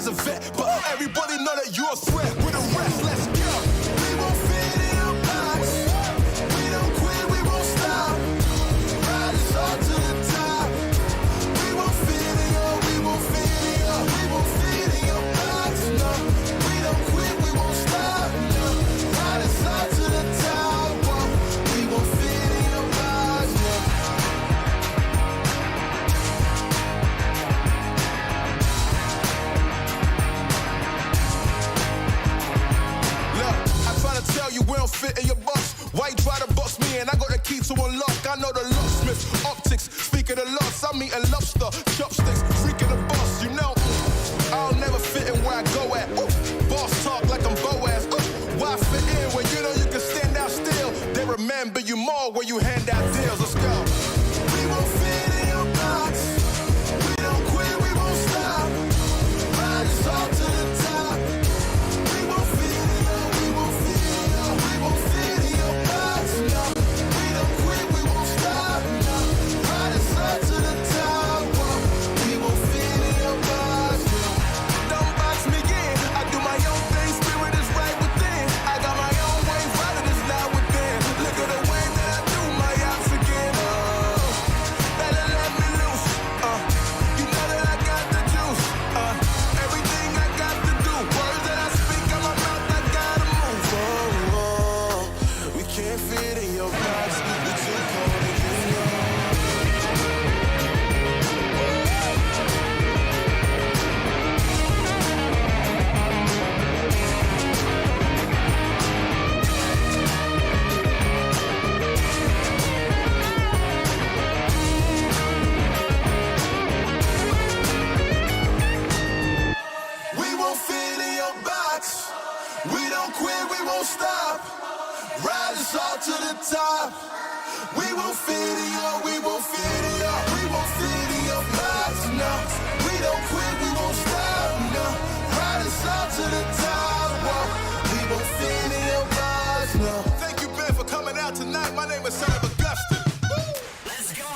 as a vet, but everybody know that you're a threat. With the rest, let's go. We won't fit in your box. We don't quit, we won't stop. Ride us all to the top. We won't fit in your, we won't fit in your, we won't fit in your box. No, we don't quit, we won't stop. No, ride us all to the top. Whoa. We won't fit in your box. No. Tell you we don't fit in your box. Why you try to box me and I got the key to unlock? I know the locksmith, optics, speak of the loss. I'm eating lobster, chopsticks, freaking the boss. You know, I'll never fit in where I go at. Ooh, boss talk like I'm Boaz. Ooh, why fit in when you know you can stand out still? They remember you more when you hand out deals. Let's go. We won't fit in your box. We don't quit, we won't stop. Ride us all to the top. We won't fit in your, we won't fit. We won't fit in your box, no. We don't quit, we won't stop, no. Ride us up to the top, whoa. We won't fit in your box, no. Don't box me in, I do my own thing, spirit is right within. I got my own way, riding is not within. Look at the way that I do my ops again, oh. Better let me loose, you know that I got the juice, everything I got to do, words that I speak out my mouth, I gotta move, oh. Can't fit in your box, you're too cold to get on. We won't fit in your box. We don't quit, we won't stop. Ride us all to the top. We won't fit in your, we won't fit in your, we won't fit in your box, no. We don't quit, we won't stop, no. Ride us all to the top, whoa. We won't fit in your box, no. Thank you, Ben, for coming out tonight. My name is Sanhok. Let's go.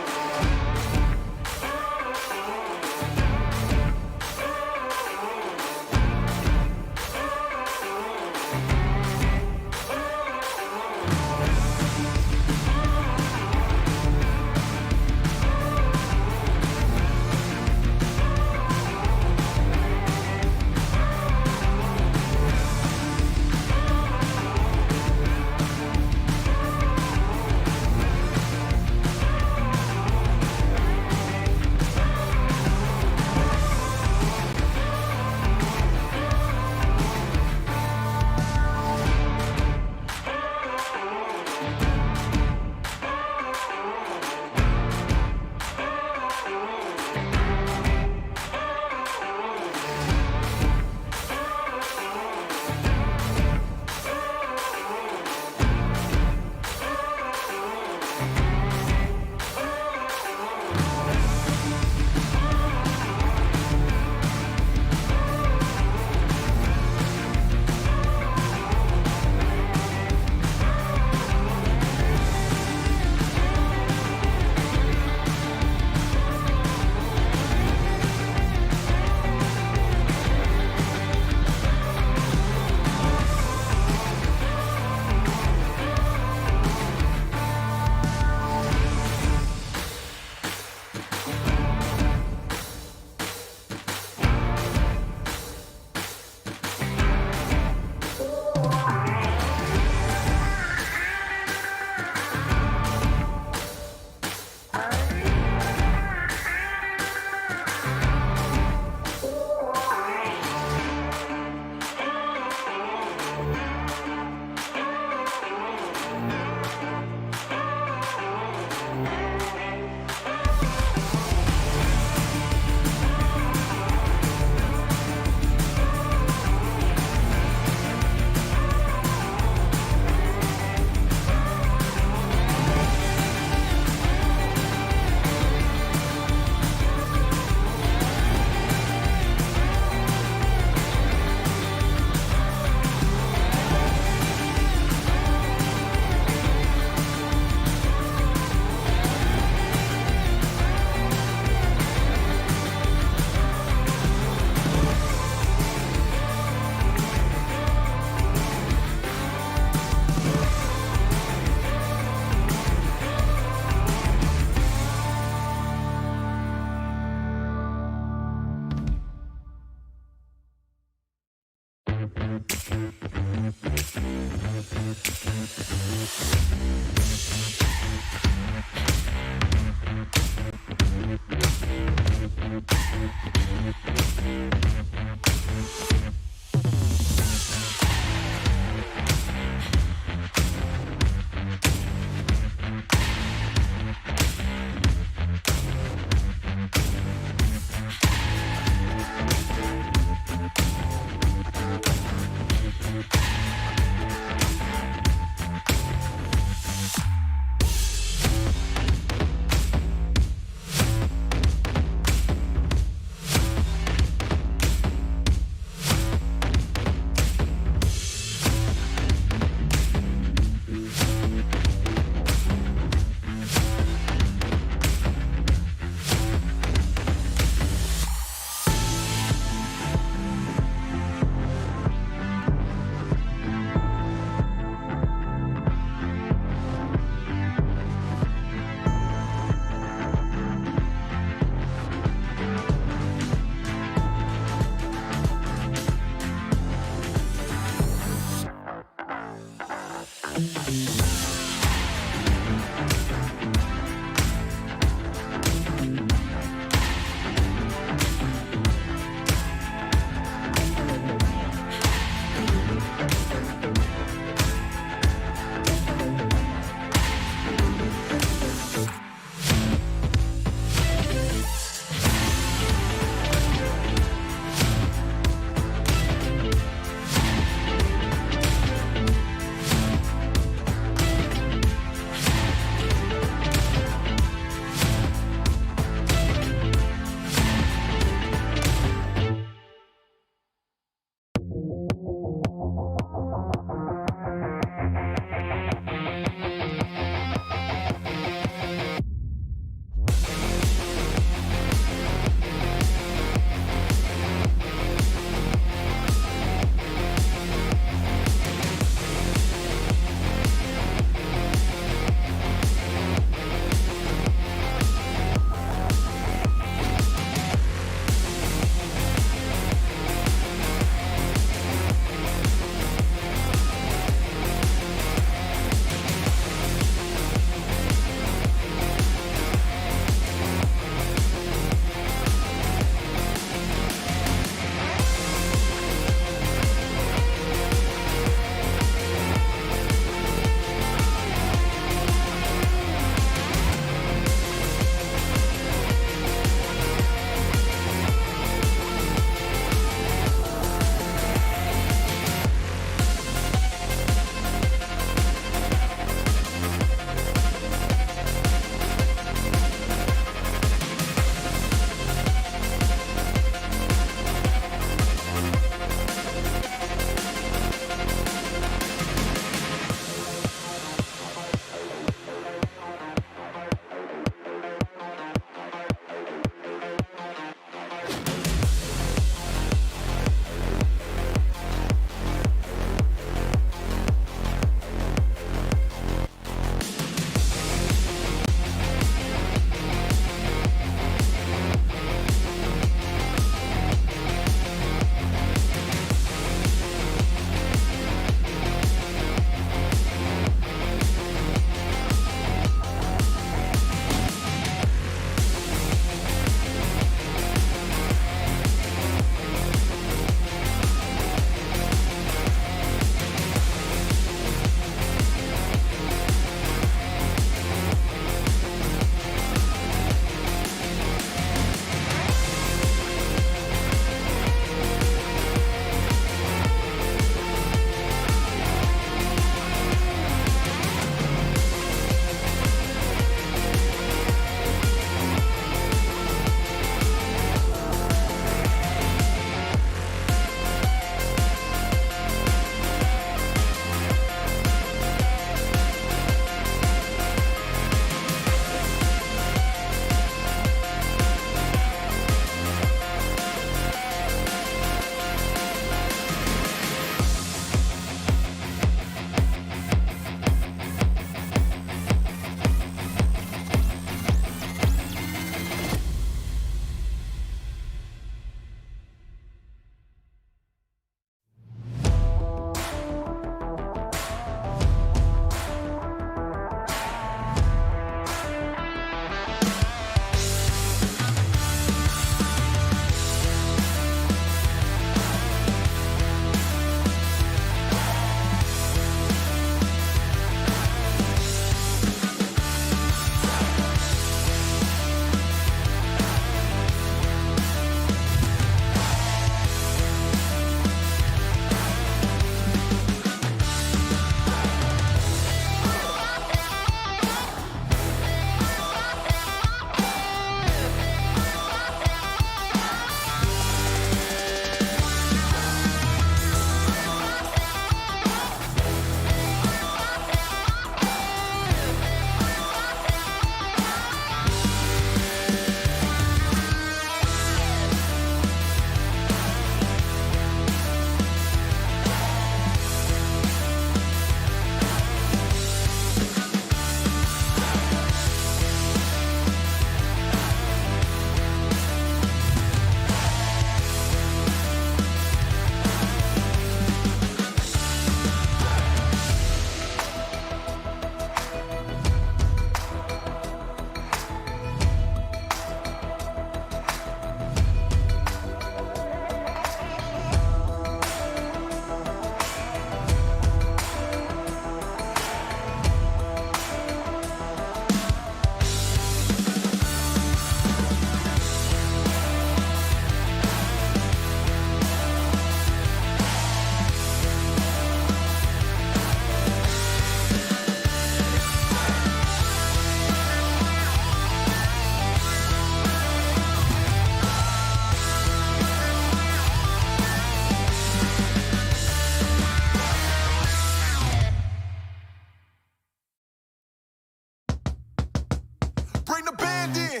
landing.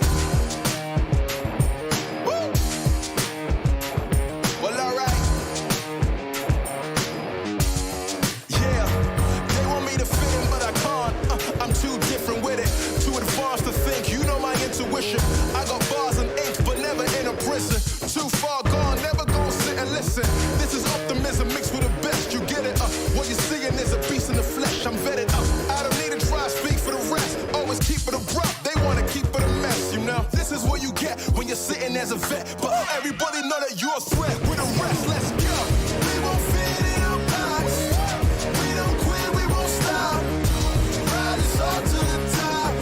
Woo! Well, alright. Yeah, they want me to fit in, but I can't. I'm too different with it. Too advanced to think, you know my intuition. I got bars and ink, but never in a prison. Too far gone, never gonna sit and listen. This is optimism mixed with the best, you get it. What you're seeing is a beast in the flesh, I'm vetted. I don't need to try to speak for the rest. Always keep it abrupt, they wanna keep it a mess, you know. This is what you get when you're sitting as a vet. But everybody know that you're a threat. With the rest, let's go. We won't fit in our box. We don't quit, we won't stop. Ride us all to the top.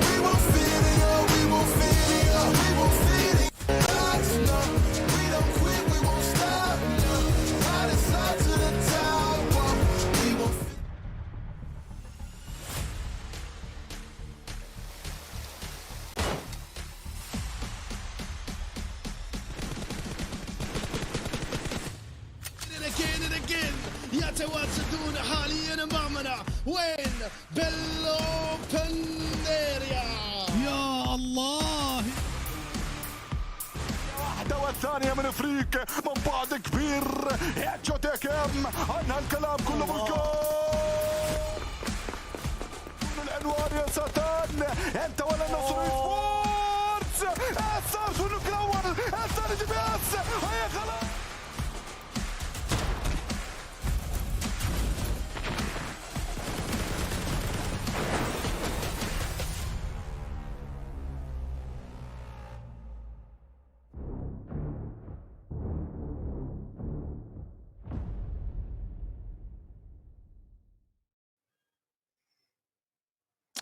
We won't fit in, we won't fit in, we won't fit in. Box, no. We don't quit, we won't stop. No. Ride us all to the top. We won't fit. again and again يتواجدون حاليا معنا وين بالأوبنيريا يا الله واحدة والثانية من افريقيا من بعد كبير هيتشوتيكم عنها الكلام كله بالجول العنوان يا ساتان انت ولا نصر سبورتس الصار شنو الاول الثاني جي بي اس هيا خلاص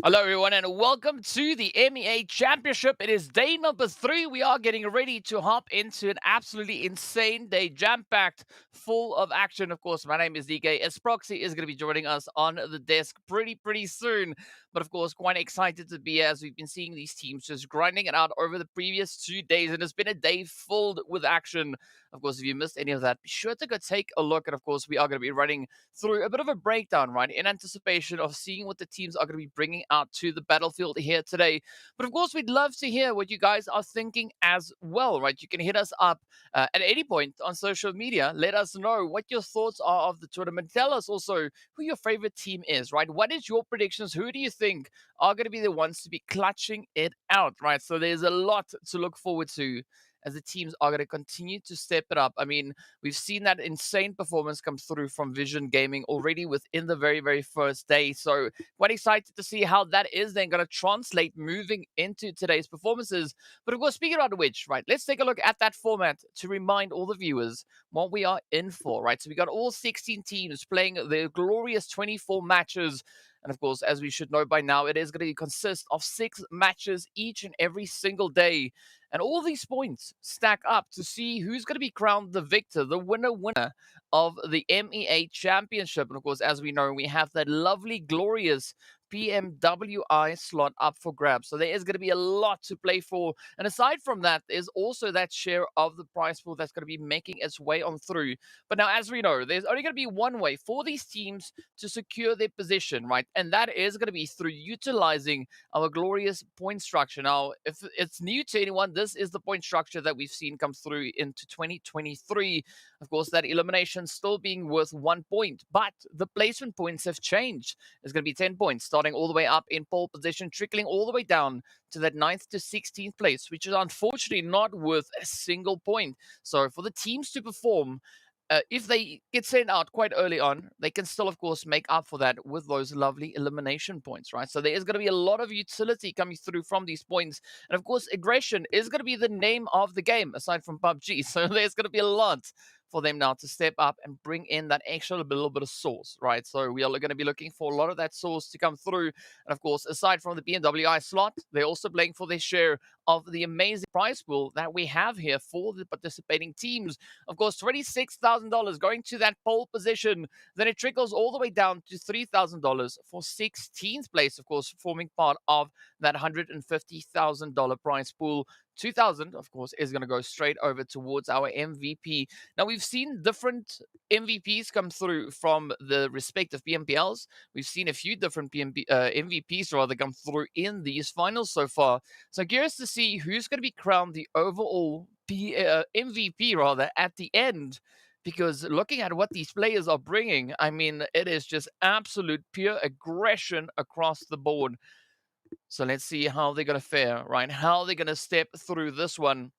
Hello, everyone, and welcome to the MEA Championship. It is day number 3. We are getting ready to hop into an absolutely insane day, jam-packed, full of action. Of course, my name is GEEKAY. Esports is going to be joining us on the desk pretty soon. But, of course, quite excited to be here as we've been seeing these teams just grinding it out over the previous 2 days. And it's been a day filled with action. Of course, if you missed any of that, be sure to go take a look. And, of course, we are going to be running through a bit of a breakdown, right, in anticipation of seeing what the teams are going to be bringing out to the battlefield here today. But, of course, we'd love to hear what you guys are thinking as well, right? You can hit us up at any point on social media. Let us know what your thoughts are of the tournament. Tell us also who your favorite team is, right? What is your predictions? Who do you think are going to be the ones to be clutching it out, right? So there's a lot to look forward to as the teams are going to continue to step it up. I mean, we've seen that insane performance come through from Vision Gaming already within the very first day. So quite excited to see how that is then going to translate moving into today's performances. But of course, speaking about which, right, let's take a look at that format to remind all the viewers what we are in for, right? So we got all 16 teams playing their glorious 24 matches. And of course, as we should know by now, it is going to consist of 6 matches each and every single day. And all these points stack up to see who's going to be crowned the victor, the winner of the MEA Championship. And of course, as we know, we have that lovely, glorious PMWI slot up for grabs. So there is going to be a lot to play for. And aside from that, there's also that share of the prize pool that's going to be making its way on through. But now, as we know, there's only going to be one way for these teams to secure their position, right? And that is going to be through utilizing our glorious point structure. Now, if it's new to anyone, this is the point structure that we've seen come through into 2023. Of course, that elimination still being worth 1 point, but the placement points have changed. It's going to be 10 points, starting all the way up in pole position, trickling all the way down to that 9th to 16th place, which is unfortunately not worth a single point. So for the teams to perform, if they get sent out quite early on, they can still, of course, make up for that with those lovely elimination points, right? So there is going to be a lot of utility coming through from these points. And, of course, aggression is going to be the name of the game, aside from PUBG. So there's going to be a lot for them now to step up and bring in that extra little bit of sauce, right? So we are going to be looking for a lot of that sauce to come through. And, of course, aside from the BMWI slot, they're also playing for their share of the amazing prize pool that we have here for the participating teams. Of course, $26,000 going to that pole position. Then it trickles all the way down to $3,000 for 16th place, of course, forming part of that $150,000 prize pool 2,000, of course, is going to go straight over towards our MVP. Now, we've seen different MVPs come through from the respective PMPLs. We've seen a few different MVPs rather come through in these finals so far. So curious to see who's going to be crowned the overall MVP rather at the end. Because looking at what these players are bringing, I mean, it is just absolute pure aggression across the board. So let's see how they're going to fare, right? How they're going to step through this one.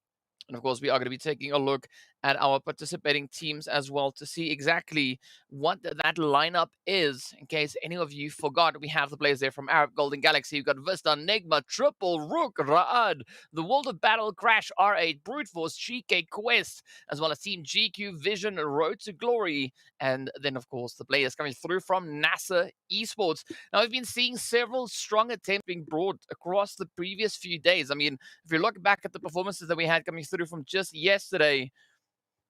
And of course, we are going to be taking a look at our participating teams as well to see exactly what that lineup is. In case any of you forgot, we have the players there from Arab Golden Galaxy. We've got VISTA, NIGMA, Triple, RUKH, RUKH, The World of Battle, Crash, R8, Brute Force, GEEKAY, Quest, as well as Team GQ, Vision, Road to Glory. And then, of course, the players coming through from NASR Esports. Now, we've been seeing several strong attempts being brought across the previous few days. I mean, if you look back at the performances that we had coming through from just yesterday,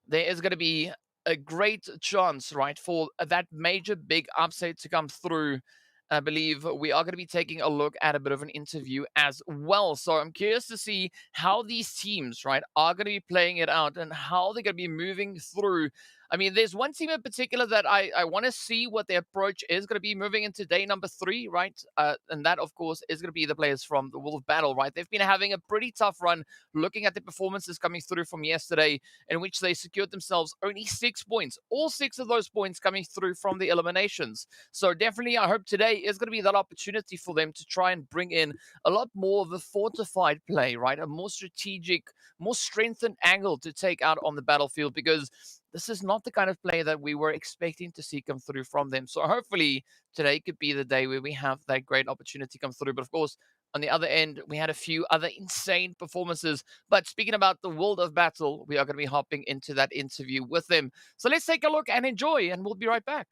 there is going to be a great chance, right, for that major big upset to come through. I believe we are going to be taking a look at a bit of an interview as well. So I'm curious to see how these teams, right, are going to be playing it out and how they're going to be moving through. I mean, there's one team in particular that I want to see what their approach is going to be moving into day number 3, right? And that, of course, is going to be the players from the World of Battle, right? They've been having a pretty tough run looking at the performances coming through from yesterday, in which they secured themselves only 6 points. All 6 of those points coming through from the eliminations. So definitely, I hope today is going to be that opportunity for them to try and bring in a lot more of a fortified play, right? A more strategic, more strengthened angle to take out on the battlefield, because this is not the kind of play that we were expecting to see come through from them. So hopefully today could be the day where we have that great opportunity come through. But of course, on the other end, we had a few other insane performances. But speaking about the World of Battle, we are going to be hopping into that interview with them. So let's take a look and enjoy, and we'll be right back.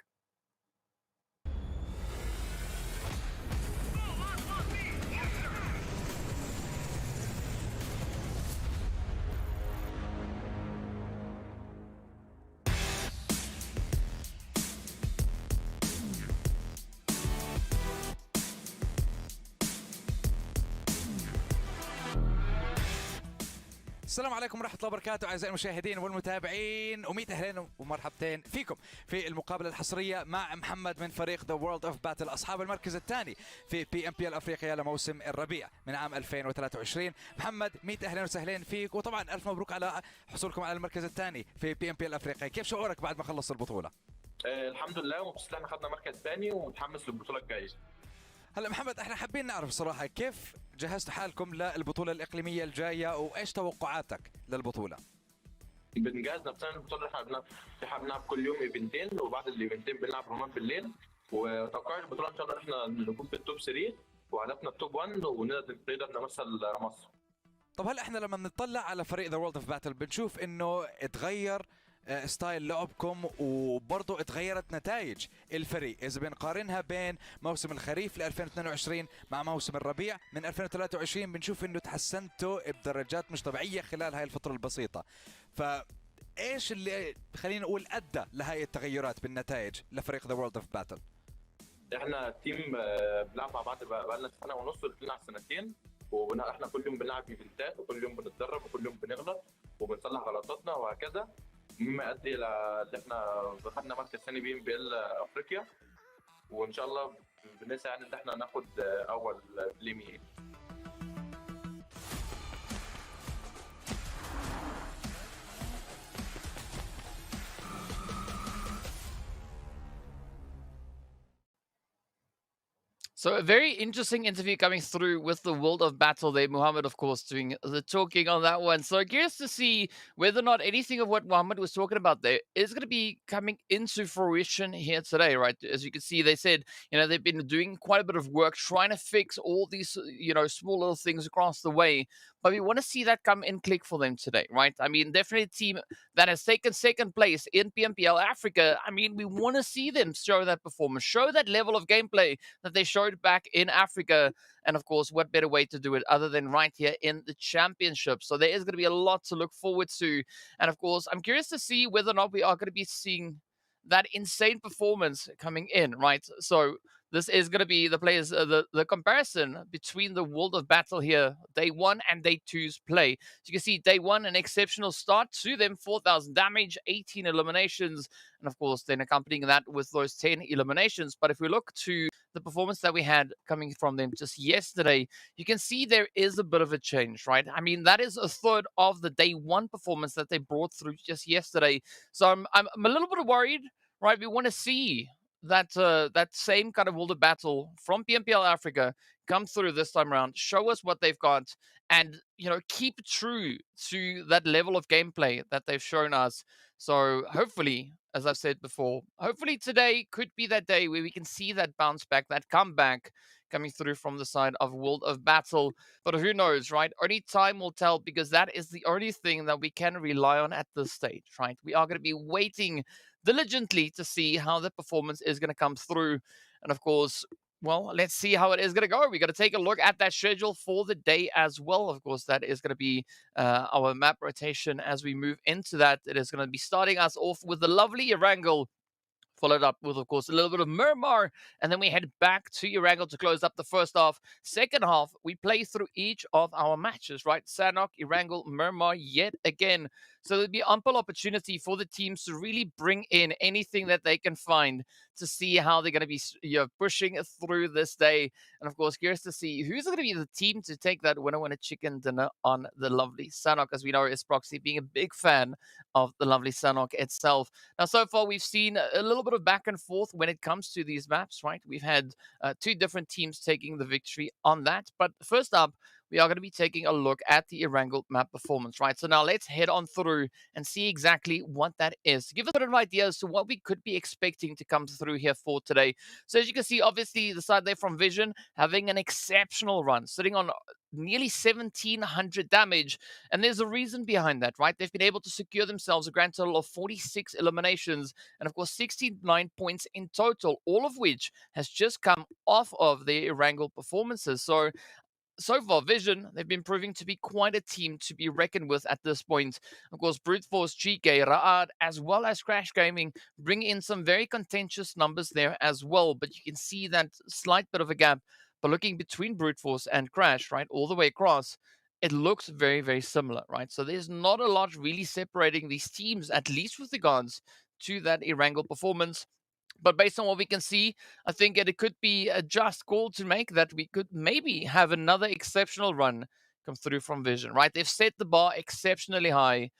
السلام عليكم ورحمة الله وبركاته أعزائي المشاهدين والمتابعين، وميت أهلين ومرحبتين فيكم في المقابلة الحصرية مع محمد من فريق The World of Battle أصحاب المركز الثاني في PMPL أفريقيا لموسم الربيع من عام 2023. محمد ميت أهلين وسهلين فيك، وطبعا ألف مبروك على حصولكم على المركز الثاني في PMPL أفريقيا. كيف شعورك بعد ما خلص البطولة؟ الحمد لله، ومبسوط احنا خدنا مركز ثاني ومتحمس للبطولة الجاية. هلا محمد، احنا حابين نعرف صراحة كيف جهزتوا حالكم للبطولة الإقليمية الجاية، وإيش توقعاتك للبطولة؟ بنجهز نفسنا للبطولة. احنا بنلعب كل يوم ايفنتين، وبعد الايفنتين بنلعب رومان بالليل. وتوقعي البطولة ان شاء الله احنا نكون في التوب 3 وهدفنا التوب 1 ونقدر نمثل مصر. طب هلا احنا لما بنطلع على فريق ذا وورلد اوف باتل بنشوف انه اتغير ستايل لعبكم، وبرضه اتغيرت نتائج الفريق اذا بنقارنها بين موسم الخريف ل 2022 مع موسم الربيع من 2023. بنشوف انه تحسنتوا بدرجات مش طبيعيه خلال هاي الفتره البسيطه. فايش اللي خلينا نقول ادى لهاي التغيرات بالنتائج لفريق ذا وورلد اوف باتل؟ احنا تيم بنلعب مع بعض بقالنا سنه ونص، وداخلين على سنتين، واحنا كل يوم بنلعب ايفنتات، وكل يوم بنتدرب، وكل يوم بنغلط وبنصلح غلطاتنا وهكذا، مما يؤدي الى ان احنا خدنا مركز ثاني بي ام بي ال افريقيا، وان شاء الله بنسعى ان احنا ناخد اول بليمي. So a very interesting interview coming through with the World of Battle there. Muhammad, of course, doing the talking on that one. So curious to see whether or not anything of what Muhammad was talking about there is going to be coming into fruition here today, right? As you can see, they said, they've been doing quite a bit of work trying to fix all these, small little things across the way. But we want to see that come in click for them today, right? I mean, definitely a team that has taken second place in PMPL Africa. I mean, we want to see them show that performance, show that level of gameplay that they showed back in Africa. And of course, what better way to do it other than right here in the championship? So there is going to be a lot to look forward to. And of course, I'm curious to see whether or not we are going to be seeing that insane performance coming in, right? So this is going to be the players, the comparison between the World of Battle here, day 1 and day 2's play. So you can see day 1, an exceptional start to them, 4,000 damage, 18 eliminations, and of course, then accompanying that with those 10 eliminations. But if we look to the performance that we had coming from them just yesterday, you can see there is a bit of a change, right? I mean, that is a third of the day 1 performance that they brought through just yesterday. So I'm a little bit worried, right? We want to see that same kind of World of Battle from PMPL Africa come through this time around, show us what they've got, and keep true to that level of gameplay that they've shown us. So hopefully, as I've said before, hopefully today could be that day where we can see that bounce back, that comeback coming through from the side of World of Battle. But who knows, right? Only time will tell, because that is the only thing that we can rely on at this stage, right? We are going to be waiting diligently to see how the performance is going to come through. And of course, well, let's see how it is going to go. We got to take a look at that schedule for the day as well. Of course, that is going to be our map rotation as we move into that. It is going to be starting us off with the lovely Erangel, followed up with, of course, a little bit of Miramar, and then we head back to Erangel to close up the first half. Second half, we play through each of our matches, right? Sanhok, Erangel, Miramar yet again. So there'll be ample opportunity for the teams to really bring in anything that they can find to see how they're going to be pushing through this day. And of course, curious to see who's going to be the team to take that winner chicken dinner on the lovely Sanhok. As we know, is Proxy being a big fan of the lovely Sanhok itself. Now, so far, we've seen a little bit of back and forth when it comes to these maps, right? We've had 2 different teams taking the victory on that. But first up, we are going to be taking a look at the Erangel map performance, right? So now let's head on through and see exactly what that is. To give us a bit of an idea as to what we could be expecting to come through here for today. So as you can see, obviously, the side there from Vision having an exceptional run, sitting on nearly 1,700 damage. And there's a reason behind that, right? They've been able to secure themselves a grand total of 46 eliminations and, of course, 69 points in total, all of which has just come off of their Erangel performances. So far, Vision, they've been proving to be quite a team to be reckoned with at this point. Of course, Brute Force, GEEKAY, RUKH, as well as Crash Gaming bring in some very contentious numbers there as well. But you can see that slight bit of a gap. But looking between Brute Force and Crash, right, all the way across, it looks very, very similar, right? So there's not a lot really separating these teams, at least with regards to that Erangel performance. But based on what we can see, I think it could be a just call to make that we could maybe have another exceptional run come through from Vision, right? They've set the bar exceptionally high,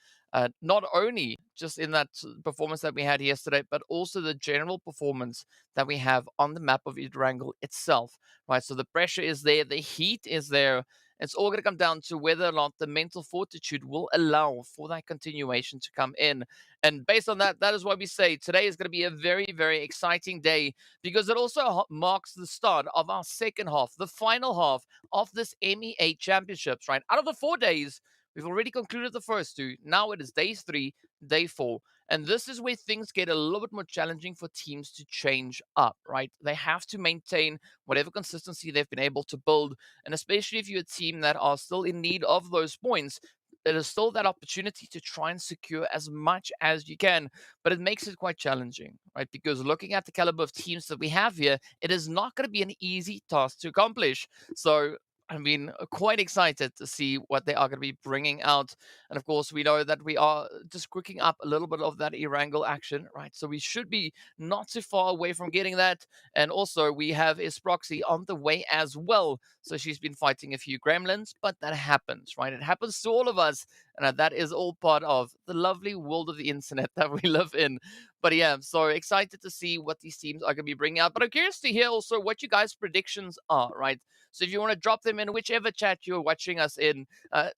not only just in that performance that we had yesterday, but also the general performance that we have on the map of Erangel itself, right? So the pressure is there, the heat is there. It's all going to come down to whether or not the mental fortitude will allow for that continuation to come in. And based on that, that is why we say today is going to be a very, very exciting day, because it also marks the start of our second half, the final half of this MEA Championships, right? Out of the 4 days, we've already concluded the first 2. Now it is day 3, day 4. And this is where things get a little bit more challenging for teams to change up, right? They have to maintain whatever consistency they've been able to build. And especially if you're a team that are still in need of those points, it is still that opportunity to try and secure as much as you can, but it makes it quite challenging, right? Because looking at the caliber of teams that we have here, it is not going to be an easy task to accomplish. So I mean, quite excited to see what they are going to be bringing out. And of course, we know that we are just quicking up a little bit of that Erangel action, right? So we should be not too far away from getting that. And also, we have Isproxy on the way as well. So she's been fighting a few gremlins, but that happens, right? It happens to all of us. And that is all part of the lovely world of the internet that we live in. But yeah, so excited to see what these teams are going to be bringing out. But I'm curious to hear also what you guys' predictions are, right? So if you want to drop them in whichever chat you're watching us in,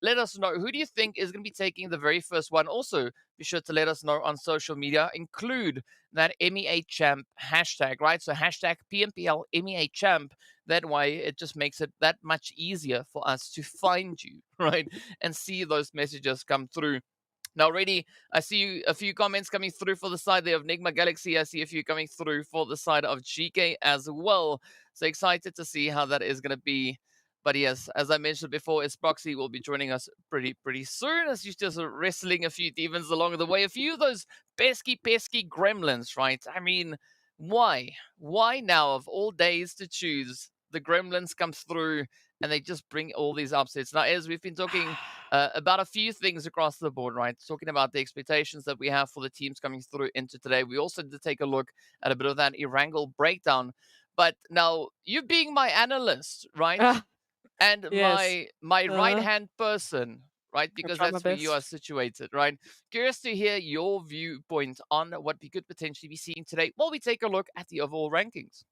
let us know. Who do you think is going to be taking the very first one? Also, be sure to let us know on social media. Include that MEA Champ hashtag, right? So hashtag PMPL MEA Champ. That way, it just makes it that much easier for us to find you, right? And see those messages come through. Now, already, I see a few comments coming through for the side there of NIGMA Galaxy. I see a few coming through for the side of GEEKAY as well. So excited to see how that is going to be. But yes, as I mentioned before, Isproxy will be joining us pretty soon, as she's just wrestling a few demons along the way. A few of those pesky gremlins, right? I mean, Why? Why now, of all days to choose, the Gremlins comes through and they just bring all these upsets? Now, as we've been talking about a few things across the board, right? Talking about the expectations that we have for the teams coming through into today. We also did take a look at a bit of that Erangel breakdown. But now, you being my analyst, right? And Yes. my right Uh-huh. hand person, right? I'll Because try my that's where you are best. situated, right? Curious to hear your viewpoint on what we could potentially be seeing today while we take a look at the overall rankings.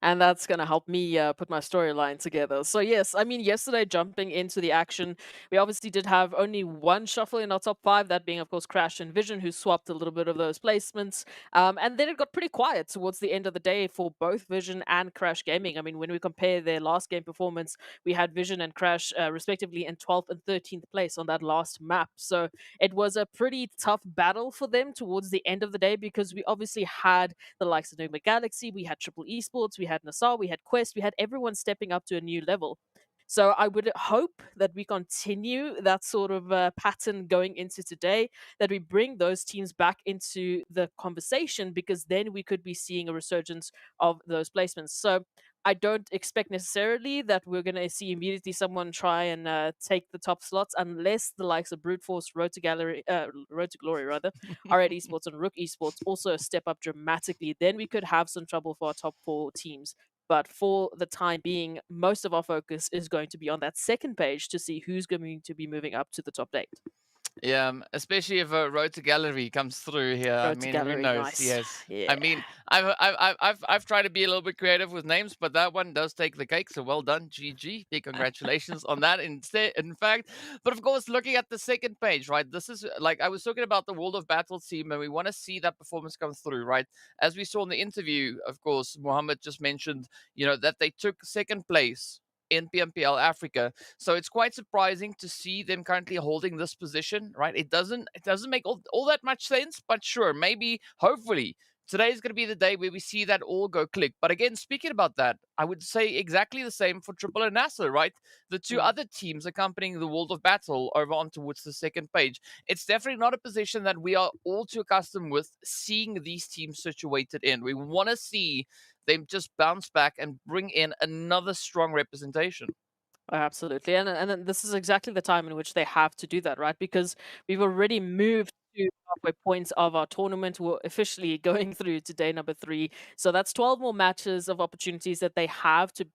And that's going to help me put my storyline together. So, yes, I mean, yesterday, jumping into the action, we obviously did have only one shuffle in our top 5, that being, of course, Crash and Vision, who swapped a little bit of those placements. And then it got pretty quiet towards the end of the day for both Vision and Crash Gaming. I mean, when we compare their last game performance, we had Vision and Crash respectively in 12th and 13th place on that last map. So, it was a pretty tough battle for them towards the end of the day, because we obviously had the likes of NIGMA Galaxy, we had Triple Esports, we had NASR, we had Quest, we had everyone stepping up to a new level. So I would hope that we continue that sort of pattern going into today, that we bring those teams back into the conversation, because then we could be seeing a resurgence of those placements. So I don't expect necessarily that we're going to see immediately someone try and take the top slots, unless the likes of Brute Force, Road to Glory rather, R8 Esports and RUKH Esports also step up dramatically. Then we could have some trouble for our top 4 teams. But for the time being, most of our focus is going to be on that second page to see who's going to be moving up to the top 8. Yeah, especially if a Road to Gallery comes through here. I Road to mean, who Gallery, knows? nice. Yes. Yeah. I mean, I've tried to be a little bit creative with names, but that one does take the cake. So well done, GG. Big congratulations on that. In fact, but of course, looking at the second page, right? This is like I was talking about the World of Battle team, and we want to see that performance come through, right? As we saw in the interview, of course, Mohammed just mentioned, that they took second place in PMPL Africa. So it's quite surprising to see them currently holding this position, right? It doesn't make all that much sense, but sure, maybe, hopefully, today is going to be the day where we see that all go click. But again, speaking about that, I would say exactly the same for Triple and NASR, right? The two other teams accompanying the World of Battle over on towards the second page. It's definitely not a position that we are all too accustomed with seeing these teams situated in. We want to see them just bounce back and bring in another strong representation. Absolutely. And then this is exactly the time in which they have to do that, right? Because we've already moved to halfway points of our tournament. We're officially going through to day number 3. So that's 12 more matches of opportunities that they have to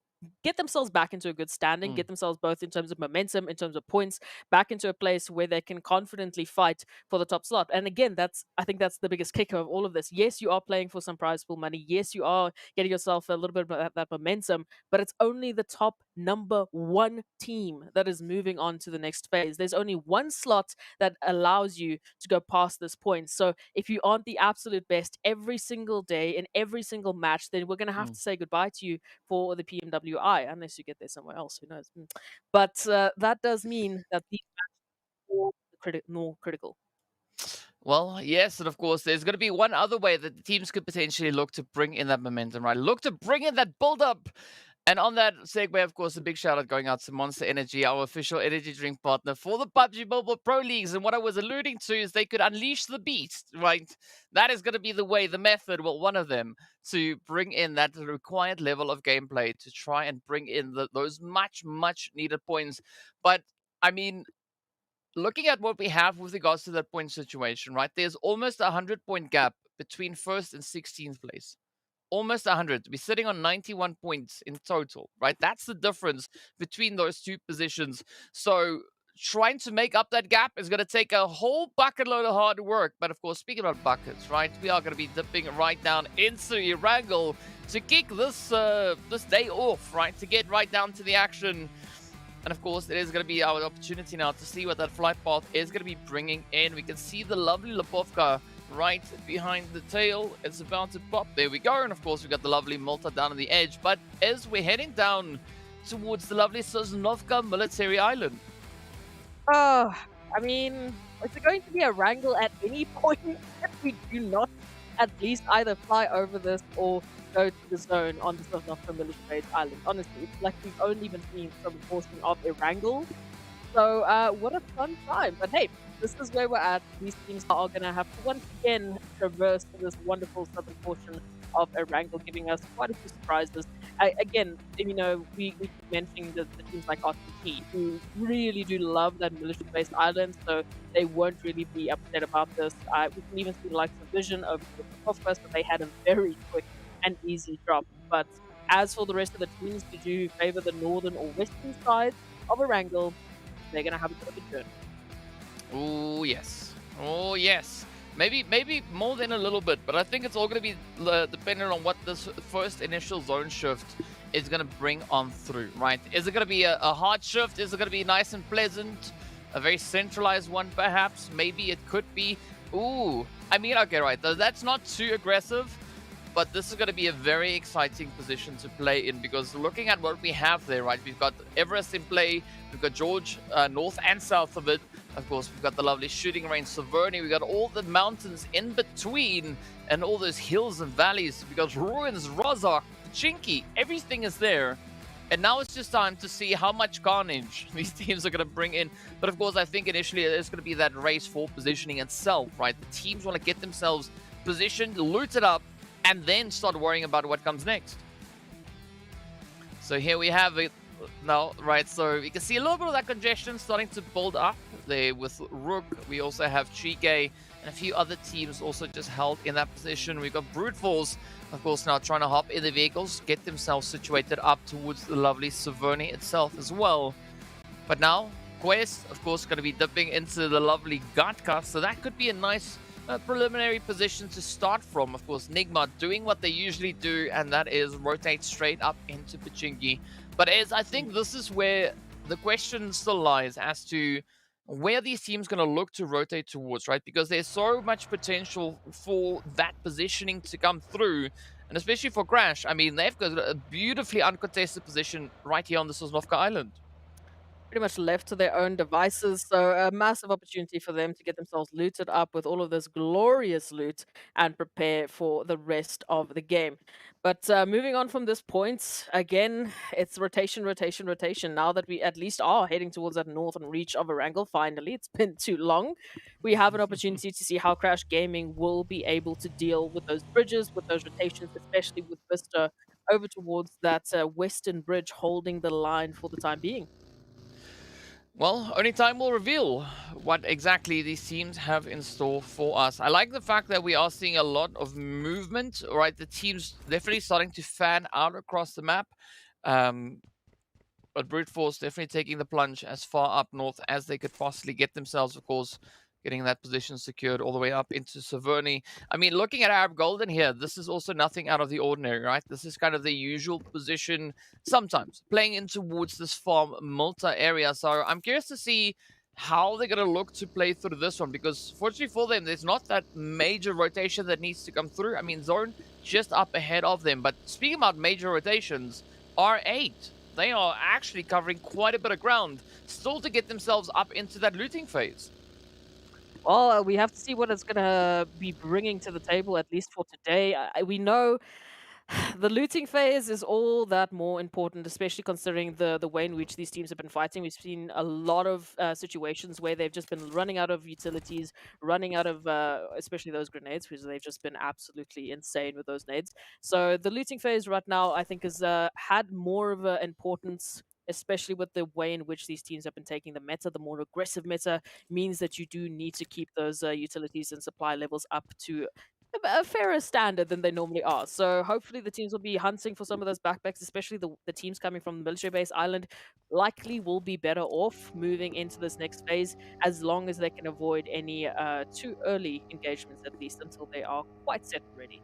get themselves back into a good standing, get themselves both in terms of momentum, in terms of points, back into a place where they can confidently fight for the top slot. And again, I think that's the biggest kicker of all of this. Yes, you are playing for some prize pool money. Yes, you are getting yourself a little bit of that momentum, but it's only the top number 1 team that is moving on to the next phase. There's only one slot that allows you to go past this point. So if you aren't the absolute best every single day in every single match, then we're going to have to say goodbye to you for the PMWI, unless you get there somewhere else. Who knows? But that does mean that these matches are more critical. Well, yes, and of course, there's going to be one other way that the teams could potentially look to bring in that momentum, right? Look to bring in that build up. And on that segue, of course, a big shout out going out to Monster Energy, our official energy drink partner for the PUBG Mobile Pro Leagues. And what I was alluding to is they could unleash the beast, right? That is going to be the way, the method, well, one of them, to bring in that required level of gameplay to try and bring in those much, much needed points. But, I mean, looking at what we have with regards to that point situation, right? There's almost a 100-point gap between first and 16th place. Almost 100. We're sitting on 91 points in total, right? That's the difference between those two positions. So trying to make up that gap is going to take a whole bucket load of hard work. But of course, speaking about buckets, right? We are going to be dipping right down into Erangel to kick this day off, right? To get right down to the action. And of course, it is going to be our opportunity now to see what that flight path is going to be bringing in. We can see the lovely Lipovka right behind the tail. It's about to pop. There we go. And of course, we got the lovely Malta down on the edge. But as we're heading down towards the lovely Sosnovka military island. Oh, I mean, is it going to be a wrangle at any point if we do not at least either fly over this or go to the zone on the Sosnovka military island? Honestly, it's like we've only been seeing some portion of Erangel. So what a fun time. But hey, this is where we're at. These teams are going to have to once again traverse this wonderful southern portion of Erangel, giving us quite a few surprises. Again, you know, we keep mentioning the teams like RTP, who really do love that military-based island, so they won't really be upset about this. We can even see the likes of Vision over to the first, but they had a very quick and easy drop. But as for the rest of the teams, did you favor the northern or western side of Erangel? They're going to have a bit of a turn. Oh, yes. Oh, yes. Maybe more than a little bit, but I think it's all going to be dependent on what this first initial zone shift is going to bring on through, right? Is it going to be a hard shift? Is it going to be nice and pleasant? A very centralized one, perhaps? Maybe it could be. Ooh, I mean, okay, right. That's not too aggressive, but this is going to be a very exciting position to play in, because looking at what we have there, right? We've got Everest in play. We've got George north and south of it. Of course, we've got the lovely shooting range, Severny. We've got all the mountains in between and all those hills and valleys. We've got ruins, Rozhok, Chinky, everything is there. And now it's just time to see how much carnage these teams are going to bring in. But of course, I think initially there's going to be that race for positioning itself, right? The teams want to get themselves positioned, loot it up, and then start worrying about what comes next. So here we have it now, right? So you can see a little bit of that congestion starting to build up there with RUKH. We also have GEEKAY and a few other teams also just held in that position. We've got Brute Force, of course, now trying to hop in the vehicles, get themselves situated up towards the lovely Severny itself as well. But now, Quest, of course, going to be dipping into the lovely GEEKAY, so that could be a nice preliminary position to start from. Of course, NIGMA doing what they usually do, and that is rotate straight up into Pochinki. But I think this is where the question still lies as to where these teams going to look to rotate towards, right? Because there's so much potential for that positioning to come through, and especially for Crash. I mean, they've got a beautifully uncontested position right here on the Sanhok Island. Pretty much left to their own devices, so a massive opportunity for them to get themselves looted up with all of this glorious loot and prepare for the rest of the game. But moving on from this point, again, it's rotation, rotation, rotation. Now that we at least are heading towards that northern reach of Erangel, finally, it's been too long. We have an opportunity to see how Crash Gaming will be able to deal with those bridges, with those rotations, especially with VISTA over towards that western bridge holding the line for the time being. Well, only time will reveal what exactly these teams have in store for us. I like the fact that we are seeing a lot of movement, right? The teams definitely starting to fan out across the map. But Brute Force definitely taking the plunge as far up north as they could possibly get themselves, of course, getting that position secured all the way up into Severny. I mean, looking at Arab Golden here, this is also nothing out of the ordinary, right? This is kind of the usual position sometimes, playing in towards this farm Malta area. So I'm curious to see how they're going to look to play through this one, because fortunately for them, there's not that major rotation that needs to come through. I mean, Zone just up ahead of them. But speaking about major rotations, R8, they are actually covering quite a bit of ground still to get themselves up into that looting phase. Well, we have to see what it's going to be bringing to the table, at least for today. We know the looting phase is all that more important, especially considering the way in which these teams have been fighting. We've seen a lot of situations where they've just been running out of utilities, running out of especially those grenades, because they've just been absolutely insane with those nades. So the looting phase right now, I think, has had more of an importance, especially with the way in which these teams have been taking the meta. The more aggressive meta means that you do need to keep those utilities and supply levels up to a fairer standard than they normally are. So hopefully the teams will be hunting for some of those backpacks, especially the teams coming from the military base island likely will be better off moving into this next phase, as long as they can avoid any too early engagements, at least until they are quite set and ready.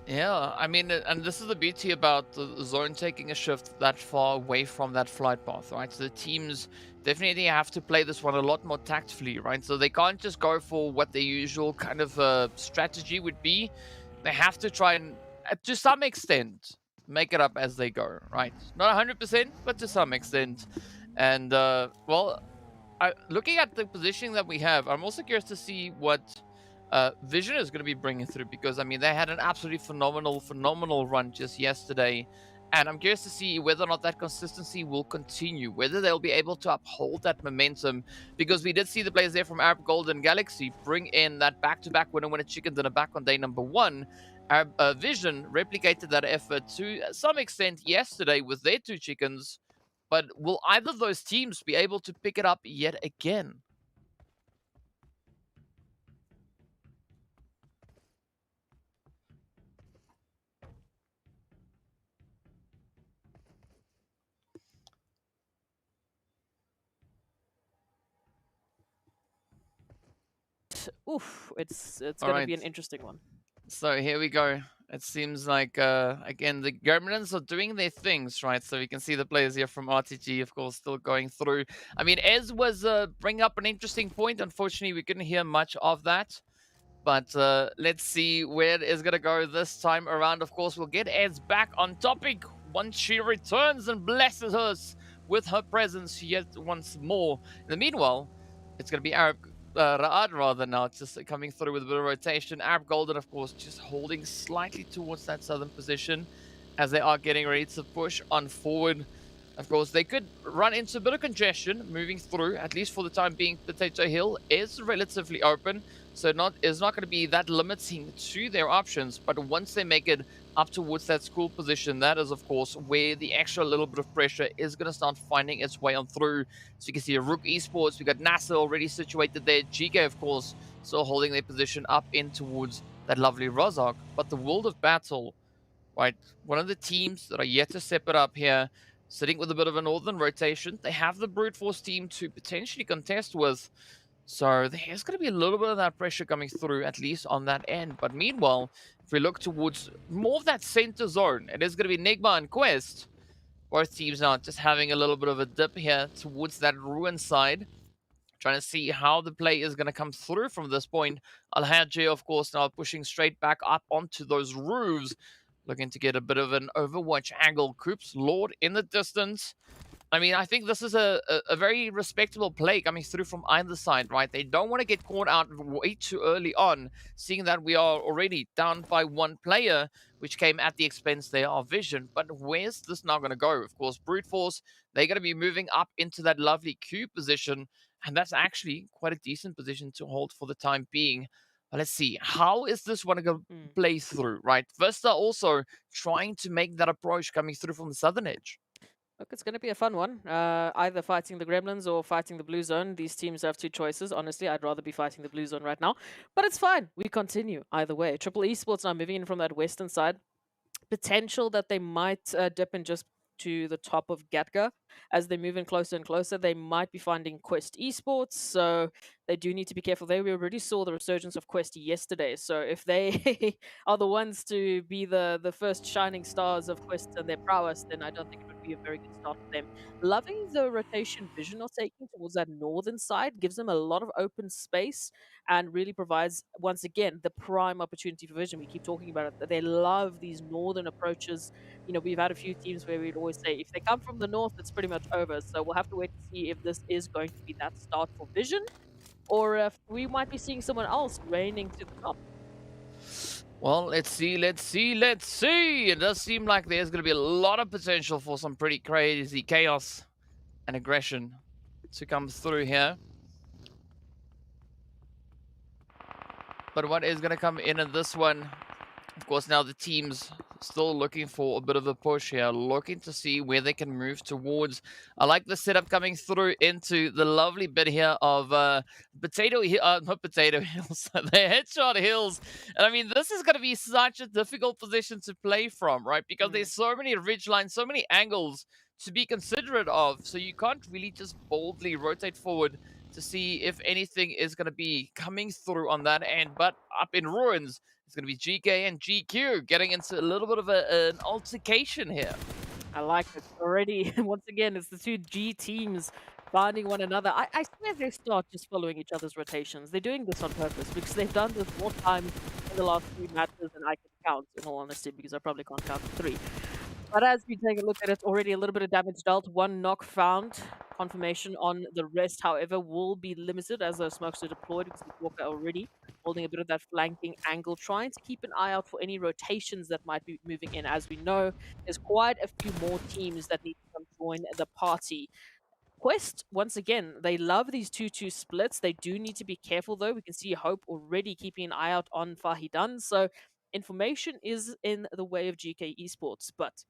Yeah, I mean, and this is the beauty about the zone taking a shift that far away from that flight path, right? So the teams definitely have to play this one a lot more tactfully, right? So they can't just go for what their usual kind of strategy would be. They have to try and, to some extent, make it up as they go, right? Not 100%, but to some extent. And, well, looking at the positioning that we have, I'm also curious to see what Vision is going to be bringing through, because I mean they had an absolutely phenomenal run just yesterday, and I'm curious to see whether or not that consistency will continue, whether they'll be able to uphold that momentum, because we did see the players there from Arab Golden Galaxy bring in that back-to-back winner chicken dinner back on day number 1, Vision replicated that effort to some extent yesterday with their 2 chickens, but will either of those teams be able to pick it up yet again? Oof, it's All gonna be right. an interesting one. So here we go. It seems like, again, the Gremlins are doing their things, right? So we can see the players here from RTG, of course, still going through. I mean, Ez was bringing up an interesting point. Unfortunately, we couldn't hear much of that. But let's see where it is going to go this time around. Of course, we'll get Ez back on topic once she returns and blesses us with her presence yet once more. In the meanwhile, it's going to be Arab Ra'ad rather now, just coming through with a bit of rotation. Arab Golden, of course, just holding slightly towards that southern position as they are getting ready to push on forward. Of course, they could run into a bit of congestion moving through, at least for the time being. Potato Hill is relatively open, so it's not going to be that limiting to their options. But once they make it up towards that school position, that is, of course, where the extra little bit of pressure is going to start finding its way on through. So you can see RUKH Esports, we got NASR already situated there. GEEKAY, of course, still holding their position up in towards that lovely RUKH. But the World of Battle, right, one of the teams that are yet to step it up here, sitting with a bit of a northern rotation. They have the Brute Force team to potentially contest with. So there's going to be a little bit of that pressure coming through, at least on that end. But meanwhile, if we look towards more of that center zone, it is going to be NIGMA and Quest. Both teams are just having a little bit of a dip here towards that ruin side. Trying to see how the play is going to come through from this point. Alhaji, of course, now pushing straight back up onto those roofs. Looking to get a bit of an Overwatch angle. Coops Lord in the distance. I mean, I think this is a very respectable play coming through from either side, right? They don't want to get caught out way too early on, seeing that we are already down by 1 player, which came at the expense there of Vision. But where's this now going to go? Of course, Brute Force, they're going to be moving up into that lovely Q position, and that's actually quite a decent position to hold for the time being. But let's see, how is this one going to play through, right? VISTA also trying to make that approach coming through from the southern edge. Look, it's going to be a fun one. Either fighting the Gremlins or fighting the Blue Zone. These teams have 2 choices. Honestly, I'd rather be fighting the Blue Zone right now. But it's fine. We continue either way. Triple Esports now moving in from that western side. Potential that they might dip in just to the top of Gatka. As they move in closer and closer, they might be finding Quest Esports. So they do need to be careful there. We already saw the resurgence of Quest yesterday. So if they are the ones to be the first shining stars of Quest and their prowess, then I don't think it would be a very good start for them. Loving the rotation Vision are taking towards that northern side gives them a lot of open space and really provides, once again, the prime opportunity for Vision. We keep talking about it, that they love these northern approaches. You know, we've had a few teams where we'd always say, if they come from the north, it's pretty much over. So we'll have to wait to see if this is going to be that start for Vision, or if we might be seeing someone else reigning to the top. Well, let's see. It does seem like there's going to be a lot of potential for some pretty crazy chaos and aggression to come through here. But what is going to come in this one? Of course, now the team's still looking for a bit of a push here, looking to see where they can move towards. I like the setup coming through into the lovely bit here of not Potato Hills, the Headshot Hills. And I mean, this is going to be such a difficult position to play from, right? Because there's so many ridge lines, so many angles to be considerate of. So you can't really just boldly rotate forward to see if anything is going to be coming through on that end. But up in Ruins, it's going to be GK and GQ getting into a little bit of an altercation here. I like it already. Once again, it's the 2 G teams finding one another. I swear they start just following each other's rotations. They're doing this on purpose because they've done this more times in the last 3 matches than I can count, in all honesty, because I probably can't count 3. But as we take a look at it, already a little bit of damage dealt. 1 knock found. Confirmation on the rest, however, will be limited as those smokes are deployed because the Walker already holding a bit of that flanking angle, trying to keep an eye out for any rotations that might be moving in. As we know, there's quite a few more teams that need to come join the party. Quest, once again, they love these 2-2 splits. They do need to be careful, though. We can see Hope already keeping an eye out on Fahidan. So information is in the way of GK Esports, but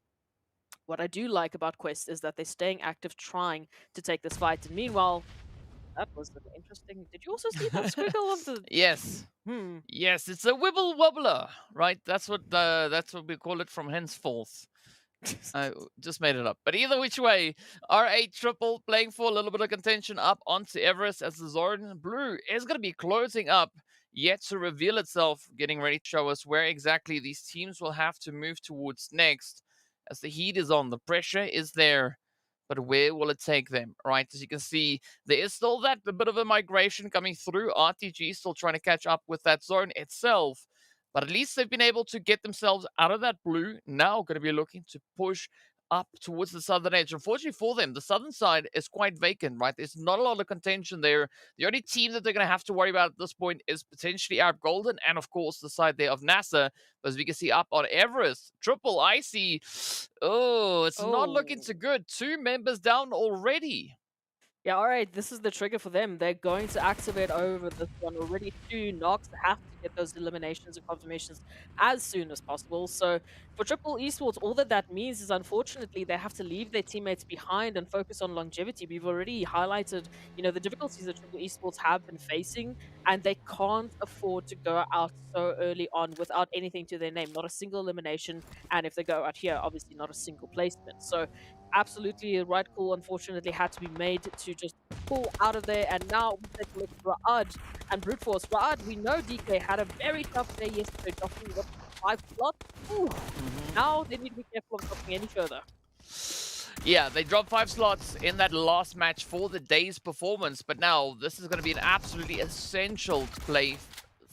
what I do like about Quest is that they're staying active, trying to take this fight. And meanwhile, that was an interesting. Did you also see that squiggle of the? Yes. Hmm. Yes, it's a wibble wobbler, right? That's what we call it from henceforth. I just made it up. But either which way, R8 triple playing for a little bit of contention up onto Everest as the zone blue is going to be closing up yet to reveal itself, getting ready to show us where exactly these teams will have to move towards next. As the heat is on, the pressure is there. But where will it take them, right? As you can see, there is still that a bit of a migration coming through. RTG still trying to catch up with that zone itself. But at least they've been able to get themselves out of that blue. Now going to be looking to push up towards the southern edge. Unfortunately for them, the southern side is quite vacant, right? There's not a lot of contention there. The only team that they're going to have to worry about at this point is potentially Arab Golden and, of course, the side there of NASR. But as we can see up on Everest, triple icy. Oh, it's not looking too good. 2 members down already. Yeah, all right, this is the trigger for them. They're going to activate over this one already. 2 knocks, have to get those eliminations and confirmations as soon as possible. So for Triple Esports, all that means is unfortunately they have to leave their teammates behind and focus on longevity. We've already highlighted, the difficulties that Triple Esports have been facing, and they can't afford to go out so early on without anything to their name. Not a single elimination, and if they go out here, obviously not a single placement. So absolutely the right call, unfortunately, had to be made to just pull out of there. And now we take a look at Ra'ad and Brute Force. Ra'ad, we know DK had a very tough day yesterday, dropping 5 slots. Now they need to be careful of dropping any further. Yeah, they dropped 5 slots in that last match for the day's performance, but now this is going to be an absolutely essential play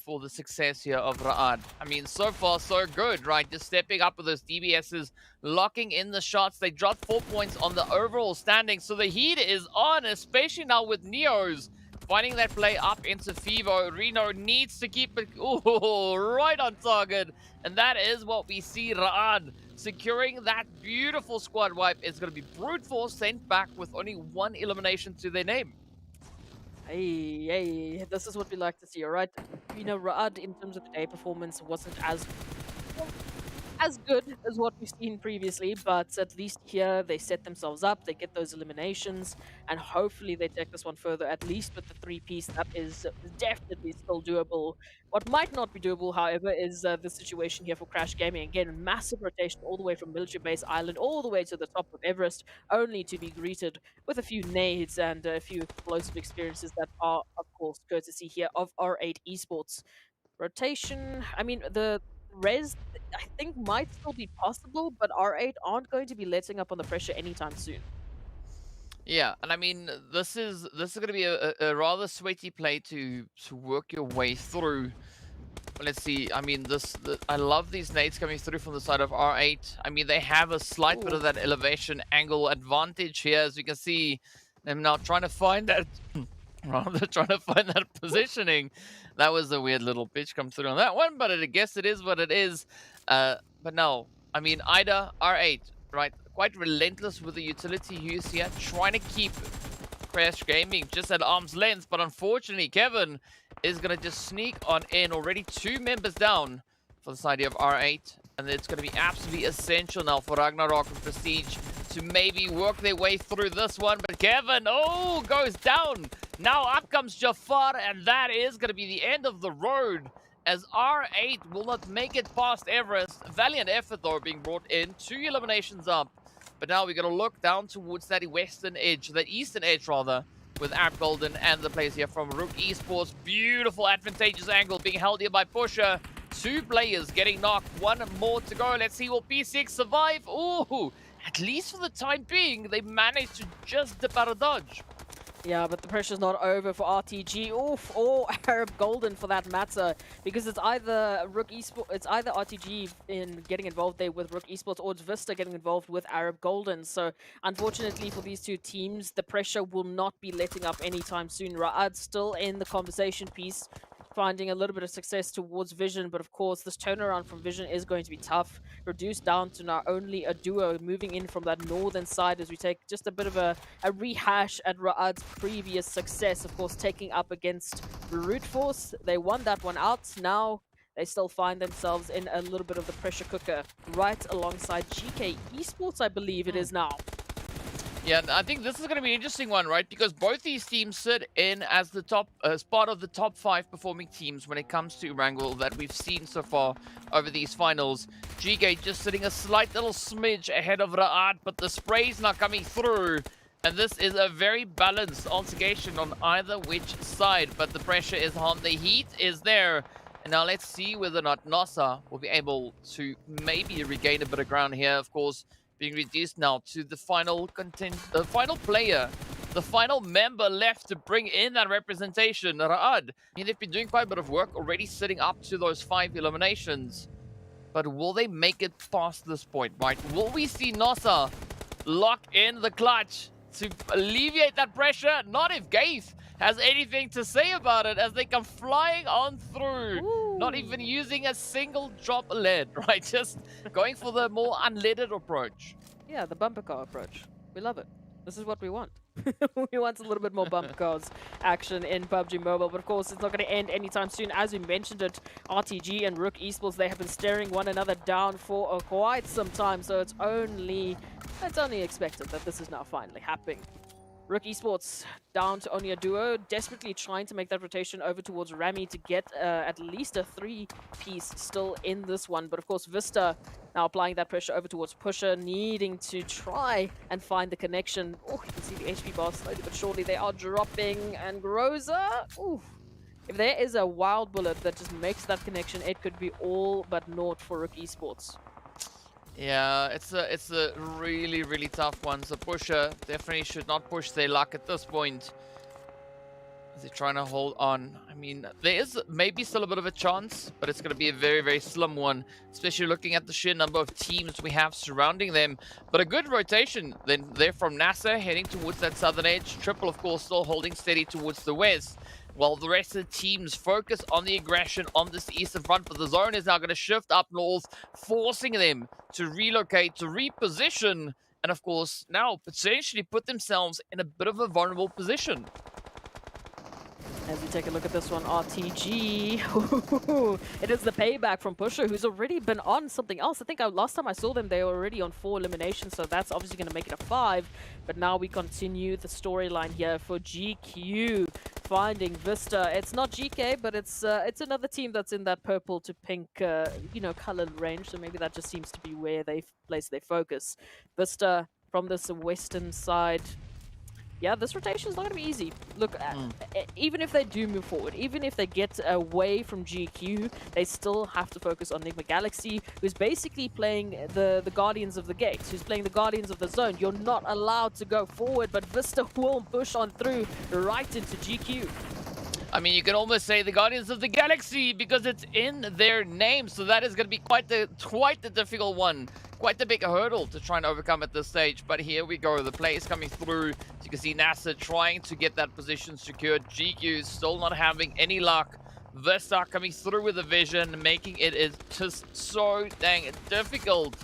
for the success here of Ra'ad. I mean, so far, so good, right? Just stepping up with those DBSs, locking in the shots. They dropped 4 points on the overall standing, so the heat is on, especially now with Neos finding that play up into Fivo. Reno needs to keep it right on target, and that is what we see. Ra'ad securing that beautiful squad wipe. Is going to be Brute Force sent back with only 1 elimination to their name. Hey, this is what we like to see, alright? Ra'ad, in terms of the day performance, wasn't as good as what we've seen previously, but at least here they set themselves up, they get those eliminations, and hopefully they take this one further, at least with the 3-piece. That is definitely still doable. What might not be doable, however, is the situation here for Crash Gaming. Again, massive rotation all the way from Military Base Island all the way to the top of Everest, only to be greeted with a few nades and a few explosive experiences that are, of course, courtesy here of R8 Esports. Rotation, I mean, the res, I think, might still be possible, but R8 aren't going to be letting up on the pressure anytime soon. Yeah, and I mean, this is going to be a rather sweaty play to work your way through. Let's see. I mean, I love these nades coming through from the side of R8. I mean, they have a slight bit of that elevation angle advantage here, as you can see. Them now trying to find that, rather trying to find that positioning. That was a weird little pitch come through on that one, but I guess it is what it is. But no, I mean, Ida, R8, right? Quite relentless with the utility use here, trying to keep Crash Gaming just at arm's length, but unfortunately, Kevin is going to just sneak on in. Already 2 members down for the side of R8, and it's going to be absolutely essential now for Ragnarok and Prestige to maybe work their way through this one. But Kevin, goes down. Now up comes Jafar, and that is going to be the end of the road, as R8 will not make it past Everest. Valiant effort, though, being brought in. 2 eliminations up. But now we're going to look down towards that western edge, that eastern edge, rather, with Arab Golden and the players here from RUKH Esports. Beautiful, advantageous angle being held here by Pusher. 2 players getting knocked. 1 more to go. Let's see, will P6 survive? Ooh, at least for the time being, they managed to just dip out of dodge. Yeah, but the pressure's not over for RTG, or Arab Golden for that matter, because it's either RUKH Esports, it's either RTG in getting involved there with RUKH Esports, or it's VISTA getting involved with Arab Golden. So unfortunately for these 2 teams, the pressure will not be letting up anytime soon. Ra'ad still in the conversation piece, finding a little bit of success towards Vision, but of course this turnaround from Vision is going to be tough. Reduced down to now only a duo moving in from that northern side, as we take just a bit of a rehash at Ra'ad's previous success, of course, taking up against Brute Force. They won that one out. Now they still find themselves in a little bit of the pressure cooker right alongside GEEKAY Esports, I believe it is now. Yeah, I think this is going to be an interesting one, right? Because both these teams sit in as the top, as part of the top 5 performing teams when it comes to Erangel that we've seen so far over these finals. GEEKAY just sitting a slight little smidge ahead of RUKH, but the spray's not coming through. And this is a very balanced altercation on either which side, but the pressure is on, the heat is there. And now let's see whether or not NASR will be able to maybe regain a bit of ground here, of course. Being reduced now to the final player, the final member left to bring in that representation, RUKH. I mean, they've been doing quite a bit of work already, sitting up to those 5 eliminations. But will they make it past this point, right? Will we see NASR lock in the clutch to alleviate that pressure? Not if Gaith has anything to say about it as they come flying on through. Ooh. Not even using a single drop of lead, right? Just going for the more unleaded approach. Yeah, the bumper car approach. We love it. This is what we want. We want a little bit more bumper cars action in PUBG Mobile, but of course it's not going to end anytime soon. As we mentioned it, RTG and RUKH Esports, they have been staring one another down for quite some time, so it's only expected that this is now finally happening. RUKH Esports down to only a duo, desperately trying to make that rotation over towards Rami to get at least a 3-piece still in this one. But of course, VISTA now applying that pressure over towards Pusher, needing to try and find the connection. Oh, you can see the HP bar slowly but surely they are dropping. And Groza, ooh, if there is a wild bullet that just makes that connection, it could be all but naught for RUKH Esports. Yeah, it's a really, really tough one. So Pusher definitely should not push their luck at this point. As they're trying to hold on. I mean, there is maybe still a bit of a chance, but it's going to be a very, very slim one, especially looking at the sheer number of teams we have surrounding them. But a good rotation then there from NASR heading towards that southern edge. Triple, of course, still holding steady towards the west, while the rest of the teams focus on the aggression on this eastern front. But the zone is now going to shift up north, forcing them to relocate, to reposition, and of course now potentially put themselves in a bit of a vulnerable position. As we take a look at this one, RTG, it is the payback from Pusher, who's already been on something else. I think last time I saw them, they were already on 4 eliminations, so that's obviously going to make it a 5. But now we continue the storyline here for GQ, finding VISTA. It's not GEEKAY, but it's another team that's in that purple to pink, colored range, so maybe that just seems to be where they place their focus. VISTA from this western side. Yeah, this rotation is not going to be easy. Look, even if they do move forward, even if they get away from GQ, they still have to focus on NIGMA Galaxy, who's basically playing the Guardians of the Gates, who's playing the Guardians of the Zone. You're not allowed to go forward, but VISTA will push on through right into GQ. I mean, you can almost say the Guardians of the Galaxy because it's in their name, so that is going to be quite the difficult one. Quite the big hurdle to try and overcome at this stage, but here we go. The play is coming through. As you can see, NASR trying to get that position secured. GQ still not having any luck. VISTA coming through with a vision, making it is just so dang difficult.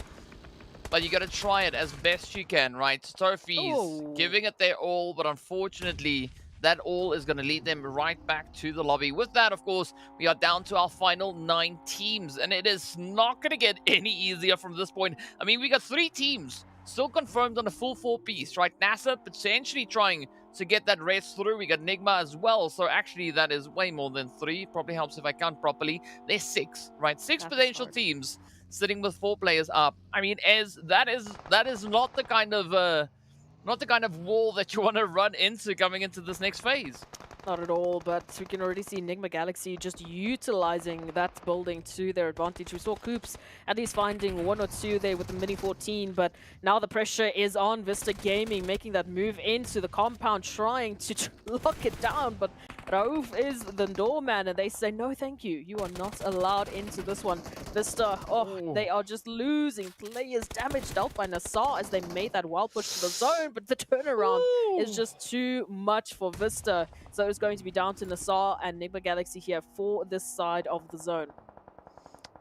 But you got to try it as best you can, right? Trophies, giving it their all, but unfortunately, that all is going to lead them right back to the lobby. With that, of course, we are down to our final 9 teams, and it is not going to get any easier from this point. I mean, we got 3 teams still confirmed on a full 4-piece, right? NASR potentially trying to get that rest through. We got NIGMA as well, so actually that is way more than 3. Probably helps if I count properly. There's 6, right? 6 potential teams sitting with 4 players up. I mean, that is not the kind of wall that you want to run into coming into this next phase. Not at all, but we can already see NIGMA Galaxy just utilizing that building to their advantage. We saw Coops at least finding 1 or 2 there with the Mini 14, but now the pressure is on VISTA Gaming, making that move into the compound, trying to lock it down, but Rauf is the doorman, and they say, no, thank you. You are not allowed into this one. VISTA, they are just losing players. Damage dealt by NASR as they made that wild push to the zone, but the turnaround is just too much for VISTA. So it's going to be down to NASR and NIGMA Galaxy here for this side of the zone.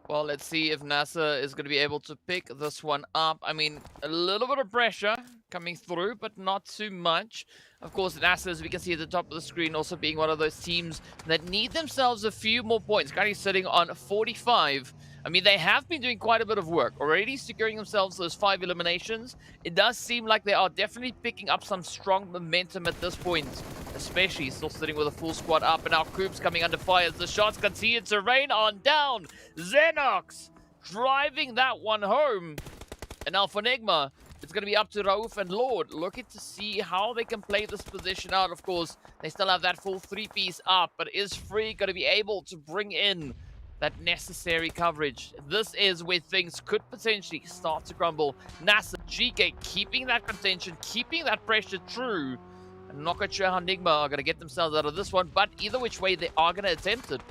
Well, let's see if NASR is going to be able to pick this one up. I mean, a little bit of pressure coming through, but not too much. Of course, NASR, as we can see at the top of the screen, also being one of those teams that need themselves a few more points. Currently sitting on 45. I mean, they have been doing quite a bit of work, already securing themselves those 5 eliminations. It does seem like they are definitely picking up some strong momentum at this point, especially still sitting with a full squad up, and now Koop's coming under fire as the shots continue to rain on down. Xenox driving that one home. And now for NIGMA, it's going to be up to Rauf and Lord, looking to see how they can play this position out. Of course, they still have that full 3-piece up, but is Free going to be able to bring in that necessary coverage? This is where things could potentially start to crumble. NASR, GEEKAY keeping that contention, keeping that pressure true. I'm not quite sure how NIGMA are going to get themselves out of this one, but either which way, they are going to attempt it.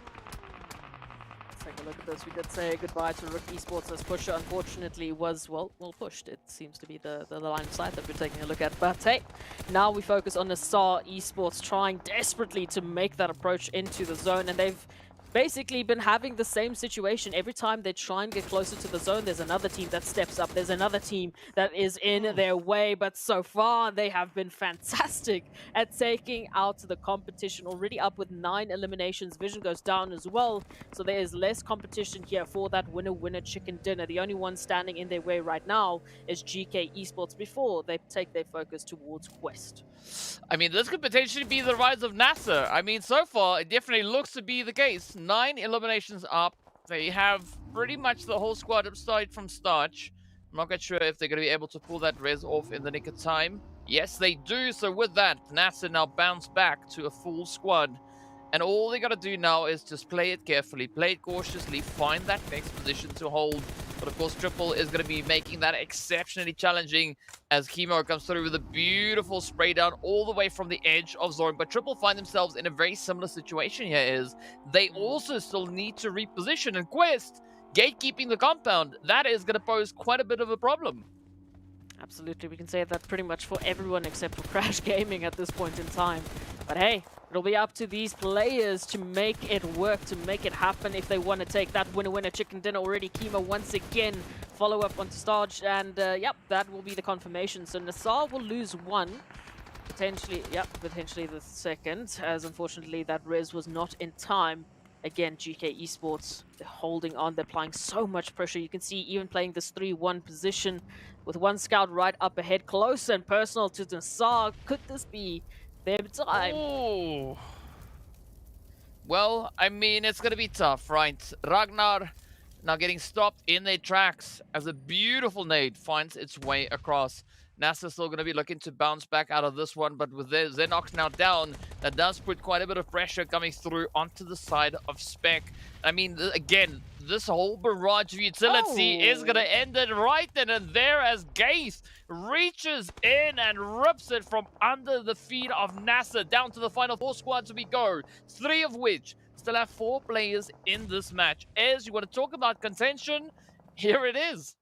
Take a look at this. We did say goodbye to RUKH Esports as Pusher unfortunately was, well pushed. It seems to be the line of sight that we're taking a look at. But hey, now we focus on NASR Esports trying desperately to make that approach into the zone, and they've basically been having the same situation. Every time they try and get closer to the zone, there's another team that steps up. There's another team that is in their way. But so far, they have been fantastic at taking out the competition. Already up with 9 eliminations. Vision goes down as well. So there is less competition here for that winner-winner chicken dinner. The only one standing in their way right now is GEEKAY Esports before they take their focus towards Quest. I mean, this could potentially be the rise of NASR. I mean, so far, it definitely looks to be the case. 9 eliminations up. They have pretty much the whole squad upside from Starch. I'm not quite sure if they're going to be able to pull that res off in the nick of time. Yes, they do. So with that, NASR now bounce back to a full squad. And all they got to do now is just play it carefully, play it cautiously, find that next position to hold. But of course, Triple is going to be making that exceptionally challenging as Chemo comes through with a beautiful spray down all the way from the edge of zone. But Triple find themselves in a very similar situation here, is they also still need to reposition. And Quest, gatekeeping the compound, that is going to pose quite a bit of a problem. Absolutely, we can say that pretty much for everyone except for Crash Gaming at this point in time. But hey, it'll be up to these players to make it work, to make it happen if they want to take that winner-winner chicken dinner already. Chemo once again follow up onto Starch, and yep, that will be the confirmation. So NASR will lose 1, potentially the second, as unfortunately that res was not in time. Again, GEEKAY Esports, they're holding on, they're applying so much pressure. You can see even playing this 3-1 position with 1 scout right up ahead, close and personal to NASR. Could this be their time? Ooh. Well, I mean, it's going to be tough, right? Ragnar now getting stopped in their tracks as a beautiful nade finds its way across. NASR still going to be looking to bounce back out of this one, but with their Xenox now down, that does put quite a bit of pressure coming through onto the side of Spec. I mean, again, this whole barrage of utility is going to end it right then and there as Gaith reaches in and rips it from under the feet of NASR. Down to the final 4 squads we go, 3 of which still have 4 players in this match. As you want to talk about contention, here it is.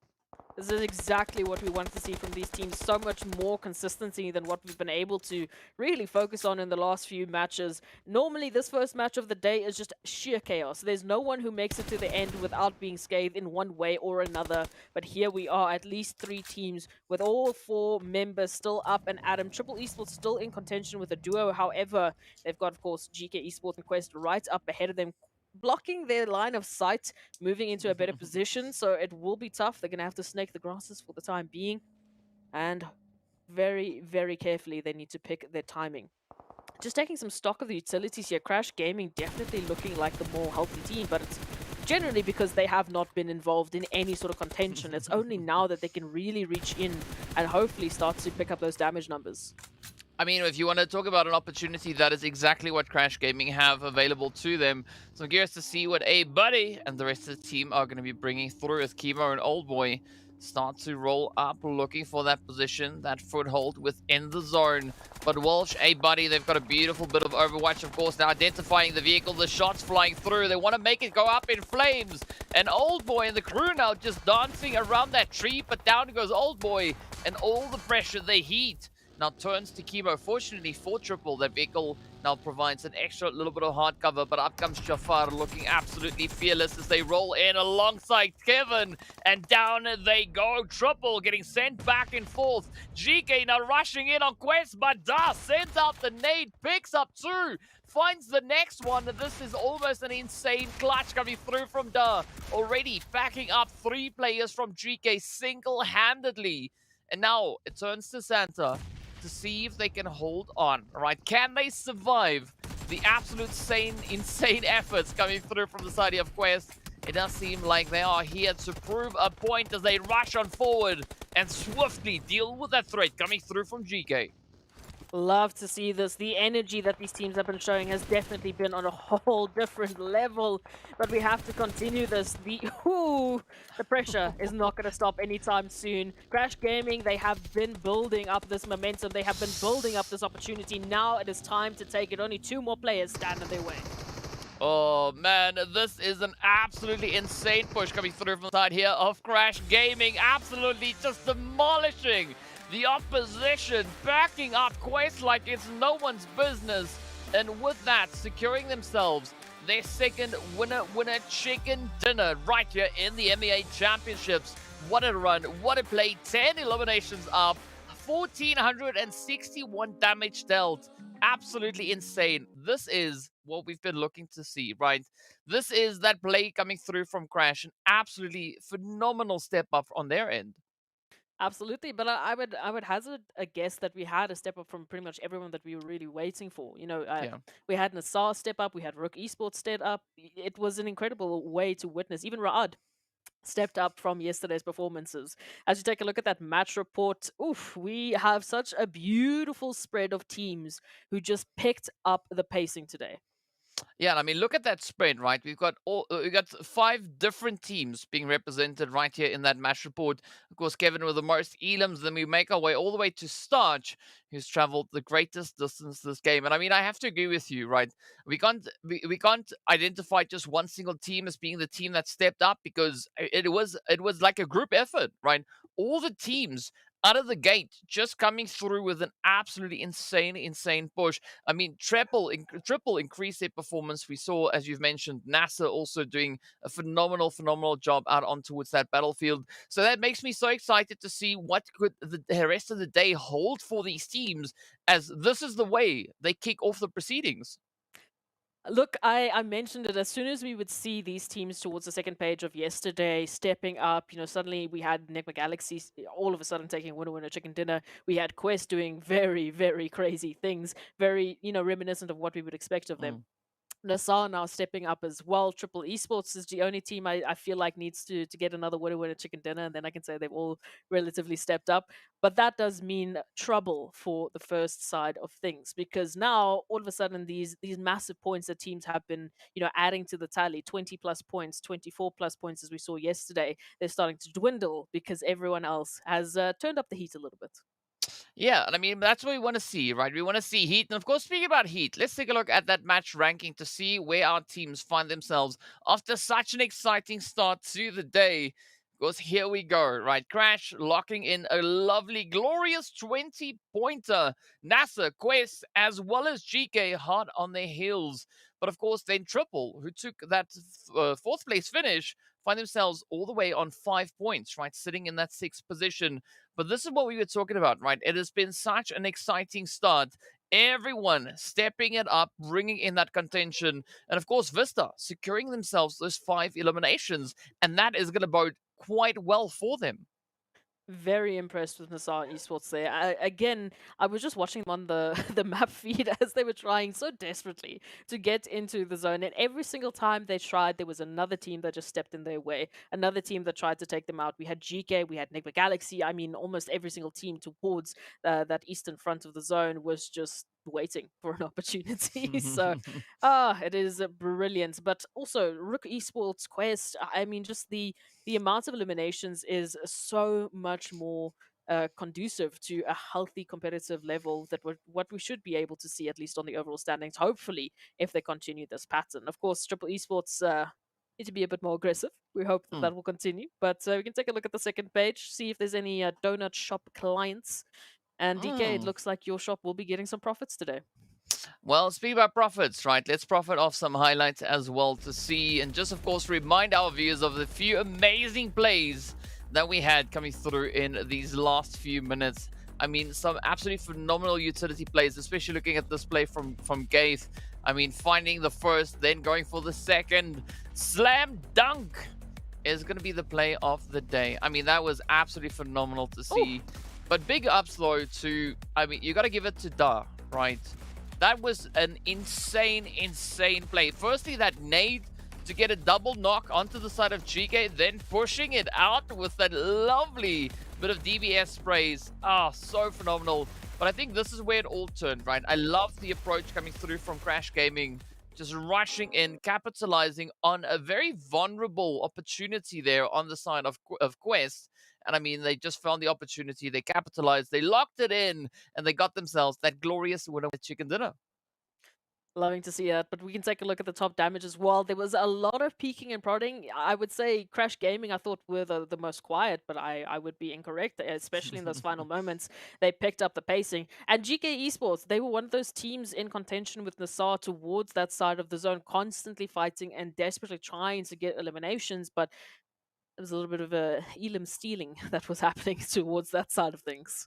This is exactly what we wanted to see from these teams. So much more consistency than what we've been able to really focus on in the last few matches. Normally, this first match of the day is just sheer chaos. There's no one who makes it to the end without being scathed in one way or another. But here we are, at least 3 teams with all 4 members still up and at 'em. Triple Esports still in contention with a duo. However, they've got, of course, GEEKAY Esports and Quest right up ahead of them, blocking their line of sight, moving into a better position. So it will be tough. They're going to have to snake the grasses for the time being. And very, very carefully, they need to pick their timing. Just taking some stock of the utilities here. Crash Gaming definitely looking like the more healthy team, but it's generally because they have not been involved in any sort of contention. It's only now that they can really reach in and hopefully start to pick up those damage numbers. I mean, if you want to talk about an opportunity, that is exactly what Crash Gaming have available to them. So I'm curious to see what A-Buddy and the rest of the team are going to be bringing through as Chemo and Old Boy start to roll up, looking for that position, that foothold within the zone. But Walsh, A-Buddy, they've got a beautiful bit of Overwatch, of course, now identifying the vehicle, the shots flying through. They want to make it go up in flames. And Old Boy and the crew now just dancing around that tree, but down goes Old Boy and all the pressure, the heat Now turns to Chemo. Fortunately for Triple, that vehicle now provides an extra little bit of hard cover, but up comes Jafar looking absolutely fearless as they roll in alongside Kevin, and down they go. Triple getting sent back and forth. GEEKAY now rushing in on Quest, but Da sends out the nade, picks up 2, finds the next one. This is almost an insane clutch coming through from Da. Already backing up 3 players from GEEKAY single-handedly. And now it turns to Santa to see if they can hold on. All right, can they survive the absolute insane efforts coming through from the side of Quest? It does seem like they are here to prove a point as they rush on forward and swiftly deal with that threat coming through from GEEKAY. Love to see this. The energy that these teams have been showing has definitely been on a whole different level. But we have to continue this. The pressure is not going to stop anytime soon. Crash Gaming, they have been building up this momentum. They have been building up this opportunity. Now it is time to take it. Only 2 more players stand in their way. Oh man, this is an absolutely insane push coming through from the side here of Crash Gaming. Absolutely just demolishing the opposition, backing up Quest like it's no one's business. And with that, securing themselves their second winner chicken dinner right here in the MEA Championships. What a run, what a play. 10 eliminations up, 1,461 damage dealt. Absolutely insane. This is what we've been looking to see, right? This is that play coming through from Crash. An absolutely phenomenal step up on their end. Absolutely, but I would hazard a guess that we had a step up from pretty much everyone that we were really waiting for. You know, Yeah. we had NASR step up, we had RUKH Esports step up. It was an incredible way to witness. Even RUKH stepped up from yesterday's performances. As you take a look at that match report, oof, we have such a beautiful spread of teams who just picked up the pacing today. Yeah, I mean, look at that spread, right? We got 5 different teams being represented right here in that match report. Of course, Kevin with the most elims. Then we make our way all the way to Starch, who's traveled the greatest distance this game. And I mean, I have to agree with you, right? We can't identify just one single team as being the team that stepped up, because it was like a group effort, right? All the teams out of the gate just coming through with an absolutely insane push. I mean, triple increased their performance. We saw, as you've mentioned, NASR also doing a phenomenal job out on towards that battlefield. So that makes me so excited to see what could the rest of the day hold for these teams, as this is the way they kick off the proceedings. Look, I mentioned it as soon as we would see these teams towards the second page of yesterday stepping up. You know, suddenly we had NIGMA Galaxy all of a sudden taking winner chicken dinner. We had Quest doing very crazy things, very, you know, reminiscent of what we would expect of them. NASR now stepping up as well. Triple Esports is the only team I feel like needs to get another winner chicken dinner, and then I can say they've all relatively stepped up. But that does mean trouble for the first side of things, because now all of a sudden these massive points that teams have been, you know, adding to the tally, 20 plus points, 24 plus points as we saw yesterday, they're starting to dwindle because everyone else has turned up the heat a little bit. Yeah, and I mean, that's what we want to see, right? We want to see heat. And of course, speaking about heat, let's take a look at that match ranking to see where our teams find themselves after such an exciting start to the day. Because here we go, right? Crash locking in a lovely, glorious 20-pointer. NASR, Quest, as well as GEEKAY hard on their heels. But of course, then Triple, who took that 4th place finish, find themselves all the way on 5 points, right? Sitting in that 6th position. But this is what we were talking about, right? It has been such an exciting start. Everyone stepping it up, bringing in that contention. And of course, VISTA securing themselves those 5 eliminations. And that is going to bode quite well for them. Very impressed with NASR Esports there. I was just watching them on the, the map feed as they were trying so desperately to get into the zone. And every single time they tried, there was another team that just stepped in their way. Another team that tried to take them out. We had GEEKAY, we had NIGMA Galaxy. I mean, almost every single team towards that eastern front of the zone was just waiting for an opportunity. So, it is brilliant. But also, RUKH Esports, Quest, I mean, just the amount of eliminations is so much more conducive to a healthy competitive level that what we should be able to see, at least on the overall standings, hopefully, if they continue this pattern. Of course, Triple Esports need to be a bit more aggressive. We hope that that will continue. But we can take a look at the second page, see if there's any donut shop clients. And DK, it looks like your shop will be getting some profits today. Well, speaking about profits, right, let's profit off some highlights as well to see and just, of course, remind our viewers of the few amazing plays that we had coming through in these last few minutes. I mean, some absolutely phenomenal utility plays, especially looking at this play from Gaith. I mean, finding the first, then going for the second. Slam dunk is going to be the play of the day. I mean, that was absolutely phenomenal to see. Ooh. But big ups, though, to, I mean, you got to give it to Da, right? That was an insane, insane play. Firstly, that nade to get a double knock onto the side of GEEKAY, then pushing it out with that lovely bit of DBS sprays. Ah, so phenomenal. But I think this is where it all turned, right? I love the approach coming through from Crash Gaming, just rushing in, capitalizing on a very vulnerable opportunity there on the side of Quest. And I mean, they just found the opportunity, they capitalized, they locked it in, and they got themselves that glorious winner with chicken dinner. Loving to see that, but we can take a look at the top damage as well. There was a lot of peeking and prodding. I would say Crash Gaming, I thought, were the most quiet, but I would be incorrect, especially in those final moments. They picked up the pacing. And GEEKAY Esports, they were one of those teams in contention with NASR towards that side of the zone, constantly fighting and desperately trying to get eliminations, but there was a little bit of a elim stealing that was happening towards that side of things.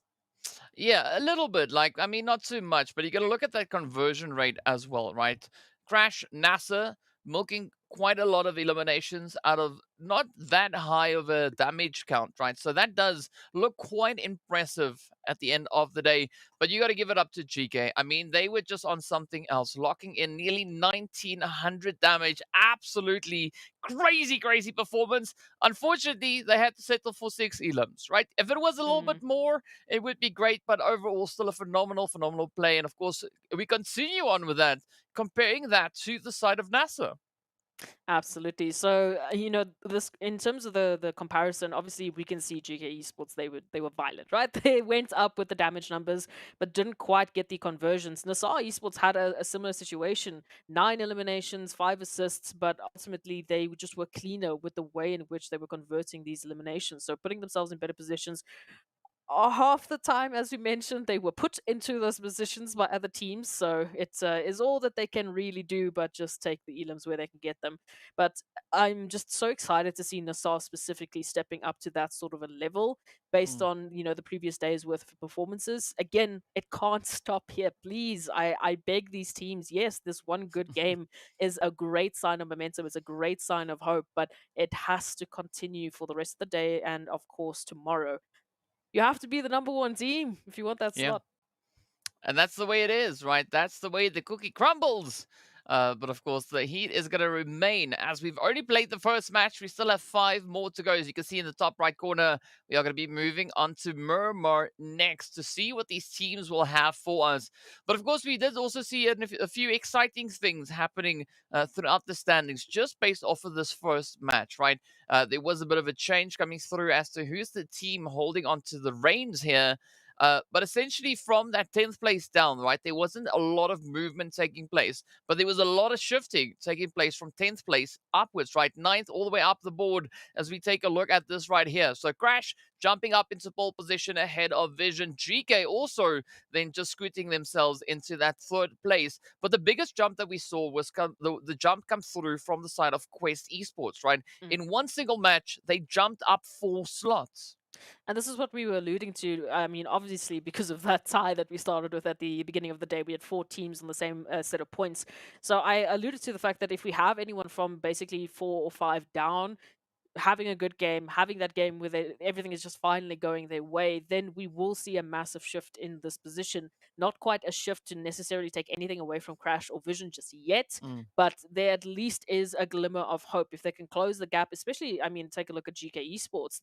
Yeah, a little bit. Like, I mean, not too much, but you got to look at that conversion rate as well, right? Crash, NASR, milking quite a lot of eliminations out of not that high of a damage count, right? So that does look quite impressive at the end of the day. But you got to give it up to GEEKAY. I mean, they were just on something else, locking in nearly 1900 damage. Absolutely crazy, crazy performance. Unfortunately, they had to settle for 6 elims, right? If it was a little bit more, it would be great. But overall, still a phenomenal, phenomenal play. And of course, we continue on with that, comparing that to the side of NASR. Absolutely. So you know, this in terms of the comparison, obviously we can see GEEKAY Esports, they were violent, right? They went up with the damage numbers, but didn't quite get the conversions. NASR Esports had a similar situation: 9 eliminations, 5 assists, but ultimately they just were cleaner with the way in which they were converting these eliminations. So putting themselves in better positions. Half the time, as you mentioned, they were put into those positions by other teams, so it is all that they can really do, but just take the elims where they can get them. But I'm just so excited to see NASR specifically stepping up to that sort of a level based on, you know, the previous days worth of performances. Again, it can't stop here. Please, I beg these teams. Yes, this one good game is a great sign of momentum. It's a great sign of hope, but it has to continue for the rest of the day and, of course, tomorrow. You have to be the number 1 team if you want that slot. And that's the way it is, right? That's the way the cookie crumbles. But of course, the heat is going to remain. As we've only played the first match, we still have 5 more to go. As you can see in the top right corner, we are going to be moving on to Miramar next to see what these teams will have for us. But of course, we did also see a few exciting things happening throughout the standings, just based off of this first match, right? There was a bit of a change coming through as to who's the team holding onto the reins here. But essentially from that 10th place down, right, there wasn't a lot of movement taking place, but there was a lot of shifting taking place from 10th place upwards, right, 9th all the way up the board as we take a look at this right here. So Crash jumping up into pole position ahead of Vision. GEEKAY also then just scooting themselves into that 3rd place. But the biggest jump that we saw was the jump comes through from the side of Quest Esports, right? In one single match, they jumped up 4 slots. And this is what we were alluding to. I mean, obviously, because of that tie that we started with at the beginning of the day, we had 4 teams on the same set of points. So I alluded to the fact that if we have anyone from basically 4 or 5 down, having a good game, having that game where everything is just finally going their way, then we will see a massive shift in this position. Not quite a shift to necessarily take anything away from Crash or Vision just yet, but there at least is a glimmer of hope. If they can close the gap, especially, I mean, take a look at GEEKAY Esports.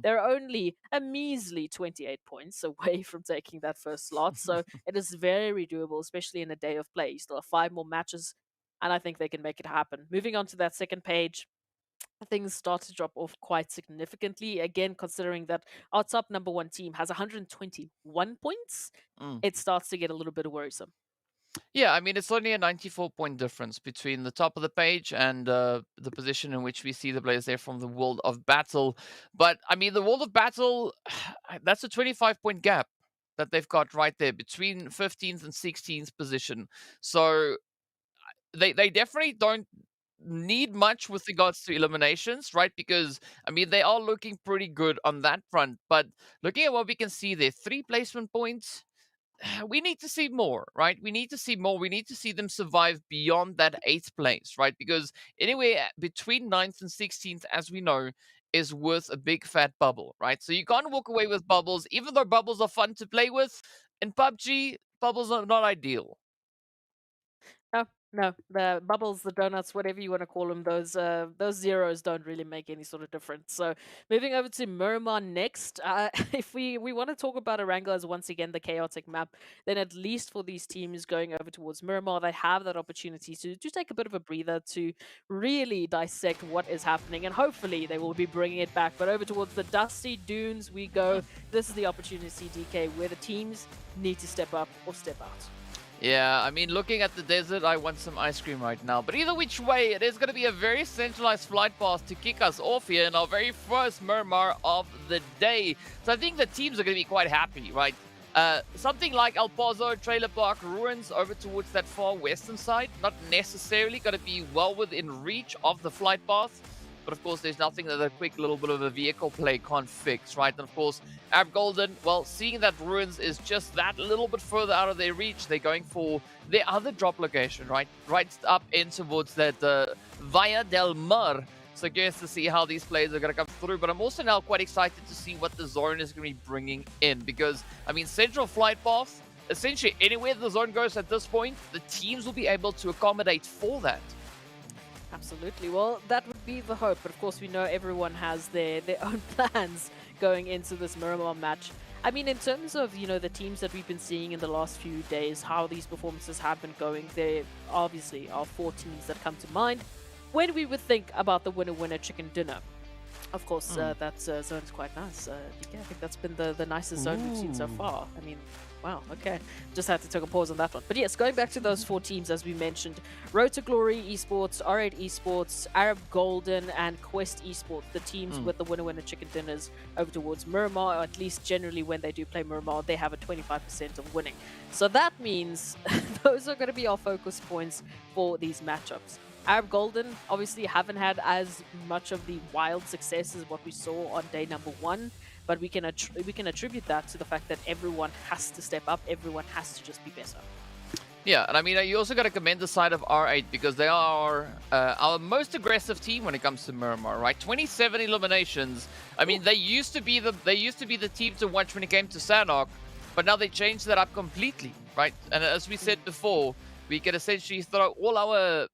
They're only a measly 28 points away from taking that first slot, so it is very doable, especially in a day of play. You still have 5 more matches, and I think they can make it happen. Moving on to that second page, things start to drop off quite significantly. Again, considering that our top number 1 team has 121 points, it starts to get a little bit worrisome. Yeah, I mean, it's only a 94-point difference between the top of the page and the position in which we see the players there from the World of Battle. But, I mean, the World of Battle, that's a 25-point gap that they've got right there between 15th and 16th position. So they definitely don't need much with regards to eliminations, right? Because I mean they are looking pretty good on that front. But looking at what we can see there, 3 placement points. We need to see more, right? We need to see more. We need to see them survive beyond that 8th place, right? Because anywhere between 9th and 16th, as we know, is worth a big fat bubble, right? So you can't walk away with bubbles, even though bubbles are fun to play with. In PUBG, bubbles are not ideal. No, no, the bubbles, the donuts, whatever you want to call them, those zeros don't really make any sort of difference. So moving over to Miramar next, if we want to talk about Erangel as once again the chaotic map, then at least for these teams going over towards Miramar, they have that opportunity to take a bit of a breather to really dissect what is happening, and hopefully they will be bringing it back. But over towards the Dusty Dunes we go. This is the opportunity, DK, where the teams need to step up or step out. Yeah, I mean, looking at the desert, I want some ice cream right now. But either which way, it is going to be a very centralized flight path to kick us off here in our very first Miramar of the day. So I think the teams are going to be quite happy, right? Something like El Pozo, Trailer Park, Ruins over towards that far western side, not necessarily going to be well within reach of the flight path. But of course, there's nothing that a quick little bit of a vehicle play can't fix, right? And of course, Arab Golden, well, seeing that Ruins is just that little bit further out of their reach, they're going for their other drop location, right? Right up in towards that Via del Mar. So curious to see how these players are going to come through. But I'm also now quite excited to see what the zone is going to be bringing in. Because, I mean, central flight path, essentially anywhere the zone goes at this point, the teams will be able to accommodate for that. Absolutely. Well, that would be the hope, but of course we know everyone has their own plans going into this Miramar match. I mean, in terms of, you know, the teams that we've been seeing in the last few days, how these performances have been going, there obviously are 4 teams that come to mind when we would think about the winner chicken dinner. Of course, that zone is quite nice. DK, I think that's been the nicest zone we've seen so far. I mean, wow, okay. Just had to take a pause on that one. But yes, going back to those 4 teams, as we mentioned, Road to Glory Esports, R8 Esports, Arab Golden, and Quest Esports, the teams with the winner chicken dinners over towards Miramar, or at least generally when they do play Miramar, they have a 25% of winning. So that means those are going to be our focus points for these matchups. Arab Golden obviously haven't had as much of the wild success as what we saw on day number 1, but we can attribute that to the fact that everyone has to step up, everyone has to just be better. Yeah, and I mean, you also got to commend the side of R8 because they are our most aggressive team when it comes to Miramar, right? 27 eliminations. I mean, they used to be the team to watch when it came to Sanhok, but now they changed that up completely, right? And as we said before, we can essentially throw all our,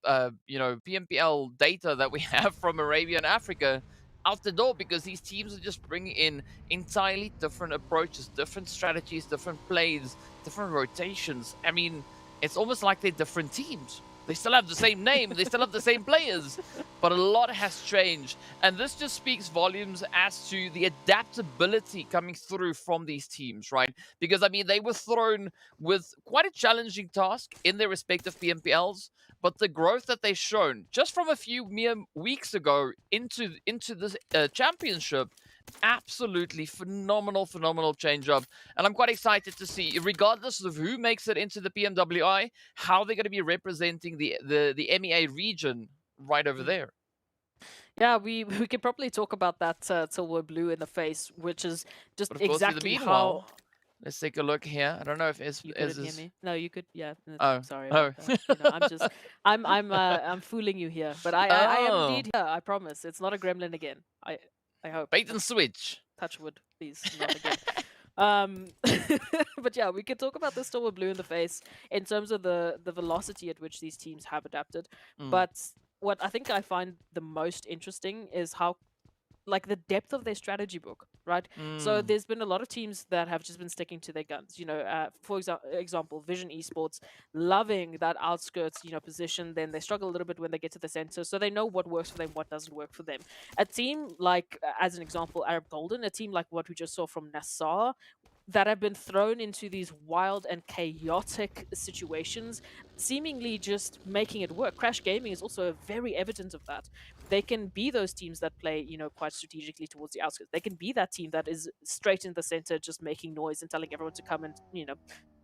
PMPL data that we have from Arabia and Africa out the door because these teams are just bringing in entirely different approaches, different strategies, different plays, different rotations. I mean, it's almost like they're different teams. They still have the same name, they still have the same players, but a lot has changed. And this just speaks volumes as to the adaptability coming through from these teams, right? Because, I mean, they were thrown with quite a challenging task in their respective PMPLs, but the growth that they've shown just from a few mere weeks ago into this championship, absolutely phenomenal change up. And I'm quite excited to see, regardless of who makes it into the PMWI, how they're going to be representing the MEA region right over there. Yeah, we could probably talk about that till we're blue in the face, which is just But of course, exactly meanwhile, how... let's take a look here. I don't know if You couldn't hear me? No, you could. Yeah. Oh, Sorry oh. about that. You know, I'm just, I'm fooling you here, but I am Oh. indeed here. I promise. It's not a gremlin again. I hope. Bait and switch. Touch wood, please, not again. But yeah, we could talk about this till we're blue in the face in terms of the velocity at which these teams have adapted. But what I think I find the most interesting is how, like, the depth of their strategy book, right? So there's been a lot of teams that have just been sticking to their guns. You know, for example, Vision Esports, loving that outskirts, position. Then they struggle a little bit when they get to the center. So they know what works for them, what doesn't work for them. A team like, as an example, Arab Golden, a team like what we just saw from NASR, that have been thrown into these wild and chaotic situations, seemingly just making it work. Crash Gaming is also very evident of that. They can be those teams that play, quite strategically towards the outskirts. They can be that team that is straight in the center, just making noise and telling everyone to come and,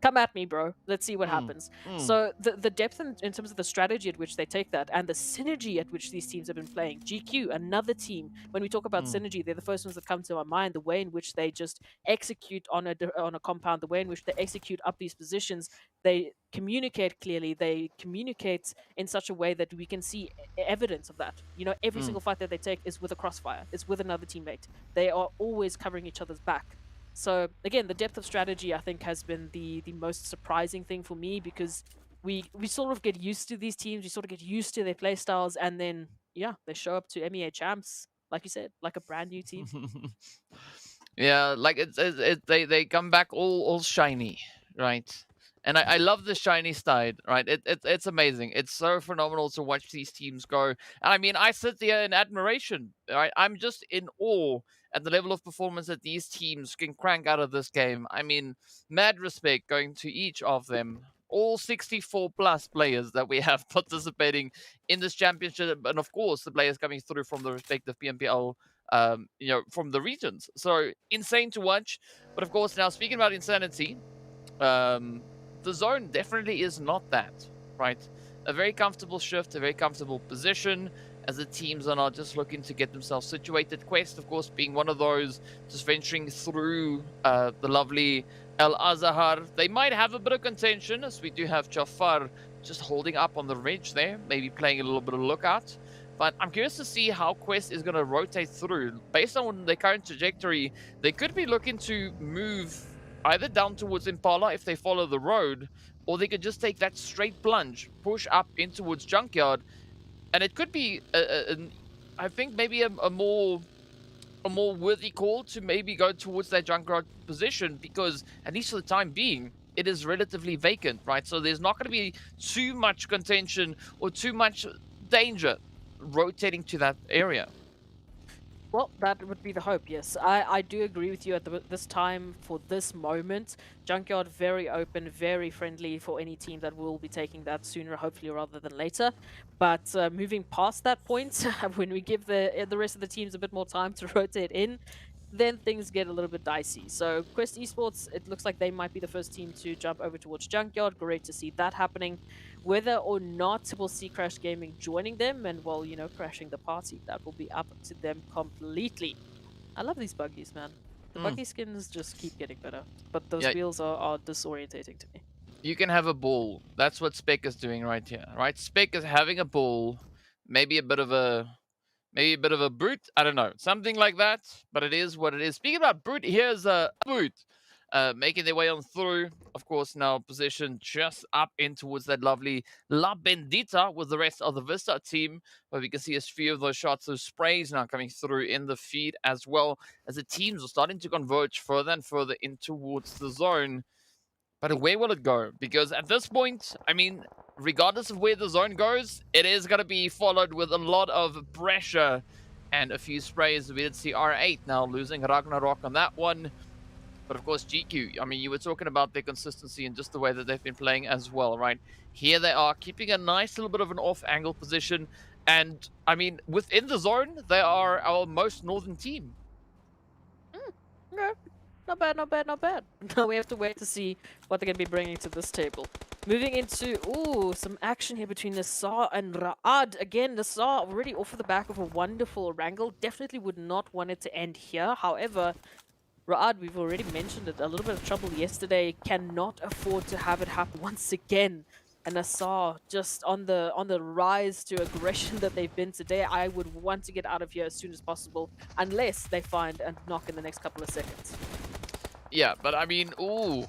come at me, bro. Let's see what happens. So the depth in terms of the strategy at which they take that and the synergy at which these teams have been playing. GQ, another team. When we talk about synergy, they're the first ones that come to my mind. The way in which they just execute on a compound, the way in which they execute up these positions, they communicate clearly. They communicate in such a way that we can see evidence of that. Every single fight that they take is with a crossfire. It's with another teammate. They are always covering each other's back. So again, the depth of strategy I think has been the most surprising thing for me, because we sort of get used to these teams, we sort of get used to their play styles, and then they show up to MEA champs, like you said, like a brand new team. Yeah, like they come back all shiny, right? And I love the shiny side, right? It's amazing. It's so phenomenal to watch these teams go. And I mean, I sit there in admiration, right? I'm just in awe at the level of performance that these teams can crank out of this game. I mean, mad respect going to each of them. All 64 plus players that we have participating in this championship, and of course the players coming through from the respective PMPL from the regions. So insane to watch. But of course, now speaking about insanity, the zone definitely is not that, right? A very comfortable shift, a very comfortable position, as the teams are not just looking to get themselves situated. Quest, of course, being one of those, just venturing through the lovely El Azahar. They might have a bit of contention, as we do have Jafar just holding up on the ridge there, maybe playing a little bit of lookout. But I'm curious to see how Quest is going to rotate through. Based on their current trajectory, they could be looking to move either down towards Impala if they follow the road, or they could just take that straight plunge, push up in towards Junkyard, and it could be, I think, maybe a more worthy call to maybe go towards that Junkyard position, because at least for the time being, it is relatively vacant, right? So there's not going to be too much contention or too much danger rotating to that area. Well, that would be the hope, yes. I do agree with you at this time, for this moment. Junkyard very open, very friendly for any team that will be taking that sooner, hopefully, rather than later. But moving past that point, when we give the rest of the teams a bit more time to rotate in, then things get a little bit dicey. So Quest Esports, it looks like they might be the first team to jump over towards Junkyard. Great to see that happening. Whether or not we'll see Crash Gaming joining them and, well, crashing the party, that will be up to them completely. I love these buggies, man. The buggy skins just keep getting better, but those wheels are disorientating to me. You can have a ball. That's what Spec is doing right here, right? Spec is having a ball, maybe a bit of a brute. I don't know, something like that. But it is what it is. Speaking about brute, here's a brute. Making their way on through. Of course, now positioned just up in towards that lovely La Bendita with the rest of the Vista team. But we can see a few of those shots of sprays now coming through in the feed as well, as the teams are starting to converge further and further in towards the zone. But where will it go? Because at this point, I mean, regardless of where the zone goes, it is going to be followed with a lot of pressure and a few sprays. We did see R8 now losing Ragnarok on that one. But of course, GQ, I mean, you were talking about their consistency and just the way that they've been playing as well, right? Here they are, keeping a nice little bit of an off-angle position. And, I mean, within the zone, they are our most northern team. Okay. Not bad, not bad, not bad. Now we have to wait to see what they're going to be bringing to this table. Moving into, some action here between NASR and Ra'ad. Again, NASR already off of the back of a wonderful Erangel. Definitely would not want it to end here. However, Ra'ad, we've already mentioned it, a little bit of trouble yesterday, cannot afford to have it happen once again. And NASR just on the rise to aggression that they've been today. I would want to get out of here as soon as possible, unless they find a knock in the next couple of seconds. Yeah, but I mean, okay,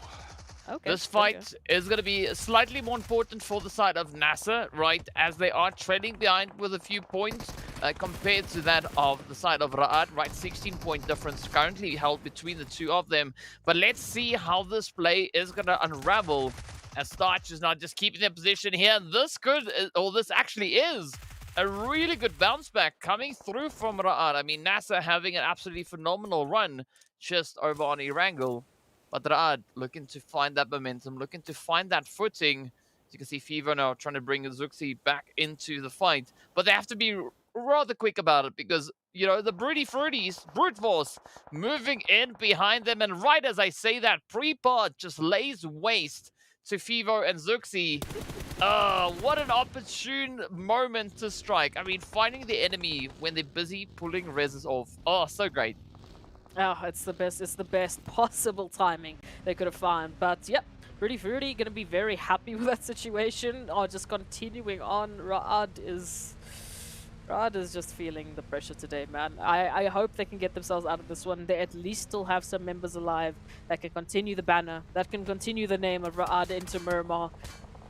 this fight is going to be slightly more important for the side of NASR, right? As they are trailing behind with a few points compared to that of the side of Ra'ad, right? 16-point difference currently held between the two of them. But let's see how this play is going to unravel, as Starch is not just keeping their position here. This actually is a really good bounce back coming through from Ra'ad. I mean, NASR having an absolutely phenomenal run just over on Erangel. But RUKH looking to find that momentum, looking to find that footing. As you can see, Fever now trying to bring Zuxi back into the fight. But they have to be rather quick about it because, you know, the Broody Fruities, Brute Force, moving in behind them. And right as I say that, Prepod just lays waste to Fever and Zuxi. What an opportune moment to strike. I mean, finding the enemy when they're busy pulling reses off. Oh, so great. Oh, it's the best possible timing they could have found. But yep, Rudy Fruity gonna be very happy with that situation. Oh, just continuing on, RUKH is just feeling the pressure today, man. I hope they can get themselves out of this one. They at least still have some members alive that can continue the banner, that can continue the name of RUKH into Miramar.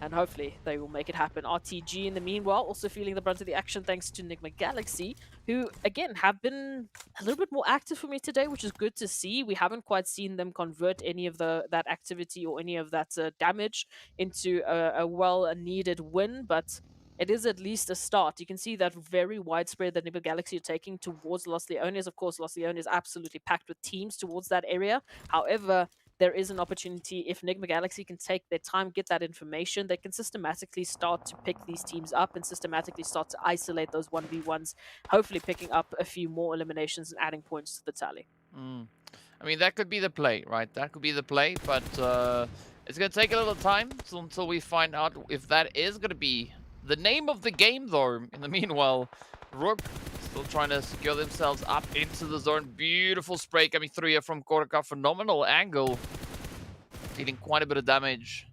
And hopefully they will make it happen. RTG, in the meanwhile, also feeling the brunt of the action thanks to NIGMA Galaxy, who, again, have been a little bit more active for me today, which is good to see. We haven't quite seen them convert any of that activity or any of that damage into a well-needed win, but it is at least a start. You can see that very widespread that NIGMA Galaxy are taking towards Los Leones. Of course, Los Leones is absolutely packed with teams towards that area. However, there is an opportunity if NIGMA Galaxy can take their time, get that information, they can systematically start to pick these teams up and systematically start to isolate those 1v1s, hopefully picking up a few more eliminations and adding points to the tally. I mean, that could be the play, right? That could be the play, but it's going to take a little time until we find out if that is going to be the name of the game, though. In the meanwhile, RUKH still trying to secure themselves up into the zone. Beautiful spray coming through here from RUKH. Phenomenal angle. Dealing quite a bit of damage.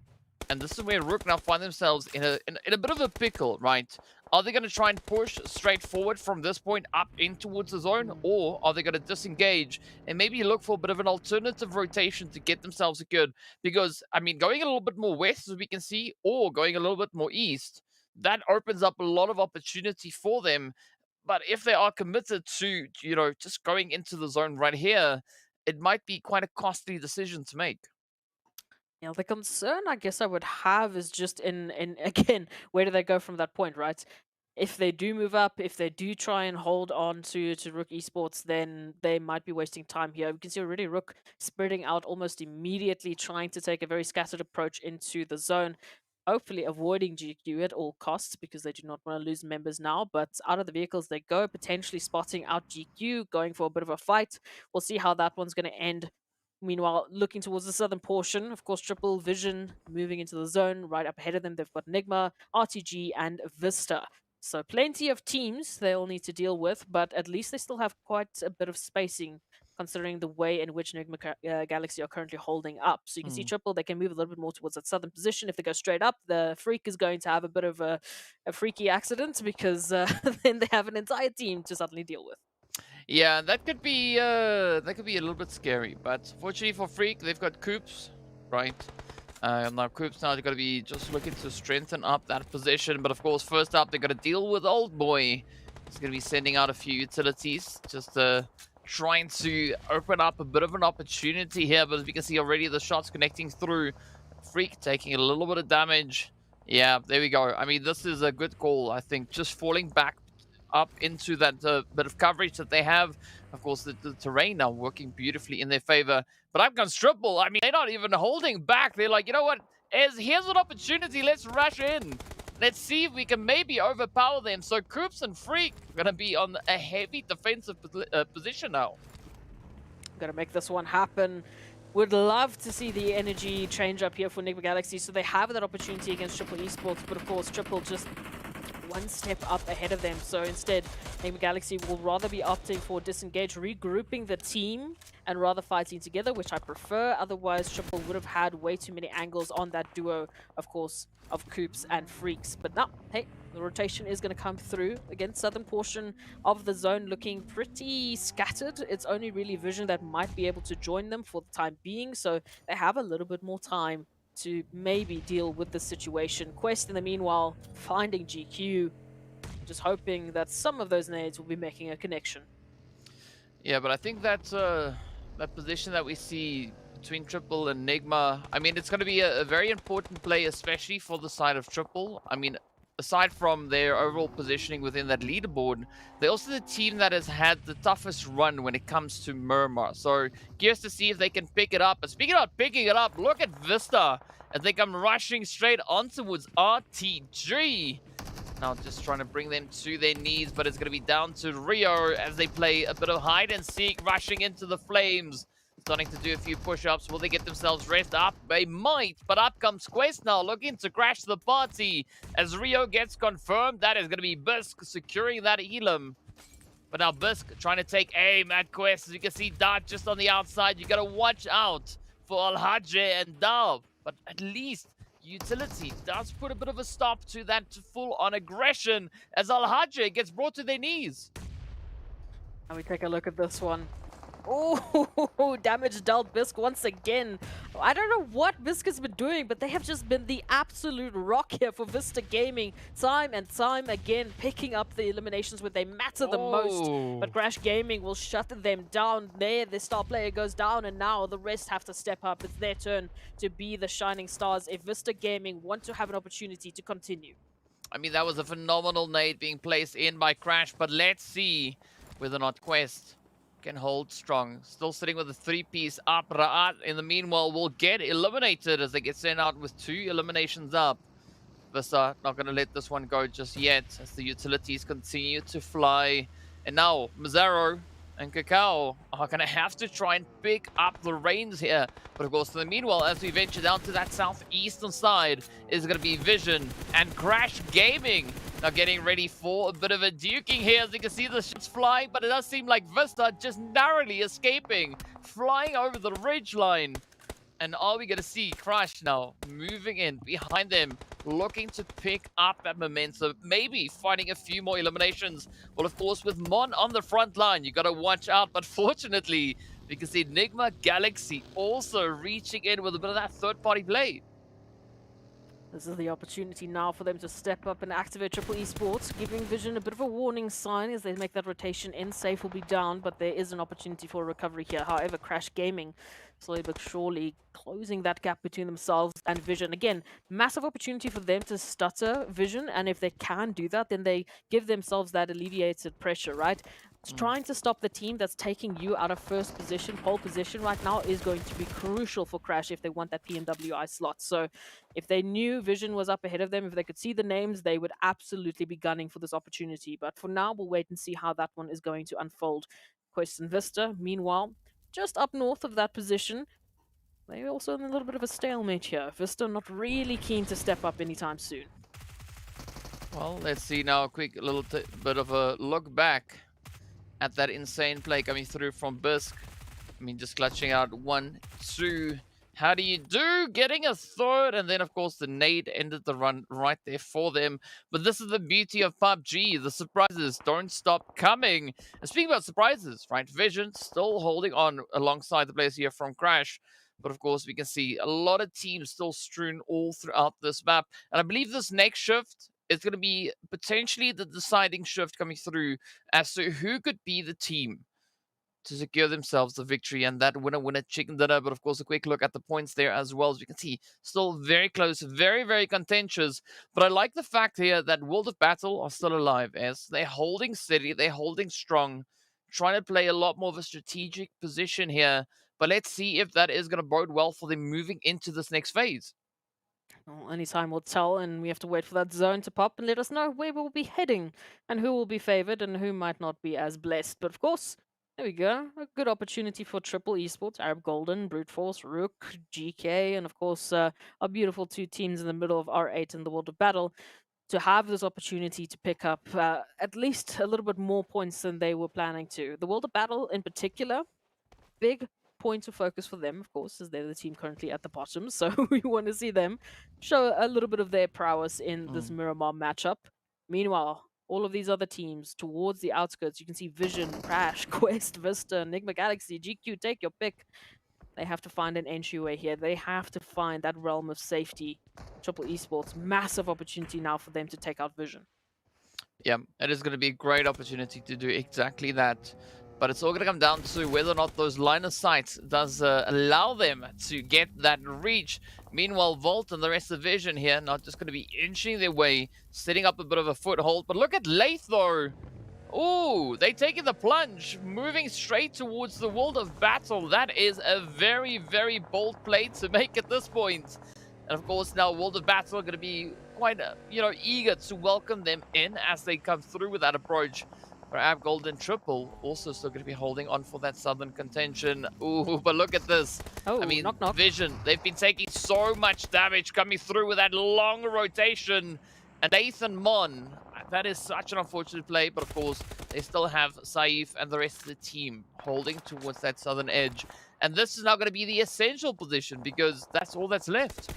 And this is where RUKH now find themselves in a bit of a pickle, right? Are they going to try and push straight forward from this point up in towards the zone? Or are they going to disengage and maybe look for a bit of an alternative rotation to get themselves secured? Because, I mean, going a little bit more west, as we can see, or going a little bit more east, that opens up a lot of opportunity for them. But if they are committed to, you know, just going into the zone right here, it might be quite a costly decision to make. Yeah, the concern I guess I would have is just in again, where do they go from that point, right? If they do move up, if they do try and hold on to RUKH Esports, then they might be wasting time here. We can see already RUKH spreading out almost immediately, trying to take a very scattered approach into the zone. Hopefully avoiding GQ at all costs because they do not want to lose members now. But out of the vehicles they go, potentially spotting out GQ, going for a bit of a fight. We'll see how that one's going to end. Meanwhile, looking towards the southern portion, of course, Triple Vision moving into the zone. Right up ahead of them, they've got NIGMA, RTG, and VISTA. So plenty of teams they all need to deal with, but at least they still have quite a bit of spacing considering the way in which NIGMA Galaxy are currently holding up. So you can see Triple, they can move a little bit more towards that southern position. If they go straight up, the Freak is going to have a bit of a freaky accident because then they have an entire team to suddenly deal with. Yeah, that could be a little bit scary, but fortunately for Freak, they've got Coops, right? Now Coops now they're gonna be just looking to strengthen up that position, but of course first up they're gonna deal with Old Boy. He's gonna be sending out a few utilities, just trying to open up a bit of an opportunity here. But as we can see already, the shots connecting through. Freak taking a little bit of damage. Yeah, there we go. I mean, this is a good call, I think. Just falling back up into that bit of coverage that they have. Of course, the terrain now working beautifully in their favor. But up comes Triple. I mean, they're not even holding back. They're like, you know what? Here's an opportunity. Let's rush in. Let's see if we can maybe overpower them. So Coops and Freak are going to be on a heavy defensive position now. Gonna make this one happen. Would love to see the energy change up here for NIGMA Galaxy. So they have that opportunity against Triple Esports. But of course, Triple just one step up ahead of them. So instead, NIGMA Galaxy will rather be opting for disengage, regrouping the team, and rather fighting together, which I prefer. Otherwise, Triple would have had way too many angles on that duo, of course, of Coops and Freaks. But now, hey, the rotation is going to come through. Again, southern portion of the zone looking pretty scattered. It's only really Vision that might be able to join them for the time being. So they have a little bit more time to maybe deal with the situation. Quest, in the meanwhile, finding GQ, just hoping that some of those nades will be making a connection. Yeah, but I think that that position that we see between Triple and NIGMA, I mean, it's going to be a very important play, especially for the side of Triple. I mean, aside from their overall positioning within that leaderboard, they're also the team that has had the toughest run when it comes to Miramar. So curious to see if they can pick it up. And speaking of picking it up, look at VISTA as they come rushing straight on towards RTG. Now just trying to bring them to their knees, but it's going to be down to Rio as they play a bit of hide and seek, rushing into the flames. Starting to do a few push-ups. Will they get themselves rest up? They might, but up comes Quest now, looking to crash the party. As Rio gets confirmed, that is going to be Bisk securing that Elam. But now Bisk trying to take aim at Quest. As you can see, Dart just on the outside. You got to watch out for RUKH and Dub. But at least Utility does put a bit of a stop to that full-on aggression as RUKH gets brought to their knees. And we take a look at this one. Oh, damage dealt Bisk once again. I don't know what Bisk has been doing, but they have just been the absolute rock here for VISTA Gaming. Time and time again, picking up the eliminations where they matter the most. But Crash Gaming will shut them down there. The star player goes down, and now the rest have to step up. It's their turn to be the shining stars if VISTA Gaming want to have an opportunity to continue. I mean, that was a phenomenal nade being placed in by Crash, but let's see whether or not Quest can hold strong. Still sitting with a 3-piece up. RUKH, in the meanwhile, will get eliminated as they get sent out with 2 eliminations up. VISTA not going to let this one go just yet as the utilities continue to fly. And now, Mazzaro and Cacao are going to have to try and pick up the reins here. But of course, in the meanwhile, as we venture down to that southeastern side, is going to be Vision and Crash Gaming. Now getting ready for a bit of a duking here, as you can see the ships flying, but it does seem like VISTA just narrowly escaping, flying over the ridge line. And are we going to see Crash now moving in behind them, looking to pick up that momentum, maybe finding a few more eliminations? Well, of course, with Mon on the front line, you got to watch out. But fortunately, we can see NIGMA Galaxy also reaching in with a bit of that third-party play. This is the opportunity now for them to step up and activate Triple Esports, giving Vision a bit of a warning sign as they make that rotation in. Safe will be down, but there is an opportunity for recovery here. However, Crash Gaming, slowly but surely, closing that gap between themselves and Vision. Again, massive opportunity for them to stutter Vision, and if they can do that, then they give themselves that alleviated pressure, right? Trying to stop the team that's taking you out of first position, pole position right now is going to be crucial for Crash if they want that PMWI slot. So if they knew Vision was up ahead of them, if they could see the names, they would absolutely be gunning for this opportunity. But for now, we'll wait and see how that one is going to unfold. Quest and VISTA, meanwhile, just up north of that position, they're also in a little bit of a stalemate here. VISTA not really keen to step up anytime soon. Well, let's see now a quick little bit of a look back at that insane play coming through from Bisk. I mean, just clutching out 1, 2. How do you do? Getting a third, and then, of course, the nade ended the run right there for them. But this is the beauty of PUBG. The surprises don't stop coming. And speaking about surprises, right? Vision still holding on alongside the players here from Crash. But, of course, we can see a lot of teams still strewn all throughout this map. And I believe this next shift is going to be potentially the deciding shift coming through as to who could be the team to secure themselves the victory and that winner chicken dinner. But of course, a quick look at the points there as well. As you can see, still very close, very, very contentious. But I like the fact here that World of Battle are still alive as they're holding steady, they're holding strong, trying to play a lot more of a strategic position here. But let's see if that is going to bode well for them moving into this next phase. Well, any time will tell, and we have to wait for that zone to pop and let us know where we'll be heading and who will be favored and who might not be as blessed. But of course, there we go. A good opportunity for Triple Esports, Arab Golden, Brute Force, RUKH, GEEKAY, and of course, our beautiful 2 teams in the middle of R8 in the World of Battle to have this opportunity to pick up at least a little bit more points than they were planning to. The World of Battle in particular, big point of focus for them, of course, as they're the team currently at the bottom. So we want to see them show a little bit of their prowess in this Miramar matchup. Meanwhile, all of these other teams towards the outskirts, you can see Vision, Crash, Quest, VISTA, NIGMA Galaxy, GQ, take your pick. They have to find an entryway here. They have to find that realm of safety. Triple Esports, massive opportunity now for them to take out Vision. Yeah, it is going to be a great opportunity to do exactly that. But it's all going to come down to whether or not those line of sight does allow them to get that reach. Meanwhile, Volt and the rest of the Vision here not just going to be inching their way, setting up a bit of a foothold. But look at Lathe, though. Ooh, they taking the plunge, moving straight towards the world of battle. That is a very, very bold play to make at this point. And of course, now World of Battle are going to be quite, eager to welcome them in as they come through with that approach. Ab Golden Triple also still going to be holding on for that southern contention. Ooh, but look at this. Oh, I mean, knock, knock. Vision, they've been taking so much damage coming through with that long rotation. And Nathan Mon, that is such an unfortunate play, but of course, they still have Saif and the rest of the team holding towards that southern edge. And this is now going to be the essential position because that's all that's left.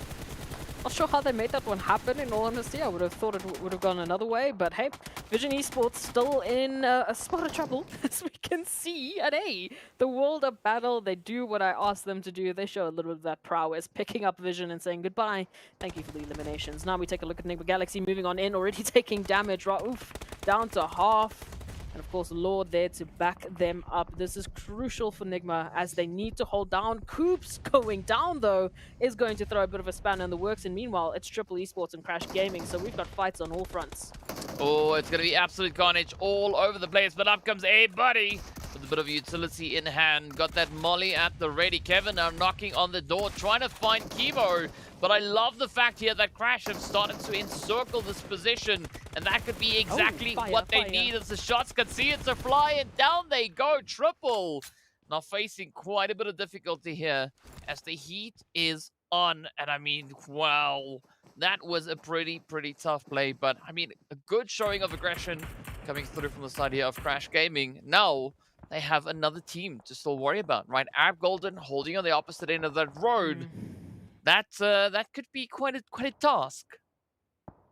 Not sure how they made that one happen, in all honesty. I would have thought it would have gone another way, but hey, Vision Esports still in a spot of trouble, as we can see. And hey, the World of Battle, they do what I asked them to do. They show a little bit of that prowess, picking up Vision and saying goodbye. Thank you for the eliminations. Now we take a look at NIGMA Galaxy moving on in, already taking damage. Right, oof, down to half. And of course, Lord there to back them up. This is crucial for NIGMA as they need to hold down. Coops going down, though, is going to throw a bit of a spanner in the works. And meanwhile, it's Triple Esports and Crash Gaming, so we've got fights on all fronts. Oh, it's going to be absolute carnage all over the place. But up comes a buddy with a bit of utility in hand. Got that molly at the ready. Kevin now knocking on the door, trying to find Chemo. But I love the fact here that Crash have started to encircle this position. And that could be exactly what they need as the shots can see it to fly. And down they go. Triple now facing quite a bit of difficulty here as the heat is on. And I mean, wow. That was a pretty tough play. But I mean, a good showing of aggression coming through from the side here of Crash Gaming. Now they have another team to still worry about, right? Ab Golden holding on the opposite end of that road. That could be quite a task.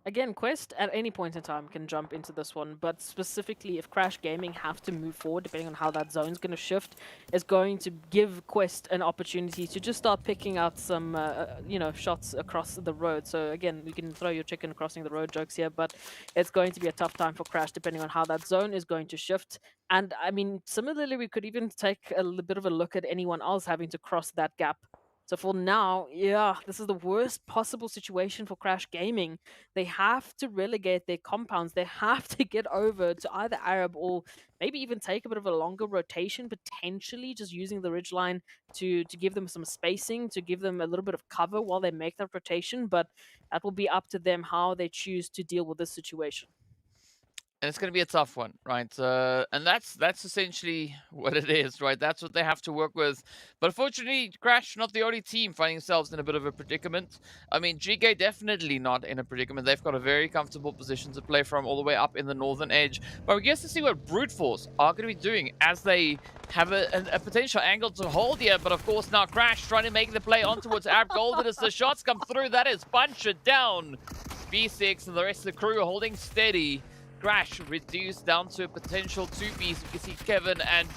Again, Quest at any point in time can jump into this one, but specifically if Crash Gaming have to move forward, depending on how that zone's going to shift, is going to give Quest an opportunity to just start picking out some, shots across the road. So again, you can throw your chicken crossing the road jokes here, but it's going to be a tough time for Crash depending on how that zone is going to shift. And I mean, similarly, we could even take a little bit of a look at anyone else having to cross that gap. So for now, yeah, this is the worst possible situation for Crash Gaming. They have to relegate their compounds. They have to get over to either Arab or maybe even take a bit of a longer rotation, potentially just using the ridgeline to give them some spacing, to give them a little bit of cover while they make that rotation. But that will be up to them how they choose to deal with this situation. And it's going to be a tough one, right? And that's essentially what it is, right? That's what they have to work with. But unfortunately, Crash, not the only team finding themselves in a bit of a predicament. I mean, GEEKAY definitely not in a predicament. They've got a very comfortable position to play from all the way up in the northern edge. But we get to see what Brute Force are going to be doing as they have a potential angle to hold here. But of course, now Crash trying to make the play on towards Ab Golden as the shots come through. That is punch it down. B6 and the rest of the crew holding steady. Crash reduced down to a potential 2-piece. You can see Kevin and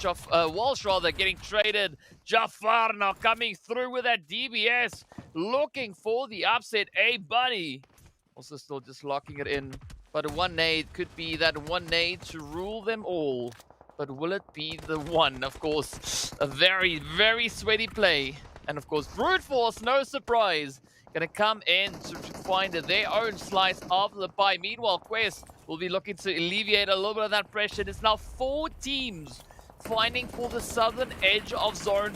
Walsh rather getting traded. Jafar now coming through with that DBS, looking for the upset. Buddy also still just locking it in. But a one nade could be that one nade to rule them all. But will it be the one? Of course, a very sweaty play. And of course, Brute Force, no surprise, gonna come in to find their own slice of the pie. Meanwhile, Quest will be looking to alleviate a little bit of that pressure. It's now 4 teams fighting for the southern edge of zone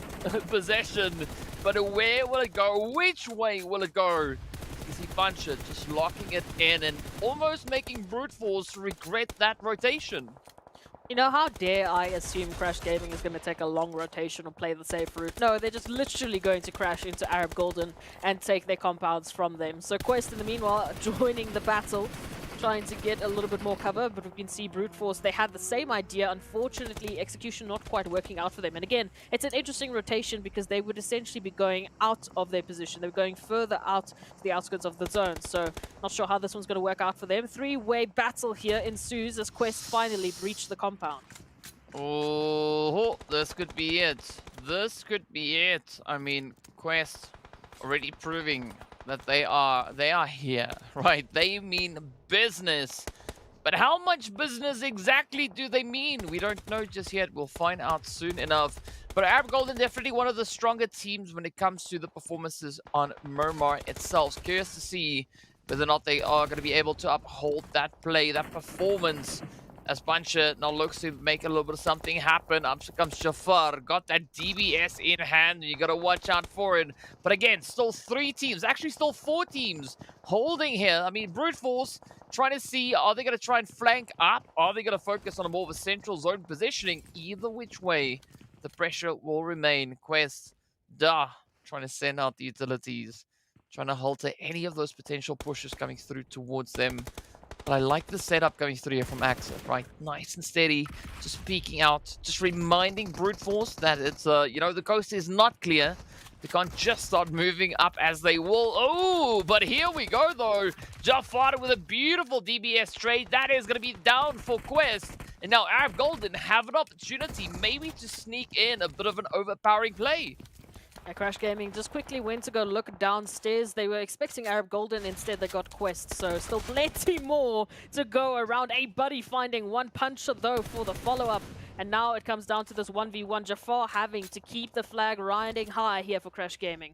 possession. But where will it go? Which way will it go? You see Puncher just locking it in and almost making Brute Force regret that rotation. You know, how dare I assume Crash Gaming is going to take a long rotation or play the safe route? No, they're just literally going to crash into Arab Golden and take their compounds from them. So Quest, in the meanwhile, joining the battle, trying to get a little bit more cover, but we can see Brute Force, they had the same idea. Unfortunately, execution not quite working out for them. And again, it's an interesting rotation because they would essentially be going out of their position. They're going further out to the outskirts of the zone. So not sure how this one's going to work out for them. 3-way battle here ensues as Quest finally breach the compound. Oh, this could be it. This could be it. I mean, Quest already proving that they are here, right? They mean business. But how much business exactly do they mean? We don't know just yet. We'll find out soon enough. But Arab Golden definitely one of the stronger teams when it comes to the performances on Miramar itself. Curious to see whether or not they are going to be able to uphold that play, that performance. As Pancha now looks to make a little bit of something happen. Up comes Jafar. Got that DBS in hand. You got to watch out for it. But again, still 3 teams. Actually, still 4 teams holding here. I mean, Brute Force trying to see, are they going to try and flank up? Are they going to focus on a more of a central zone positioning? Either which way, the pressure will remain. Quest, trying to send out the utilities. Trying to halter any of those potential pushes coming through towards them. But I like the setup going through here from Axel, right? Nice and steady, just peeking out, just reminding Brute Force that it's, you know, the coast is not clear. They can't just start moving up as they will. Oh, but here we go, though. Jafar with a beautiful DBS trade. That is going to be down for Quest. And now Arab Golden have an opportunity maybe to sneak in a bit of an overpowering play. Crash Gaming just quickly went to go look downstairs. They were expecting Arab Golden, instead they got Quest. So still plenty more to go around. A Buddy finding one puncher though for the follow-up. And now it comes down to this 1v1. Jafar having to keep the flag riding high here for Crash Gaming.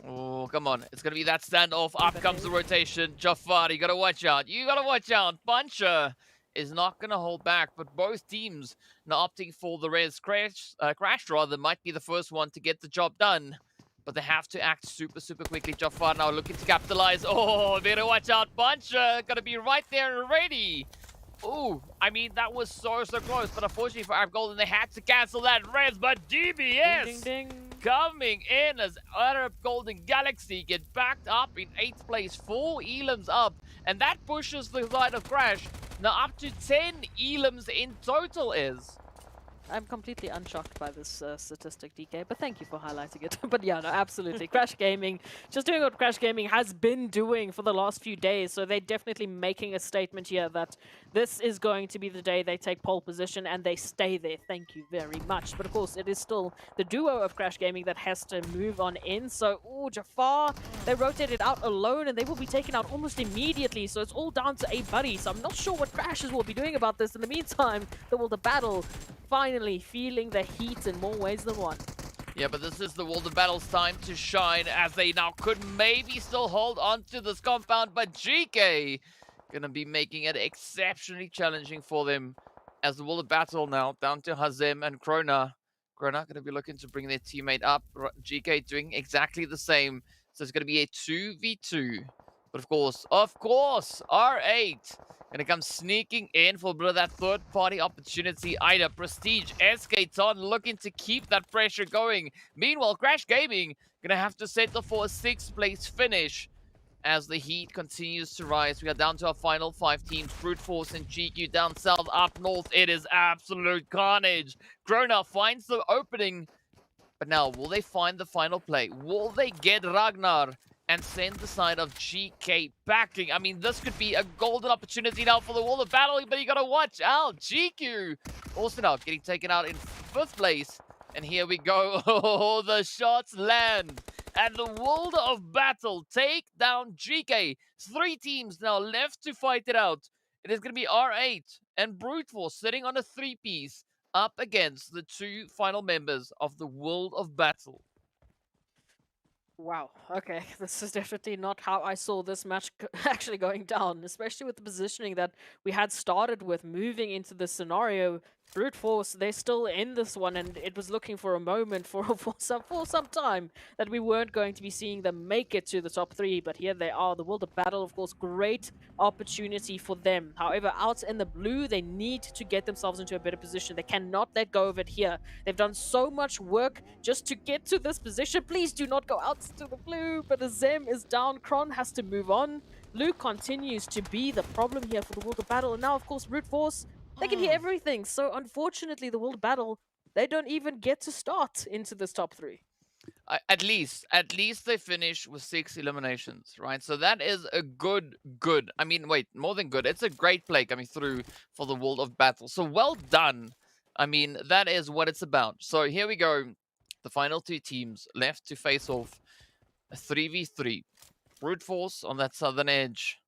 Oh, come on. It's going to be that standoff. Up comes the rotation. Jafar, you got to watch out. You got to watch out. Puncher is not going to hold back, but both teams now opting for the res. Crash rather might be the first one to get the job done, but they have to act super quickly. Jafar now looking to capitalize. Oh, better watch out. Puncher going to be right there and ready. Ooh, I mean, that was so close, but unfortunately for Arab Golden, they had to cancel that res, but DBS Ding, ding, ding. coming in as Arab Golden Galaxy get backed up in 8th place, 4 elims up, and that pushes the side of Crash now up to 10 elims in total is. I'm completely unshocked by this statistic, DK, but thank you for highlighting it. But yeah, no, absolutely. Crash Gaming, just doing what Crash Gaming has been doing for the last few days. So they're definitely making a statement here that this is going to be the day they take pole position and they stay there. Thank you very much. But of course, it is still the duo of Crash Gaming that has to move on in. So, ooh, Jafar, they rotated out alone and they will be taken out almost immediately. So it's all down to A Buddy. So I'm not sure what Crashes will be doing about this. In the meantime, the battle finally feeling the heat in more ways than one. Yeah, but this is the World of Battle's time to shine, as they now could maybe still hold on to this compound, but GEEKAY gonna be making it exceptionally challenging for them, as the World of Battle now down to Hazem and Krona. Krona gonna be looking to bring their teammate up. GEEKAY doing exactly the same, so it's gonna be a 2v2. But of course, R8 gonna come sneaking in for a bit of that third-party opportunity. Ida, Prestige, SK-Ton looking to keep that pressure going. Meanwhile, Crash Gaming gonna have to settle for a 6th place finish as the heat continues to rise. We are down to our final 5 teams. Brute Force and GQ down south. Up north, it is absolute carnage. Krona finds the opening, but now, will they find the final play? Will they get Ragnar and send the side of GEEKAY backing? I mean, this could be a golden opportunity now for the World of Battle, but you gotta watch out. GQ also now getting taken out in 5th place. And here we go. Oh, the shots land. And the World of Battle take down GEEKAY. 3 teams now left to fight it out. It is going to be R8 and Brute Force sitting on a 3-piece up against the 2 final members of the World of Battle. Wow, okay, this is definitely not how I saw this match actually going down, especially with the positioning that we had started with moving into this scenario. Brute Force, they're still in this one, and it was looking for a moment for some time that we weren't going to be seeing them make it to the top 3, but here they are. The World of Battle, of course, great opportunity for them. However, out in the blue, they need to get themselves into a better position. They cannot let go of it here. They've done so much work just to get to this position. Please do not go out to the blue, but Azem is down. Kron has to move on. Luke continues to be the problem here for the World of Battle, and now, of course, Brute Force, they can hear everything. So unfortunately, the World of Battle, they don't even get to start into this top 3. At least they finish with 6 eliminations, right? So that is a good. I mean, wait, more than good. It's a great play coming through for the World of Battle. So well done. I mean, that is what it's about. So here we go. The final 2 teams left to face off a 3v3. Brute Force on that southern edge.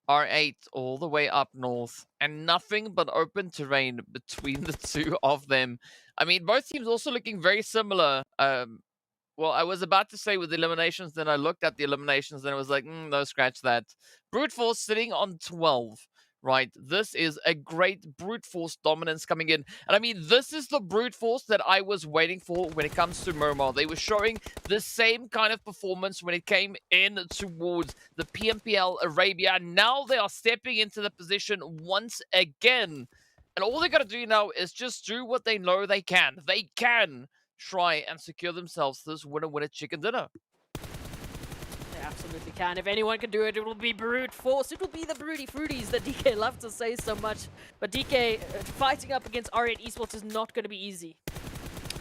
R8 all the way up north, and nothing but open terrain between the two of them. I mean, both teams also looking very similar. Well, I was about to say with eliminations, then I looked at the eliminations, then I was like, no, scratch that. Brute Force sitting on 12, right? This is a great Brute Force dominance coming in. And I mean, this is the Brute Force that I was waiting for when it comes to Miramar. They were showing the same kind of performance when it came in towards the PMPL Arabia. Now they are stepping into the position once again. And all they got to do now is just do what they know they can. They can try and secure themselves this winner chicken dinner. They absolutely can. If anyone can do it, it will be Brute Force. It will be the Broody Fruities that DK love to say so much. But DK, fighting up against R8 Esports is not going to be easy.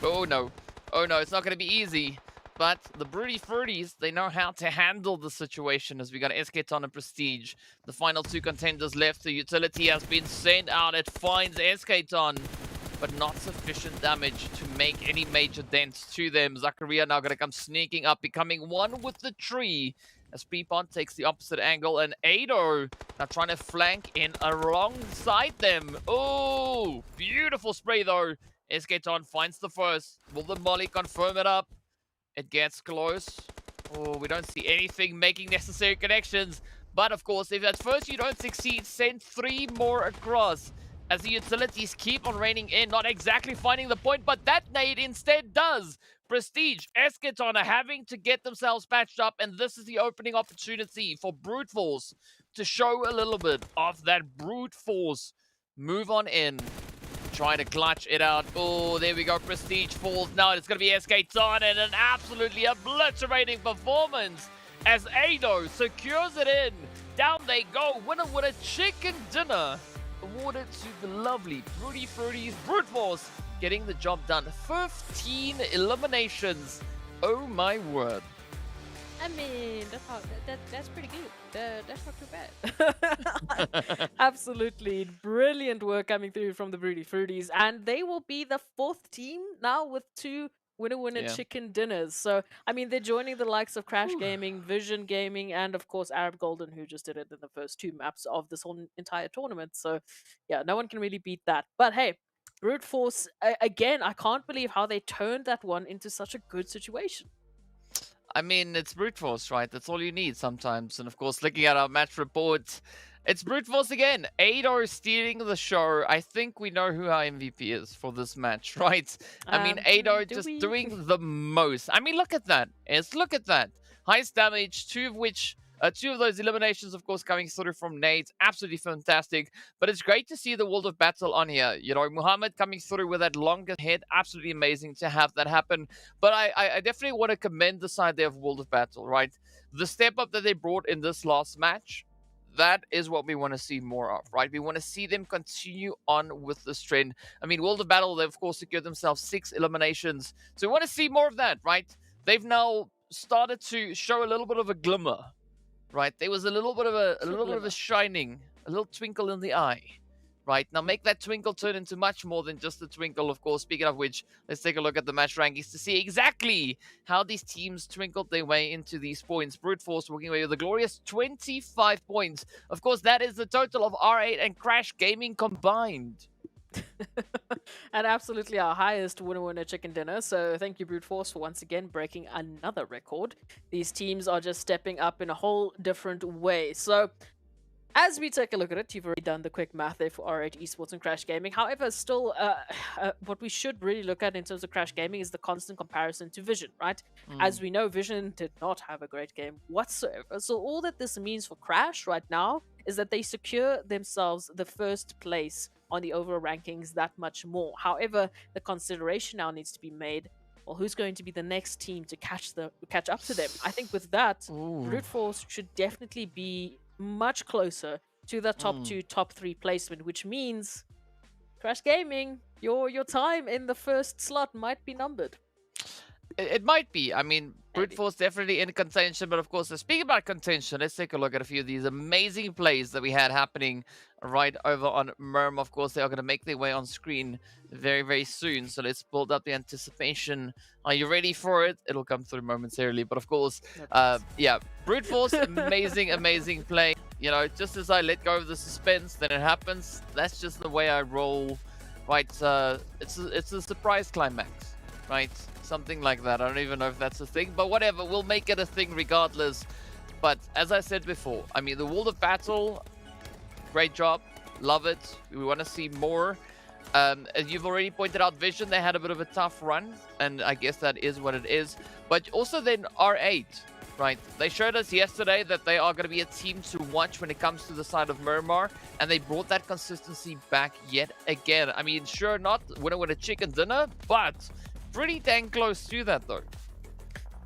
Oh no, it's not going to be easy. But the Broody Fruities, they know how to handle the situation as we got SKTon and Prestige. The final two contenders left. The utility has been sent out. It finds SKTon, but not sufficient damage to make any major dents to them. Zakaria now going to come sneaking up, becoming one with the tree as Peapon takes the opposite angle, and Ado now trying to flank in alongside them. Oh, beautiful spray though. SKTon finds the first. Will the molly confirm it up? It gets close. Oh, we don't see anything making necessary connections. But of course, if at first you don't succeed, send 3 more across. As the utilities keep on raining in, not exactly finding the point, but that nade instead does. Prestige, SKTon are having to get themselves patched up, and this is the opening opportunity for Brute Force to show a little bit of that Brute Force. Move on in. Trying to clutch it out. Oh, there we go. Prestige falls. Now it's going to be SKTon, and an absolutely obliterating performance as Ado secures it in. Down they go. Winner with a chicken dinner. Awarded to the lovely Broody Fruities. Brute Force getting the job done. 15 eliminations. Oh my word. I mean, that's pretty good. That's not too bad. Absolutely brilliant work coming through from the Broody Fruities. And they will be the 4th team now with 2 winner chicken dinners. So, I mean, they're joining the likes of Crash Gaming, Vision Gaming, and of course Arab Golden, who just did it in the first 2 maps of this whole entire tournament. So, yeah, no one can really beat that. But hey, Brute Force, again, I can't believe how they turned that one into such a good situation. I mean, it's Brute Force, right? That's all you need sometimes. And of course, looking at our match report, it's Brute Force again. Ado stealing the show. I think we know who our MVP is for this match, right? I mean, Ado just doing the most. I mean, look at that. Look at that. Highest damage, 2 of which... 2 of those eliminations, of course, coming through from nades. Absolutely fantastic. But it's great to see the World of Battle on here. You know, Muhammad coming through with that longer head. Absolutely amazing to have that happen. But I definitely want to commend the side there of World of Battle, right? The step up that they brought in this last match, that is what we want to see more of, right? We want to see them continue on with this trend. I mean, World of Battle, they, of course, secured themselves 6 eliminations. So we want to see more of that, right? They've now started to show a little bit of a glimmer. Right, there was a little bit of a shining, a little twinkle in the eye. Right, now make that twinkle turn into much more than just a twinkle, of course. Speaking of which, let's take a look at the match rankings to see exactly how these teams twinkled their way into these points. Brute Force walking away with a glorious 25 points. Of course, that is the total of R8 and Crash Gaming combined. And absolutely our highest winner chicken dinner. So thank you, Brute Force, for once again breaking another record. These teams are just stepping up in a whole different way. So as we take a look at it, you've already done the quick math there for R8 Esports and Crash Gaming. However, still, what we should really look at in terms of Crash Gaming is the constant comparison to Vision, right? As we know, Vision did not have a great game whatsoever. So all that this means for Crash right now is that they secure themselves the 1st place on the overall rankings that much more. However, the consideration now needs to be made, well, who's going to be the next team to catch up to them? I think with that, Brute Force should definitely be much closer to the top 2, top 3 placement, which means Crash Gaming, your time in the 1st slot might be numbered. It might be. I mean, Brute Force definitely in contention, but of course, speaking about contention, let's take a look at a few of these amazing plays that we had happening right over on Miramar. Of course, they are going to make their way on screen very, very soon. So let's build up the anticipation. Are you ready for it? It'll come through momentarily. But of course, yeah, Brute Force, amazing, amazing play. You know, just as I let go of the suspense, then it happens. That's just the way I roll, right? It's a surprise climax, right? Something like that. I don't even know if that's a thing, but whatever. We'll make it a thing regardless. But as I said before, I mean, the World of Battle, great job. Love it. We want to see more. As you've already pointed out, Vision, they had a bit of a tough run, and I guess that is what it is. But also then R8, right? They showed us yesterday that they are going to be a team to watch when it comes to the side of Miramar, and they brought that consistency back yet again. I mean, sure, not winner with a chicken dinner, but pretty dang close to that, though.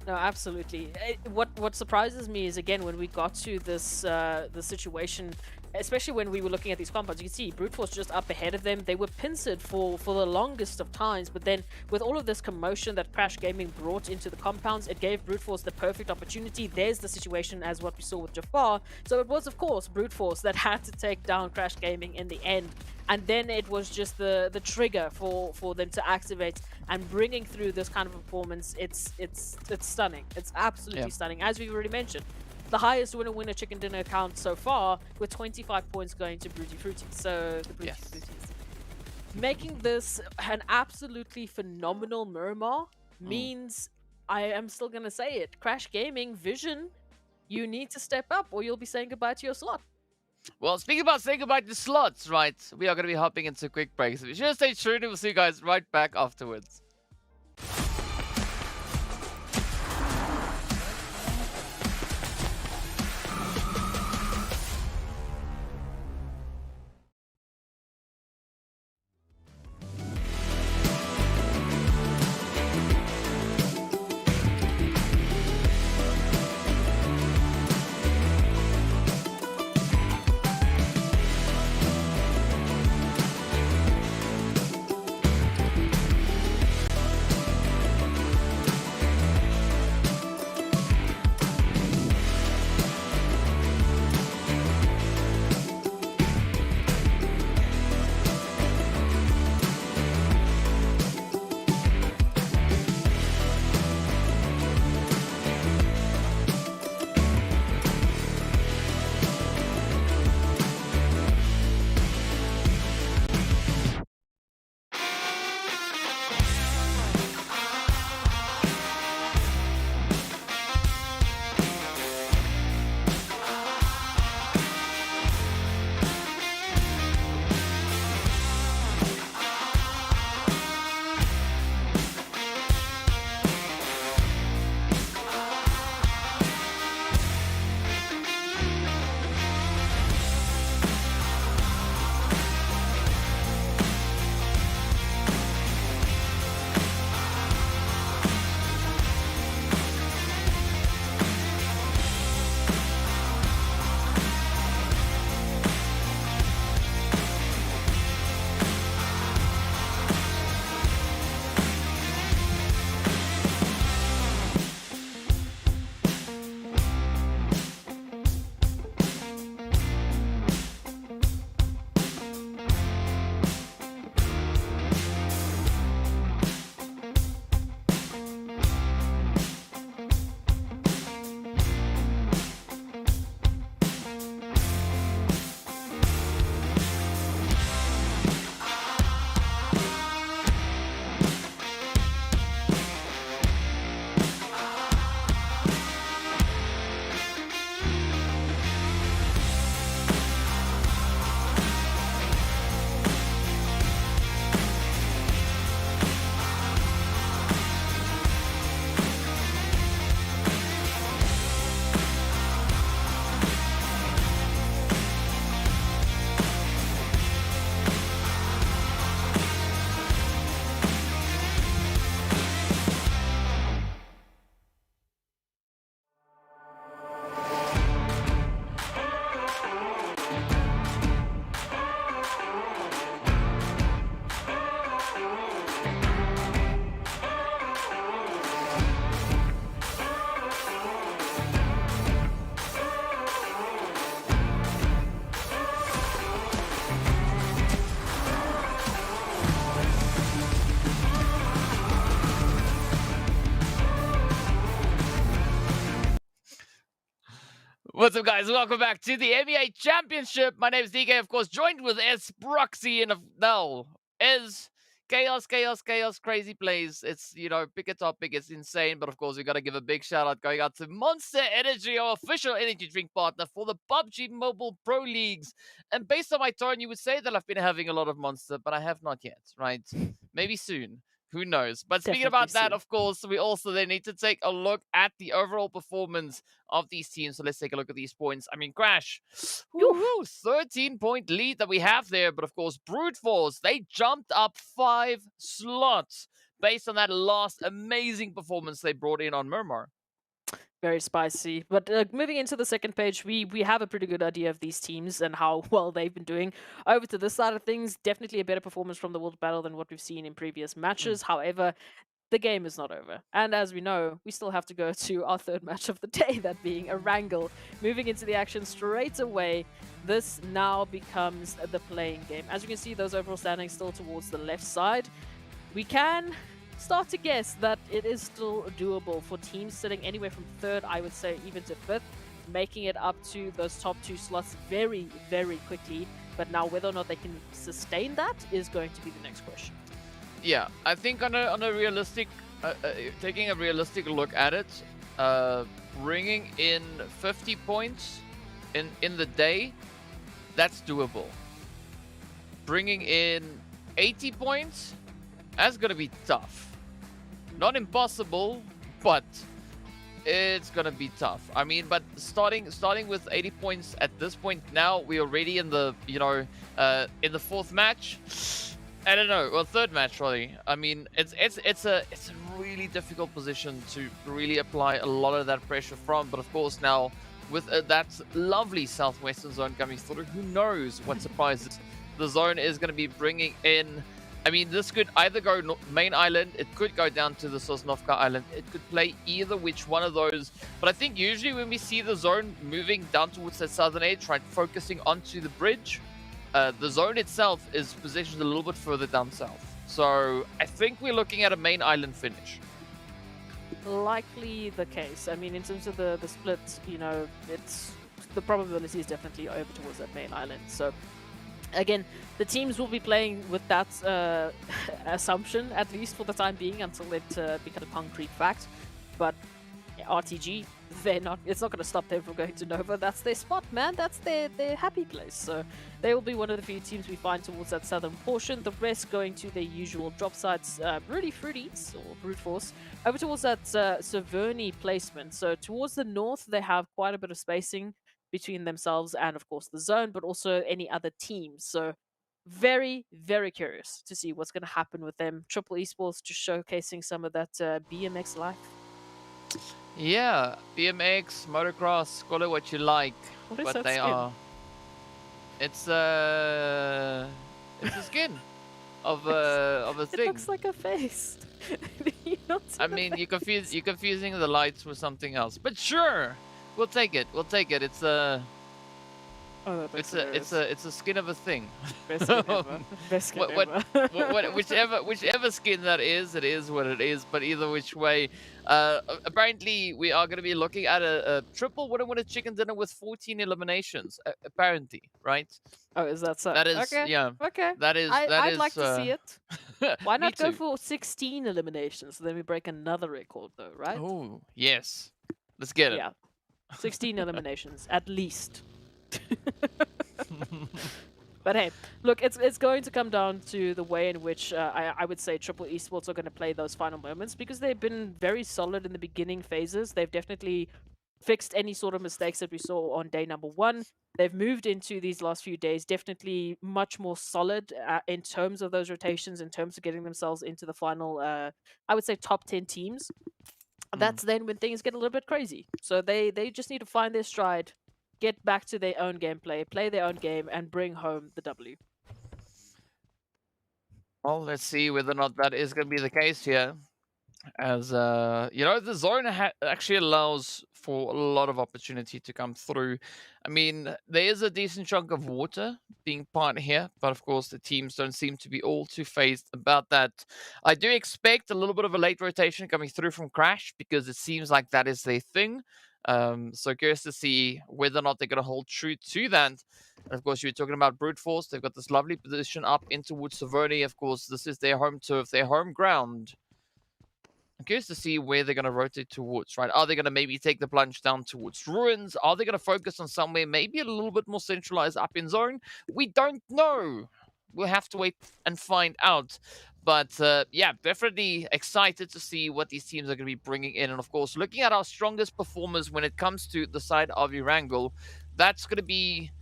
No, absolutely. What surprises me is, again, when we got to this the situation, especially when we were looking at these compounds, you can see Brute Force just up ahead of them. They were pincered for the longest of times, but then with all of this commotion that Crash Gaming brought into the compounds, it gave Brute Force the perfect opportunity. There's the situation as what we saw with Jafar. So it was, of course, Brute Force that had to take down Crash Gaming in the end. And then it was just the trigger for them to activate, and bringing through this kind of performance, it's stunning. It's absolutely stunning. As we've already mentioned, the highest winner chicken dinner count so far, with 25 points going to Broody Fruity. So the Broody Fruities. Making this an absolutely phenomenal Miramar means, I am still going to say it, Crash Gaming, Vision, you need to step up or you'll be saying goodbye to your slot. Well, speaking about saying goodbye to slots, right, we are going to be hopping into a quick break. So be sure to stay tuned, and we'll see you guys right back afterwards. What's up, guys? Welcome back to the MEA Championship. My name is GEEKAY, of course, joined with Proxy and Chaos, crazy plays. It's, pick a topic. It's insane. But, of course, we got to give a big shout-out going out to Monster Energy, our official energy drink partner for the PUBG Mobile Pro Leagues. And based on my tone, you would say that I've been having a lot of Monster, but I have not yet, right? Maybe soon. Who knows? But speaking Definitely about that, soon. of course, we also then need to take a look at the overall performance of these teams. So let's take a look at these points. I mean, Crash, 13-point lead that we have there. But of course, Brute Force, they jumped up 5 slots based on that last amazing performance they brought in on Miramar. Very spicy. But moving into the second page, we have a pretty good idea of these teams and how well they've been doing. Over to this side of things, definitely a better performance from the World Battle than what we've seen in previous matches. However, the game is not over. And as we know, we still have to go to our third match of the day, that being Erangel. Moving into the action straight away, this now becomes the playing game. As you can see, those overall standings still towards the left side. We can start to guess that it is still doable for teams sitting anywhere from third, I would say, even to fifth, making it up to those top 2 slots very, very quickly. But now whether or not they can sustain that is going to be the next question. Yeah, I think on a realistic, taking a realistic look at it, bringing in 50 points in the day, that's doable. Bringing in 80 points, that's gonna be tough. Not impossible, but it's gonna be tough. I mean, but starting with 80 points at this point now, we're already in the in the 4th match. I don't know. Well, 3rd match, really. I mean, it's a really difficult position to really apply a lot of that pressure from. But of course, now with that lovely southwestern zone coming through, who knows what surprises the zone is going to be bringing in. I mean, this could either go main island, it could go down to the Sosnovka island, it could play either which one of those. But I think usually when we see the zone moving down towards that southern edge, right, focusing onto the bridge, the zone itself is positioned a little bit further down south. So I think we're looking at a main island finish. Likely the case. I mean, in terms of the split, it's the probability is definitely over towards that main island. So again, the teams will be playing with that assumption, at least for the time being, until it becomes a concrete fact. But RTG, it's not going to stop them from going to Nova. That's their spot, man. That's their happy place. So they will be one of the few teams we find towards that southern portion. The rest going to their usual drop sites, really Fruities or Brute Force, over towards that Severny placement. So towards the north, they have quite a bit of spacing between themselves and, of course, the zone, but also any other teams. So very, very curious to see what's going to happen with them. Triple Esports just showcasing some of that BMX life. Yeah, BMX, motocross, call it what you like, What is but that they skin? are. It's a skin of a It thing. looks like a face. I mean, you're confusing the lights with something else, but sure, we'll take it. We'll take it. It's a it's a skin of a thing. Best skin ever. Best skin ever. Whichever skin that is, it is what it is. But either which way, apparently we are going to be looking at a triple winner chicken dinner with 14 eliminations. Apparently, right? Oh, is that so? That is, okay. yeah. Okay. I'd like to see it. Why not go too. for 16 eliminations? So then we break another record, though, right? Oh, yes. Let's get it. Yeah. 16 eliminations, at least. But hey, look, it's going to come down to the way in which I would say Triple Esports are going to play those final moments, because they've been very solid in the beginning phases. They've definitely fixed any sort of mistakes that we saw on day number 1. They've moved into these last few days definitely much more solid in terms of those rotations, in terms of getting themselves into the final, I would say, top 10 teams. That's then when things get a little bit crazy. So they just need to find their stride, get back to their own gameplay, play their own game, and bring home the W. Well, let's see whether or not that is going to be the case here. As the zone actually allows for a lot of opportunity to come through. I mean, there is a decent chunk of water being part here, but of course the teams don't seem to be all too phased about that. I do expect a little bit of a late rotation coming through from Crash, because it seems like that is their thing. So curious to see whether or not they're going to hold true to that. And of course, you were talking about Brute Force. They've got this lovely position up in towards Savoni. Of course, this is their home turf, their home ground. I'm curious to see where they're going to rotate towards, right? Are they going to maybe take the plunge down towards Ruins? Are they going to focus on somewhere maybe a little bit more centralized up in zone? We don't know. We'll have to wait and find out. But yeah, definitely excited to see what these teams are going to be bringing in. And of course, looking at our strongest performers when it comes to the side of Erangel, that's going to be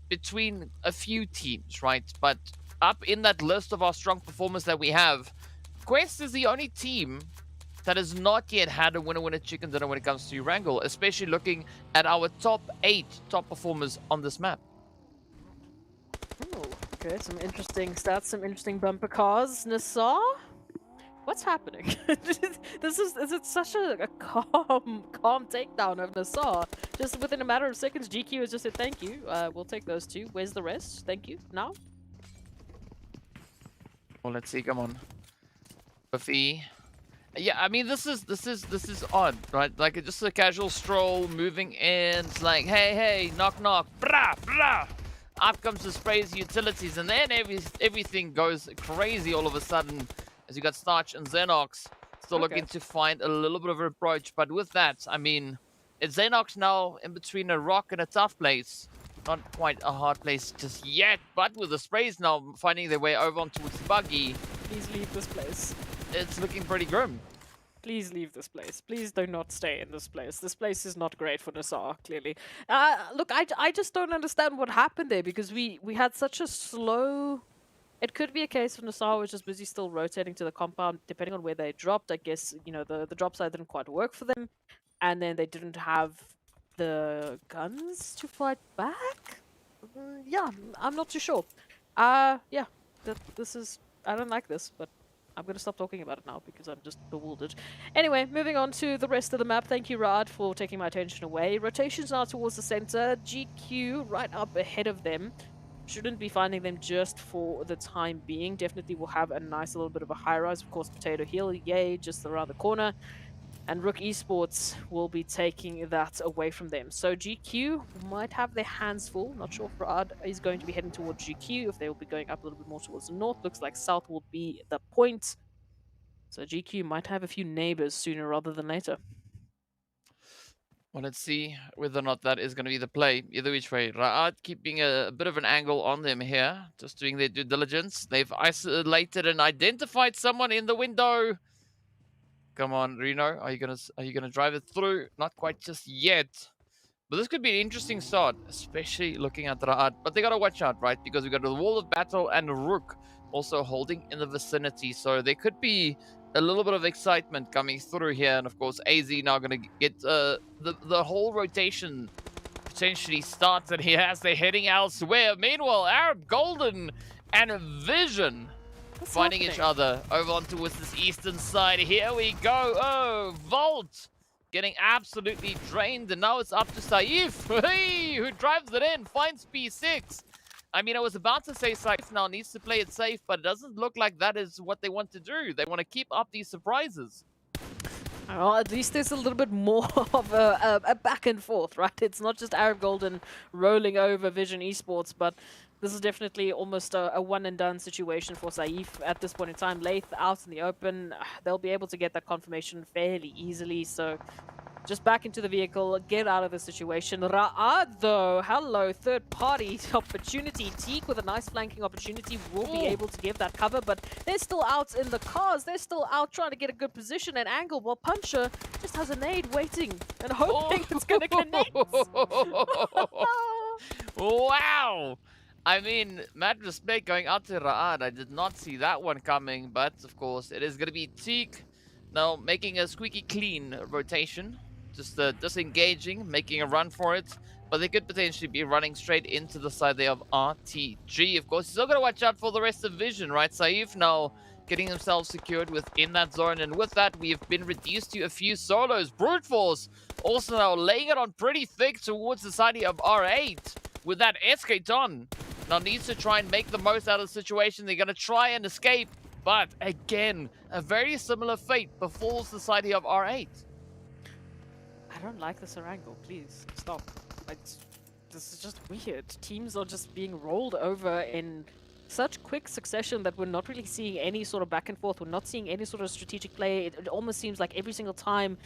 between a few teams, right? But up in that list of our strong performers that we have, Quest is the only team that has not yet had a winner-winner chicken dinner when it comes to Erangel, especially looking at our top 8 top performers on this map. Oh, okay, some interesting stats, some interesting bumper cars. NASR? What's happening? Is it such a calm takedown of NASR? Just within a matter of seconds, GQ has just said thank you. We'll take those 2. Where's the rest? Thank you. Now? Well, let's see. Come on. Buffy. Yeah, I mean, this is odd, right? Like, it's just a casual stroll, moving in. It's like, hey, knock, knock, brah, brah. Up comes the sprays utilities, and then everything goes crazy all of a sudden as you got Starch and Xenox still looking to find a little bit of an approach. But with that, I mean, it's Xenox now in between a rock and a tough place. Not quite a hard place just yet, but with the sprays now finding their way over onto its buggy. Please leave this place. It's looking pretty grim. Please leave this place. Please do not stay in this place. This place is not great for NASR, clearly. Look, I just don't understand what happened there, because we had such a slow... It could be a case of NASR was just busy still rotating to the compound, depending on where they dropped. I guess, you know, the drop side didn't quite work for them, and then they didn't have the guns to fight back? Yeah, I'm not too sure. Yeah, this is... I don't like this, but I'm going to stop talking about it now because I'm just bewildered. Anyway, moving on to the rest of the map. Thank you, Rad, for taking my attention away. Rotations now towards the center. GQ right up ahead of them. Shouldn't be finding them just for the time being. Definitely will have a nice little bit of a high rise. Of course, Potato Hill, yay, just around the corner. And RUKH Esports will be taking that away from them. So GQ might have their hands full. Not sure if Rad is going to be heading towards GQ, if they will be going up a little bit more towards the north. Looks like south will be the point. So GQ might have a few neighbors sooner rather than later. Well, let's see whether or not that is going to be the play. Either which way. Ra'ad keeping a bit of an angle on them here. Just doing their due diligence. They've isolated and identified someone in the window. Come on, Reno. Are you gonna drive it through? Not quite just yet. But this could be an interesting start, especially looking at Ra'ad. But they gotta watch out, right? Because we got the Wall of Battle and RUKH also holding in the vicinity. So there could be a little bit of excitement coming through here. And of course, AZ now gonna get the whole rotation potentially started here as they're heading elsewhere. Meanwhile, Arab Golden and Vision finding each other over on towards this eastern side. Here we go. Oh, Volt getting absolutely drained. And now it's up to Saif, hey, who drives it in, finds P6. I mean, I was about to say Saif now needs to play it safe, but it doesn't look like that is what they want to do. They want to keep up these surprises. Well, at least there's a little bit more of a back and forth, right? It's not just Arab Golden rolling over Vision Esports, but this is definitely almost a one-and-done situation for Saif at this point in time. Lath out in the open, they'll be able to get that confirmation fairly easily, so just back into the vehicle, get out of the situation. Ra'ad, though, hello, third-party opportunity. Teak with a nice flanking opportunity will be able to give that cover, but they're still out in the cars. They're still out trying to get a good position and angle, while Puncher just has a nade waiting and hoping it's going to connect. Wow! I mean, mad respect going out to Ra'ad. I did not see that one coming, but of course, it is going to be Teak now making a squeaky clean rotation. Just disengaging, making a run for it. But they could potentially be running straight into the side there of RTG. Of course, you're still got to watch out for the rest of Vision, right? Saif now getting themselves secured within that zone. And with that, we have been reduced to a few solos. Brute Force also now laying it on pretty thick towards the side of R8 with that Escaton. Now needs to try and make the most out of the situation. They're going to try and escape. But again, a very similar fate befalls the side of R8. I don't like this Erangel. Please stop. This is just weird. Teams are just being rolled over in such quick succession that we're not really seeing any sort of back and forth. We're not seeing any sort of strategic play. It almost seems like every single time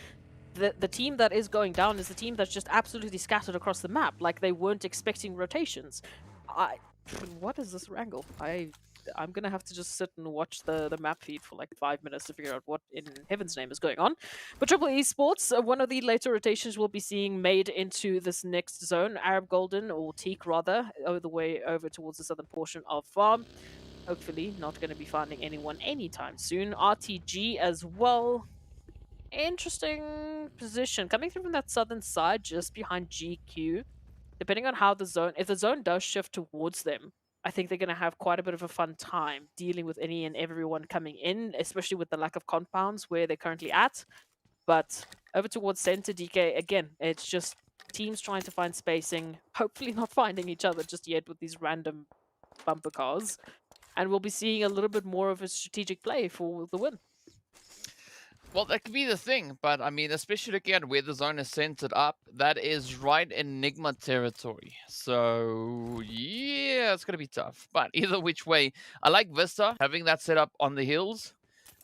the team that is going down is the team that's just absolutely scattered across the map, like they weren't expecting rotations. What is this wrangle? I'm gonna have to just sit and watch the map feed for like 5 minutes to figure out what in heaven's name is going on. But Triple Esports, one of the later rotations we'll be seeing made into this next zone, Arab Golden, or Teak rather, all the way over towards the southern portion of Farm. Hopefully not going to be finding anyone anytime soon. RTG as well. Interesting position. Coming through from that southern side, just behind GQ. Depending on how the zone, if the zone does shift towards them, I think they're going to have quite a bit of a fun time dealing with any and everyone coming in, especially with the lack of compounds where they're currently at. But over towards center, DK, again, it's just teams trying to find spacing, hopefully not finding each other just yet with these random bumper cars. And we'll be seeing a little bit more of a strategic play for the win. Well, that could be the thing, but I mean, especially looking at where the zone is centered up, that is right in NIGMA territory. So, yeah, it's going to be tough. But either which way, I like VISTA, having that set up on the hills.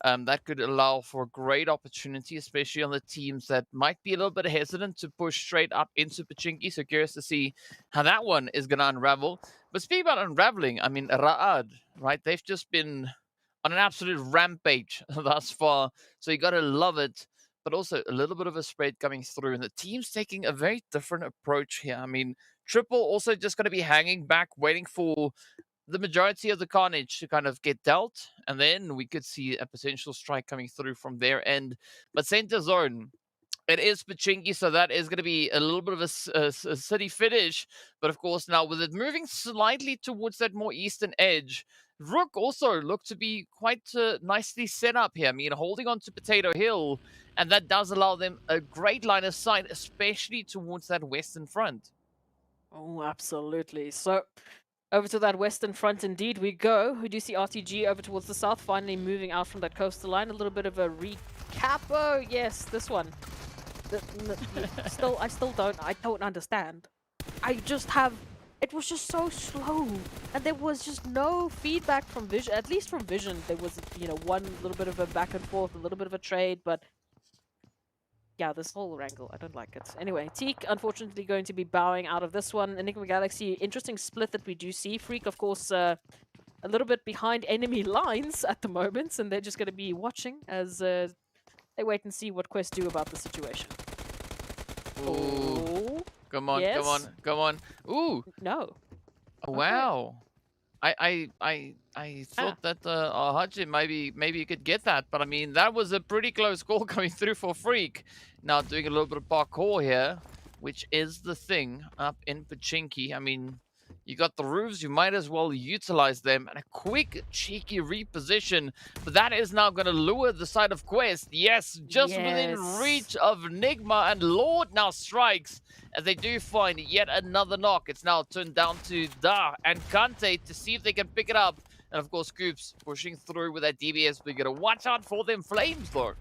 That could allow for great opportunity, especially on the teams that might be a little bit hesitant to push straight up into Pachinki. So curious to see how that one is going to unravel. But speaking about unraveling, I mean, RUKH, right? They've just been on an absolute rampage thus far. So you got to love it. But also a little bit of a spread coming through. And the team's taking a very different approach here. I mean, Triple also just going to be hanging back, waiting for the majority of the carnage to kind of get dealt. And then we could see a potential strike coming through from their end. But center zone, it is Pachinki, so that is going to be a little bit of a city finish. But of course, now with it moving slightly towards that more eastern edge, RUKH also looked to be quite nicely set up here. I mean, holding on to Potato Hill, and that does allow them a great line of sight, especially towards that western front. Oh, absolutely. So, over to that western front indeed we go. We do see RTG over towards the south, finally moving out from that coastal line. A little bit of a recap. Oh, yes, this one. I don't understand. I just have... It was just so slow, and there was just no feedback from Vision. At least from Vision, there was, one little bit of a back and forth, a little bit of a trade, but yeah, this whole wrangle, I don't like it. Anyway, Teak, unfortunately, going to be bowing out of this one. Enigma Galaxy, interesting split that we do see. Freak, of course, a little bit behind enemy lines at the moment, and they're just going to be watching as they wait and see what Quest do about the situation. Ooh. Come on, yes. come on. Ooh. No. Oh, wow. I thought that Haji maybe you could get that, but I mean that was a pretty close call coming through for Freak. Now doing a little bit of parkour here, which is the thing up in Pachinki. I mean, you got the roofs, you might as well utilize them, and a quick cheeky reposition. But that is now going to lure the side of Quest. Yes, just within reach of NIGMA, and Lord now strikes as they do find yet another knock. It's now turned down to Da and Kante to see if they can pick it up. And of course, Scoops pushing through with that DBS. We're going to watch out for them flames, though.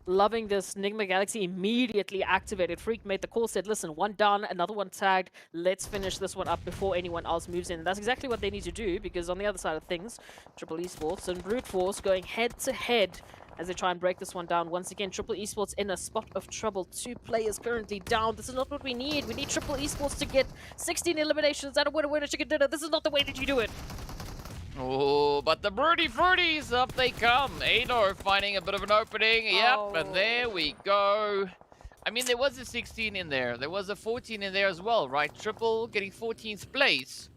Loving this. Enigma Galaxy immediately activated. Freak made the call, said, listen, one down, another one tagged. Let's finish this one up before anyone else moves in. And that's exactly what they need to do, because on the other side of things, Triple Esports and Brute Force going head-to-head as they try and break this one down. Once again, Triple Esports in a spot of trouble. 2 players currently down. This is not what we need. We need Triple Esports to get 16 eliminations out of winner chicken dinner. This is not the way that you do it. Oh, but the Broody Fruities, up they come. Ador finding a bit of an opening. Yep, and there we go. I mean, there was a 16 in there. There was a 14 in there as well, right? Triple getting 14th place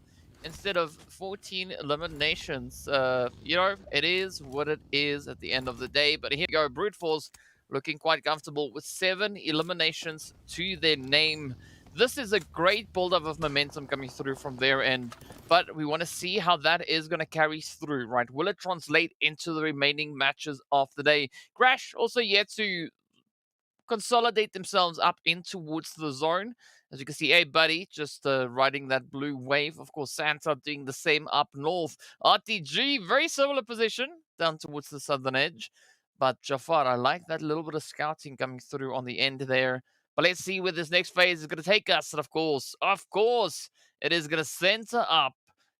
instead of 14 eliminations. It is what it is at the end of the day. But here we go. Brute Force looking quite comfortable with 7 eliminations to their name. This is a great build-up of momentum coming through from their end, but we want to see how that is going to carry through, right? Will it translate into the remaining matches of the day? Crash also yet to consolidate themselves up in towards the zone. As you can see, hey, buddy, just riding that blue wave. Of course, Santa doing the same up north. RTG, very similar position down towards the southern edge. But Jafar, I like that little bit of scouting coming through on the end there. But let's see where this next phase is going to take us. And of course, it is going to center up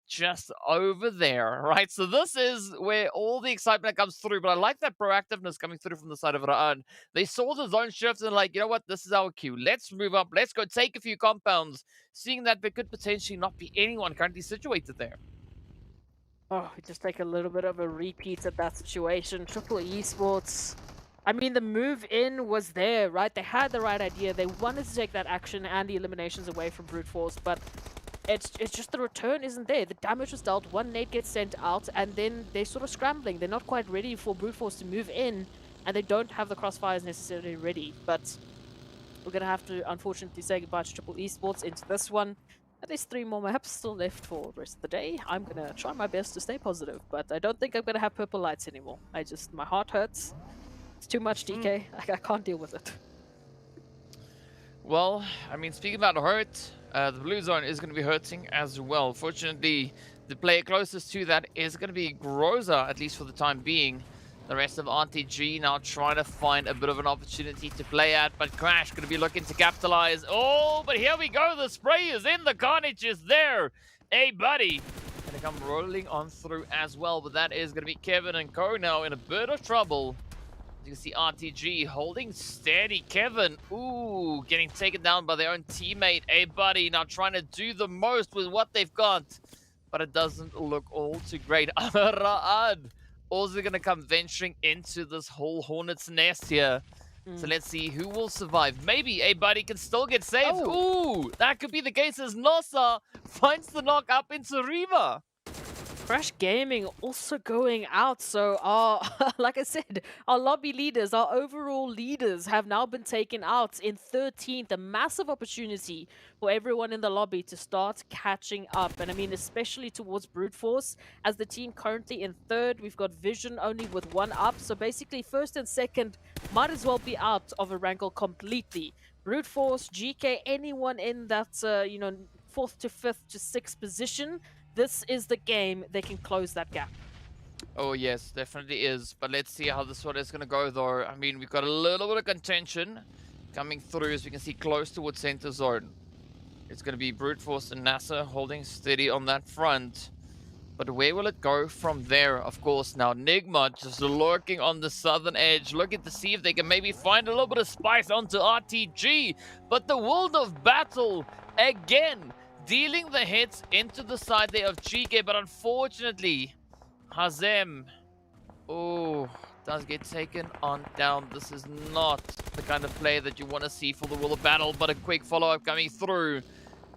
just over there, right? So this is where all the excitement comes through. But I like that proactiveness coming through from the side of RUKH. They saw the zone shift and like, you know what? This is our cue. Let's move up. Let's go take a few compounds, seeing that there could potentially not be anyone currently situated there. Oh, we just take a little bit of a repeat of that situation. Triple Esports. I mean, the move in was there, right? They had the right idea. They wanted to take that action and the eliminations away from Brute Force, but it's just the return isn't there. The damage was dealt, one nade gets sent out, and then they're sort of scrambling. They're not quite ready for Brute Force to move in, and they don't have the crossfires necessarily ready. But we're going to have to, unfortunately, say goodbye to Triple Esports into this one. And there's 3 more maps still left for the rest of the day. I'm going to try my best to stay positive, but I don't think I'm going to have purple lights anymore. My heart hurts. It's too much, DK. I can't deal with it. Well, I mean, speaking about hurt, the blue zone is going to be hurting as well. Fortunately, the player closest to that is going to be Groza, at least for the time being. The rest of RTG now trying to find a bit of an opportunity to play at, but Crash going to be looking to capitalize. Oh, but here we go. The spray is in. The carnage is there. Hey, buddy. Going to come rolling on through as well, but that is going to be Kevin and Co now in a bit of trouble. You can see RTG holding steady. Kevin, ooh, getting taken down by their own teammate. Hey, buddy, now trying to do the most with what they've got. But it doesn't look all too great. RUKH also going to come venturing into this whole hornet's nest here. So let's see who will survive. Maybe a buddy can still get saved. Oh. Ooh, that could be the case as NASR finds the knock up into Riva. Crash Gaming also going out, so our, like I said, our lobby leaders, our overall leaders have now been taken out in 13th. A massive opportunity for everyone in the lobby to start catching up. And I mean, especially towards Brute Force, as the team currently in 3rd, we've got Vision only with 1 up. So basically 1st and 2nd might as well be out of Erangel completely. Brute Force, GEEKAY, anyone in that, 4th to 5th to 6th position, this is the game they can close that gap. Oh yes, definitely is. But let's see how this one is going to go though. I mean, we've got a little bit of contention coming through, as we can see close towards center zone. It's going to be Brute Force and NASR holding steady on that front. But where will it go from there? Of course, now NIGMA just lurking on the southern edge, looking to see if they can maybe find a little bit of spice onto RTG. But the world of battle again, dealing the hits into the side there of GEEKAY, but unfortunately, Hazem, does get taken on down. This is not the kind of play that you want to see for the world of battle, but a quick follow-up coming through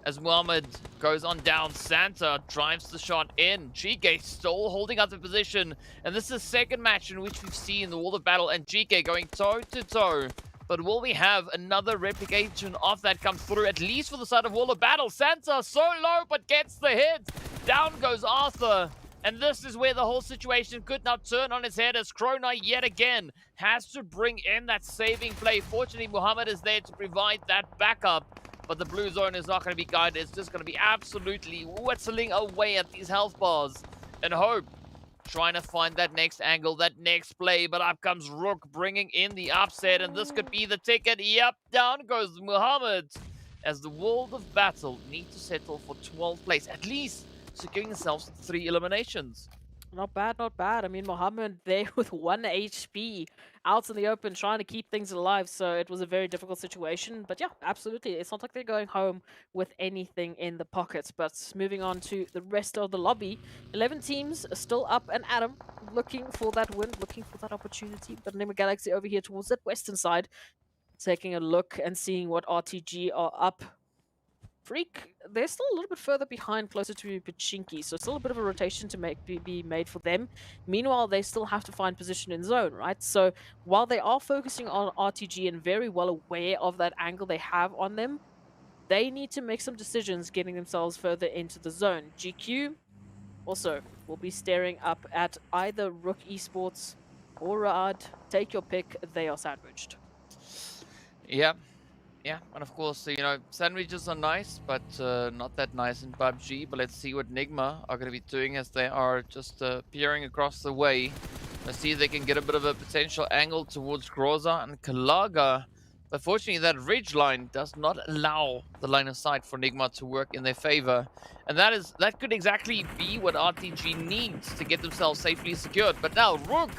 as Muhammad goes on down. Santa drives the shot in. GEEKAY still holding up the position, and this is the second match in which we've seen the world of battle and GEEKAY going toe-to-toe. But will we have another replication of that come through, at least for the side of World of Battle? Santa so low, but gets the hit. Down goes Arthur. And this is where the whole situation could now turn on its head, as Krona yet again has to bring in that saving play. Fortunately, Muhammad is there to provide that backup. But the blue zone is not going to be guided. It's just going to be absolutely whittling away at these health bars. And Hope trying to find that next angle, that next play, but up comes RUKH bringing in the upset, and this could be the ticket. Yep, down goes Muhammad, as the world of battle need to settle for 12th place, at least securing themselves 3 eliminations. Not bad, not bad. I mean, Muhammad there with 1 HP out in the open trying to keep things alive, so it was a very difficult situation. But yeah, absolutely. It's not like they're going home with anything in the pockets. But moving on to the rest of the lobby, 11 teams are still up and at 'em, looking for that win, looking for that opportunity. But NIGMA Galaxy over here towards that western side, taking a look and seeing what RTG are up. Freak, they're still a little bit further behind, closer to Pachinki, so still a bit of a rotation to be made for them. Meanwhile, they still have to find position in zone, right? So while they are focusing on RTG and very well aware of that angle they have on them, they need to make some decisions getting themselves further into the zone. GQ also will be staring up at either RUKH Esports or RUKH. Take your pick, they are sandwiched. Yeah. Yeah, and of course, sandwiches are nice, but not that nice in PUBG. But let's see what NIGMA are going to be doing, as they are just peering across the way. Let's see if they can get a bit of a potential angle towards Groza, and Kalaga But fortunately, that ridge line does not allow the line of sight for NIGMA to work in their favor. And that could exactly be what RTG needs to get themselves safely secured. But now, RUKH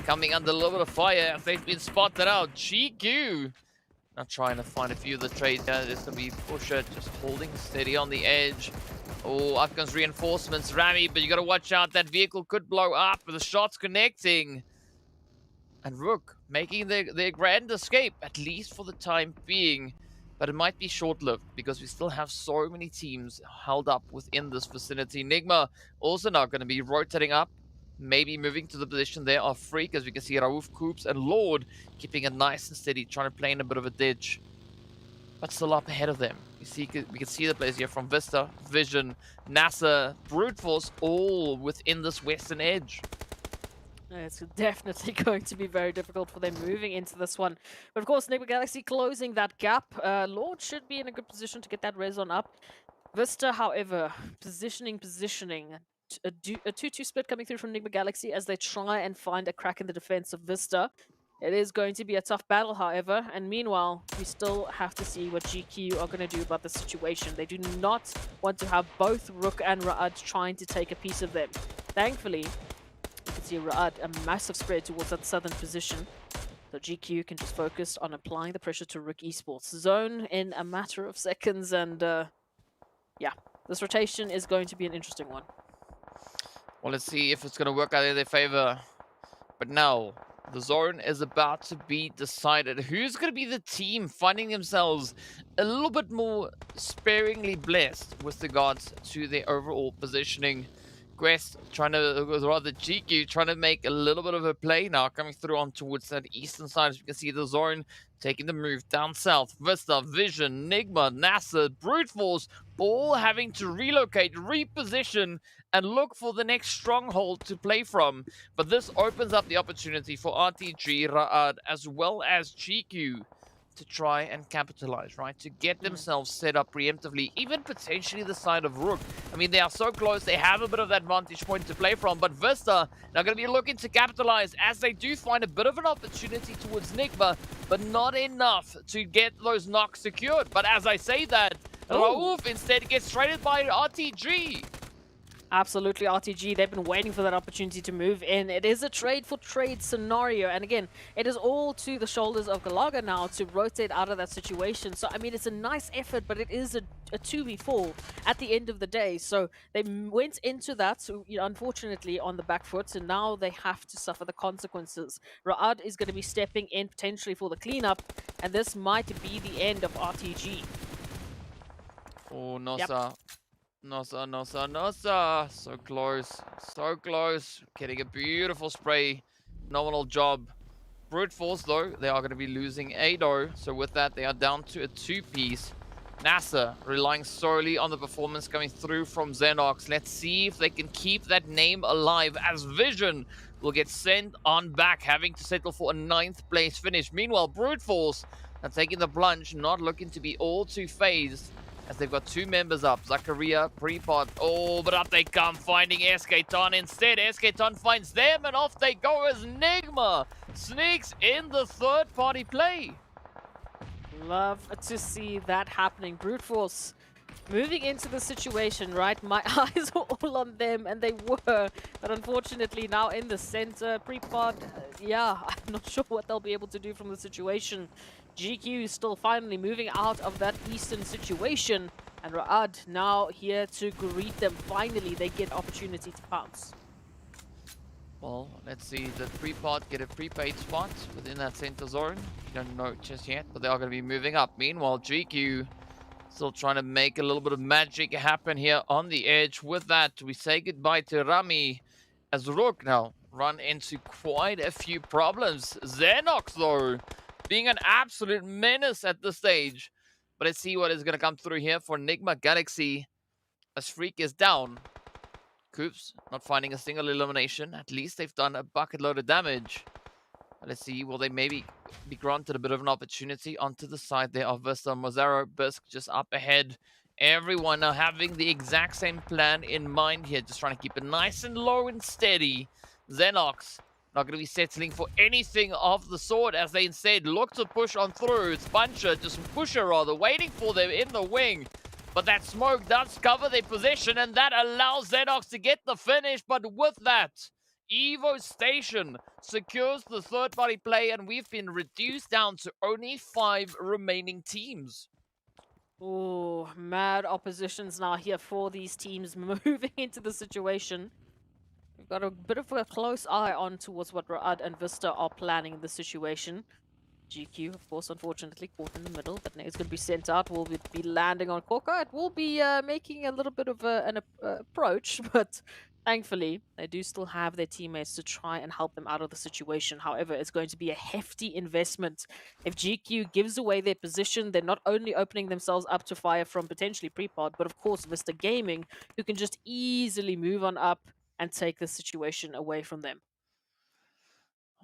coming under a little bit of fire as they've been spotted out. GQ now trying to find a few of the trades. There's going to be Pusher just holding steady on the edge. Oh, up comes reinforcements, Rami, but you got to watch out. That vehicle could blow up with the shots connecting. And RUKH making their grand escape, at least for the time being. But it might be short-lived because we still have so many teams held up within this vicinity. NIGMA also now going to be rotating up, maybe moving to the position there of Freak, as we can see Raouf, Coops, and Lord keeping it nice and steady, trying to play in a bit of a ditch. But still up ahead of them. We can see the players here from VISTA, Vision, NASR, Brute Force, all within this western edge. It's definitely going to be very difficult for them moving into this one. But of course, NIGMA Galaxy closing that gap. Lord should be in a good position to get that res on up. VISTA, however, positioning. A 2-2 split coming through from NIGMA Galaxy as they try and find a crack in the defense of VISTA. It is going to be a tough battle, however, and meanwhile, we still have to see what GQ are going to do about the situation. They do not want to have both RUKH and RUKH trying to take a piece of them. Thankfully, you can see RUKH a massive spread towards that southern position. So GQ can just focus on applying the pressure to RUKH Esports. Zone in a matter of seconds, and yeah, this rotation is going to be an interesting one. Well, let's see if it's going to work out in their favor. But now, the zone is about to be decided. Who's going to be the team finding themselves a little bit more sparingly blessed with regards to their overall positioning? Quest trying to, rather GQ trying to make a little bit of a play now, coming through on towards that eastern side. As you can see, the zone taking the move down south. VISTA, Vision, NIGMA, NASR, Brute Force, all having to relocate, reposition, and look for the next stronghold to play from. But this opens up the opportunity for RTG, RUKH, as well as GQ to try and capitalize, right? To get themselves set up preemptively, even potentially the side of RUKH. I mean, they are so close, they have a bit of that vantage point to play from, but VISTA now going to be looking to capitalize as they do find a bit of an opportunity towards NIGMA, but not enough to get those knocks secured. But as I say that, Raouf instead gets traded by RTG. Absolutely, RTG, they've been waiting for that opportunity to move in. It is a trade-for-trade scenario, and again, it is all to the shoulders of Galaga now to rotate out of that situation. So, I mean, it's a nice effort, but it is a 2v4 at the end of the day. So, they went into that, so, you know, unfortunately, on the back foot, and now they have to suffer the consequences. RUKH is going to be stepping in potentially for the cleanup, and this might be the end of RTG. Oh, NASR. Yep. NASR. So close. Getting a beautiful spray. Phenomenal job. Brute Force, though, they are going to be losing Ado. So with that, they are down to a 2-piece. NASR relying solely on the performance coming through from Xenox. Let's see if they can keep that name alive as Vision will get sent on back, having to settle for a 9th place finish. Meanwhile, Brute Force are taking the plunge, not looking to be all too phased, as they've got 2 members up, Zakaria, Prepot. Oh, but up they come, finding Esketon instead. Esketon finds them, and off they go as NIGMA sneaks in the third-party play. Love to see that happening. Brute Force moving into the situation, right? My eyes were all on them, and they were. But unfortunately, now in the center, Prepot, yeah, I'm not sure what they'll be able to do from the situation. GQ is still finally moving out of that eastern situation, and RUKH now here to greet them. Finally, they get opportunity to pounce. Well, let's see the Prepot get a prepaid spot within that center zone. You don't know just yet, but they are going to be moving up. Meanwhile, GQ still trying to make a little bit of magic happen here on the edge. With that, we say goodbye to Rami as RUKH now run into quite a few problems. Xenox, though, being an absolute menace at this stage. But let's see what is going to come through here for NIGMA Galaxy as Freak is down. Coops not finding a single elimination. At least they've done a bucket load of damage. But let's see, will they maybe be granted a bit of an opportunity onto the side there of VISTA. Mozaro, Bisk just up ahead. Everyone now having the exact same plan in mind here. Just trying to keep it nice and low and steady. Xenox Not going to be settling for anything of the sort as they instead look to push on through. It's Pusher rather, waiting for them in the wing. But that smoke does cover their position, and that allows Xenox to get the finish. But with that, Evo Station secures the third-party play, and we've been reduced down to only 5 remaining teams. Oh, mad oppositions now here for these teams moving into the situation. We've got a bit of a close eye on towards what RUKH and VISTA are planning in the situation. GQ, of course, unfortunately, caught in the middle, but now it's going to be sent out. Will be landing on Korka. It will be making a little bit of an approach, but thankfully, they do still have their teammates to try and help them out of the situation. However, it's going to be a hefty investment. If GQ gives away their position, they're not only opening themselves up to fire from potentially Prepod, but of course, VISTA Gaming, who can just easily move on up and take the situation away from them.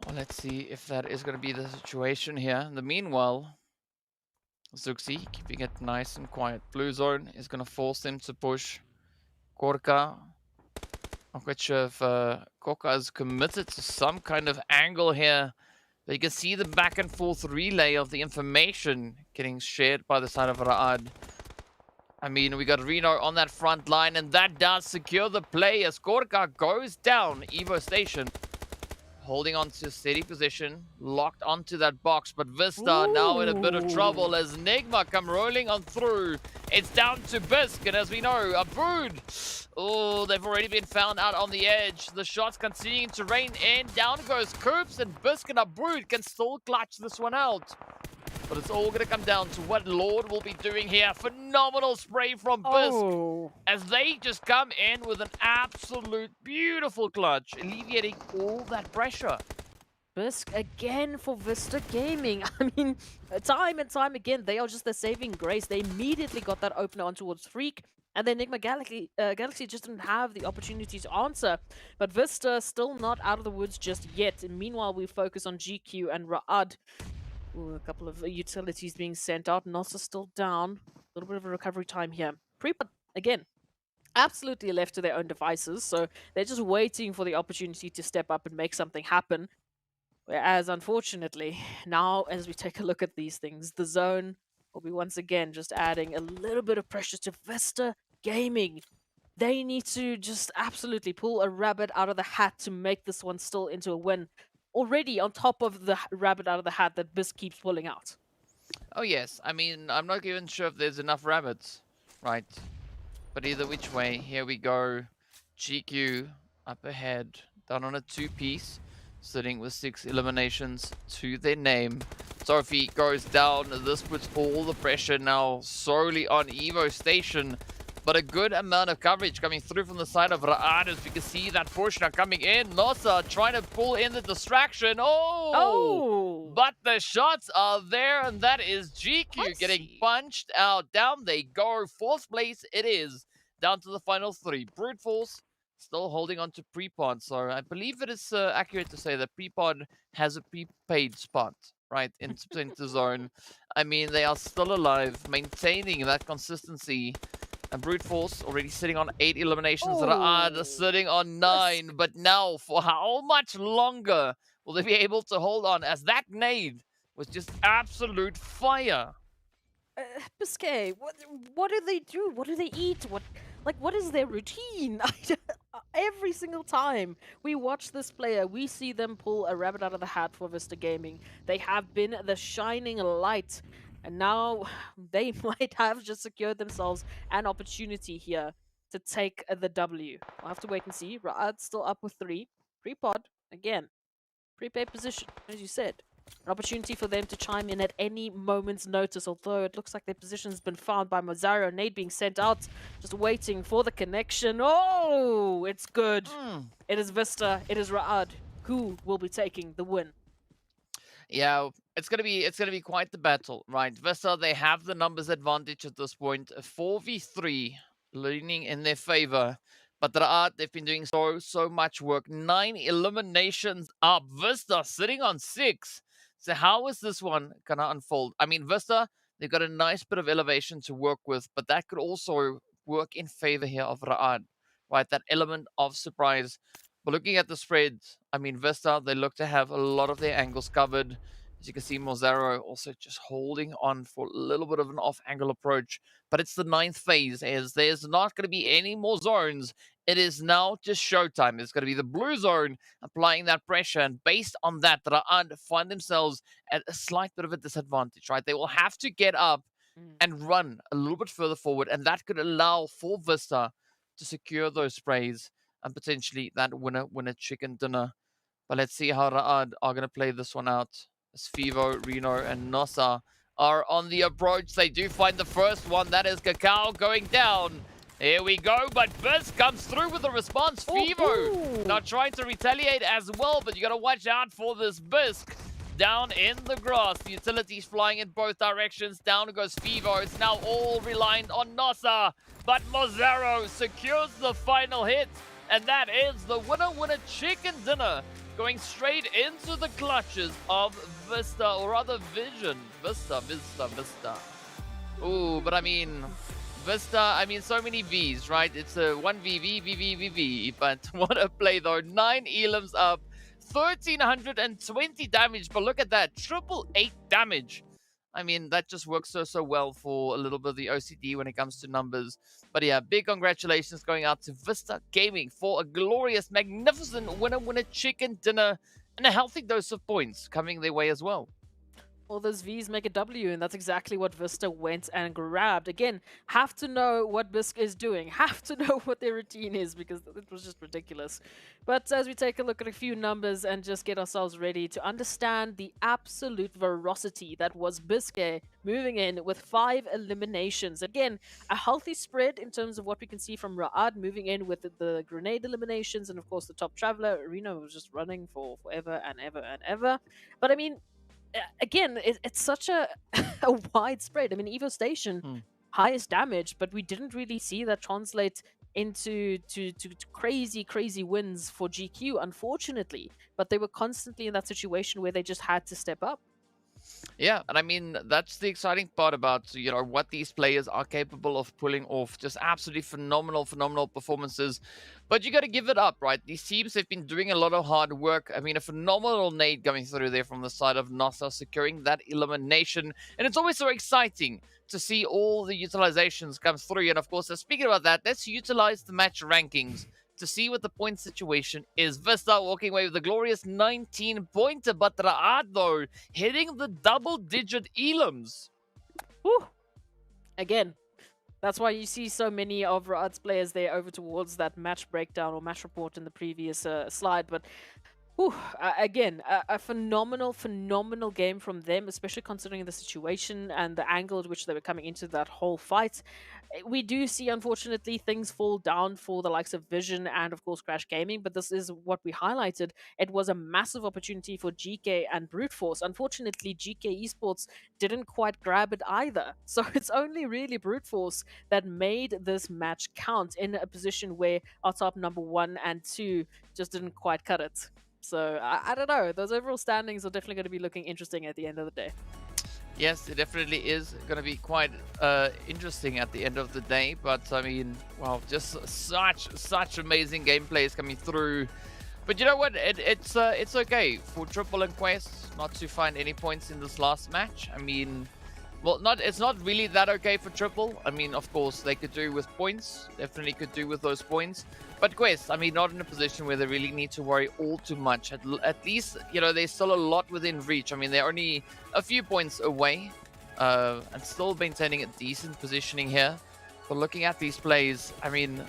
Well, let's see if that is going to be the situation here. In the meanwhile, Zuxi keeping it nice and quiet. Blue zone is going to force them to push. Korka. I'm quite sure if Korka is committed to some kind of angle here. But you can see the back and forth relay of the information getting shared by the side of RUKH. I mean, we got Reno on that front line, and that does secure the play as Korka goes down. Evo Station holding on to a steady position, locked onto that box, but VISTA now in a bit of trouble as NIGMA come rolling on through. It's down to Bisk, and as we know, Abood. Oh, they've already been found out on the edge. The shots continuing to rain in. Down goes Coops, and Bisk and Abood can still clutch this one out. But it's all going to come down to what Lord will be doing here. Phenomenal spray from Bisk as they just come in with an absolute beautiful clutch, alleviating all that pressure. Bisk again for VISTA Gaming. I mean, time and time again, they are just the saving grace. They immediately got that opener on towards Freak, and then Enigma Galaxy just didn't have the opportunity to answer. But VISTA still not out of the woods just yet. And meanwhile, we focus on GQ and RUKH. Ooh, a couple of utilities being sent out. NASR still down. A little bit of a recovery time here. Prepod, again, absolutely left to their own devices. So they're just waiting for the opportunity to step up and make something happen. Whereas, unfortunately, now as we take a look at these things, the zone will be once again just adding a little bit of pressure to VISTA Gaming. They need to just absolutely pull a rabbit out of the hat to make this one still into a win. Already on top of the rabbit out of the hat that Bisk keeps pulling out. Oh yes, I mean, I'm not even sure if there's enough rabbits, right? But either which way, here we go. GQ up ahead, down on a 2-piece, sitting with 6 eliminations to their name. Sophie goes down. This puts all the pressure now solely on Evo Station. But a good amount of coverage coming through from the side of RUKH as we can see that push now coming in. NASR trying to pull in the distraction. Oh! But the shots are there, and that is GQ getting punched out. Down they go. 4th place it is. Down to the final 3. Brute Force still holding on to Prepod. So I believe it is accurate to say that Prepod has a prepaid spot, right, in Center Zone. I mean, they are still alive, maintaining that consistency. And Brute Force already sitting on 8 eliminations. RUKH sitting on 9. But now, for how much longer will they be able to hold on? As that nade was just absolute fire. Biscay, what do they do? What do they eat? What is their routine? Every single time we watch this player, we see them pull a rabbit out of the hat for VISTA Gaming. They have been the shining light. And now they might have just secured themselves an opportunity here to take the W. We'll have to wait and see. RUKH still up with 3. Prepod, again, prepaid position, as you said. An opportunity for them to chime in at any moment's notice, although it looks like their position has been found by Mozario. Nade being sent out, just waiting for the connection. Oh, it's good. It is VISTA, it is RUKH, who will be taking the win. Yeah, it's gonna be quite the battle, right? VISTA, they have the numbers advantage at this point. 4v3 leaning in their favor. But RUKH, they've been doing so much work. 9 eliminations up. VISTA sitting on 6. So how is this one gonna unfold? I mean, VISTA, they've got a nice bit of elevation to work with, but that could also work in favor here of RUKH, right? That element of surprise. But looking at the spread, I mean, Vista, they look to have a lot of their angles covered. As you can see, Mozaro also just holding on for a little bit of an off-angle approach. But it's the 9th phase, as there's not going to be any more zones. It is now just showtime. It's going to be the blue zone applying that pressure. And based on that, Ra'ad find themselves at a slight bit of a disadvantage, right? They will have to get up and run a little bit further forward. And that could allow for Vista to secure those sprays and potentially that winner chicken dinner. But let's see how Ra'ad are going to play this one out. As Fivo, Reno, and NASR are on the approach. They do find the first one. That is Cacao going down. Here we go, but Biz comes through with a response. Fivo not trying to retaliate as well, but you got to watch out for this Bisc. Down in the grass. The utilities flying in both directions. Down goes Fivo. It's now all reliant on NASR. But Mozaro secures the final hit. And that is the winner chicken dinner. Going straight into the clutches of Vista, or rather Vision. Vista. Ooh, but I mean, Vista, I mean, so many Vs, right? It's a 1v. But what a play though. 9 elims up. 1320 damage, but look at that, 888 damage. I mean, that just works so well for a little bit of the OCD when it comes to numbers. But yeah, big congratulations going out to Vista Gaming for a glorious, magnificent winner chicken dinner and a healthy dose of points coming their way as well. All those Vs make a W, and that's exactly what Vista went and grabbed. Again, have to know what Bisc is doing. Have to know what their routine is, because it was just ridiculous. But as we take a look at a few numbers and just get ourselves ready to understand the absolute ferocity that was GEEKAY moving in with 5 eliminations. Again, a healthy spread in terms of what we can see from Ra'ad moving in with the grenade eliminations, and of course the top traveler. Reno was just running for forever and ever and ever. But I mean, again, it's such a wide spread. I mean, Evo Station, highest damage, but we didn't really see that translate into to crazy wins for GQ, unfortunately. But they were constantly in that situation where they just had to step up. Yeah, and I mean, that's the exciting part about, you know, what these players are capable of pulling off. Just absolutely phenomenal performances. But you got to give it up, right? These teams have been doing a lot of hard work. I mean, a phenomenal nade going through there from the side of NASR, securing that elimination. And it's always so exciting to see all the utilizations come through. And of course, speaking about that, let's utilize the match rankings to see what the point situation is. Vista walking away with a glorious 19-pointer, but Ra'ad, though, hitting the double-digit elims. Whew. Again, that's why you see so many of Ra'ad's players there over towards that match breakdown or match report in the previous slide. But again, a phenomenal game from them, especially considering the situation and the angle at which they were coming into that whole fight. We do see, unfortunately, things fall down for the likes of Vision and, of course, Crash Gaming, but this is what we highlighted. It was a massive opportunity for GEEKAY and Brute Force. Unfortunately, GEEKAY Esports didn't quite grab it either. So it's only really Brute Force that made this match count in a position where our top number 1 and 2 just didn't quite cut it. So I don't know. Those overall standings are definitely going to be looking interesting at the end of the day. Yes, it definitely is going to be quite interesting at the end of the day. But I mean, wow, just such amazing gameplay is coming through. But you know what? It's okay for Triple and Quest not to find any points in this last match. I mean, well, it's not really that okay for Triple. I mean, of course, they could do with points. Definitely could do with those points. But Quest, I mean, not in a position where they really need to worry all too much. At least, you know, there's still a lot within reach. I mean, they're only a few points away and still maintaining a decent positioning here. But looking at these plays, I mean,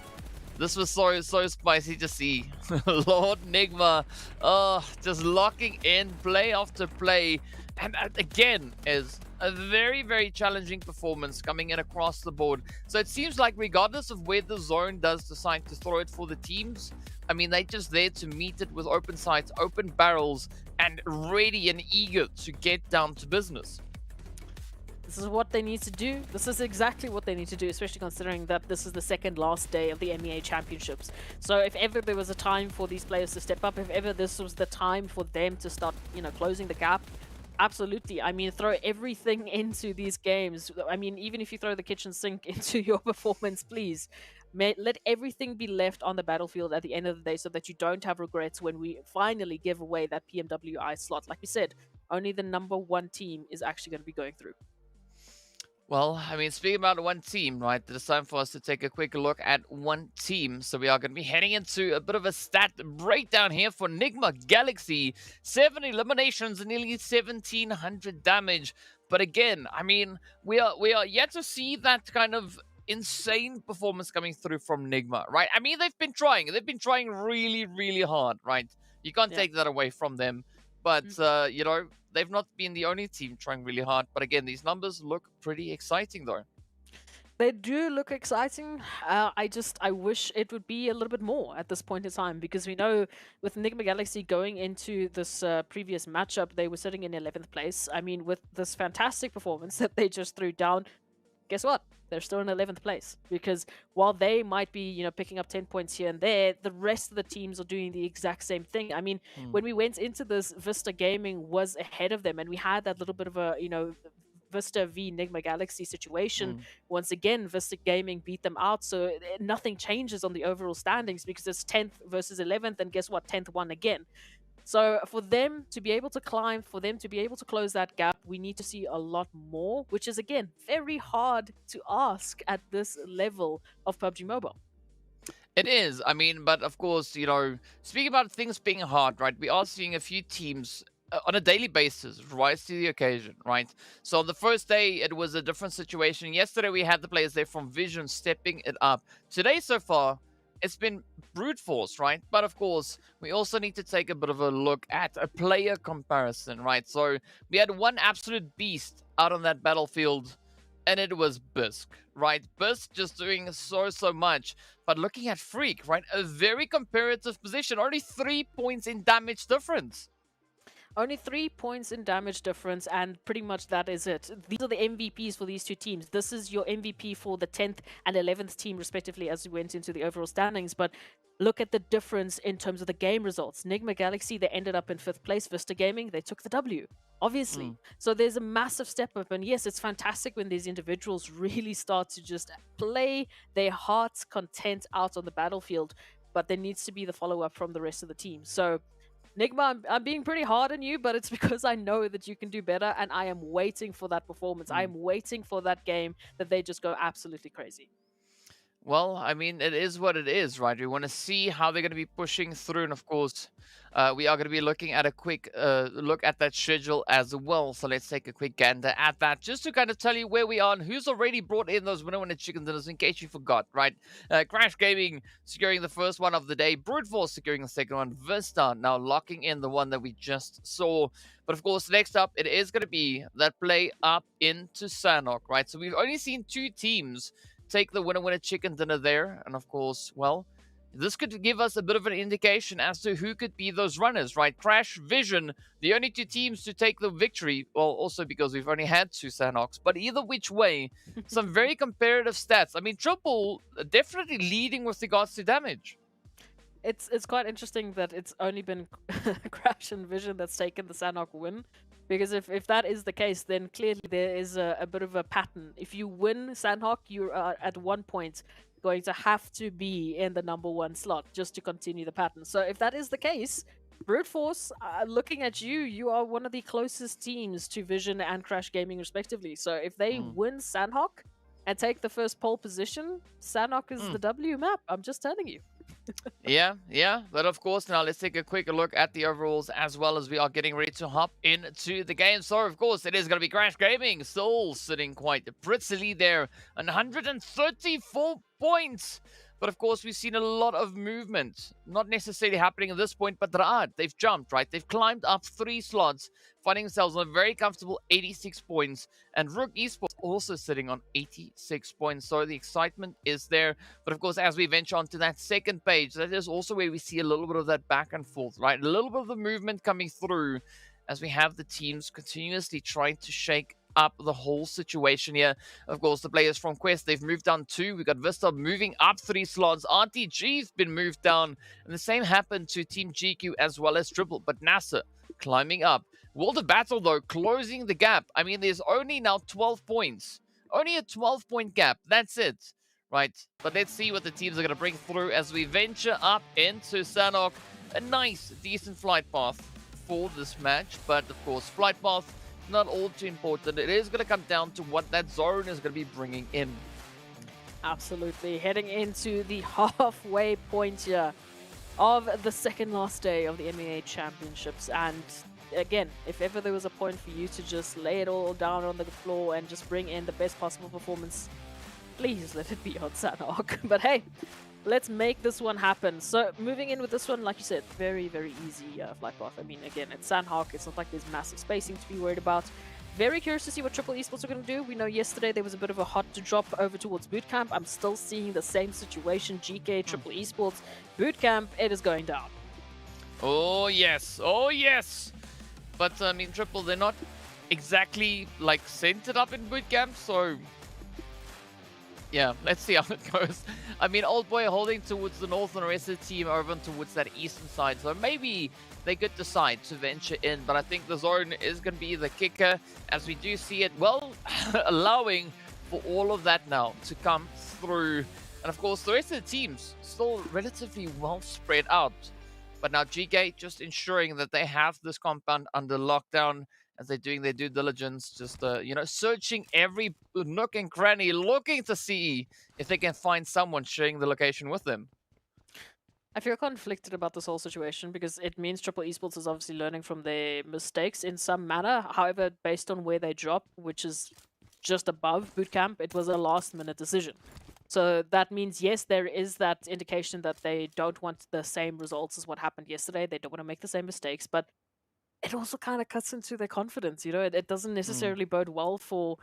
this was so spicy to see. Lord NIGMA, just locking in play after play. And again, is a very challenging performance coming in across the board. So it seems like regardless of where the zone does decide to throw it for the teams, I mean, they're just there to meet it with open sights, open barrels, and ready and eager to get down to business. This is what they need to do. This is exactly what they need to do, especially considering that this is the second last day of the MEA Championships. So if ever there was a time for these players to step up, if ever this was the time for them to start, you know, closing the gap, absolutely. I mean, throw everything into these games. I mean, even if you throw the kitchen sink into your performance, please. Let everything be left on the battlefield at the end of the day so that you don't have regrets when we finally give away that PMWI slot. Like we said, only the #1 team is actually going to be going through. Well, I mean, speaking about one team, right, it's time for us to take a quick look at one team. So we are going to be heading into a bit of a stat breakdown here for NIGMA Galaxy. 7 eliminations and nearly 1,700 damage. But again, I mean, we are yet to see that kind of insane performance coming through from NIGMA, right? I mean, they've been trying really, really hard, right? You can't take that away from them. But, you know, they've not been the only team trying really hard. But again, these numbers look pretty exciting, though. They do look exciting. I wish it would be a little bit more at this point in time, because we know with NIGMA Galaxy going into this previous matchup, they were sitting in 11th place. I mean, with this fantastic performance that they just threw down, guess what? They're still in 11th place, because while they might be, you know, picking up 10 points here and there, the rest of the teams are doing the exact same thing. I mean, when we went into this, VISTA Gaming was ahead of them, and we had that little bit of a, you know, VISTA v NIGMA Galaxy situation. Once again, VISTA Gaming beat them out, so nothing changes on the overall standings because it's 10th versus 11th, and guess what? 10th won again. So for them to be able to climb, for them to be able to close that gap, we need to see a lot more, which is, again, very hard to ask at this level of PUBG Mobile. It is. I mean, but of course, you know, speaking about things being hard, right, we are seeing a few teams on a daily basis rise to the occasion, right? So on the first day, it was a different situation. Yesterday, we had the players there from Vision stepping it up. Today, so far, it's been brute force, right? But of course, we also need to take a bit of a look at a player comparison, right? So we had one absolute beast out on that battlefield, and it was Bisk, right? Bisk just doing so much. But looking at Freak, right? A very comparative position, only 3 points in damage difference. Only 3 points in damage difference, and pretty much that is it. These are the MVPs for these two teams. This is your MVP for the 10th and 11th team, respectively, as we went into the overall standings. But look at the difference in terms of the game results. NIGMA Galaxy, they ended up in 5th place. VISTA Gaming, they took the W, obviously. So there's a massive step up. And yes, it's fantastic when these individuals really start to just play their heart's content out on the battlefield. But there needs to be the follow-up from the rest of the team. So NIGMA, I'm being pretty hard on you, but it's because I know that you can do better, and I am waiting for that performance. I am waiting for that game that they just go absolutely crazy. Well, I mean, it is what it is, right? We want to see how they're going to be pushing through. And of course, we are going to be looking at a quick look at that schedule as well. So let's take a quick gander at that, just to kind of tell you where we are and who's already brought in those winner chicken dinners, in case you forgot, right? Crash Gaming securing the first one of the day. Brute Force securing the second one. VISTA now locking in the one that we just saw. But of course, next up, it is going to be that play up into Sanhok, right? So we've only seen 2 teams take the winner chicken dinner there. And of course, well, this could give us a bit of an indication as to who could be those runners, right? Crash, Vision, the only 2 teams to take the victory. Well, also because we've only had 2 Sanhoks. But either which way, some very comparative stats. I mean, Triple definitely leading with regards to damage. It's quite interesting that it's only been Crash and Vision that's taken the Sanhok win. Because if that is the case, then clearly there is a bit of a pattern. If you win Sanhok, you're at 1 point going to have to be in the #1 slot just to continue the pattern. So if that is the case, Brute Force, looking at you, you are one of the closest teams to Vision and Crash Gaming respectively. So if they win Sanhok and take the first pole position, Sanhok is the W map. I'm just telling you. Yeah. But of course, now let's take a quick look at the overalls as well, as we are getting ready to hop into the game. So, of course, it is going to be Crash Gaming. Soul sitting quite prettily there. 134 points. But of course, we've seen a lot of movement. Not necessarily happening at this point, but they've jumped, right? They've climbed up 3 slots, finding themselves on a very comfortable 86 points. And RUKH Esports also sitting on 86 points. So the excitement is there. But of course, as we venture onto that second page, that is also where we see a little bit of that back and forth, right? A little bit of the movement coming through as we have the teams continuously trying to shake up the whole situation here. Of course, the players from Quest, they've moved down 2. We got VISTA moving up 3 slots. RTG's been moved down. And the same happened to Team GQ as well as Triple. But NASR climbing up. World of Battle, though, closing the gap. I mean, there's only now 12 points. Only a 12-point gap. That's it. right? But let's see what the teams are going to bring through as we venture up into Sanhok. A nice, decent flight path for this match, but of course, flight path not all too important. It is going to come down to what that zone is going to be bringing in. Absolutely. Heading into the halfway point here of the second last day of the MEA Championships. And again, if ever there was a point for you to just lay it all down on the floor and just bring in the best possible performance, please let it be on Sanhok. But hey, let's make this one happen. So moving in with this one, like you said, very, very easy flight path. I mean, again, it's Sanhok. It's not like there's massive spacing to be worried about. Very curious to see what Triple Esports are going to do. We know yesterday there was a bit of a hot to drop over towards Bootcamp. I'm still seeing the same situation. GEEKAY, Triple Esports, Bootcamp, it is going down. Oh, yes. Oh, yes. But, I mean, Triple, they're not exactly, like, centered up in Bootcamp, so... yeah, let's see how it goes. I mean, Old Boy holding towards the north and the rest of the team over towards that eastern side. So maybe they could decide to venture in. But I think the zone is going to be the kicker as we do see it, well, allowing for all of that now to come through. And of course, the rest of the teams still relatively well spread out. But now GEEKAY just ensuring that they have this compound under lockdown as they're doing their due diligence, just, you know, searching every nook and cranny, looking to see if they can find someone sharing the location with them. I feel conflicted about this whole situation because it means Triple Esports is obviously learning from their mistakes in some manner. However, based on where they drop, which is just above Bootcamp, it was a last-minute decision. So that means, yes, there is that indication that they don't want the same results as what happened yesterday. They don't want to make the same mistakes, but it also kind of cuts into their confidence, you know? It doesn't necessarily bode well for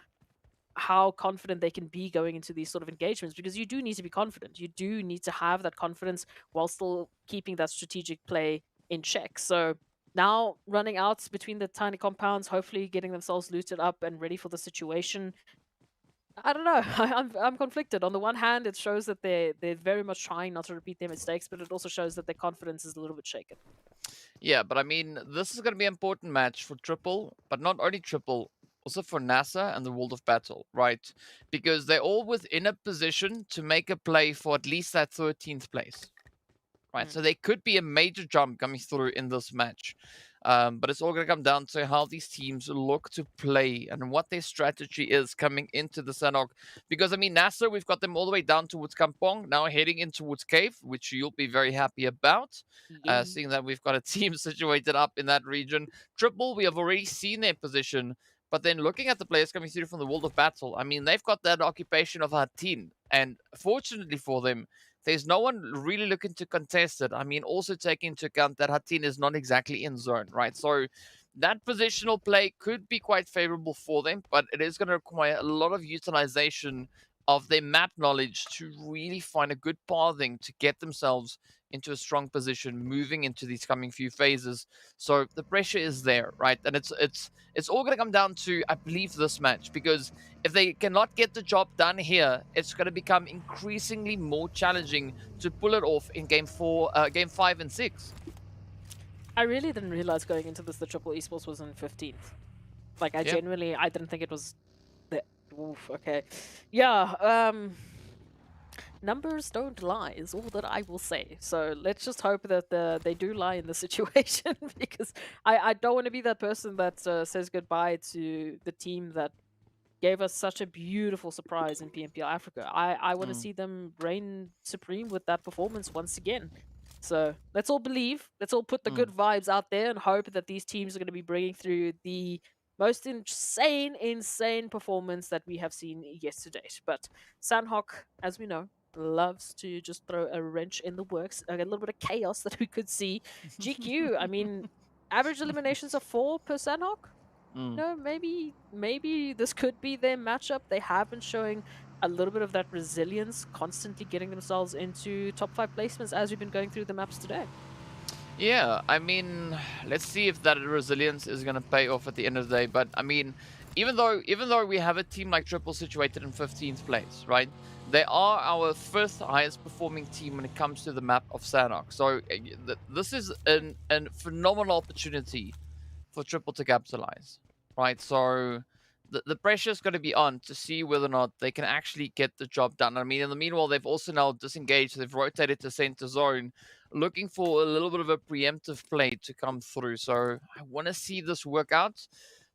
how confident they can be going into these sort of engagements, because you do need to be confident. You do need to have that confidence while still keeping that strategic play in check. So now running out between the tiny compounds, hopefully getting themselves looted up and ready for the situation. I don't know. I'm conflicted. On the one hand, it shows that they're very much trying not to repeat their mistakes, but it also shows that their confidence is a little bit shaken. Yeah, but I mean, this is going to be an important match for Triple, but not only Triple, also for NASR and the World of Battle, right? Because they're all within a position to make a play for at least that 13th place, right? So there could be a major jump coming through in this match. But it's all going to come down to how these teams look to play and what their strategy is coming into the Sanhok. Because, I mean, NASR, we've got them all the way down towards Kampong, now heading in towards Cave, which you'll be very happy about, seeing that we've got a team situated up in that region. Triple, we have already seen their position, but then looking at the players coming through from the World of Battle, I mean, they've got that occupation of Hatin, and fortunately for them, there's no one really looking to contest it. I mean, also taking into account that Hatin is not exactly in zone, right? So that positional play could be quite favorable for them, but it is going to require a lot of utilization of their map knowledge to really find a good pathing to get themselves into a strong position moving into these coming few phases. So the pressure is there, right? And it's all going to come down to, I believe, this match, because if they cannot get the job done here, it's going to become increasingly more challenging to pull it off in game 5 and 6. I really didn't realize going into this the Triple Esports was in 15th. Like, I genuinely, I didn't think it was the... Oof, okay. Yeah, numbers don't lie is all that I will say. So let's just hope that they do lie in the situation, because I don't want to be that person that says goodbye to the team that gave us such a beautiful surprise in PMPL Africa. I want to see them reign supreme with that performance once again. So let's all believe, let's all put the good vibes out there and hope that these teams are going to be bringing through the most insane performance that we have seen yesterday. But Sanhok, as we know, loves to just throw a wrench in the works, a little bit of chaos that we could see. GQ, I mean, average eliminations of 4 per Sanhok. No, maybe this could be their matchup. They have been showing a little bit of that resilience, constantly getting themselves into top 5 placements as we've been going through the maps today. Yeah, I mean, let's see if that resilience is going to pay off at the end of the day. But I mean, even though we have a team like Triple situated in 15th place, right? They are our 5th highest performing team when it comes to the map of Sanhok. So this is a phenomenal opportunity for Triple to capitalize, right? So the pressure is going to be on to see whether or not they can actually get the job done. I mean, in the meanwhile, they've also now disengaged. They've rotated to center zone, looking for a little bit of a preemptive play to come through. So I want to see this work out.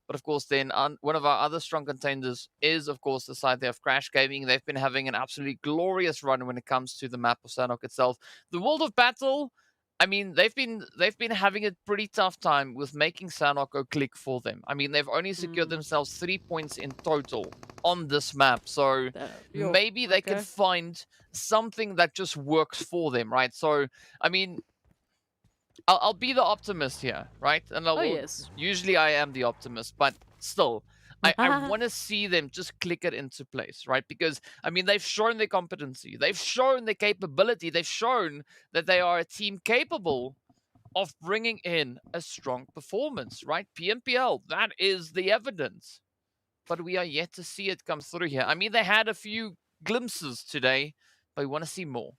But of course, then one of our other strong contenders is, of course, the side there of Crash Gaming. They've been having an absolutely glorious run when it comes to the map of Sanhok itself. The World of Battle, I mean, they've been having a pretty tough time with making Sanhok go click for them. I mean, they've only secured themselves 3 points in total on this map. So maybe they can find something that just works for them, right? So, I mean, I'll be the optimist here, right? And usually I am the optimist, but still, I want to see them just click it into place, right? Because, I mean, they've shown their competency. They've shown their capability. They've shown that they are a team capable of bringing in a strong performance, right? PMPL, that is the evidence. But we are yet to see it come through here. I mean, they had a few glimpses today, but we want to see more.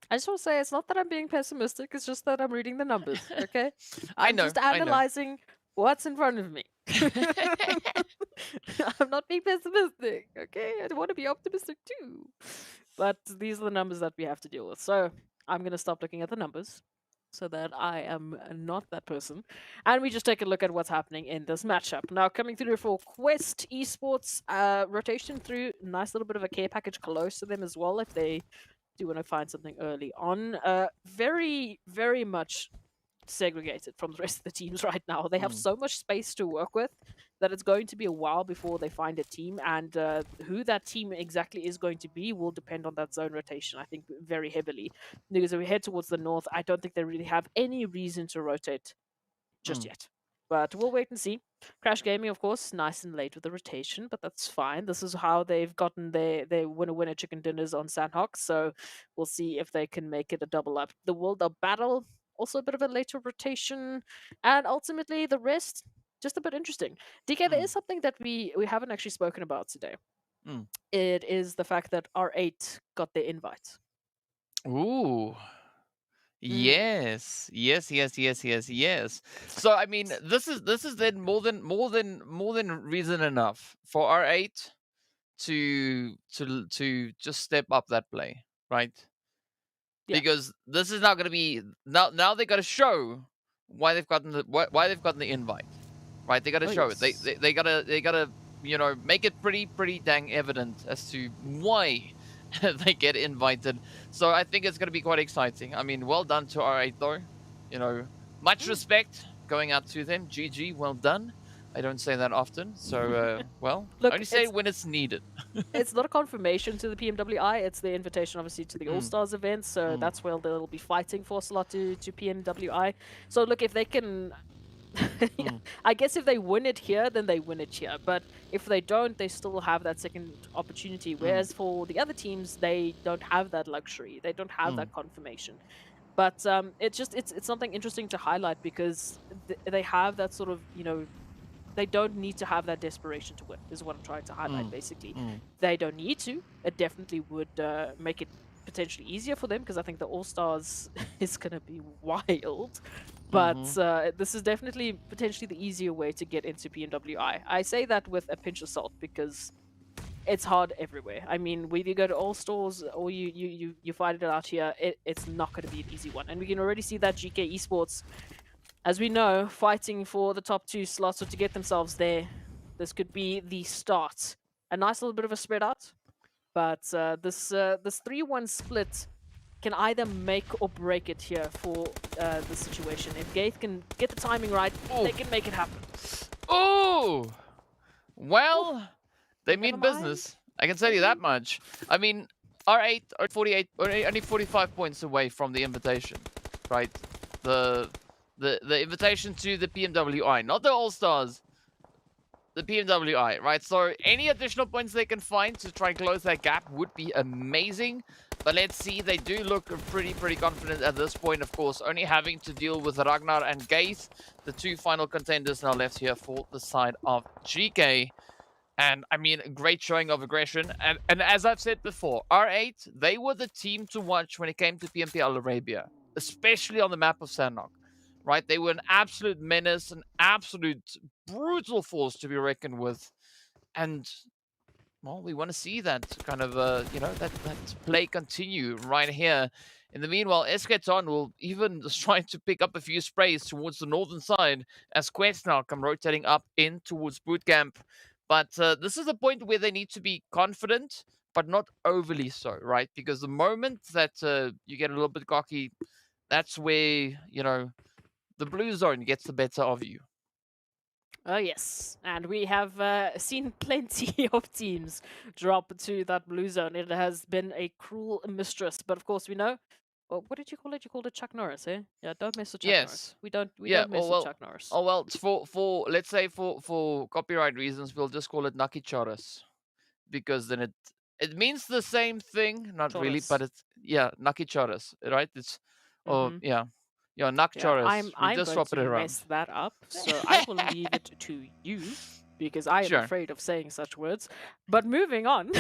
I just want to say, it's not that I'm being pessimistic, it's just that I'm reading the numbers, okay? I'm just analyzing what's in front of me. I'm not being pessimistic, okay? I want to be optimistic too. But these are the numbers that we have to deal with. So I'm going to stop looking at the numbers so that I am not that person. And we just take a look at what's happening in this matchup. Now, coming through for Quest Esports, rotation through, nice little bit of a care package close to them as well if they do want to find something early on. Very, very much segregated from the rest of the teams right now. They have so much space to work with that it's going to be a while before they find a team, and who that team exactly is going to be will depend on that zone rotation, I think, very heavily. Because if we head towards the north, I don't think they really have any reason to rotate just yet. But we'll wait and see. Crash Gaming, of course, nice and late with the rotation, but that's fine. This is how they've gotten their winner chicken dinners on Sanhok, so we'll see if they can make it a double up. The World of Battle, also a bit of a later rotation, and ultimately the rest, just a bit interesting. DK, there is something that we haven't actually spoken about today. It is the fact that R8 got their invite. Ooh. Yes. So I mean, this is then more than reason enough for R8 to just step up that play, right? Yeah. Because this is not going to be now they got to show why they've gotten the invite, right? They got to show it. They got to make it pretty dang evident as to why they get invited. So I think it's going to be quite exciting. I mean, well done to R8 though. Much respect going out to them. GG, well done. I don't say that often, so well, look, only say it when it's needed. It's not a confirmation to the PMWI, it's the invitation obviously to the All-Stars event, so that's where they'll be fighting for a slot to PMWI. So look, if they can... I guess if they win it here, then they win it here. But if they don't, they still have that second opportunity. Whereas for the other teams, they don't have that luxury. They don't have that confirmation. But it's something interesting to highlight because they have that sort of, they don't need to have that desperation to win, is what I'm trying to highlight, basically. They don't need to. It definitely would make it potentially easier for them because I think the All-Stars is going to be wild. But this is definitely potentially the easier way to get into PMWI. I say that with a pinch of salt because it's hard everywhere. I mean, whether you go to All-Stars or you fight it out here, it's not going to be an easy one. And we can already see that GEEKAY Esports, as we know, fighting for the top 2 slots or to get themselves there. This could be the start. A nice little bit of a spread out. But this 3-1 split can either make or break it here for the situation. If Gaith can get the timing right, they can make it happen. Oh! Well, they mean business. I can tell you that much. I mean, R8 are 48, only 45 points away from the invitation, right? The invitation to the PMWI, not the All-Stars. The PMWI, right? So any additional points they can find to try and close that gap would be amazing. But let's see, they do look pretty confident at this point, of course, only having to deal with Ragnar and Gaith, the 2 final contenders now left here for the side of GEEKAY. And I mean, a great showing of aggression. And as I've said before, R8, they were the team to watch when it came to PMPL Arabia, especially on the map of Sanhok. Right, they were an absolute menace, an absolute brutal force to be reckoned with. And well, we want to see that kind of, that play continue right here. In the meanwhile, Esketon will even just try to pick up a few sprays towards the northern side as Quest now come rotating up in towards bootcamp. But this is a point where they need to be confident, but not overly so, right? Because the moment that you get a little bit cocky, that's where, the blue zone gets the better of you. Oh, yes. And we have seen plenty of teams drop to that blue zone. It has been a cruel mistress. But of course, we know. Well, what did you call it? You called it Chuck Norris, eh? Yeah, don't mess with Chuck Norris. We don't mess with Chuck Norris. Oh, well, it's for let's say for copyright reasons, we'll just call it Nucky Choros. Because then it means the same thing. Not Choros. really, but it's, Nucky Choros, right? It's, Yeah, Nuck Choros. I'm going to mess that up, so I will leave it to you, because I am afraid of saying such words. But moving on,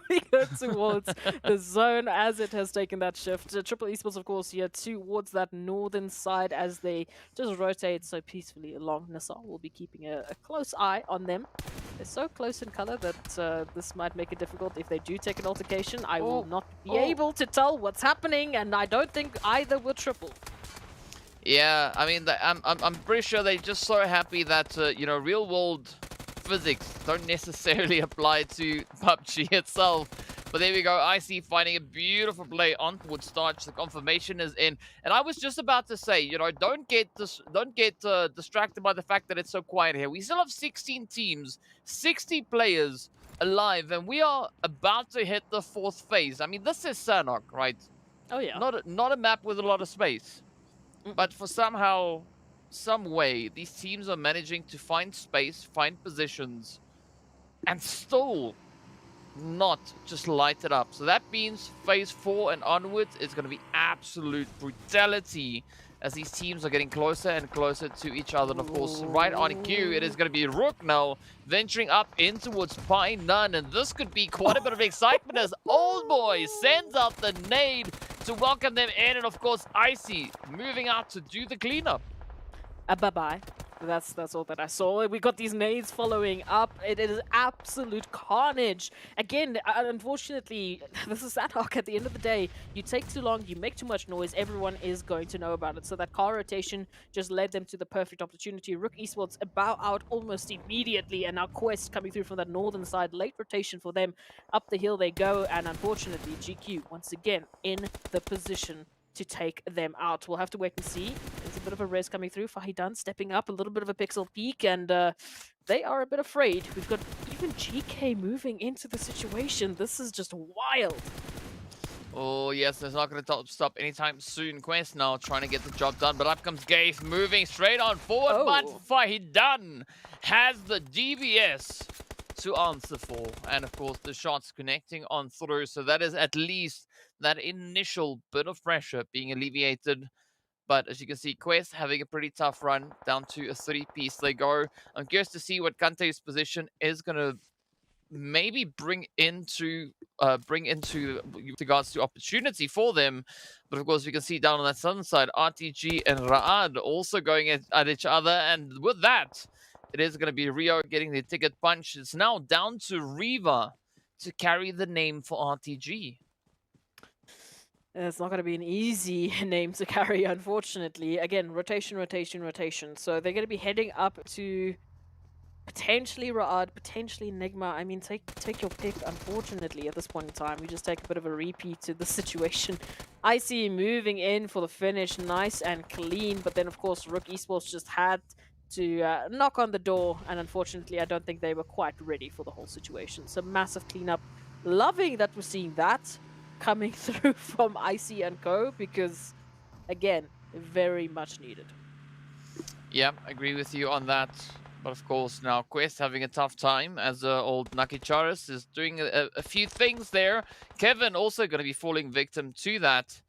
we go towards the zone as it has taken that shift. Triple Esports, of course, here towards that northern side as they just rotate so peacefully along. NASR will be keeping a close eye on them. They're so close in color that this might make it difficult if they do take an altercation. I will not be able to tell what's happening, and I don't think either will triple. Yeah, I mean, I'm pretty sure they're just so happy that, real world physics don't necessarily apply to PUBG itself. But there we go, IC finding a beautiful play on towards Starch. The confirmation is in. And I was just about to say, don't get distracted by the fact that it's so quiet here. We still have 16 teams, 60 players alive, and we are about to hit the 4th phase. I mean, this is Sanhok, right? Oh, yeah. Not a map with a lot of space. But for somehow, some way, these teams are managing to find space, find positions, and still not just light it up. So that means phase 4 and onwards is going to be absolute brutality as these teams are getting closer and closer to each other. And of course, right on cue, it is going to be RUKH now venturing up in towards Pi None. And this could be quite a bit of excitement as Old Boy sends out the nade to welcome them in. And of course, Icy moving out to do the cleanup. Bye-bye. That's all that I saw. We got these nades following up. It is absolute carnage. Again, unfortunately, this is Sanhok. At the end of the day, you take too long, you make too much noise, everyone is going to know about it. So that car rotation just led them to the perfect opportunity. RUKH Esports bow out almost immediately, and now Quest coming through from that northern side. Late rotation for them. Up the hill they go, and unfortunately, GQ once again in the position to take them out. We'll have to wait and see. There's a bit of a res coming through. Fahidan stepping up, a little bit of a pixel peek, and they are a bit afraid. We've got even GEEKAY moving into the situation. This is just wild. Oh, yes, it's not going to stop anytime soon. Quest now trying to get the job done, but up comes Gaith moving straight on forward, but Fahidan has the DBS to answer for. And of course, the shots connecting on through, so that is at least that initial bit of pressure being alleviated. But as you can see, Quest having a pretty tough run, down to a 3-piece they go. I'm curious to see what Kante's position is going to maybe bring into regards to opportunity for them. But of course, we can see down on that southern side, RTG and Raad also going at each other. And with that, it is going to be Rio getting the ticket punch. It's now down to Riva to carry the name for RTG. It's not going to be an easy name to carry, unfortunately. Again, rotation, rotation, rotation. So they're going to be heading up to potentially Raad, potentially NIGMA. I mean, take your pick, unfortunately, at this point in time. We just take a bit of a repeat to the situation. IC moving in for the finish, nice and clean. But then, of course, RUKH Esports just had to knock on the door. And unfortunately, I don't think they were quite ready for the whole situation. So massive cleanup. Loving that we're seeing that coming through from IC and Co, because again, very much needed. Yeah, I agree with you on that. But of course, now Quest having a tough time as old Nakicharis is doing a few things there. Kevin also going to be falling victim to that.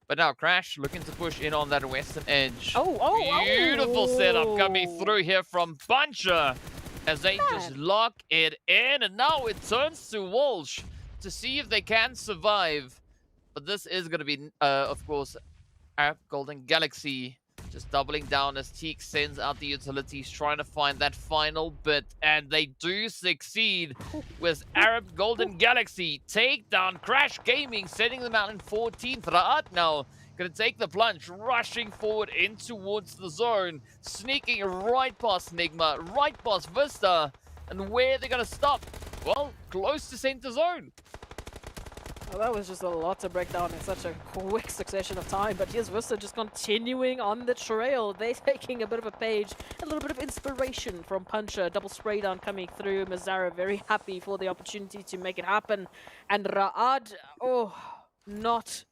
But now Crash looking to push in on that western edge. Beautiful setup coming through here from Buncher as they just lock it in. And now it turns to Walsh to see if they can survive. But this is going to be, of course, our Golden Galaxy Just doubling down as Teak sends out the utilities, trying to find that final bit, and they do succeed with Arab Golden Galaxy take down Crash Gaming, sending them out in 14th. RUKH now gonna take the plunge, rushing forward in towards the zone, sneaking right past NIGMA, right past VISTA, and where they're gonna stop? Well, close to center zone. Well, that was just a lot to break down in such a quick succession of time, but here's VISTA just continuing on the trail. They're taking a bit of a page, a little bit of inspiration from Puncher. Double spray down coming through. Mazara very happy for the opportunity to make it happen. And RUKH, oh, not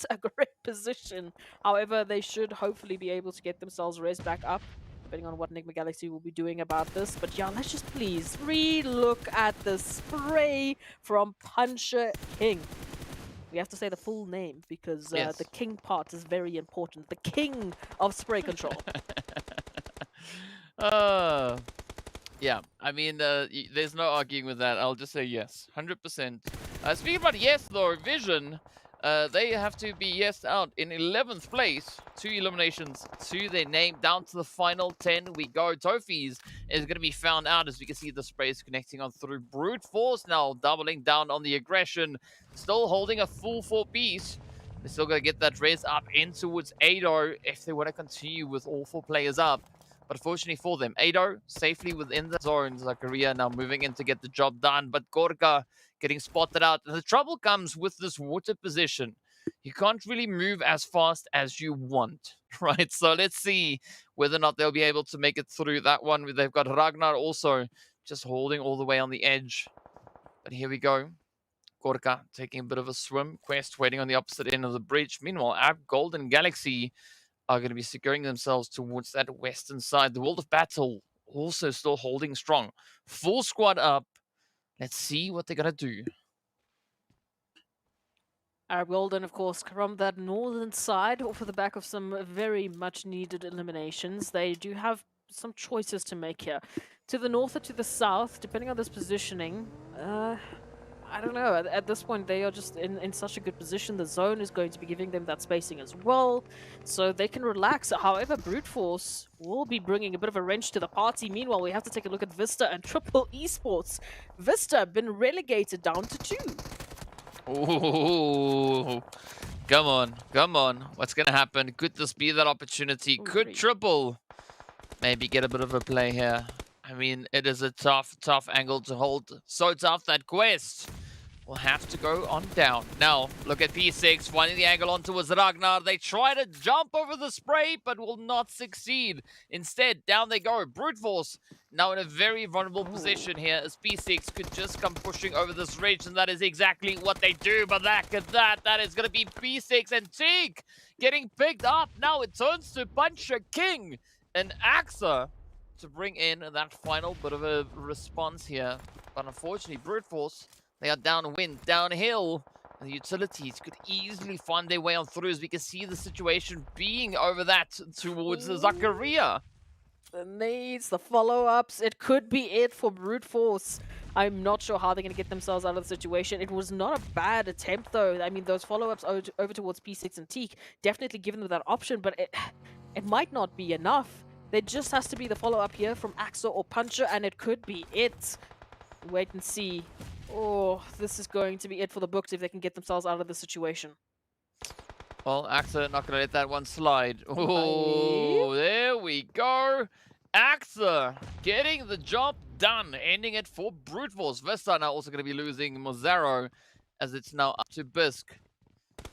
a great position. However, they should hopefully be able to get themselves raised back up, depending on what NIGMA Galaxy will be doing about this. But yeah, let's just please re-look at the spray from Puncher King. We have to say the full name because Yes. the king part is very important. The king of spray control. Yeah, I mean, there's no arguing with that. I'll just say yes, 100%. Speaking about yes, though, Vision, they have to be yes out in 11th place. 2 eliminations to their name, down to the final 10 we go. Tofies is going to be found out as we can see the sprays connecting on through. Brute Force now doubling down on the aggression, still holding a full 4-piece. They're still going to get that res up in towards Ado if they want to continue with all 4 players up. But fortunately for them, Ado safely within the zone. Zakaria now moving in to get the job done, but Gorka getting spotted out. And the trouble comes with this water position. You can't really move as fast as you want, right? So let's see whether or not they'll be able to make it through that one. They've got Ragnar also just holding all the way on the edge. But here we go. Gorka taking a bit of a swim. Quest waiting on the opposite end of the bridge. Meanwhile, our Golden Galaxy are going to be securing themselves towards that western side. The World of Battle also still holding strong. Full squad up. Let's see what they're going to do. Arab Golden, of course, from that northern side, off of the back of some very much needed eliminations. They do have some choices to make here. To the north or to the south, depending on this positioning, I don't know. At this point, they are just in such a good position. The zone is going to be giving them that spacing as well, so they can relax. However, Brute Force will be bringing a bit of a wrench to the party. Meanwhile, we have to take a look at VISTA and Triple Esports. VISTA been relegated down to 2. Ooh, come on, come on. What's going to happen? Could this be that opportunity? Could Triple maybe get a bit of a play here? I mean, it is a tough angle to hold. So tough that Quest will have to go on down. Now, look at P6 finding the angle on towards Ragnar. They try to jump over the spray, but will not succeed. Instead, down they go. Brute Force now in a very vulnerable position here as P6 could just come pushing over this ridge, and that is exactly what they do. But look at that. That is going to be P6 and Teak getting picked up. Now it turns to Puncher King and AXA to bring in that final bit of a response here. But unfortunately, Brute Force, they are downwind, downhill. And the utilities could easily find their way on through, as we can see the situation being over that towards Zakaria. The nades, the follow-ups, it could be it for Brute Force. I'm not sure how they're going to get themselves out of the situation. It was not a bad attempt, though. I mean, those follow-ups over towards P6 and Teak definitely given them that option, but it might not be enough. There just has to be the follow-up here from AXA or Puncher, and it could be it. Wait and see. Oh, this is going to be it for the books if they can get themselves out of the situation. Well, AXA not going to let that one slide. Oh, there we go. AXA getting the job done, ending it for Brute Force. VISTA now also going to be losing Mozaro, as it's now up to Bisk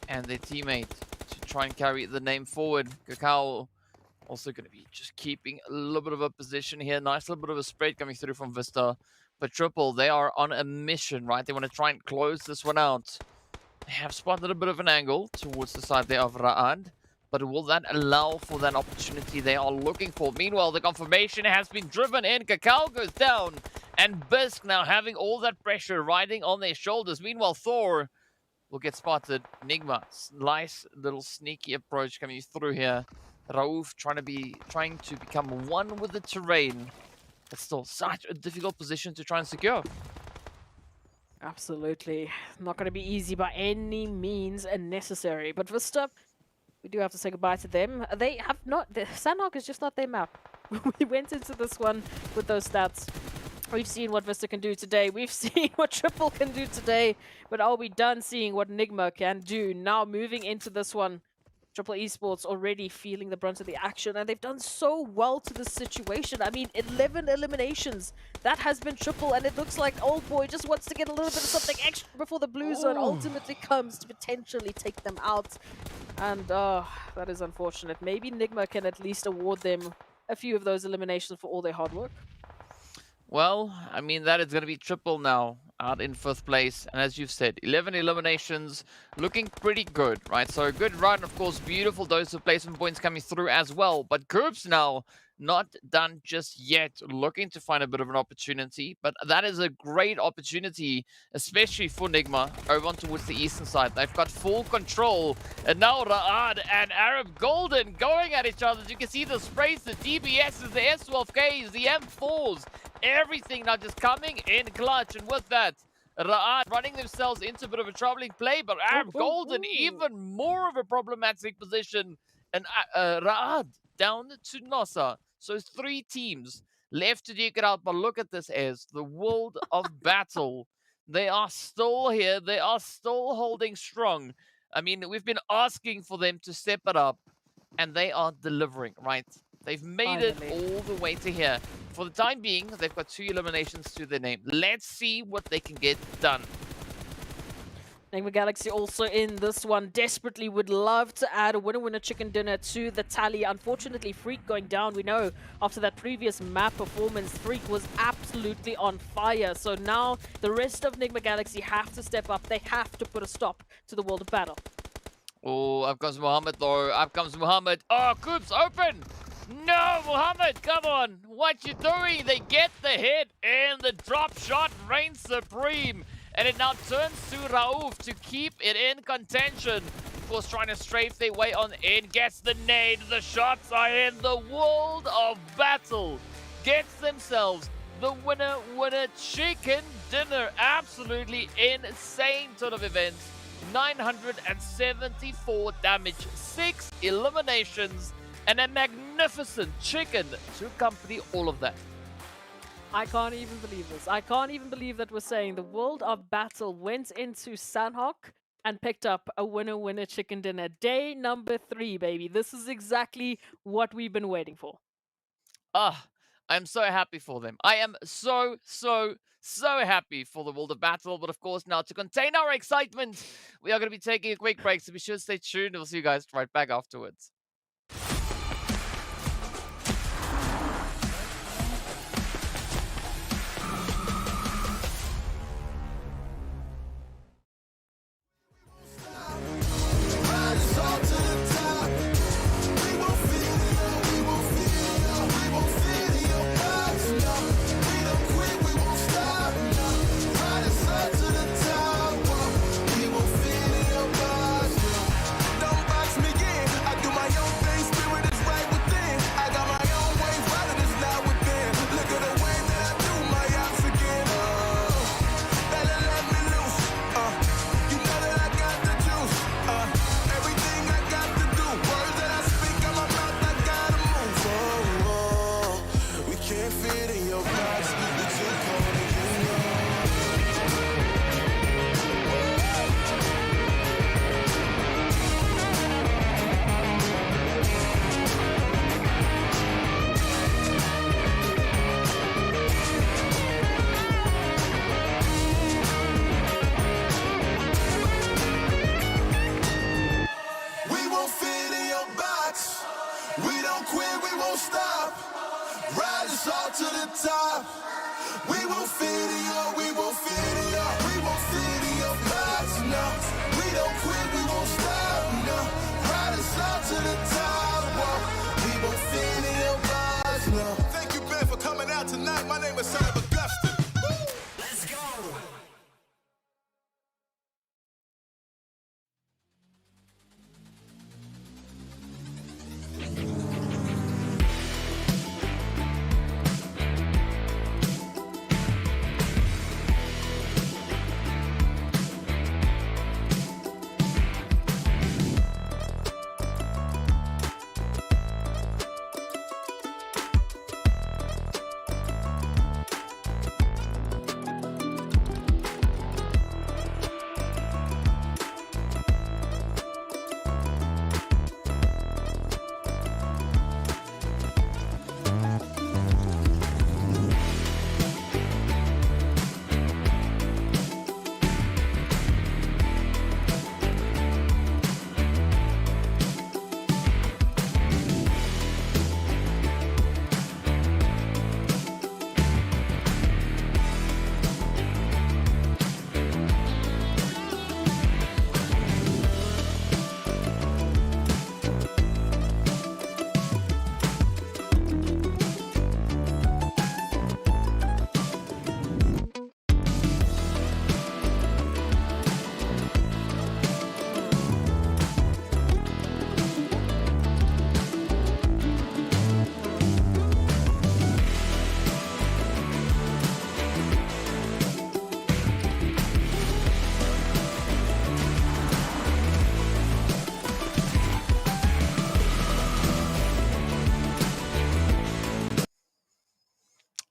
and their teammate to try and carry the name forward. Kakao also going to be just keeping a little bit of a position here. Nice little bit of a spread coming through from VISTA. But Triple, they are on a mission, right? They want to try and close this one out. They have spotted a bit of an angle towards the side there of RUKH. But will that allow for that opportunity they are looking for? Meanwhile, the confirmation has been driven in. Kakao goes down. And Bisk now having all that pressure riding on their shoulders. Meanwhile, Thor will get spotted. NIGMA, nice little sneaky approach coming through here. Rauf trying to become one with the terrain. But still such a difficult position to try and secure. Absolutely. Not going to be easy by any means necessary. But VISTA, we do have to say goodbye to them. They have not... Sanhok is just not their map. We went into this one with those stats. We've seen what VISTA can do today. We've seen what Triple can do today. But are we done seeing what NIGMA can do? Now moving into this one, Triple Esports already feeling the brunt of the action, and they've done so well to this situation. I mean, 11 eliminations. That has been Triple, and it looks like Old Boy just wants to get a little bit of something extra before the blue zone ultimately comes to potentially take them out. And that is unfortunate. Maybe NIGMA can at least award them a few of those eliminations for all their hard work. Well, I mean, that is going to be Triple now out in 5th place. And as you've said, 11 eliminations, looking pretty good, right? So a good run, of course, beautiful dose of placement points coming through as well. But groups now not done just yet, looking to find a bit of an opportunity. But that is a great opportunity, especially for NIGMA, over on towards the eastern side. They've got full control. And now RUKH and Arab Golden going at each other. As you can see the sprays, the DBSs, the S12Ks, the M4s. Everything now just coming in clutch. And with that, RUKH running themselves into a bit of a troubling play. But Arab Golden, even more of a problematic position. And RUKH down to NASR. So 3 teams left to duke it out. But look at this as the world of battle. They are still here. They are still holding strong. I mean, we've been asking for them to step it up. And they are delivering, right? They've made it all the way to here. For the time being, they've got 2 eliminations to their name. Let's see what they can get done. NIGMA Galaxy also in this one desperately would love to add a winner-winner chicken dinner to the tally. Unfortunately, Freak going down. We know after that previous map performance, Freak was absolutely on fire. So now the rest of NIGMA Galaxy have to step up. They have to put a stop to the world of battle. Oh, up comes Muhammad though. Up comes Muhammad. Oh, Coops open! No, Muhammad, come on. What you doing? They get the hit and the drop shot reigns supreme. And it now turns to Rauf to keep it in contention. Of course, trying to strafe their way on in. Gets the nade. The shots are in. The world of battle gets themselves the winner chicken dinner. Absolutely insane sort of event. 974 damage, 6 eliminations, and a magnificent chicken to accompany all of that. I can't even believe this. I can't even believe that we're saying the world of battle went into Sanhok and picked up a winner-winner chicken dinner. Day number 3, baby. This is exactly what we've been waiting for. I'm so happy for them. I am so happy for the world of battle. But of course, now to contain our excitement, we are going to be taking a quick break. So be sure to stay tuned. We'll see you guys right back afterwards.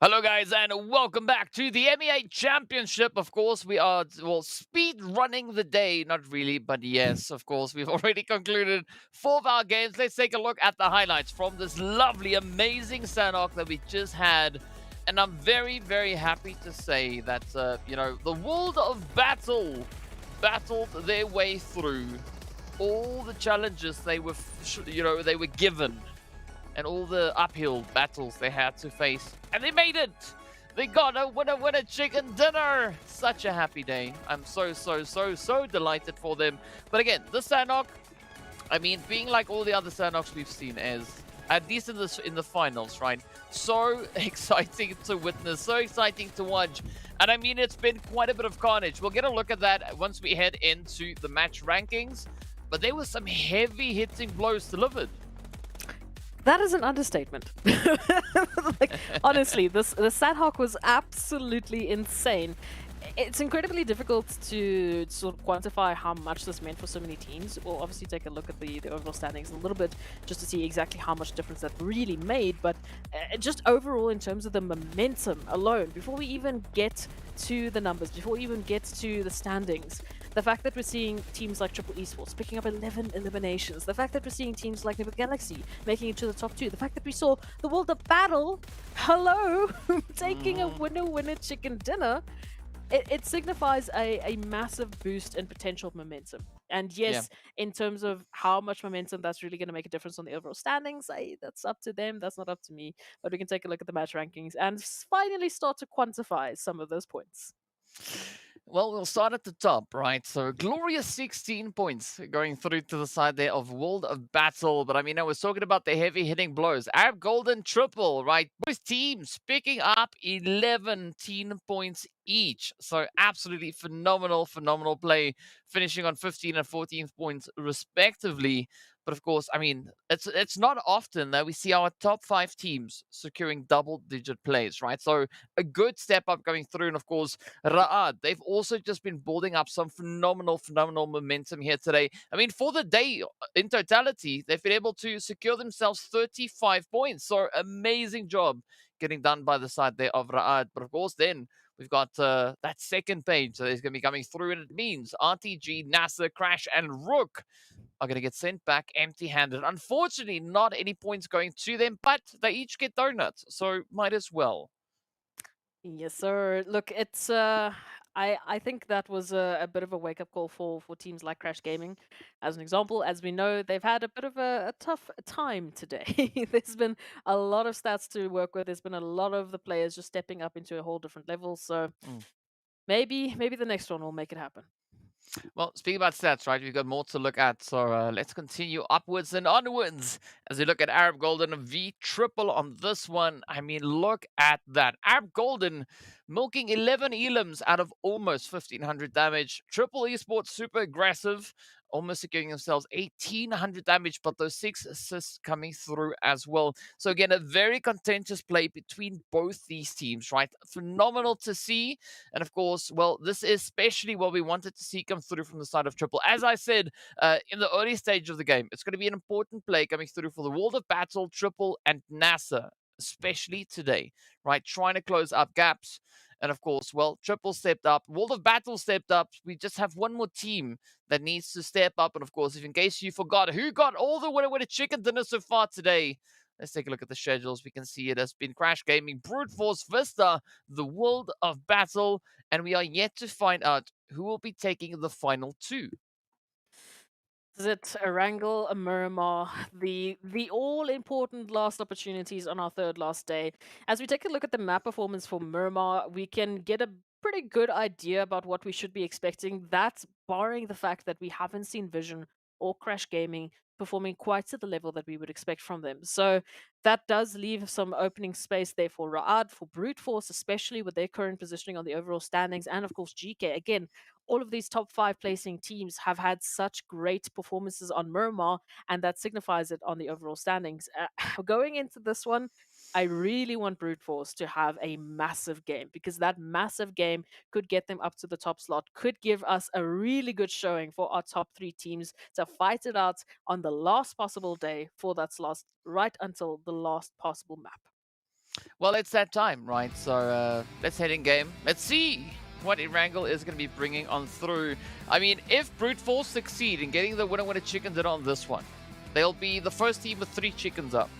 Hello, guys, and welcome back to the MEA Championship. Of course, we are, well, speed running the day. Not really, but yes, of course, we've already concluded 4 of our games. Let's take a look at the highlights from this lovely, amazing Sanhok that we just had. And I'm very, very happy to say that, you know, the world of battle battled their way through all the challenges they were, they were given, and all the uphill battles they had to face. And they made it! They got a winner chicken dinner! Such a happy day. I'm so delighted for them. But again, this Sanhok, I mean, being like all the other Sanhoks we've seen, is at least in the finals, right? So exciting to witness, so exciting to watch. And I mean, it's been quite a bit of carnage. We'll get a look at that once we head into the match rankings. But there were some heavy hitting blows delivered. That is an understatement. Like, honestly, the Sanhok was absolutely insane. It's incredibly difficult to sort of quantify how much this meant for so many teams. We'll obviously take a look at the overall standings in a little bit just to see exactly how much difference that really made. But just overall, in terms of the momentum alone, before we even get to the numbers, before we even get to the standings, the fact that we're seeing teams like Triple Esports picking up 11 eliminations, the fact that we're seeing teams like Nibble Galaxy making it to the top 2, the fact that we saw the World of Battle, hello, taking a winner chicken dinner, it signifies a massive boost in potential momentum. And yes, in terms of how much momentum that's really going to make a difference on the overall standings, that's up to them, that's not up to me. But we can take a look at the match rankings and finally start to quantify some of those points. Well, we'll start at the top, right? So, glorious 16 points going through to the side there of World of Battle. But I mean, I was talking about the heavy hitting blows. Arab Golden triple, right? Both teams picking up 11 points each. So, absolutely phenomenal play, finishing on 15 and 14 points respectively. But of course, I mean, it's not often that we see our top 5 teams securing double-digit plays, right? So a good step up going through, and of course, RUKH, they've also just been building up some phenomenal momentum here today. I mean, for the day in totality, they've been able to secure themselves 35 points. So amazing job getting done by the side there of RUKH. But of course, then we've got that second page that is going to be coming through, and it means RTG, NASR, Crash, and RUKH are going to get sent back empty-handed. Unfortunately, not any points going to them, but they each get donuts, so might as well. Yes, sir. Look, it's I think that was a bit of a wake-up call for teams like Crash Gaming. As an example, as we know, they've had a bit of a tough time today. There's been a lot of stats to work with. There's been a lot of the players just stepping up into a whole different level. So maybe the next one will make it happen. Well, speaking about stats, right, we've got more to look at, so let's continue upwards and onwards as we look at Arab Golden V triple on this one. I mean, look at that. Arab Golden milking 11 elims out of almost 1,500 damage. Triple Esports super aggressive, almost securing themselves 1,800 damage, but those 6 assists coming through as well. So again, a very contentious play between both these teams, right? Phenomenal to see. And of course, well, this is especially what we wanted to see come through from the side of Triple. As I said, in the early stage of the game, it's going to be an important play coming through for the World of Battle, Triple, and NASR, especially today, right? Trying to close up gaps. And of course, well, Triple stepped up, World of Battle stepped up. We just have one more team that needs to step up. And of course, if in case you forgot who got all the winner chicken dinner so far today, let's take a look at the schedules. We can see it has been Crash Gaming, Brute Force, VISTA, the World of Battle, and we are yet to find out who will be taking the final 2. Is it Erangel, a Miramar, the all-important last opportunities on our third last day? As we take a look at the map performance for Miramar, we can get a pretty good idea about what we should be expecting. That's barring the fact that we haven't seen Vision or Crash Gaming performing quite to the level that we would expect from them. So that does leave some opening space there for RUKH, for Brute Force, especially with their current positioning on the overall standings, and of course GEEKAY. Again, all of these top 5 placing teams have had such great performances on Miramar, and that signifies it on the overall standings. Going into this one, I really want Brute Force to have a massive game, because that massive game could get them up to the top slot, could give us a really good showing for our top 3 teams to fight it out on the last possible day for that slot, right until the last possible map. Well, it's that time, right? So let's head in game. Let's see what Erangel is going to be bringing on through. I mean, if Brute Force succeed in getting the winner chicken dinner on this one, they'll be the first team with 3 chickens up.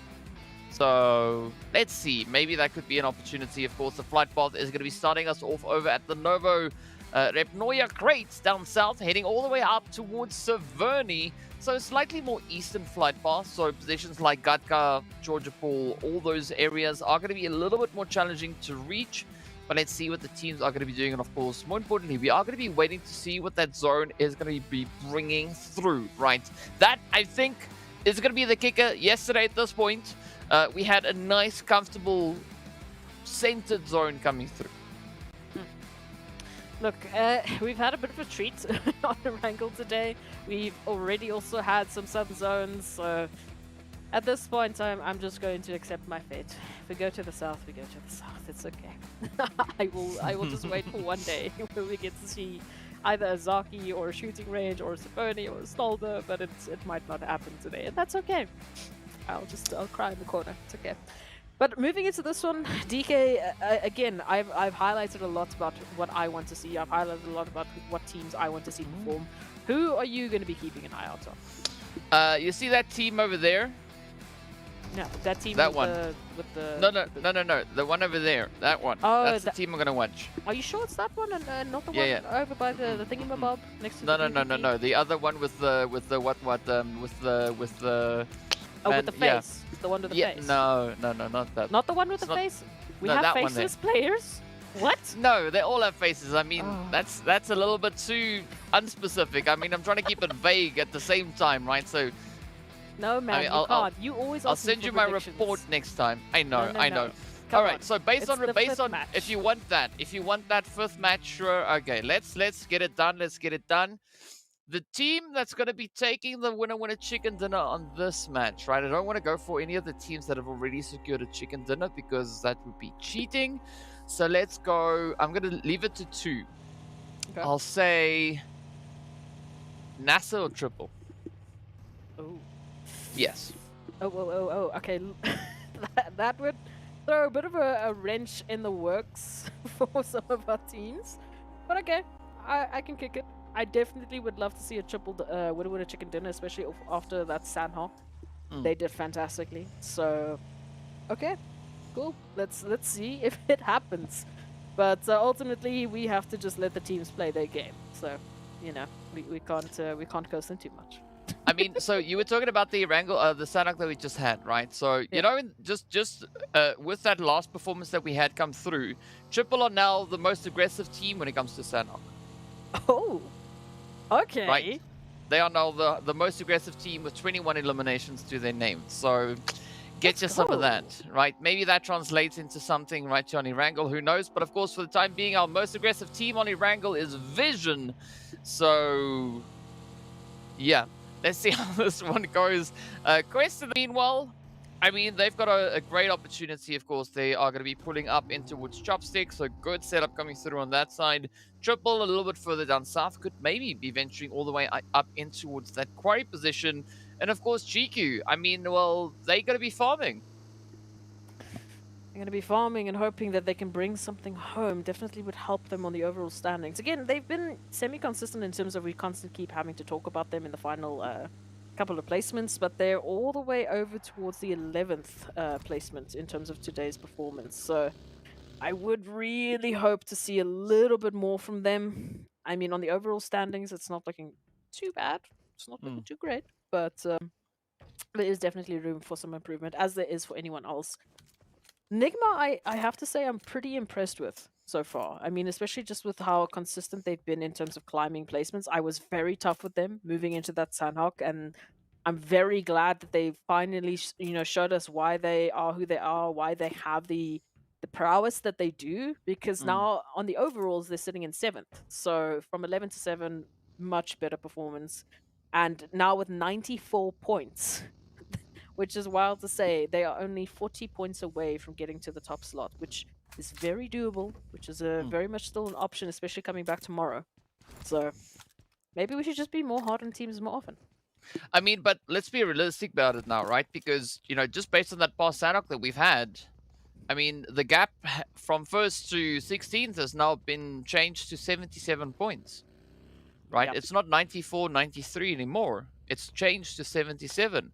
So let's see. Maybe that could be an opportunity. Of course, the flight path is going to be starting us off over at the Novo Repnoya crates down south, heading all the way up towards Severny. So slightly more eastern flight path. So positions like Gatka, Georgia Pool, all those areas are going to be a little bit more challenging to reach. But let's see what the teams are going to be doing. And of course, more importantly, we are going to be waiting to see what that zone is going to be bringing through, right? That, I think, is going to be the kicker. Yesterday at this point, we had a nice, comfortable, centered zone coming through. Look, we've had a bit of a treat on Erangel today. We've already also had some southern zones, so at this point I'm just going to accept my fate. If we go to the south, we go to the south. It's okay. I will just wait for one day where we get to see either a Zaki or a shooting range or a Severny or a Stolder, but it might not happen today, and that's okay. I'll cry in the corner. It's okay. But moving into this one, DK, again, I've highlighted a lot about what I want to see. I've highlighted a lot about what teams I want to see perform. Who are you going to be keeping an eye out on? You see that team over there? No, that team that with one. No. The one over there. That one. Oh, that's the team I'm going to watch. Are you sure it's that one and not the one over by the thingamabob next to the No. The other one with the with the Oh, with the face. The one with the face. No, not that. Not the one with the face? We have faceless players? What? No, they all have faces. I mean, that's a little bit too unspecific. I mean, I'm trying to keep it vague at the same time, right? So no, man, you can't. You always. I'll send you my report next time. I know. All right. So based on match. if you want that 5th match, sure. Okay, let's get it done. Let's get it done. The team that's going to be taking the winner chicken dinner on this match, right? I don't want to go for any of the teams that have already secured a chicken dinner because that would be cheating. So let's go. I'm going to leave it to 2. Okay. I'll say NASR or Triple. Oh. Yes. Oh. Okay. that would throw a bit of a wrench in the works for some of our teams. But okay, I can kick it. I definitely would love to see a triple winner chicken dinner, especially after that Sanhok. They did fantastically. So, okay, cool. Let's see if it happens. But ultimately, we have to just let the teams play their game. So, you know, we can't coast them too much. I mean, so you were talking about the Erangel, the Sanhok that we just had, right? So, you know, just with that last performance that we had come through, Triple are now the most aggressive team when it comes to Sanhok. Oh. Okay. Right. They are now the most aggressive team with 21 eliminations to their name. So get you some of that, right? Maybe that translates into something, right, on Erangel. Who knows? But of course, for the time being, our most aggressive team on Erangel is Vision. So yeah, let's see how this one goes. Quest, meanwhile, I mean, they've got a great opportunity, of course. They are going to be pulling up in towards Chopstick, so good setup coming through on that side. Triple a little bit further down south, could maybe be venturing all the way up in towards that quarry position. And of course, GEEKAY, I mean, well, they're going to be farming. They're going to be farming and hoping that they can bring something home. Definitely would help them on the overall standings. Again, they've been semi-consistent in terms of we constantly keep having to talk about them in the final couple of placements, but they're all the way over towards the 11th placement in terms of today's performance. So I would really hope to see a little bit more from them. I mean, on the overall standings, it's not looking too bad. It's not looking too great, but there is definitely room for some improvement, as there is for anyone else. NIGMA, I have to say I'm pretty impressed with so far. I mean, especially just with how consistent they've been in terms of climbing placements. I was very tough with them moving into that Sanhok, and I'm very glad that they finally, showed us why they are who they are, why they have the prowess that they do, because now on the overalls, they're sitting in 7th. So from 11 to 7, much better performance. And now with 94 points, which is wild to say, they are only 40 points away from getting to the top slot, which is very doable, which is very much still an option, especially coming back tomorrow. So maybe we should just be more hard on teams more often. I mean, but let's be realistic about it now, right? Because, just based on that past Sanhok that we've had, I mean, the gap from first to 16th has now been changed to 77 points, right? Yep. It's not 94, 93 anymore. It's changed to 77.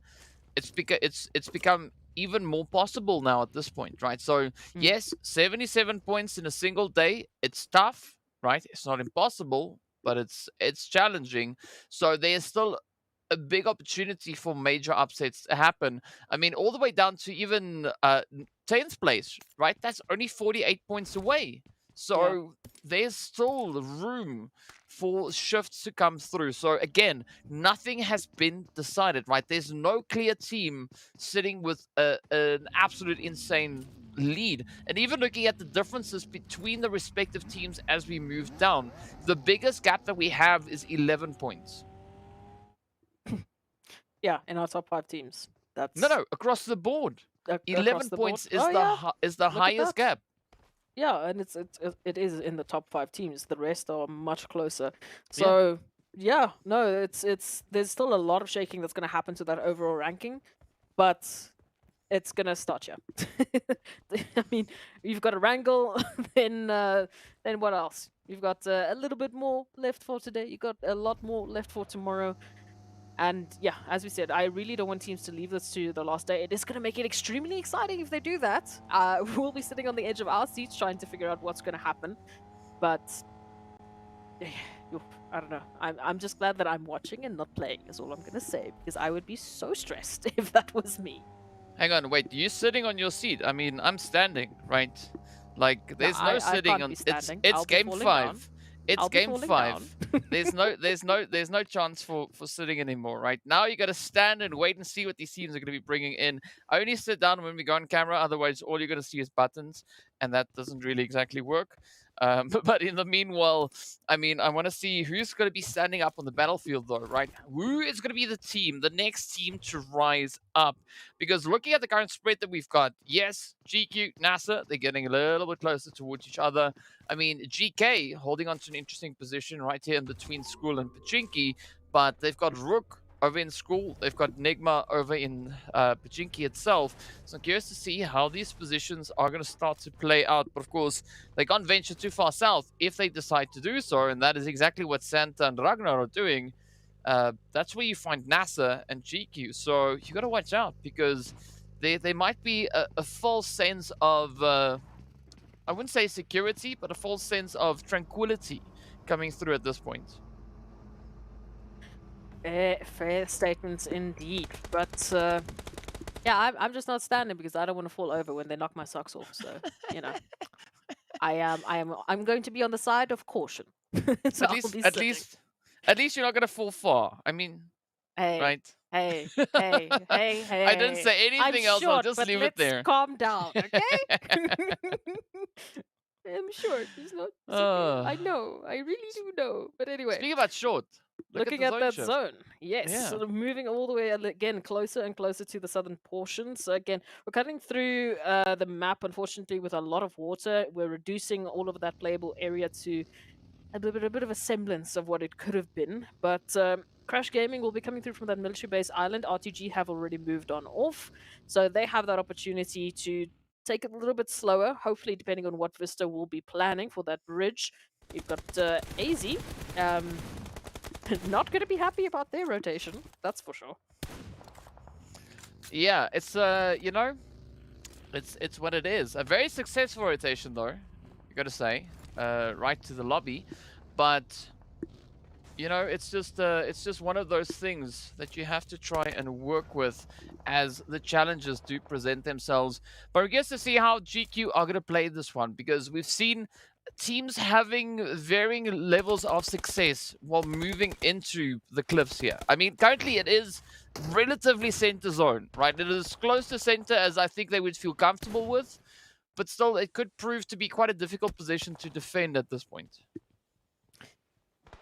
It's become even more possible now at this point, right? So yes, 77 points in a single day. It's tough, right? It's not impossible, but it's challenging. So there's still a big opportunity for major upsets to happen. I mean, all the way down to even 10th place, right? That's only 48 points away. So there's still room for shifts to come through. So again, nothing has been decided, right? There's no clear team sitting with an absolute insane lead. And even looking at the differences between the respective teams as we move down, the biggest gap that we have is 11 points. Yeah, in our top 5 teams. That's No, across the board. 11 points is the highest gap. Yeah, and it is in the top 5 teams. The rest are much closer. So yeah, no, it's there's still a lot of shaking that's going to happen to that overall ranking, but it's going to start you. I mean, you've got Erangel, then what else? You've got a little bit more left for today. You got a lot more left for tomorrow. And yeah, as we said, I really don't want teams to leave this to the last day. It is going to make it extremely exciting if they do that. We'll be sitting on the edge of our seats trying to figure out what's going to happen. But I don't know. I'm just glad that I'm watching and not playing is all I'm going to say. Because I would be so stressed if that was me. Hang on, wait, you're sitting on your seat. I mean, I'm standing, right? Like, there's no sitting I can't on... be standing. It's I'll be game falling 5. down. It's I'll be game falling 5. down. there's no chance for sitting anymore, right? Now you got to stand and wait and see what these teams are going to be bringing in. I only sit down when we go on camera, otherwise all you're going to see is buttons, and that doesn't really exactly work. But in the meanwhile, I mean, I want to see who's going to be standing up on the battlefield, though, right? Who is going to be the next team to rise up? Because looking at the current spread that we've got, yes, GQ, NASR, they're getting a little bit closer towards each other. I mean, GEEKAY holding on to an interesting position right here in between School and Pachinki, but they've got RUKH over in School. They've got NIGMA over in Pachinki itself. So I'm curious to see how these positions are going to start to play out. But of course, they can't venture too far south if they decide to do so. And that is exactly what Santa and Ragnar are doing. That's where you find NASR and GQ. So you got to watch out because there might be a false sense of, I wouldn't say security, but a false sense of tranquility coming through at this point. Fair statements indeed, but yeah, I'm just not standing because I don't want to fall over when they knock my socks off. So you know, I'm going to be on the side of caution. So at least you're not gonna fall far. I mean, hey, right? Hey. I didn't say anything else. Short, I'll just leave it there. Calm down, okay? I'm short. It's not. I know. I really do know. But anyway. Speaking about short. Looking at that shift. zone, yes, Yeah. sort of moving all the way again closer and closer to the southern portion. So again, we're cutting through the map, unfortunately, with a lot of water. We're reducing all of that playable area to a bit of a semblance of what it could have been. But Crash Gaming will be coming through from that military base island. RTG have already moved on off, so they have that opportunity to take it a little bit slower. Hopefully, depending on what Vista will be planning for that bridge. You've got AZ. Not going to be happy about their rotation, that's for sure. Yeah, it's you know, it's what it is. A very successful rotation, though. You got to say, right to the lobby, but you know, it's just one of those things that you have to try and work with as the challenges do present themselves. But I guess to see how GQ are going to play this one, because we've seen teams having varying levels of success while moving into the cliffs here. I mean, currently it is relatively center zone, right? It is close to center as I think they would feel comfortable with, but still it could prove to be quite a difficult position to defend at this point.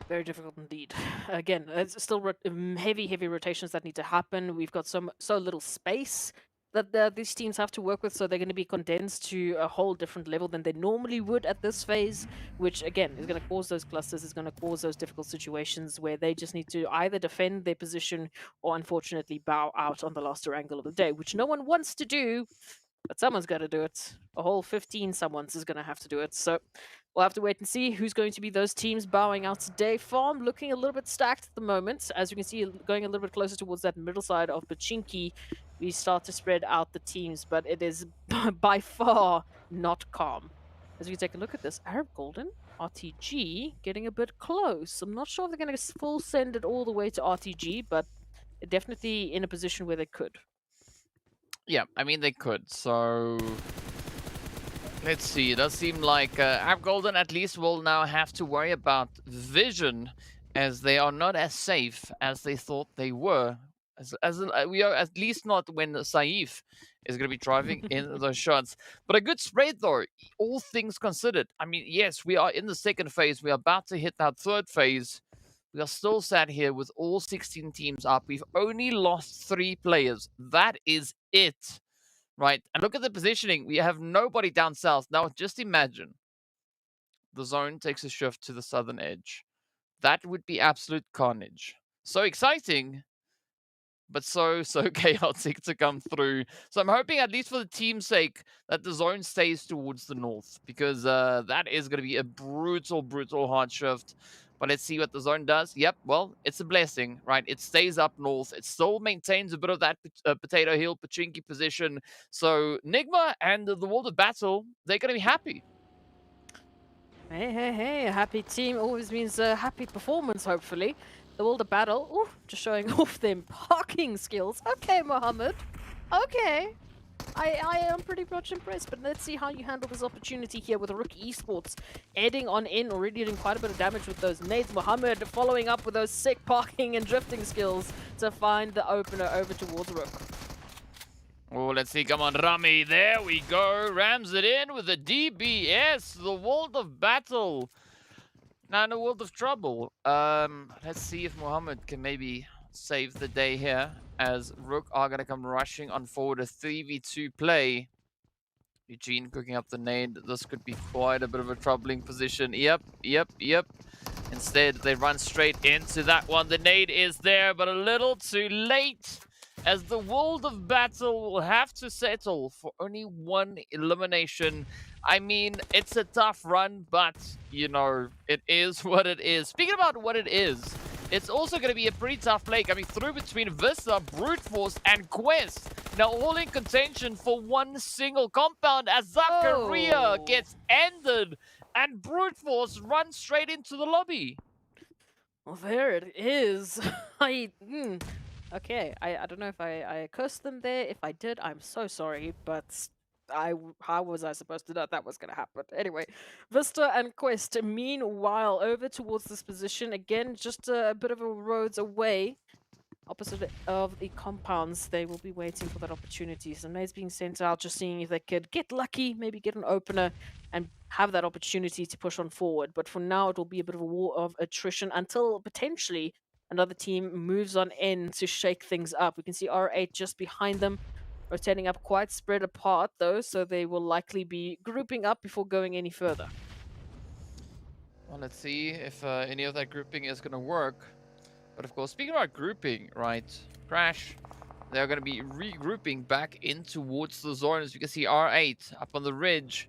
Very difficult indeed. Again, it's still heavy rotations that need to happen. We've got so little space that these teams have to work with, so they're going to be condensed to a whole different level than they normally would at this phase, which again is going to cause those clusters, is going to cause those difficult situations where they just need to either defend their position or unfortunately bow out on the last Erangel of the day, which no one wants to do, But someone's got to do it. A whole 15 someone's is going to have to do it. So we'll have to wait and see who's going to be those teams bowing out today. Farm looking a little bit stacked at the moment. As you can see, going a little bit closer towards that middle side of Pachinki, we start to spread out the teams, but it is by far not calm. As we take a look at this, Arab Golden, RTG, getting a bit close. I'm not sure if they're going to full send it all the way to RTG, but they're definitely in a position where they could. Yeah, I mean, they could. So let's see. It does seem like Arab Golden at least will now have to worry about vision, as they are not as safe as they thought they were. We are at least not when Saif is going to be driving in those shots. But a good spread, though, all things considered. I mean, yes, we are in the second phase. We are about to hit that third phase. We are still sat here with all 16 teams up. We've only lost 3 players. That is it, right? And look at the positioning. We have nobody down south. Now, just imagine the zone takes a shift to the southern edge. That would be absolute carnage. So exciting, but so chaotic to come through. So I'm hoping, at least for the team's sake, that the zone stays towards the north, because that is going to be a brutal hard shift. But let's see what the zone does. Yep, well, it's a blessing, right? It stays up north. It still maintains a bit of that Potato Hill, Pachinki position. So NIGMA and the World of Battle, they're going to be happy. Hey, a happy team always means a happy performance, hopefully. The World of Battle, ooh, just showing off them parking skills. Okay, Mohammed. Okay. I am pretty much impressed, but let's see how you handle this opportunity here with RUKH Esports. Heading on in, already doing quite a bit of damage with those nades. Mohammed following up with those sick parking and drifting skills to find the opener over towards RUKH. Oh, let's see. Come on, Rami. There we go. Rams it in with a DBS. The World of Battle. Now in a world of trouble. Let's see if Mohammed can maybe save the day here, as RUKH are going to come rushing on forward. A 3v2 play. Eugene cooking up the nade. This could be quite a bit of a troubling position. Yep. Instead, they run straight into that one. The nade is there, but a little too late, as the World of Battle will have to settle for only 1 elimination. I mean, it's a tough run, but, you know, it is what it is. Speaking about what it is, it's also going to be a pretty tough play coming through between VISTA, Brute Force, and Quest. Now, all in contention for 1 single compound, as Zakaria gets ended, and Brute Force runs straight into the lobby. Well, there it is. Okay, I don't know if I cursed them there. If I did, I'm so sorry, but how was I supposed to know that was going to happen? Anyway, VISTA and Quest, meanwhile, over towards this position. Again, just a bit of a roads away, opposite of the compounds. They will be waiting for that opportunity. Some nades being sent out, just seeing if they could get lucky, maybe get an opener, and have that opportunity to push on forward. But for now, it will be a bit of a war of attrition until potentially another team moves on in to shake things up. We can see R8 just behind them, rotating up quite spread apart though, so they will likely be grouping up before going any further. Well, let's see if any of that grouping is going to work. But of course, speaking about grouping, right, Crash, they're going to be regrouping back in towards the zone. As you can see, R8 up on the ridge.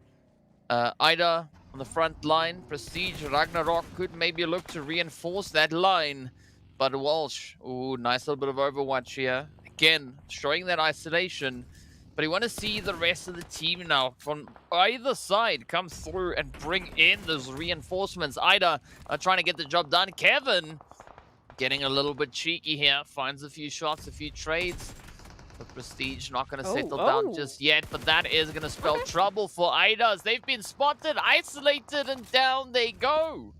Ida on the front line. Prestige, Ragnarok could maybe look to reinforce that line. But Walsh, ooh, nice little bit of Overwatch here. Again, showing that isolation. But you want to see the rest of the team now from either side come through and bring in those reinforcements. Ida trying to get the job done. Kevin getting a little bit cheeky here. Finds a few shots, a few trades. But Prestige not going to settle down just yet. But that is going to spell trouble for Idas. They've been spotted, isolated, and down they go.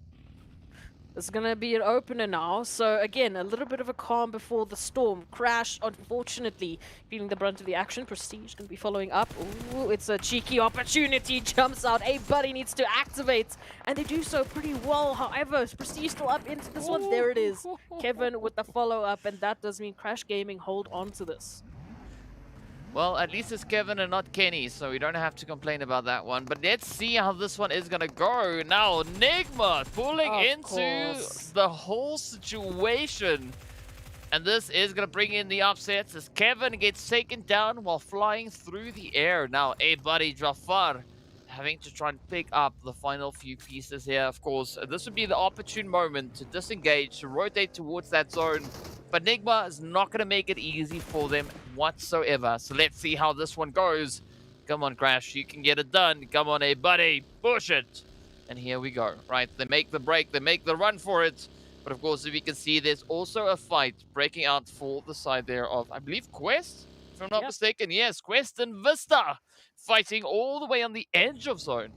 It's going to be an opener now. So again, a little bit of a calm before the storm. Crash, unfortunately, feeling the brunt of the action. Prestige going to be following up. Ooh, it's a cheeky opportunity. Jumps out. A buddy needs to activate. And they do so pretty well. However, Prestige still up into this one. There it is. Kevin with the follow-up. And that does mean Crash Gaming hold on to this. Well, at least it's Kevin and not Kenny, so we don't have to complain about that one. But let's see how this one is going to go. Now, NIGMA pulling into the whole situation. And this is going to bring in the upsets as Kevin gets taken down while flying through the air. Now, buddy Jafar having to try and pick up the final few pieces here, of course. This would be the opportune moment to disengage, to rotate towards that zone. But NIGMA is not going to make it easy for them whatsoever. So let's see how this one goes. Come on, Crash, you can get it done. Come on, buddy, push it. And here we go, right? They make the break, they make the run for it. But of course, if you can see, there's also a fight breaking out for the side there of, I believe, Quest, if I'm not mistaken. Yes, Quest and Vista fighting all the way on the edge of zone.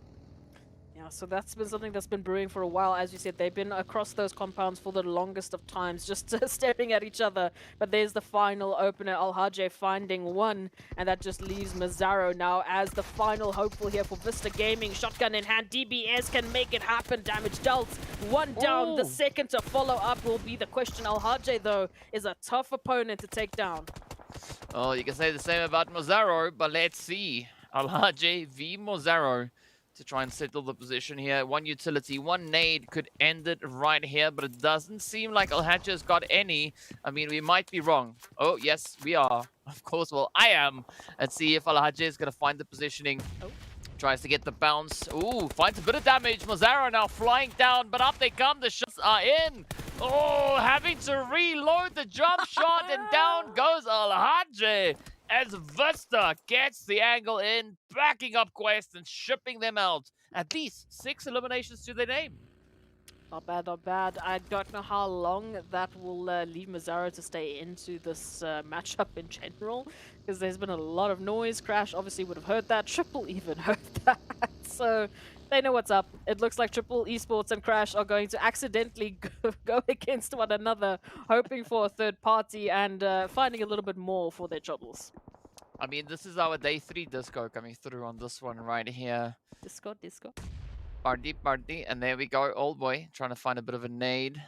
Yeah, so that's been something that's been brewing for a while. As you said, they've been across those compounds for the longest of times, just staring at each other. But there's the final opener, RUKH finding one, and that just leaves Mazzaro now as the final hopeful here for Vista Gaming. Shotgun in hand, DBS can make it happen. Damage dealt, one down. The second to follow up will be the question. RUKH, though, is a tough opponent to take down. Oh, you can say the same about Mazzaro, but let's see. RUKH v Mazzaro to try and settle the position here. One utility, one nade could end it right here, but it doesn't seem like RUKH has got any. I mean, we might be wrong. Oh, yes, we are. Of course, well, I am. Let's see if RUKH is going to find the positioning. Tries to get the bounce. Ooh, finds a bit of damage. Mazzaro now flying down, but up they come. The shots are in. Oh, having to reload the jump shot, and down goes RUKH as Vista gets the angle in, backing up Quest and shipping them out. At least 6 eliminations to their name. Not bad, not bad. I don't know how long that will leave Mazzaro to stay into this matchup in general, because there's been a lot of noise. Crash obviously would have heard that. Triple even heard that. So they know what's up. It looks like Triple Esports and Crash are going to accidentally go against one another, hoping for a third party and finding a little bit more for their troubles. I mean, this is our day 3 disco coming through on this one right here. Disco. Party, and there we go, old boy, trying to find a bit of a nade.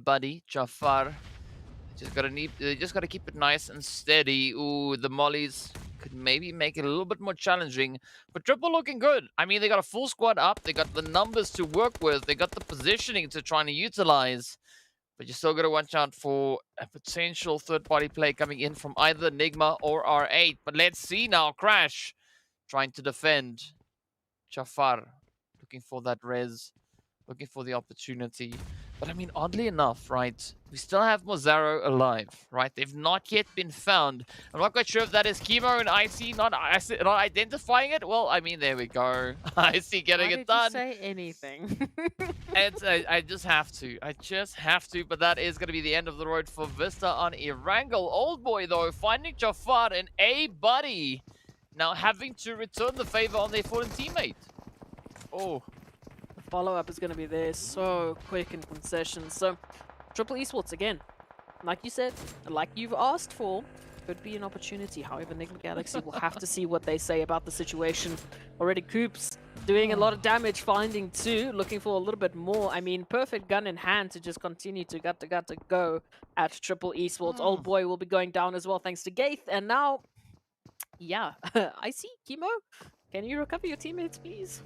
Buddy, Jafar. They just gotta keep it nice and steady. Ooh, the mollies could maybe make it a little bit more challenging, but Triple looking good. I mean, they got a full squad up, they got the numbers to work with, they got the positioning to try and utilize, but you still gotta watch out for a potential third-party play coming in from either NIGMA or R8. But let's see now, Crash trying to defend. Jafar looking for that res, looking for the opportunity. But I mean, oddly enough, right, we still have Mazzaro alive, right? They've not yet been found. I'm not quite sure if that is Chemo and IC not identifying it. Well, I mean, there we go. IC getting it done. Why did you say anything? I just have to. I just have to. But that is going to be the end of the road for Vista on Erangel. Old boy, though, finding Jafar and buddy now having to return the favor on their fallen teammate. Oh. Follow-up is going to be there so quick in concessions. So, Triple Esports again. Like you said, like you've asked for, could be an opportunity. However, NIGMA Galaxy will have to see what they say about the situation. Already Coops doing a lot of damage, finding 2, looking for a little bit more. I mean, perfect gun in hand to just continue to got to go at Triple Esports. Old boy will be going down as well thanks to Gaith. And now, yeah, I see Chemo. Can you recover your teammates, please?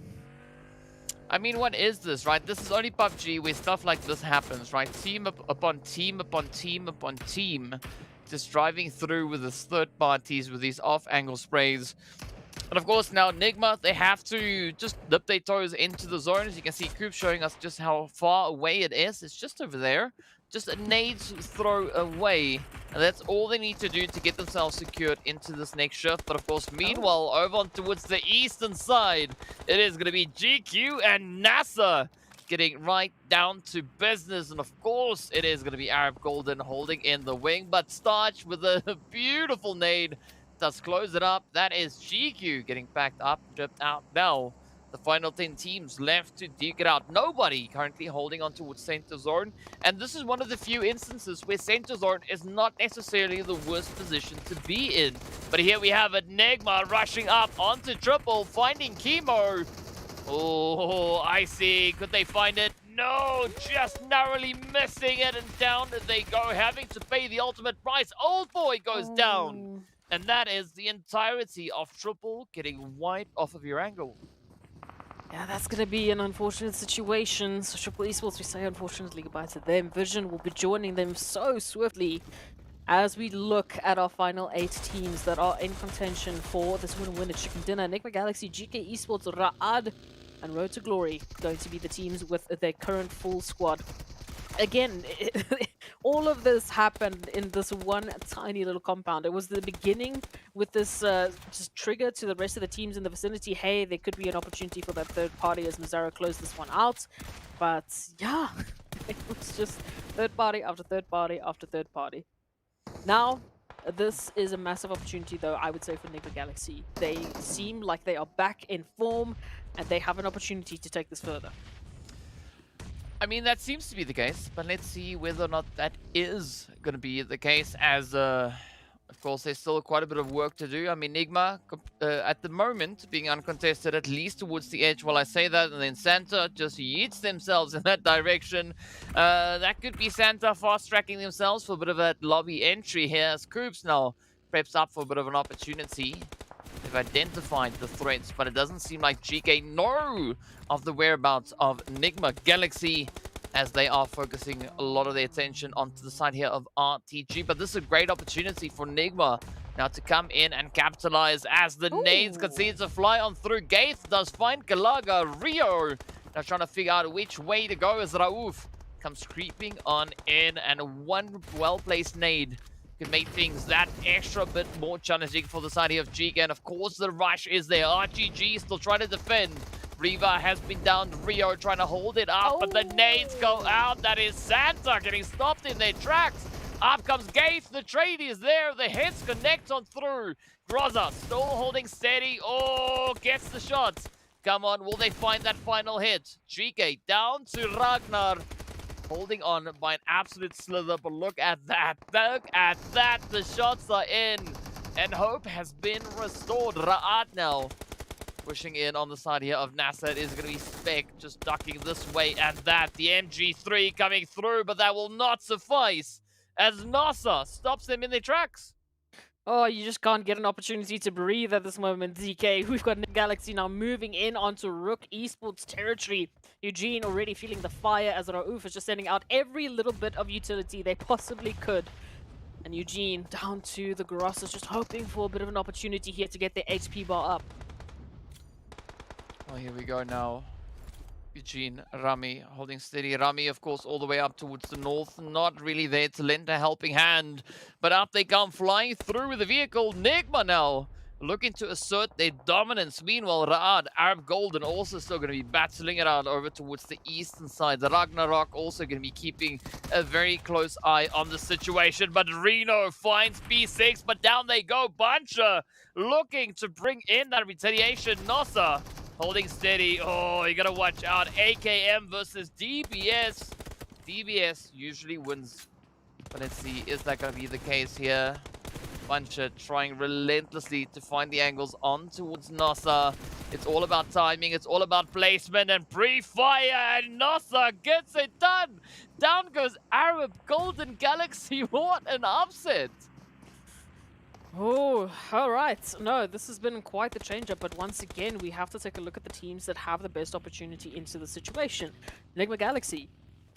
I mean, what is this, right? This is only PUBG where stuff like this happens, right? Team upon team upon team upon team. Just driving through with these third parties, with these off-angle sprays. And of course, now NIGMA, they have to just dip their toes into the zone. As you can see, Coop showing us just how far away it is. It's just over there. Just a nades throw away. And that's all they need to do to get themselves secured into this next shift. But of course, meanwhile, over on towards the eastern side, it is going to be GQ and NASR getting right down to business. And of course, it is going to be Arab Golden holding in the wing. But Starch with a beautiful nade does close it up. That is GQ getting backed up, dripped out now. The final 10 teams left to duke it out. Nobody currently holding on towards Center Zone. And this is one of the few instances where Center Zone is not necessarily the worst position to be in. But here we have a NIGMA rushing up onto Triple, finding Chemo. Oh, I see. Could they find it? No, just narrowly missing it. And down they go, having to pay the ultimate price. Old boy goes down. And that is the entirety of Triple getting wiped off of your angle. Yeah, that's going to be an unfortunate situation. So Triple Esports, we say unfortunately goodbye to them. Vision will be joining them so swiftly. As we look at our final 8 teams that are in contention for this win chicken dinner, NIGMA Galaxy, GEEKAY Esports, RUKH, and Road to Glory going to be the teams with their current full squad. Again, all of this happened in this one tiny little compound. It was the beginning with this just trigger to the rest of the teams in the vicinity. Hey, there could be an opportunity for that third party as NASR closed this one out. But yeah, it was just third party after third party after third party. Now, this is a massive opportunity, though, I would say, for NIGMA Galaxy. They seem like they are back in form, and they have an opportunity to take this further. I mean, that seems to be the case, but let's see whether or not that is going to be the case, as, of course, there's still quite a bit of work to do. I mean, NIGMA, at the moment, being uncontested, at least towards the edge while I say that, and then Santa just yeets themselves in that direction. That could be Santa fast-tracking themselves for a bit of a lobby entry here, as Koops now preps up for a bit of an opportunity. They've identified the threats, but it doesn't seem like GEEKAY know of the whereabouts of NIGMA Galaxy, as they are focusing a lot of their attention onto the side here of RTG. But this is a great opportunity for NIGMA now to come in and capitalize, as the nades continue to fly on through. Gaith does find Kalaga. Rio now trying to figure out which way to go, as RUKH comes creeping on in, and one well-placed nade could make things that extra bit more challenging for the side here of GEEKAY. And of course, the rush is there. RGG still trying to defend. Riva has been down. Rio trying to hold it up, but the nades go out. That is Santa getting stopped in their tracks. Up comes Gaith. The trade is there. The hits connect on through. Groza still holding steady. Oh, gets the shots. Come on, will they find that final hit? GEEKAY down to Ragnar. Holding on by an absolute slither, but look at that. Look at that. The shots are in. And hope has been restored. RUKH now pushing in on the side here of NASR. It is going to be Spec just ducking this way and that. The MG3 coming through, but that will not suffice, as NASR stops them in their tracks. Oh, you just can't get an opportunity to breathe at this moment, ZK. We've got NIGMA Galaxy now moving in onto RUKH Esports territory. Eugene already feeling the fire, as RUKH is just sending out every little bit of utility they possibly could. And Eugene down to the Grosses, just hoping for a bit of an opportunity here to get their HP bar up. Well, here we go now. Eugene, Rami holding steady. Rami, of course, all the way up towards the north. Not really there to lend a helping hand. But up they come, flying through with the vehicle. NIGMA now looking to assert their dominance. Meanwhile, RUKH, Arab Golden, also still going to be battling it out over towards the eastern side. The Ragnarok also going to be keeping a very close eye on the situation. But Reno finds B6, but down they go. Buncher looking to bring in that retaliation. NASR holding steady. Oh, you gotta watch out. AKM versus DBS. DBS usually wins. But let's see, is that gonna be the case here? Buncher trying relentlessly to find the angles on towards NASR. It's all about timing, it's all about placement and pre-fire, and NASR gets it done! Down goes Arab Golden Galaxy. What an upset! Oh, all right. No, this has been quite the change-up, but once again, we have to take a look at the teams that have the best opportunity into the situation. NIGMA Galaxy,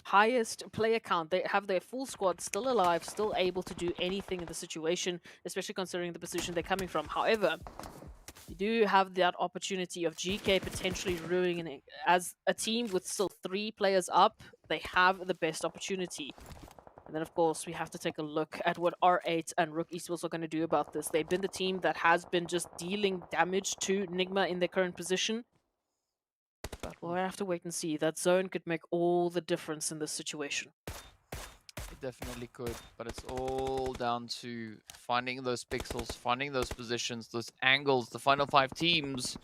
highest player count. They have their full squad still alive, still able to do anything in the situation, especially considering the position they're coming from. However, you do have that opportunity of GEEKAY potentially ruining it. As a team with still 3 players up, they have the best opportunity. And then, of course, we have to take a look at what R8 and RUKH Esports are going to do about this. They've been the team that has been just dealing damage to NIGMA in their current position. But we'll have to wait and see. That zone could make all the difference in this situation. It definitely could, but it's all down to finding those pixels, finding those positions, those angles. The final 5 teams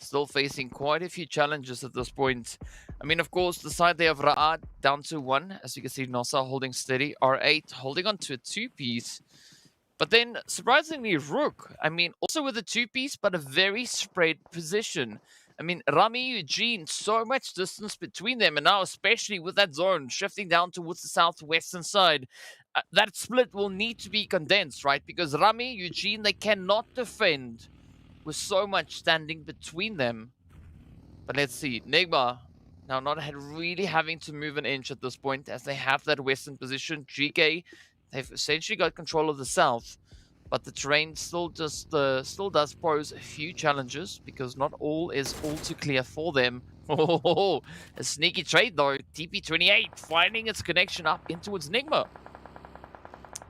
still facing quite a few challenges at this point. I mean, of course, the side there of RUKH down to 1. As you can see, NASR holding steady. R8 holding on to a 2-piece. But then, surprisingly, RUKH, I mean, also with a 2-piece, but a very spread position. I mean, Rami, Eugene, so much distance between them. And now, especially with that zone shifting down towards the southwestern side, that split will need to be condensed, right? Because Rami, Eugene, they cannot defend with so much standing between them. But let's see, NIGMA now not really having to move an inch at this point, as they have that western position. GEEKAY They've essentially got control of the south, but the terrain still does pose a few challenges because not all is all too clear for them. Oh, a sneaky trade though. TP28 finding its connection up in towards NIGMA.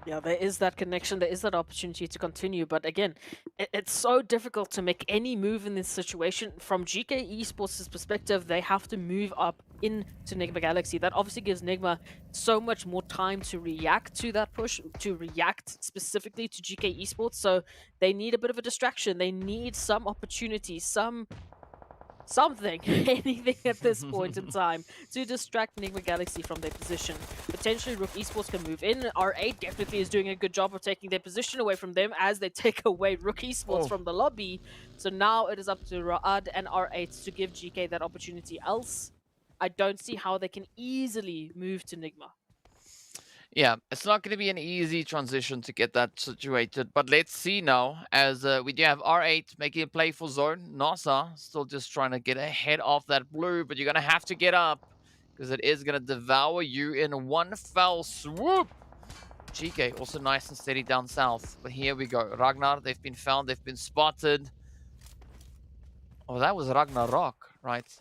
Yeah, there is that connection, there is that opportunity to continue, but again, it's so difficult to make any move in this situation. From GEEKAY Esports' perspective, they have to move up into NIGMA Galaxy. That obviously gives NIGMA so much more time to react to that push, to react specifically to GEEKAY Esports, so they need a bit of a distraction. They need some opportunity, something, anything at this point in time to distract NIGMA Galaxy from their position. Potentially RUKH Esports can move in. R8 definitely is doing a good job of taking their position away from them as they take away RUKH Esports from the lobby. So now it is up to Ra'ad and R8 to give GEEKAY that opportunity. Else, I don't see how they can easily move to NIGMA. Yeah, it's not going to be an easy transition to get that situated, but let's see now as we do have R8 making a play for zone. NASR still just trying to get ahead of that blue, but you're going to have to get up because it is going to devour you in one fell swoop. GEEKAY also nice and steady down south, but here we go. Ragnar, they've been found, they've been spotted. Oh, that was RUKH, right?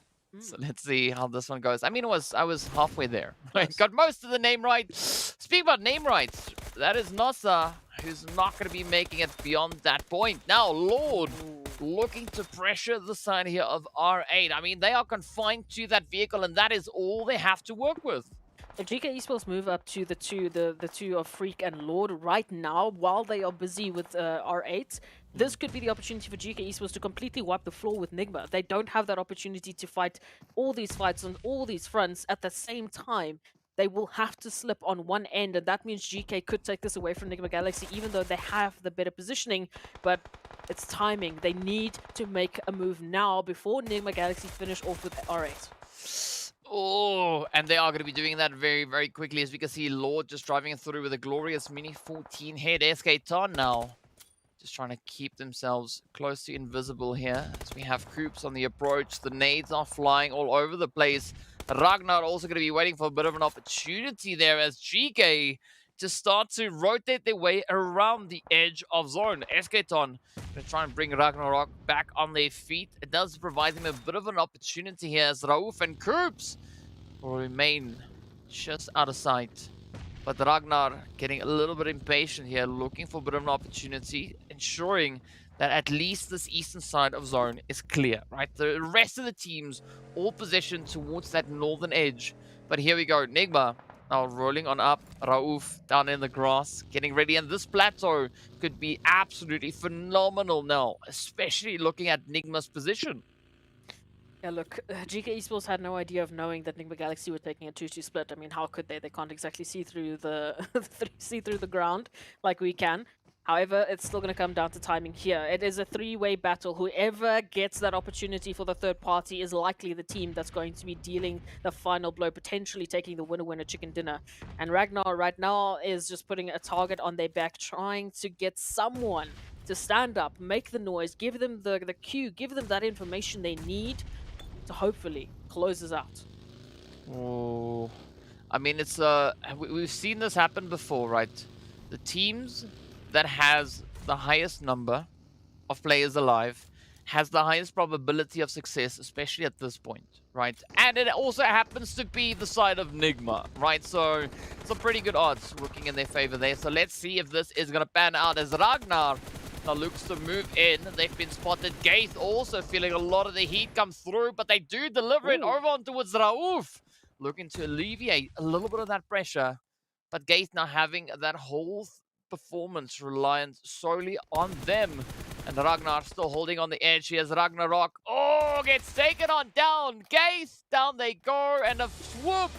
So let's see how this one goes. I mean, I was halfway there. Right? Got most of the name right. Speaking about name rights, that is NASR, who's not going to be making it beyond that point. Now, Lord, looking to pressure the side here of R8. I mean, they are confined to that vehicle, and that is all they have to work with. If GEEKAY Esports move up to the two of Freak and Lord right now, while they are busy with R8, this could be the opportunity for GEEKAY Esports to completely wipe the floor with NIGMA. They don't have that opportunity to fight all these fights on all these fronts at the same time. They will have to slip on one end, and that means GEEKAY could take this away from NIGMA Galaxy, even though they have the better positioning. But it's timing. They need to make a move now before NIGMA Galaxy finish off with R8. Oh, and they are going to be doing that very, very quickly, as we can see Lord just driving through with a glorious mini 14 head SK Ton now. Just trying to keep themselves close to invisible here, as we have Koops on the approach. The nades are flying all over the place. Ragnar also going to be waiting for a bit of an opportunity there, as GEEKAY just start to rotate their way around the edge of zone. SK Ton going to try and bring RUKH back on their feet. It does provide them a bit of an opportunity here, as Rauf and Koops will remain just out of sight. But Ragnar getting a little bit impatient here, looking for a bit of an opportunity, ensuring that at least this eastern side of zone is clear, right? The rest of the teams all positioned towards that northern edge. But here we go, NIGMA now rolling on up. Rauf down in the grass, getting ready. And this plateau could be absolutely phenomenal now, especially looking at NIGMA's position. Yeah, look, GEEKAY Esports had no idea of knowing that NIGMA Galaxy were taking a 2-2 split. I mean, how could they? They can't exactly see through the see through the ground like we can. However, it's still going to come down to timing here. It is a three-way battle. Whoever gets that opportunity for the third party is likely the team that's going to be dealing the final blow, potentially taking the winner-winner chicken dinner. And Ragnar right now is just putting a target on their back, trying to get someone to stand up, make the noise, give them the cue, give them that information they need to hopefully close this out. Oh, I mean, it's we've seen this happen before, right? The teams that has the highest number of players alive has the highest probability of success, especially at this point, right? And it also happens to be the side of NIGMA, right? So some pretty good odds looking in their favor there. So let's see if this is going to pan out, as Ragnar now looks to move in. They've been spotted. Gaith also feeling a lot of the heat come through, but they do deliver it over on towards Rauf, looking to alleviate a little bit of that pressure. But Gaith now having that whole performance reliant solely on them. And Ragnar still holding on the edge. Here's RUKH. Oh, gets taken on down. Gaith, down they go. And a swoop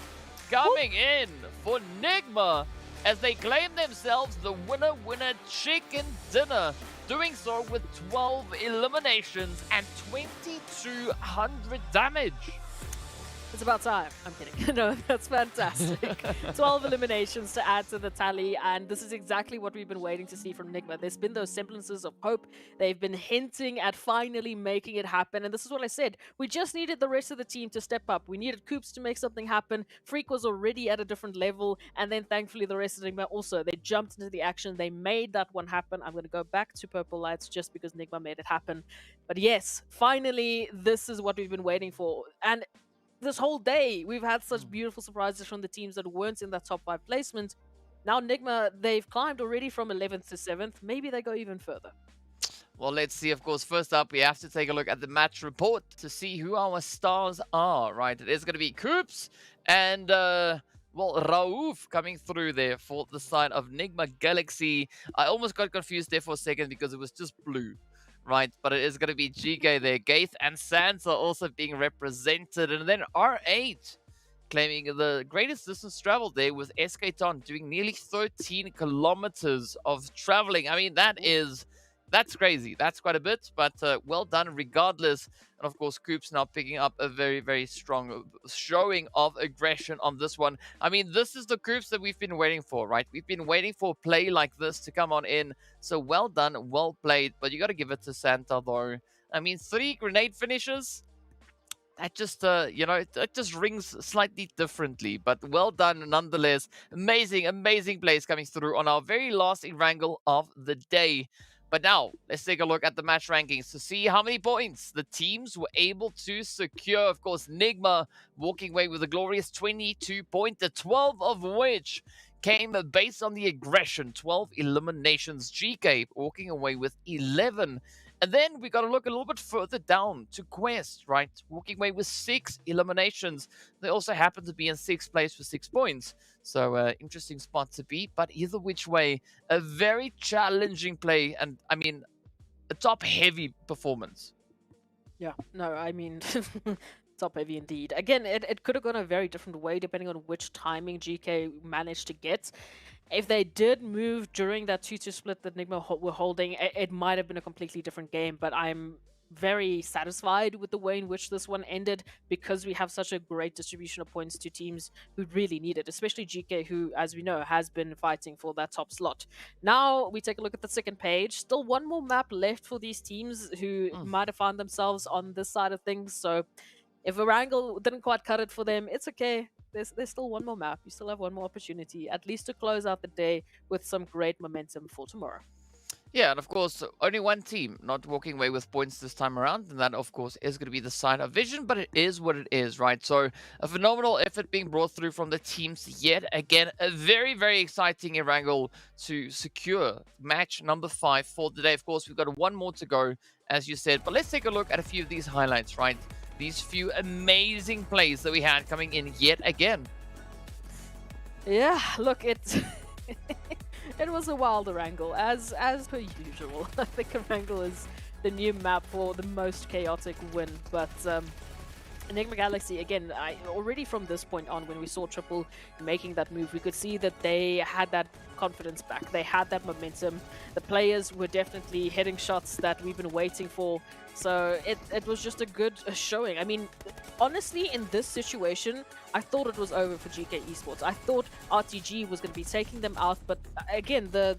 coming in for NIGMA as they claim themselves the winner-winner chicken dinner. Doing so with 12 eliminations and 2200 damage. It's about time. I'm kidding. No, that's fantastic. 12 eliminations to add to the tally, and this is exactly what we've been waiting to see from NIGMA. There's been those semblances of hope. They've been hinting at finally making it happen, and this is what I said. We just needed the rest of the team to step up. We needed Coops to make something happen. Freak was already at a different level, and then thankfully the rest of NIGMA also. They jumped into the action. They made that one happen. I'm going to go back to Purple Lights just because NIGMA made it happen. But yes, finally, this is what we've been waiting for. And this whole day, we've had such beautiful surprises from the teams that weren't in that top 5 placement. Now NIGMA, they've climbed already from 11th to 7th. Maybe they go even further. Well, let's see. Of course, first up, we have to take a look at the match report to see who our stars are, right? It is going to be Coops and, well, Rauf coming through there for the side of NIGMA Galaxy. I almost got confused there for a second because it was just blue. Right, but it is going to be GEEKAY there. Gaith and Sans are also being represented. And then R8 claiming the greatest distance traveled there with SK Ton doing nearly 13 kilometers of traveling. I mean, that's crazy. That's quite a bit, but well done regardless. And of course, Coops now picking up a very, very strong showing of aggression on this one. I mean, this is the Coops that we've been waiting for, right? We've been waiting for a play like this to come on in. So well done, well played. But you got to give it to Santa, though. I mean, 3 grenade finishes. That just, you know, it just rings slightly differently. But well done nonetheless. Amazing, amazing plays coming through on our very last Erangel of the day. But now, let's take a look at the match rankings to see how many points the teams were able to secure. Of course, NIGMA walking away with a glorious 22 points, 12 of which came based on the aggression, 12 eliminations. GEEKAY walking away with 11. And then we got to look a little bit further down to Quest, right? Walking away with 6 eliminations. They also happen to be in 6th place with 6 points. So, interesting spot to be. But either which way, a very challenging play. And, I mean, a top-heavy performance. Yeah, no, I mean, top heavy indeed. Again, it could have gone a very different way depending on which timing GEEKAY managed to get. If they did move during that 2-2 split that NIGMA were holding, it might have been a completely different game, but I'm very satisfied with the way in which this one ended because we have such a great distribution of points to teams who really need it, especially GEEKAY, who, as we know, has been fighting for that top slot. Now we take a look at the second page. Still one more map left for these teams who might have found themselves on this side of things, so if Erangel didn't quite cut it for them, it's okay. There's still one more map. You still have one more opportunity, at least to close out the day with some great momentum for tomorrow. Yeah, and of course, only one team not walking away with points this time around, and that, of course, is going to be the side of Vision, but it is what it is, right? So, a phenomenal effort being brought through from the teams yet again. A very, very exciting Erangel to secure match number 5 for the day. Of course, we've got one more to go, as you said, but let's take a look at a few of these highlights, right? These few amazing plays that we had coming in yet again. Yeah, look, it's... It was a wild Erangel, as per usual. I think Erangel is the new map for the most chaotic win, but NIGMA Galaxy, again, already from this point on, when we saw Triple making that move, we could see that they had that confidence back. They had that momentum. The players were definitely hitting shots that we've been waiting for. So it was just a good showing. I mean, honestly, in this situation, I thought it was over for GEEKAY Esports. I thought RTG was going to be taking them out, but again, the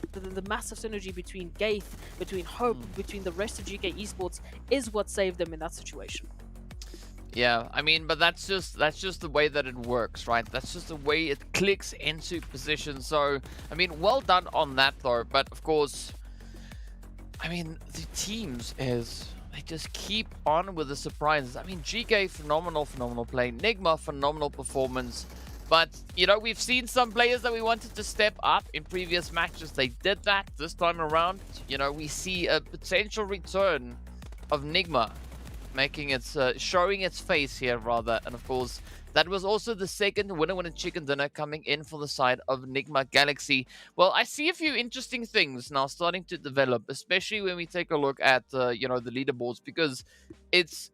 massive synergy between Gaith, between Hope, between the rest of GEEKAY Esports is what saved them in that situation. Yeah, I mean, but that's just the way that it works, right? That's just the way it clicks into position. So, I mean, well done on that, though. But, of course, I mean, the teams they just keep on with the surprises. I mean, GEEKAY, phenomenal play. NIGMA, phenomenal performance. But, you know, we've seen some players that we wanted to step up in previous matches. They did that this time around. You know, we see a potential return of NIGMA making its showing its face here, rather. And of course, that was also the second winner chicken dinner coming in for the side of NIGMA Galaxy. Well, I see a few interesting things now starting to develop, especially when we take a look at you know, the leaderboards, because it's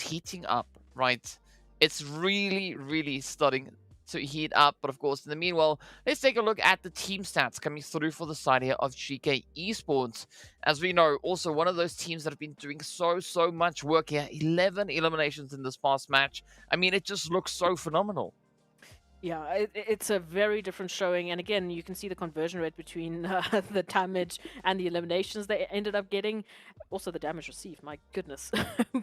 heating up, right? It's really starting to heat up. But of course, in the meanwhile, let's take a look at the team stats coming through for the side here of GEEKAY Esports. As we know, also one of those teams that have been doing so much work here. 11 eliminations in this past match. I mean, it just looks so phenomenal. Yeah, it's a very different showing, and again, you can see the conversion rate between the damage and the eliminations they ended up getting. Also, the damage received, my goodness.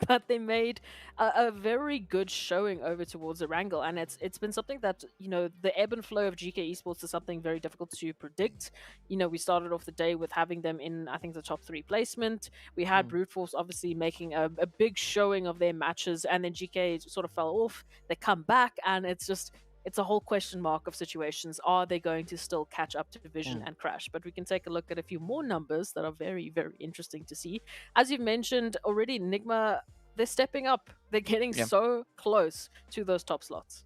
But they made a very good showing over towards Erangel, and it's been something that, you know, the ebb and flow of GEEKAY Esports is something very difficult to predict. You know, we started off the day with having them in, I think, the top 3 placement. We had Brute Force obviously making a big showing of their matches, and then GEEKAY sort of fell off. They come back, and it's a whole question mark of situations. Are they going to still catch up to Vision and Crash? But we can take a look at a few more numbers that are very interesting to see. As you've mentioned already, NIGMA, they're stepping up. They're getting so close to those top slots.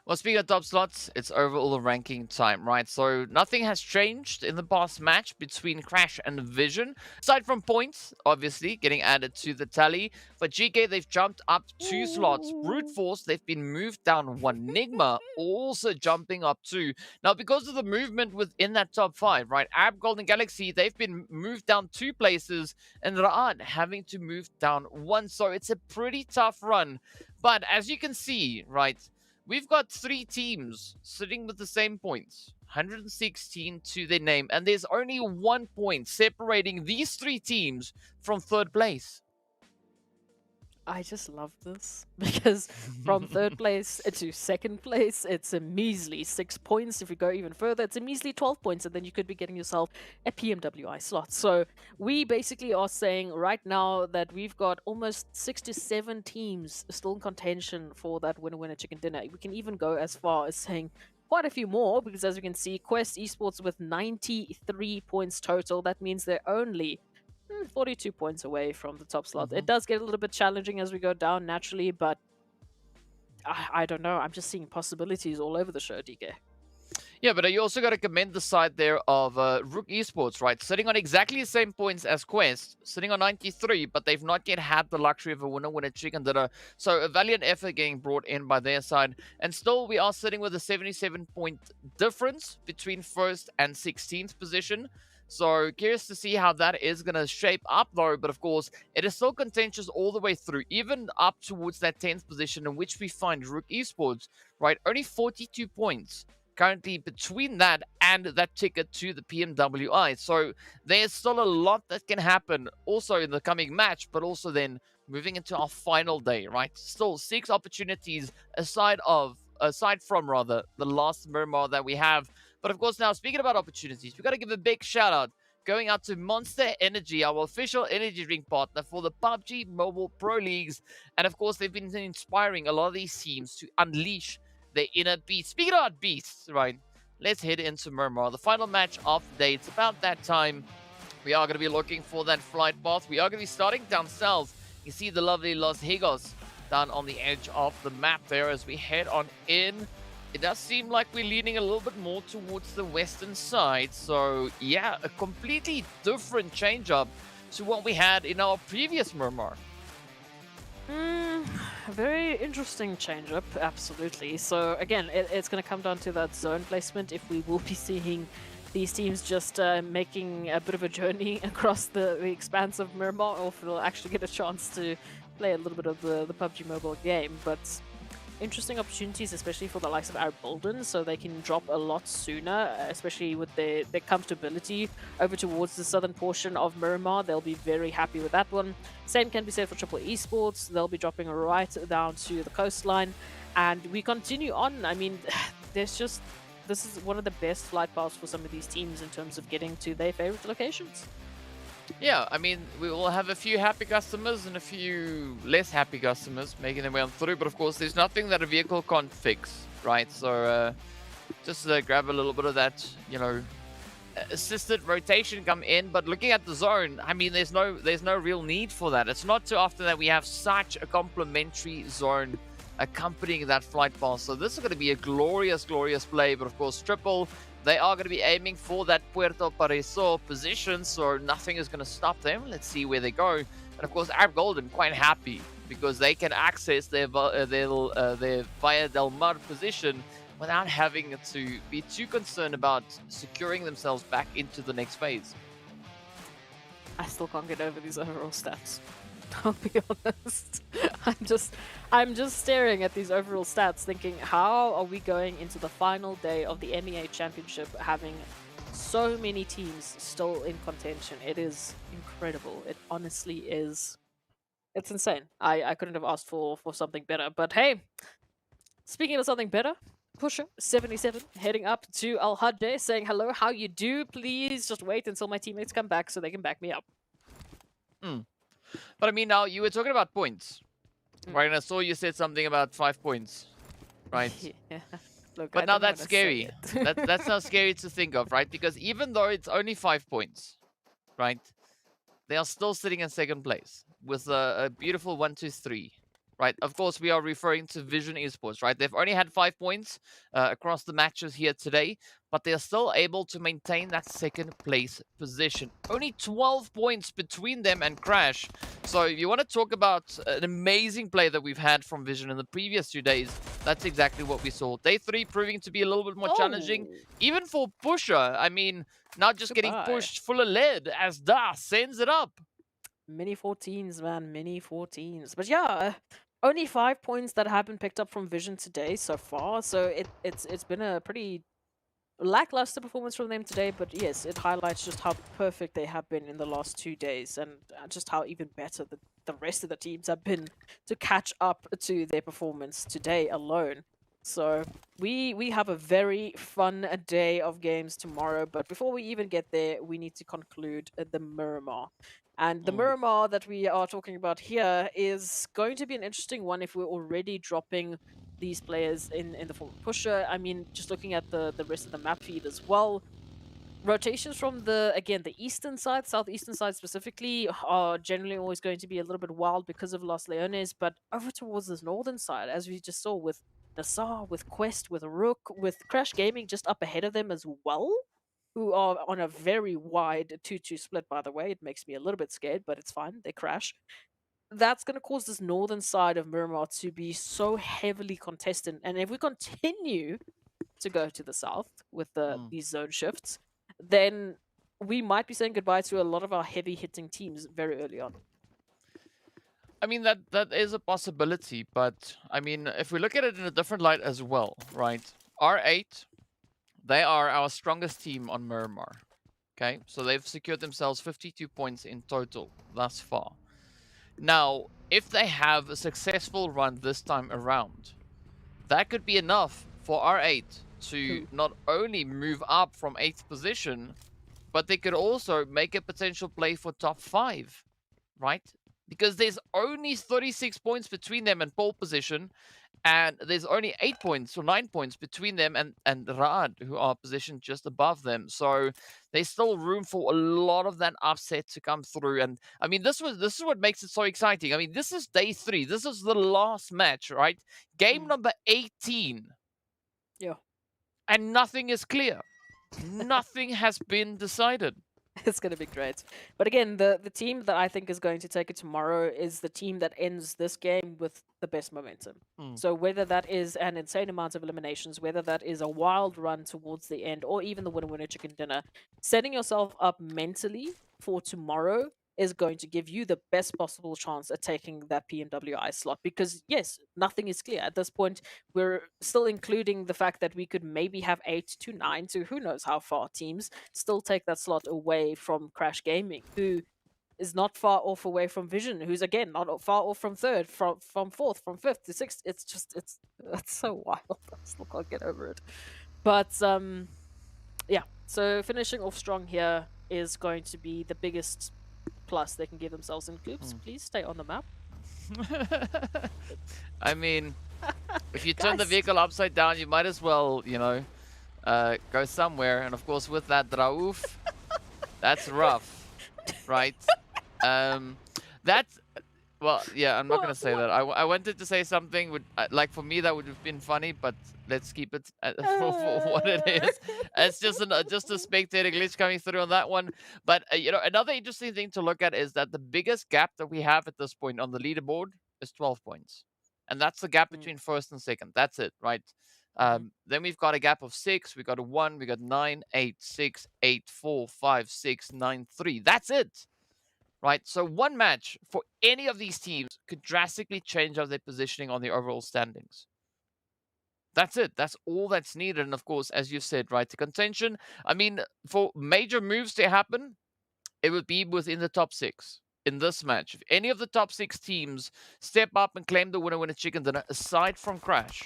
Well, speaking of top slots, it's overall the ranking time, right? So nothing has changed in the past match between Crash and Vision. Aside from points, obviously, getting added to the tally. For GEEKAY, they've jumped up 2 slots. Brute Force, they've been moved down 1. NIGMA also jumping up 2. Now, because of the movement within that top 5, right? Arab Golden Galaxy, they've been moved down 2 places. And RUKH having to move down 1. So it's a pretty tough run. But as you can see, right? We've got 3 teams sitting with the same points, 116 to their name, and there's only 1 point separating these 3 teams from 3rd place. I just love this because from 3rd place to 2nd place, it's a measly 6 points. If we go even further, it's a measly 12 points, and then you could be getting yourself a PMWI slot. So we basically are saying right now that we've got almost 6 to 7 teams still in contention for that winner chicken dinner. We can even go as far as saying quite a few more, because as we can see, Quest Esports with 93 points total. That means they're only 42 points away from the top slot. It does get a little bit challenging as we go down naturally, but I don't know. I'm just seeing possibilities all over the show, DK. Yeah, but you also got to commend the side there of RUKH Esports, right? Sitting on exactly the same points as Quest, sitting on 93, but they've not yet had the luxury of a winner chicken dinner. So a valiant effort getting brought in by their side. And still, we are sitting with a 77-point difference between 1st and 16th position. So curious to see how that is going to shape up though. But of course, it is still contentious all the way through, even up towards that 10th position in which we find RUKH Esports, right? Only 42 points currently between that and that ticket to the PMWI. So there's still a lot that can happen also in the coming match, but also then moving into our final day, right? Still 6 opportunities aside from the last Miramar that we have. But of course, now speaking about opportunities, we've got to give a big shout out going out to Monster Energy, our official energy drink partner for the PUBG Mobile Pro Leagues. And of course, they've been inspiring a lot of these teams to unleash their inner beast. Speaking about beasts, right, let's head into Miramar, the final match of the day. It's about that time. We are going to be looking for that flight path. We are going to be starting down south. You see the lovely Los Higos down on the edge of the map there as we head on in. It does seem like we're leaning a little bit more towards the western side. So, yeah, a completely different change-up to what we had in our previous Miramar. Very interesting change-up, absolutely. So, again, it's going to come down to that zone placement. If we will be seeing these teams just making a bit of a journey across the expanse of Miramar, or if they'll actually get a chance to play a little bit of the PUBG Mobile game. But interesting opportunities, especially for the likes of Arab Golden, so they can drop a lot sooner, especially with their comfortability over towards the southern portion of Miramar. They'll be very happy with that one. Same can be said for Triple Esports. They'll be dropping right down to the coastline. And we continue on. I mean, this is one of the best flight paths for some of these teams in terms of getting to their favorite locations. Yeah, I mean, we will have a few happy customers and a few less happy customers making their way on through. But of course, there's nothing that a vehicle can't fix, right? So just grab a little bit of that, you know, assisted rotation come in. But looking at the zone, I mean, there's no real need for that. It's not too often that we have such a complementary zone accompanying that flight path. So this is going to be a glorious play. But of course, Triple, they are going to be aiming for that Puerto Paraíso position, so nothing is going to stop them. Let's see where they go. And of course, Arab Golden quite happy because they can access their Via Del Mar position without having to be too concerned about securing themselves back into the next phase. I still can't get over these overall stats. I'll be honest. I'm just staring at these overall stats thinking, how are we going into the final day of the MEA Championship having so many teams still in contention? It is incredible. It honestly is. It's insane. I couldn't have asked for something better. But hey, speaking of something better, Pusher 77 heading up to Al Hadj saying hello, how you do? Please just wait until my teammates come back so they can back me up. But I mean, now you were talking about points, right? And I saw you said something about 5 points, right? Yeah. Look, But I now didn't that's wanna say scary. it. That's now scary to think of, right? Because even though it's only 5 points, right, they are still sitting in second place with a beautiful 1, 2, 3. Right, of course, we are referring to Vision Esports, right? They've only had 5 points across the matches here today, but they're still able to maintain that second place position. Only 12 points between them and Crash. So if you want to talk about an amazing play that we've had from Vision in the previous 2 days, that's exactly what we saw. Day 3 proving to be a little bit more challenging, even for Pusher. I mean, not just getting Goodbye. pushed full of lead as Da sends it up. Mini 14s, man, mini 14s. But yeah, only 5 points that have been picked up from Vision today so far. So it's been a pretty lackluster performance from them today. But yes, it highlights just how perfect they have been in the last 2 days, and just how even better the rest of the teams have been to catch up to their performance today alone. So we have a very fun day of games tomorrow. But before we even get there, we need to conclude the Miramar. And the Miramar that we are talking about here is going to be an interesting one if we're already dropping these players in the form of Pusher. I mean, just looking at the rest of the map feed as well. Rotations from the eastern side, southeastern side specifically, are generally always going to be a little bit wild because of Los Leones, but over towards this northern side, as we just saw with NASR, with Quest, with RUKH, with Crash Gaming just up ahead of them as well, who are on a very wide 2-2 split, by the way. It makes me a little bit scared, but it's fine. They crash. That's going to cause this northern side of Miramar to be so heavily contested. And if we continue to go to the south with these zone shifts, then we might be saying goodbye to a lot of our heavy-hitting teams very early on. I mean, that is a possibility, but I mean, if we look at it in a different light as well, right? R8, they are our strongest team on Miramar. Okay, so they've secured themselves 52 points in total thus far. Now, if they have a successful run this time around, that could be enough for R8 to not only move up from 8th position, but they could also make a potential play for top 5, right? Because there's only 36 points between them and pole position, and there's only 8 points or 9 points between them and Raad, who are positioned just above them. So there's still room for a lot of that upset to come through. And I mean, this is what makes it so exciting. I mean, this is day 3. This is the last match, right? Game number 18. Yeah. And nothing is clear. Nothing has been decided. It's going to be great. But again, the team that I think is going to take it tomorrow is the team that ends this game with the best momentum. So whether that is an insane amount of eliminations, whether that is a wild run towards the end, or even the winner chicken dinner, setting yourself up mentally for tomorrow is going to give you the best possible chance at taking that PMWI slot. Because yes, nothing is clear. At this point, we're still including the fact that we could maybe have 8 to 9 to who knows how far teams still take that slot away from Crash Gaming, who is not far off away from Vision, who's again not far off from 3rd, from 4th, from 5th to 6th. It's just, it's so wild. I still can't get over it. But yeah, so finishing off strong here is going to be the biggest plus they can give themselves in groups. Please stay on the map. I mean, if you turn the vehicle upside down, you might as well, you know, go somewhere. And of course, with that Rauf, that's rough, right? That's, well, yeah, I'm not going to say that. I wanted to say something, like for me, that would have been funny, but let's keep it for what it is. It's just a spectator glitch coming through on that one. But, you know, another interesting thing to look at is that the biggest gap that we have at this point on the leaderboard is 12 points. And that's the gap between 1st and 2nd. That's it, right? Then we've got a gap of 6. We got a 1. We got 9, 8, 6, 8, 4, 5, 6, 9, 3. That's it. Right? So one match for any of these teams could drastically change up their positioning on the overall standings. That's it. That's all that's needed. And of course, as you said, right, the contention, I mean, for major moves to happen, it would be within the top 6 in this match. If any of the top 6 teams step up and claim the winner chicken dinner, aside from Crash,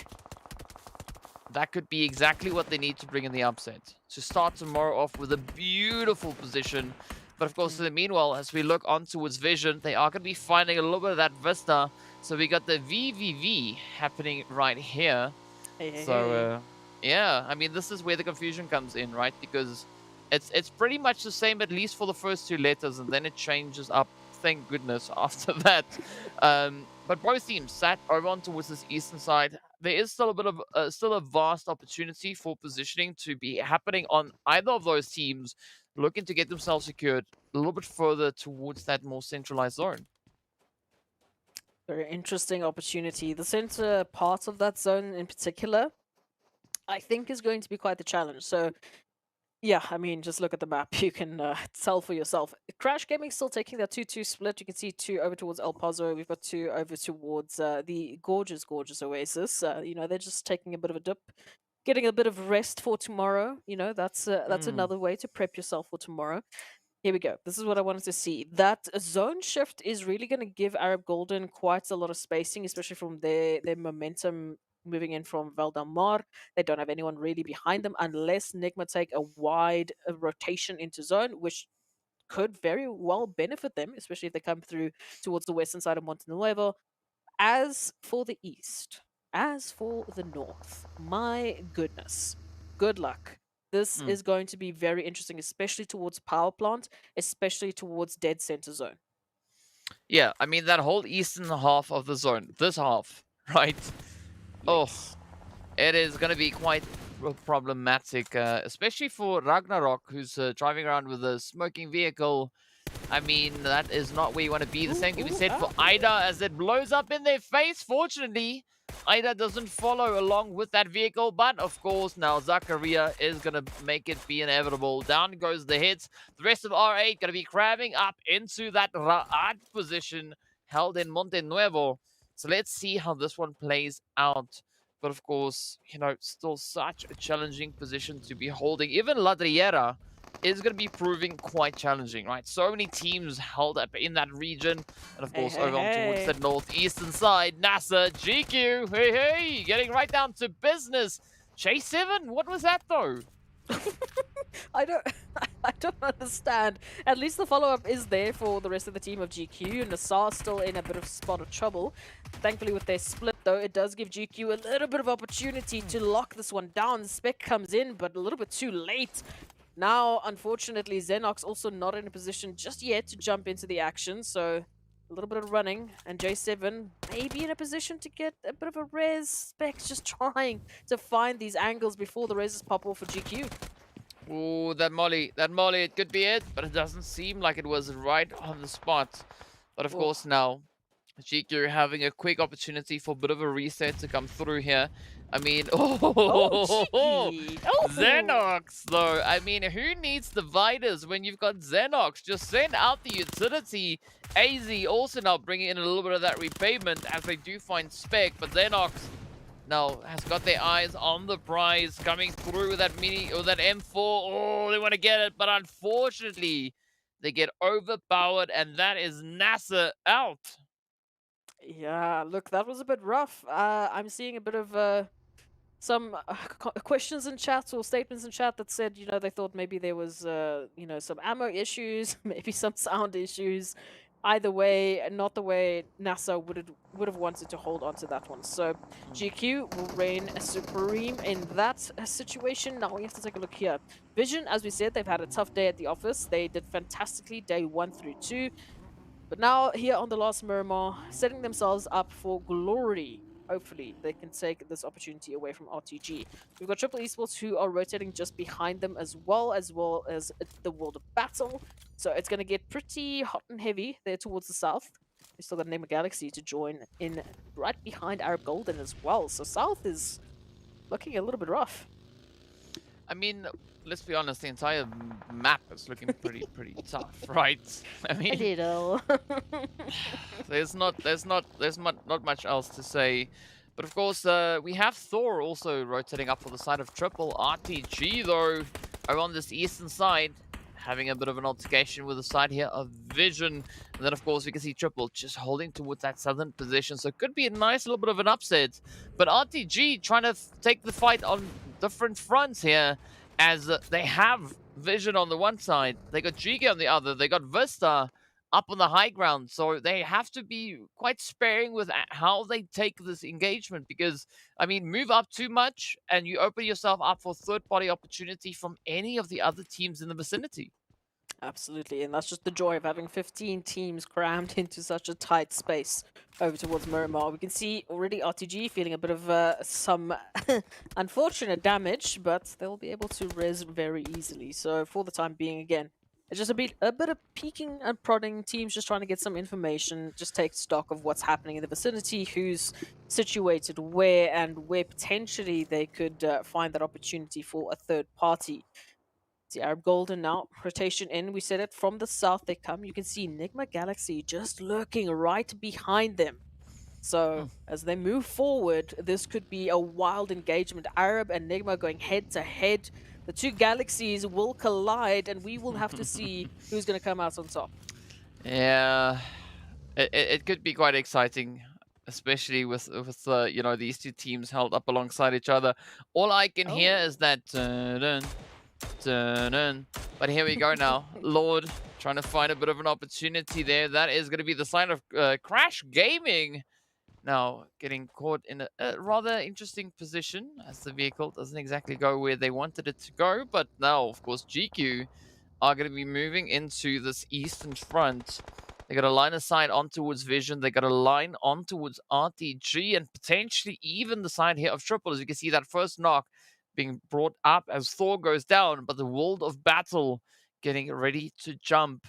that could be exactly what they need to bring in the upset. To start tomorrow off with a beautiful position. But of course, in the meanwhile, as we look on towards Vision, they are going to be finding a little bit of that Vista. So we got the VVV happening right here. Yeah, I mean, this is where the confusion comes in, right? Because it's pretty much the same, at least for the first 2 letters, and then it changes up, thank goodness, after that. But both teams sat over on towards this eastern side. There is still a bit of still a vast opportunity for positioning to be happening on either of those teams, looking to get themselves secured a little bit further towards that more centralized zone. Very interesting opportunity. The center part of that zone in particular, I think, is going to be quite the challenge. So, yeah, I mean, just look at the map. You can tell for yourself. Crash Gaming still taking that 2-2 split. You can see 2 over towards El Paso. We've got 2 over towards the gorgeous Oasis. You know, they're just taking a bit of a dip, getting a bit of rest for tomorrow. You know, that's another way to prep yourself for tomorrow. Here we go. This is what I wanted to see. That zone shift is really going to give Arab Golden quite a lot of spacing, especially from their momentum moving in from Val del Mar. They don't have anyone really behind them unless NIGMA take a wide rotation into zone, which could very well benefit them, especially if they come through towards the western side of Monte Nuevo. As for the east, as for the north, my goodness, good luck. This is going to be very interesting, especially towards power plant, especially towards dead center zone. Yeah, I mean, that whole eastern half of the zone, this half, right? Oh, it is going to be quite problematic, especially for Ragnarok, who's driving around with a smoking vehicle. I mean, that is not where you want to be. The same can be said for Ida as it blows up in their face. Fortunately, Ida doesn't follow along with that vehicle, but of course now Zakaria is going to make it be inevitable. Down goes the hits. The rest of R8 going to be crabbing up into that Ra'ad position held in Monte Nuevo. So let's see how this one plays out. But of course, you know, still such a challenging position to be holding. Even Ladriera is going to be proving quite challenging, right? So many teams held up in that region. And of course, over on towards the northeastern side, NASR, GQ, hey, getting right down to business. J7, what was that though? I don't understand. At least the follow-up is there for the rest of the team of GQ. NASR still in a bit of spot of trouble. Thankfully with their split though, it does give GQ a little bit of opportunity to lock this one down. Spec comes in, but a little bit too late. Now, unfortunately, Xenox also not in a position just yet to jump into the action, so a little bit of running, and J7 may be in a position to get a bit of a res. Specs just trying to find these angles before the reses pop off for GQ. Ooh, that molly, it could be it, but it doesn't seem like it was right on the spot. But of course now, GQ having a quick opportunity for a bit of a reset to come through here. I mean, Xenox though. I mean, who needs dividers when you've got Xenox? Just send out the utility. AZ also now bringing in a little bit of that repayment as they do find Spec, but Xenox now has got their eyes on the prize, coming through with that mini or that M4. Oh, they want to get it, but unfortunately they get overpowered, and that is NASR out. Yeah, look, that was a bit rough. I'm seeing a bit of some questions in chat or statements in chat that said, you know, they thought maybe there was, you know, some ammo issues, maybe some sound issues. Either way, not the way NASR would have wanted to hold on to that one. So GQ will reign supreme in that situation. Now we have to take a look here. Vision, as we said, they've had a tough day at the office. They did fantastically day 1 through 2. But now here on the last Miramar, setting themselves up for glory. Hopefully they can take this opportunity away from RTG. We've got Triple Esports who are rotating just behind them as well as the World of Battle. So it's going to get pretty hot and heavy there towards the south. We still got NIGMA Galaxy to join in right behind Arab Golden as well. So south is looking a little bit rough. I mean, let's be honest, the entire map is looking pretty tough, right? I A mean, little. there's not much else to say. But of course, we have Thor also rotating up on the side of Triple. RTG, though, are on this eastern side, having a bit of an altercation with the side here of Vision. And then, of course, we can see Triple just holding towards that southern position. So it could be a nice little bit of an upset. But RTG trying to take the fight on different fronts here, as they have Vision on the one side, they got GEEKAY on the other, they got VISTA up on the high ground, so they have to be quite sparing with how they take this engagement, because, I mean, move up too much and you open yourself up for third-party opportunity from any of the other teams in the vicinity. Absolutely, and that's just the joy of having 15 teams crammed into such a tight space over towards Miramar. We can see already RTG feeling a bit of some unfortunate damage, but they'll be able to res very easily. So for the time being, again, it's just a bit of peeking and prodding, teams just trying to get some information, just take stock of what's happening in the vicinity, who's situated where, and where potentially they could find that opportunity for a third party. See Arab Golden now, rotation in, we said it, from the south they come. You can see NIGMA Galaxy just lurking right behind them. So as they move forward, this could be a wild engagement. Arab and NIGMA going head to head. The two galaxies will collide, and we will have to see who's going to come out on top. Yeah, it could be quite exciting, especially with you know, these two teams held up alongside each other. All I can hear is that dun, dun, dun. But here we go now. Lord trying to find a bit of an opportunity there. That is going to be the sign of Crash Gaming. Now, getting caught in a rather interesting position, as the vehicle doesn't exactly go where they wanted it to go. But now, of course, GQ are going to be moving into this eastern front. They got a line of sight on towards Vision. They got a line on towards RTG, and potentially even the side here of Triple. As you can see, that first knock being brought up as Thor goes down, but the World of Battle getting ready to jump.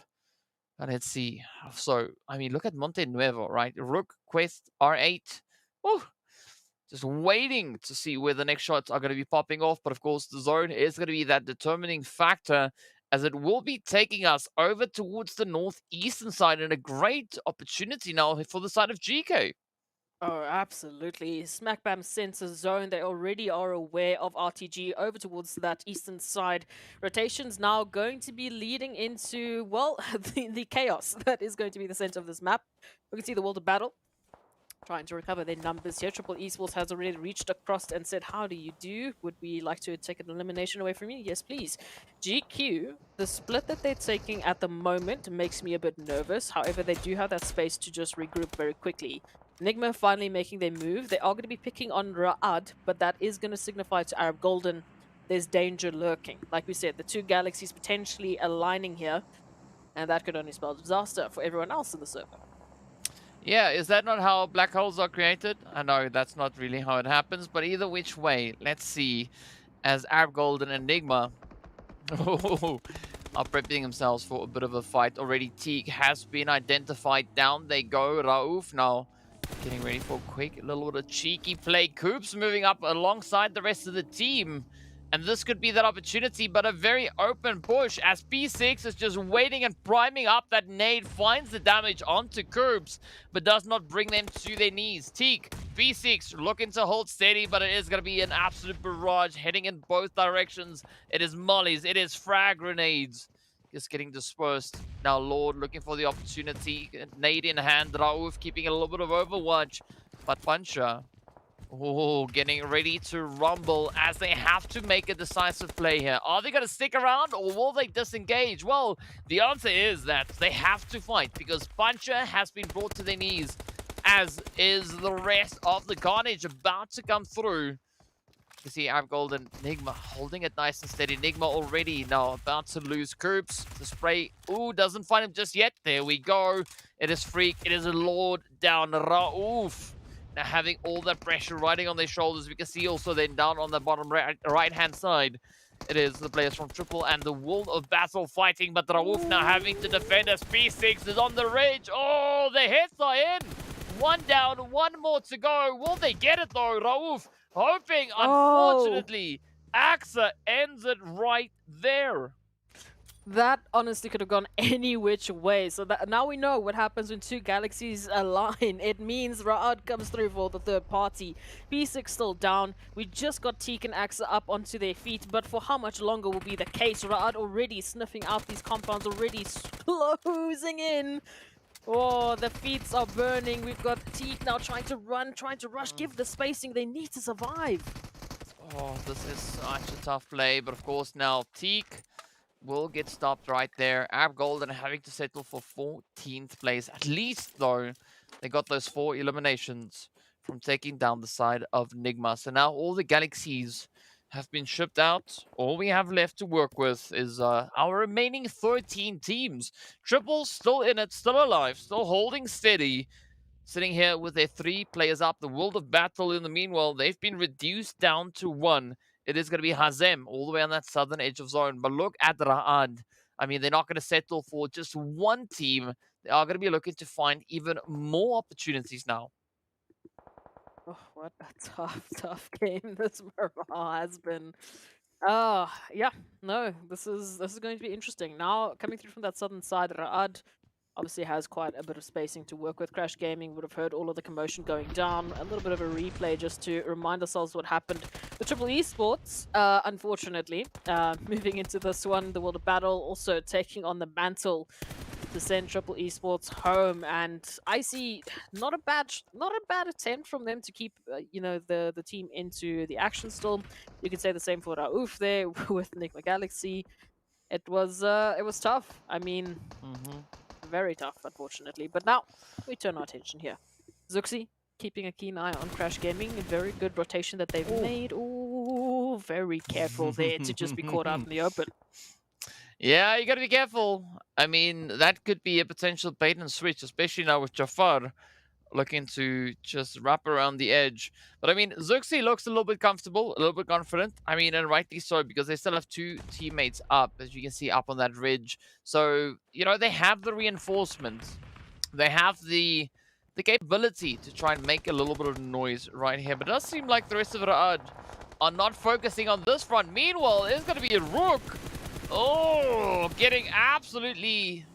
Let's see. So, I mean, look at Monte Nuevo, right? RUKH, Quest, R8. Oh, just waiting to see where the next shots are going to be popping off. But of course, the zone is going to be that determining factor, as it will be taking us over towards the northeastern side, and a great opportunity now for the side of GEEKAY. Oh, absolutely. Smack bam center zone. They already are aware of RTG over towards that eastern side. Rotations now going to be leading into, well, the chaos that is going to be the center of this map. We can see the World of Battle trying to recover their numbers here. Triple Esports has already reached across and said, how do you do? Would we like to take an elimination away from you? Yes, please. GQ, the split that they're taking at the moment makes me a bit nervous. However, they do have that space to just regroup very quickly. NIGMA finally making their move. They are going to be picking on Ra'ad, but that is going to signify to Arab Golden there's danger lurking. Like we said, the two galaxies potentially aligning here, and that could only spell disaster for everyone else in the server. Yeah, is that not how black holes are created? I know that's not really how it happens, but either which way, let's see. As Arab Golden and NIGMA are prepping themselves for a bit of a fight already. Teak has been identified. Down they go. Rauf now getting ready for a quick little bit of cheeky play. Coops moving up alongside the rest of the team. And this could be that opportunity, but a very open push as P6 is just waiting and priming up that nade, finds the damage onto Coops, but does not bring them to their knees. Teak, P6 looking to hold steady, but it is going to be an absolute barrage heading in both directions. It is mollies, it is frag grenades. Just getting dispersed. Now Lord looking for the opportunity. Nade in hand. Rauf keeping a little bit of overwatch. But Puncher, oh, getting ready to rumble as they have to make a decisive play here. Are they going to stick around or will they disengage? Well, the answer is that they have to fight because Puncher has been brought to their knees, as is the rest of the Carnage about to come through. You see Arab Golden, NIGMA holding it nice and steady. NIGMA already now about to lose Coops. The spray, ooh, doesn't find him just yet. There we go. It is Freak. It is a Lord down. Rauf now having all that pressure riding on their shoulders. We can see also then down on the bottom right-hand side, it is the players from Triple and the World of Battle fighting. But Rauf now having to defend as P6 is on the ridge. Oh, the hits are in. One down, one more to go. Will they get it though? Rauf hoping. Oh. Unfortunately, AXA ends it right there. That honestly could have gone any which way. So that now we know what happens when two galaxies align. It means RUKH comes through for the third party. P6 still down. We just got Teak and Axa up onto their feet, but for how much longer will be the case? RUKH already sniffing out these compounds, already closing in. Oh, the feet are burning. We've got Teak now trying to run, trying to rush, give the spacing. They need to survive. Oh, this is such a tough play, but of course now Teak will get stopped right there. Ab Golden having to settle for 14th place. At least, though, they got those 4 eliminations from taking down the side of NIGMA. So now all the galaxies have been shipped out. All we have left to work with is our remaining 13 teams. Triple still in it, still alive, still holding steady. Sitting here with their 3 players up. The World of Battle, in the meanwhile, they've been reduced down to 1. It is going to be Hazem all the way on that southern edge of zone. But look at RUKH. I mean, they're not going to settle for just one team. They are going to be looking to find even more opportunities now. Oh, what a tough game this Miramar has been. Yeah, no, this is going to be interesting. Now, coming through from that southern side, RUKH obviously has quite a bit of spacing to work with. Crash Gaming would have heard all of the commotion going down. A little bit of a replay just to remind ourselves what happened with Triple Esports, unfortunately. Moving into this one, the World of Battle also taking on the mantle to send Triple Esports home, and I see not a bad attempt from them to keep the team into the action still. You could say the same for RUKH there with NIGMA Galaxy. It was tough. I mean, very tough, unfortunately. But now we turn our attention here. Zuxi keeping a keen eye on Crash Gaming. A very good rotation that they've made. Ooh, very careful there to just be caught out in the open. Yeah, you got to be careful. I mean, that could be a potential bait and switch, especially now with Jafar looking to just wrap around the edge. But I mean, Zuxi looks a little bit comfortable, a little bit confident. I mean, and rightly so, because they still have 2 teammates up, as you can see up on that ridge. So, you know, they have the reinforcement. They have the capability to try and make a little bit of noise right here. But it does seem like the rest of RUKH are not focusing on this front. Meanwhile, there's going to be a RUKH. Oh, getting absolutely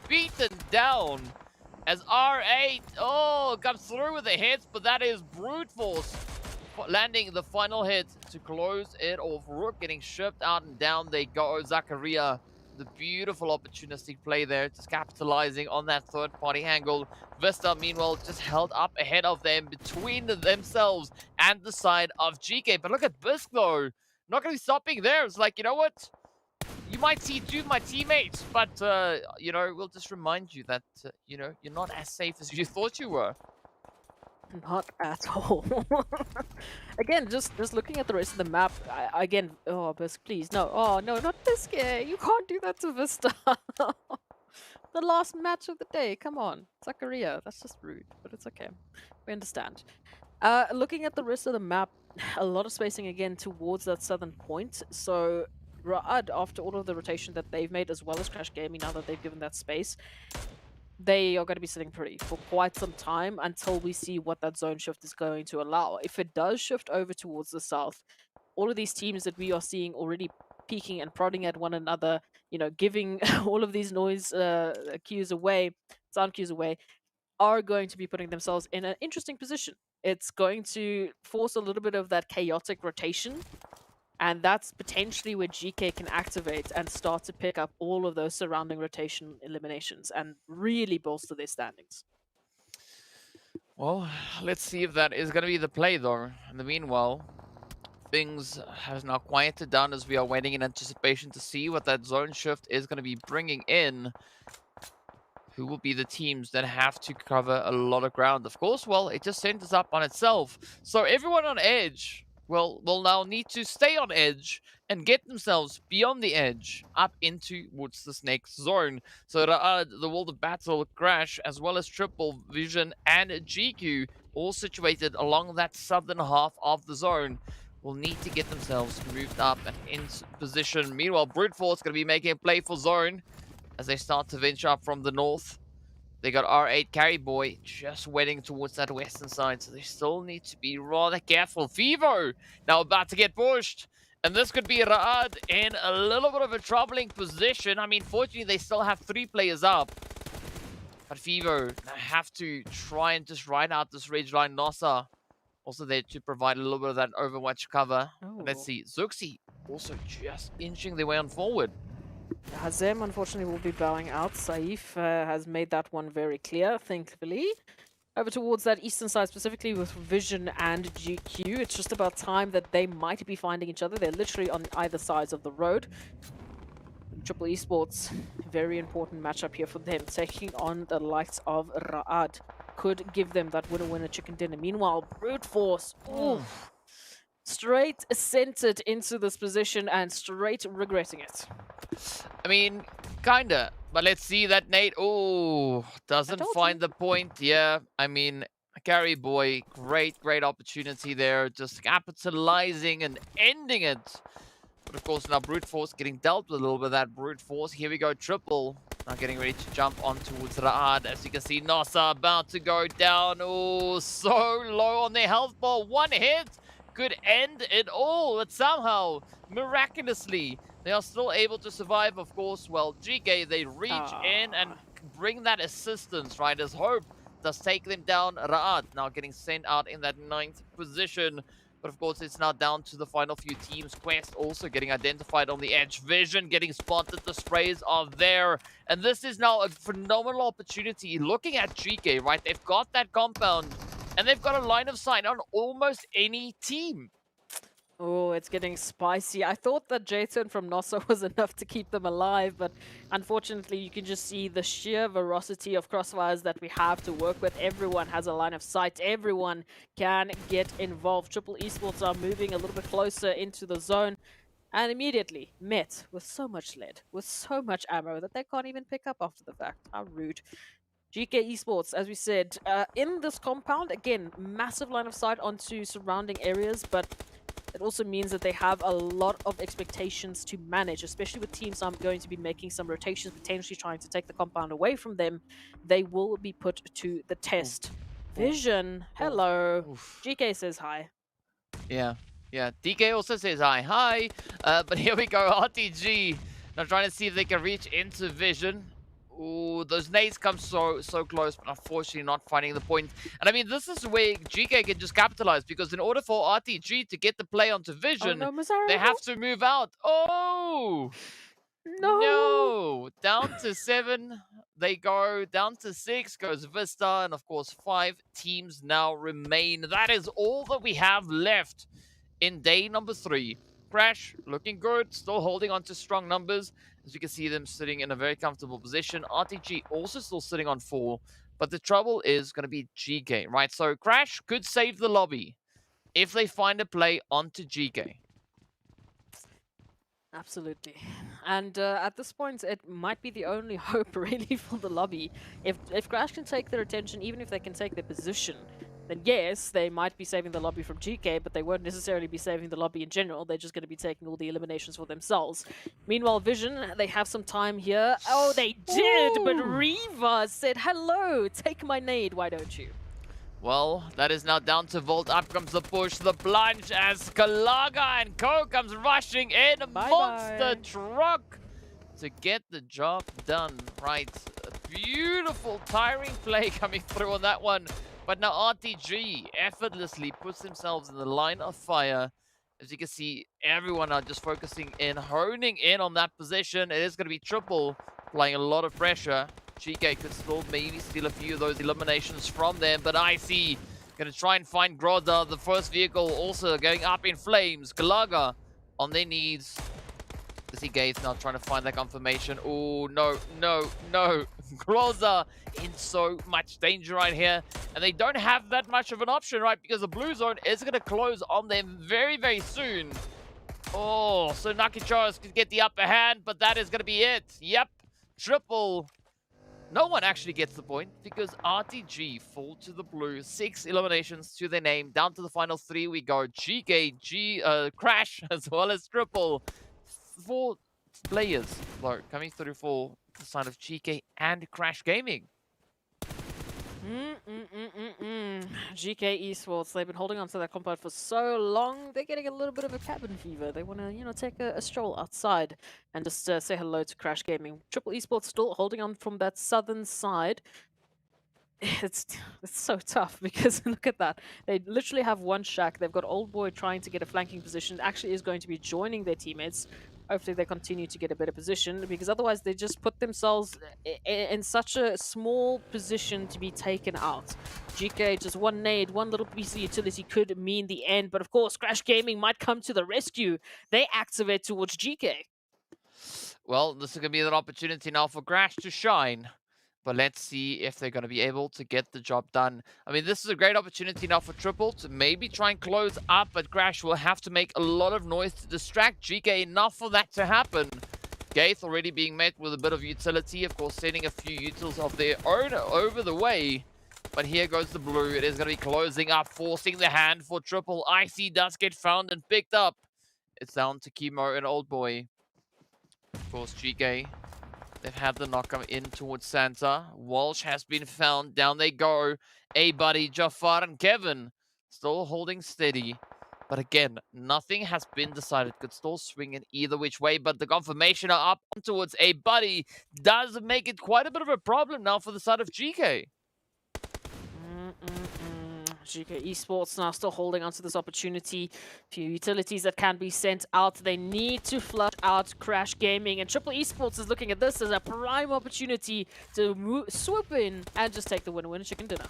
beaten down as R8, comes through with the hits, but that is brute force landing the final hit to close it off. RUKH getting shipped out, and down they go. Zakaria, the beautiful opportunistic play there, just capitalizing on that third-party angle. VISTA, meanwhile, just held up ahead of them between themselves and the side of GEEKAY. But look at Bisk, though. Not going to be stopping there. It's like, you know what? You might see 2 of my teammates, but, you know, we'll just remind you that, you know, you're not as safe as you thought you were. Not at all. Again, just looking at the rest of the map, again, oh, Bisk, please, no. Oh, no, not Bisk. You can't do that to Vista. The last match of the day, come on. Zakaria, that's just rude, but it's okay. We understand. Looking at the rest of the map, a lot of spacing again towards that southern point. So RUKH, after all of the rotation that they've made, as well as Crash Gaming, now that they've given that space, they are going to be sitting pretty for quite some time until we see what that zone shift is going to allow. If it does shift over towards the south, all of these teams that we are seeing already peeking and prodding at one another, you know, giving all of these noise cues away, sound cues away, are going to be putting themselves in an interesting position. It's going to force a little bit of that chaotic rotation, and that's potentially where GEEKAY can activate and start to pick up all of those surrounding rotation eliminations and really bolster their standings. Well, let's see if that is going to be the play, though. In the meanwhile, things have now quieted down as we are waiting in anticipation to see what that zone shift is going to be bringing in. Who will be the teams that have to cover a lot of ground? Of course, well, it just centers up on itself. So everyone on edge will now need to stay on edge and get themselves beyond the edge up into towards this next zone. So the World of Battle, Crash, as well as Triple Vision and GQ, all situated along that southern half of the zone, will need to get themselves moved up and in position. Meanwhile, Brute Force going to be making a play for zone as they start to venture up from the north. They got R8 Carry Boy just waiting towards that western side, so they still need to be rather careful. Fevo now about to get pushed, and this could be Raad in a little bit of a troubling position. I mean, fortunately, they still have 3 players up. But Fevo have to try and just ride out this ridge line. NASR also there to provide a little bit of that overwatch cover. And let's see, Zuxi also just inching their way on forward. Hazem, unfortunately, will be bowing out. Saif has made that one very clear, thankfully. Over towards that eastern side, specifically with Vision and GQ. It's just about time that they might be finding each other. They're literally on either sides of the road. Triple Esports, very important matchup here for them. Taking on the likes of Raad could give them that winner-winner chicken dinner. Meanwhile, Brute Force, oof, straight centered into this position and straight regretting it. I mean, kinda. But let's see that Nate, doesn't find the point. Yeah, I mean, Carry Boy, great opportunity there. Just capitalizing and ending it. But of course, now Brute Force getting dealt with a little bit of that Brute Force. Here we go, Triple. Now getting ready to jump on towards Raad. As you can see, NASR about to go down. Oh, so low on their health bar. One hit could end it all. But somehow, miraculously, they are still able to survive, of course. Well, GEEKAY, they reach in and bring that assistance, right? As Hope does take them down. Raad now getting sent out in that 9th position. But of course, it's now down to the final few teams. Quest also getting identified on the edge. Vision getting spotted. The sprays are there. And this is now a phenomenal opportunity. Looking at GEEKAY, right? They've got that compound. And they've got a line of sight on almost any team. Oh, it's getting spicy. I thought that J-turn from NASR was enough to keep them alive, but unfortunately you can just see the sheer veracity of crossfires that we have to work with. Everyone has a line of sight. Everyone can get involved. Triple Esports are moving a little bit closer into the zone and immediately met with so much lead, with so much ammo that they can't even pick up after the fact. How rude. GEEKAY Esports, as we said, in this compound, again, massive line of sight onto surrounding areas, but it also means that they have a lot of expectations to manage, especially with teams I'm going to be making some rotations, potentially trying to take the compound away from them. They will be put to the test. Vision, hello. GEEKAY says hi. Yeah. DK also says hi. But here we go, RTG. Now trying to see if they can reach into Vision. Ooh, those nades come so close, but unfortunately not finding the point. And I mean, this is where GEEKAY can just capitalize, because in order for RTG to get the play onto Vision, they have to move out. Oh! No! Down to 7, they go. Down to 6 goes VISTA, and of course 5 teams now remain. That is all that we have left in day number 3. Crash, looking good, still holding on to strong numbers. As you can see them sitting in a very comfortable position. RTG also still sitting on 4. But the trouble is going to be GEEKAY, right? So Crash could save the lobby if they find a play onto GEEKAY. Absolutely. And at this point, it might be the only hope, really, for the lobby. If Crash can take their attention, even if they can take their position, then yes, they might be saving the lobby from GEEKAY, but they won't necessarily be saving the lobby in general. They're just going to be taking all the eliminations for themselves. Meanwhile, Vision, they have some time here. Oh, they did, but Reva said, hello, take my nade, why don't you? Well, that is now down to Volt. Up comes the push, the plunge as Kalaga and Co comes rushing in. Monster truck to get the job done. Right, a beautiful tiring play coming through on that one. But now RTG effortlessly puts themselves in the line of fire. As you can see, everyone are just focusing in, honing in on that position. It is going to be Triple applying a lot of pressure. GEEKAY could still maybe steal a few of those eliminations from them, but IC going to try and find Groza. The first vehicle also going up in flames. Kalaga on their knees. GEEKAY is now trying to find that confirmation. Oh, no. Groza in so much danger right here. And they don't have that much of an option, right? Because the blue zone is going to close on them very soon. Oh, so Nakicharis could get the upper hand, but that is going to be it. Yep, Triple. No one actually gets the point because RTG fall to the blue. 6 eliminations to their name. Down to the final 3 we go. GEEKAY, Crash, as well as Triple. 4 players, though, coming through for the side of GEEKAY and Crash Gaming. GK Esports, they've been holding on to that compound for so long, they're getting a little bit of a cabin fever. They want to, take a stroll outside and just say hello to Crash Gaming. Triple Esports still holding on from that southern side. It's so tough because look at that. They literally have one shack. They've got Old Boy trying to get a flanking position. Actually is going to be joining their teammates. Hopefully they continue to get a better position because otherwise they just put themselves in such a small position to be taken out. GK, just one nade, one little piece of utility could mean the end. But of course, Crash Gaming might come to the rescue. They activate towards GK. Well, this is going to be an opportunity now for Crash to shine. But let's see if they're going to be able to get the job done. I mean, this is a great opportunity now for Triple to maybe try and close up, but Crash will have to make a lot of noise to distract GK enough for that to happen. Gaith already being met with a bit of utility, of course, sending a few utils of their own over the way. But here goes the blue. It is going to be closing up, forcing the hand for Triple. Icy does get found and picked up. It's down to Chemo and Old Boy. Of course, GK, they've had the knock come in towards Santa. Walsh has been found. Down they go. A-Buddy, Jafar, and Kevin still holding steady. But again, nothing has been decided. Could still swing in either which way, but the confirmation are up towards A-Buddy does make it quite a bit of a problem now for the side of GK. GK Esports now still holding onto this opportunity. Few utilities that can be sent out. They need to flush out Crash Gaming, and Triple Esports is looking at this as a prime opportunity to swoop in and just take the winner chicken dinner.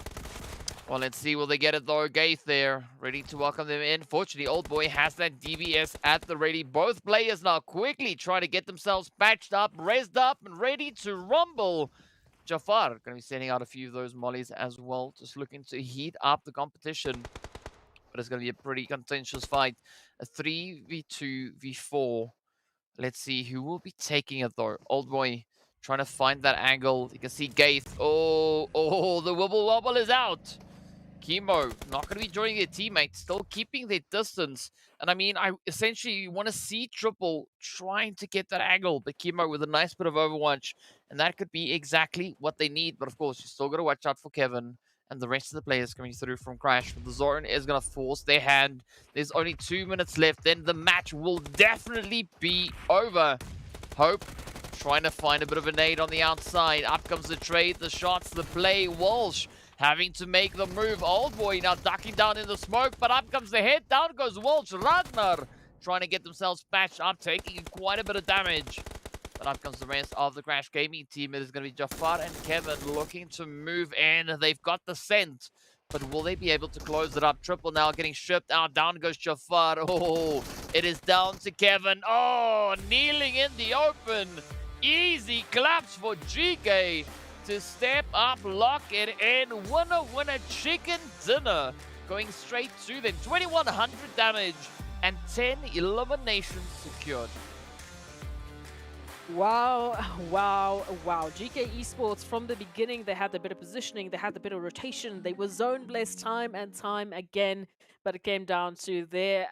Well, let's see, will they get it though? Gaith there, ready to welcome them in. Fortunately, Old Boy has that DBS at the ready. Both players now quickly try to get themselves patched up, raised up, and ready to rumble. Jafar going to be sending out a few of those mollies as well, just looking to heat up the competition. But it's going to be a pretty contentious fight. A 3v2v4. Let's see who will be taking it though. Old Boy trying to find that angle. You can see Gaith. Oh, the wobble wobble is out. Chemo not going to be joining their teammates, still keeping their distance. And I mean, I essentially want to see Triple trying to get that angle, but Chemo with a nice bit of Overwatch, and that could be exactly what they need. But of course, you still got to watch out for Kevin and the rest of the players coming through from Crash. But the zone is going to force their hand. There's only 2 minutes left, then the match will definitely be over. Hope trying to find a bit of a nade on the outside. Up comes the trade, the shots, the play. Walsh having to make the move. Old Boy now ducking down in the smoke, but up comes the head. Down goes Walsh. Ragnar trying to get themselves patched up, taking quite a bit of damage. But up comes the rest of the Crash Gaming team. It is going to be Jafar and Kevin looking to move in. They've got the scent, but will they be able to close it up? Triple now getting stripped out. Down goes Jafar. Oh, it is down to Kevin. Oh, kneeling in the open. Easy claps for GK to step up, lock it in. Winner chicken dinner. Going straight to them. 2100 damage and 10 eliminations secured. Wow. GK Esports, from the beginning, they had a bit of positioning, they had a bit of rotation, they were zone blessed time and time again, but it came down to their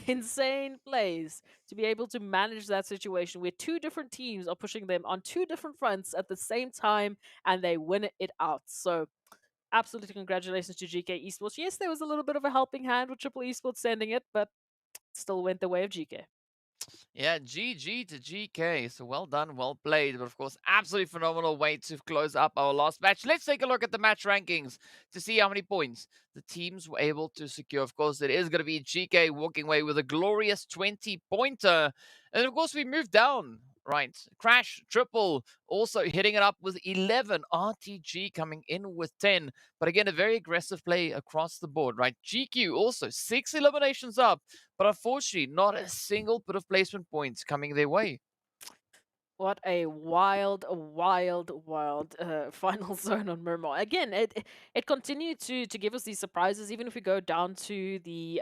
insane plays to be able to manage that situation where two different teams are pushing them on two different fronts at the same time, and they win it out. So absolutely congratulations to GK Esports. Yes, there was a little bit of a helping hand with Triple Esports sending it, but still went the way of GK. Yeah, GG to GK. So well done, well played. But of course, absolutely phenomenal way to close up our last match. Let's take a look at the match rankings to see how many points the teams were able to secure. Of course, it is going to be GK walking away with a glorious 20-pointer. And of course, we move down. Right, Crash, Triple, also hitting it up with 11. RTG coming in with 10. But again, a very aggressive play across the board, right? GQ also 6 eliminations up. But unfortunately, not a single bit of placement points coming their way. What a wild final zone on Miramar. Again, it continued to give us these surprises. Even if we go down to the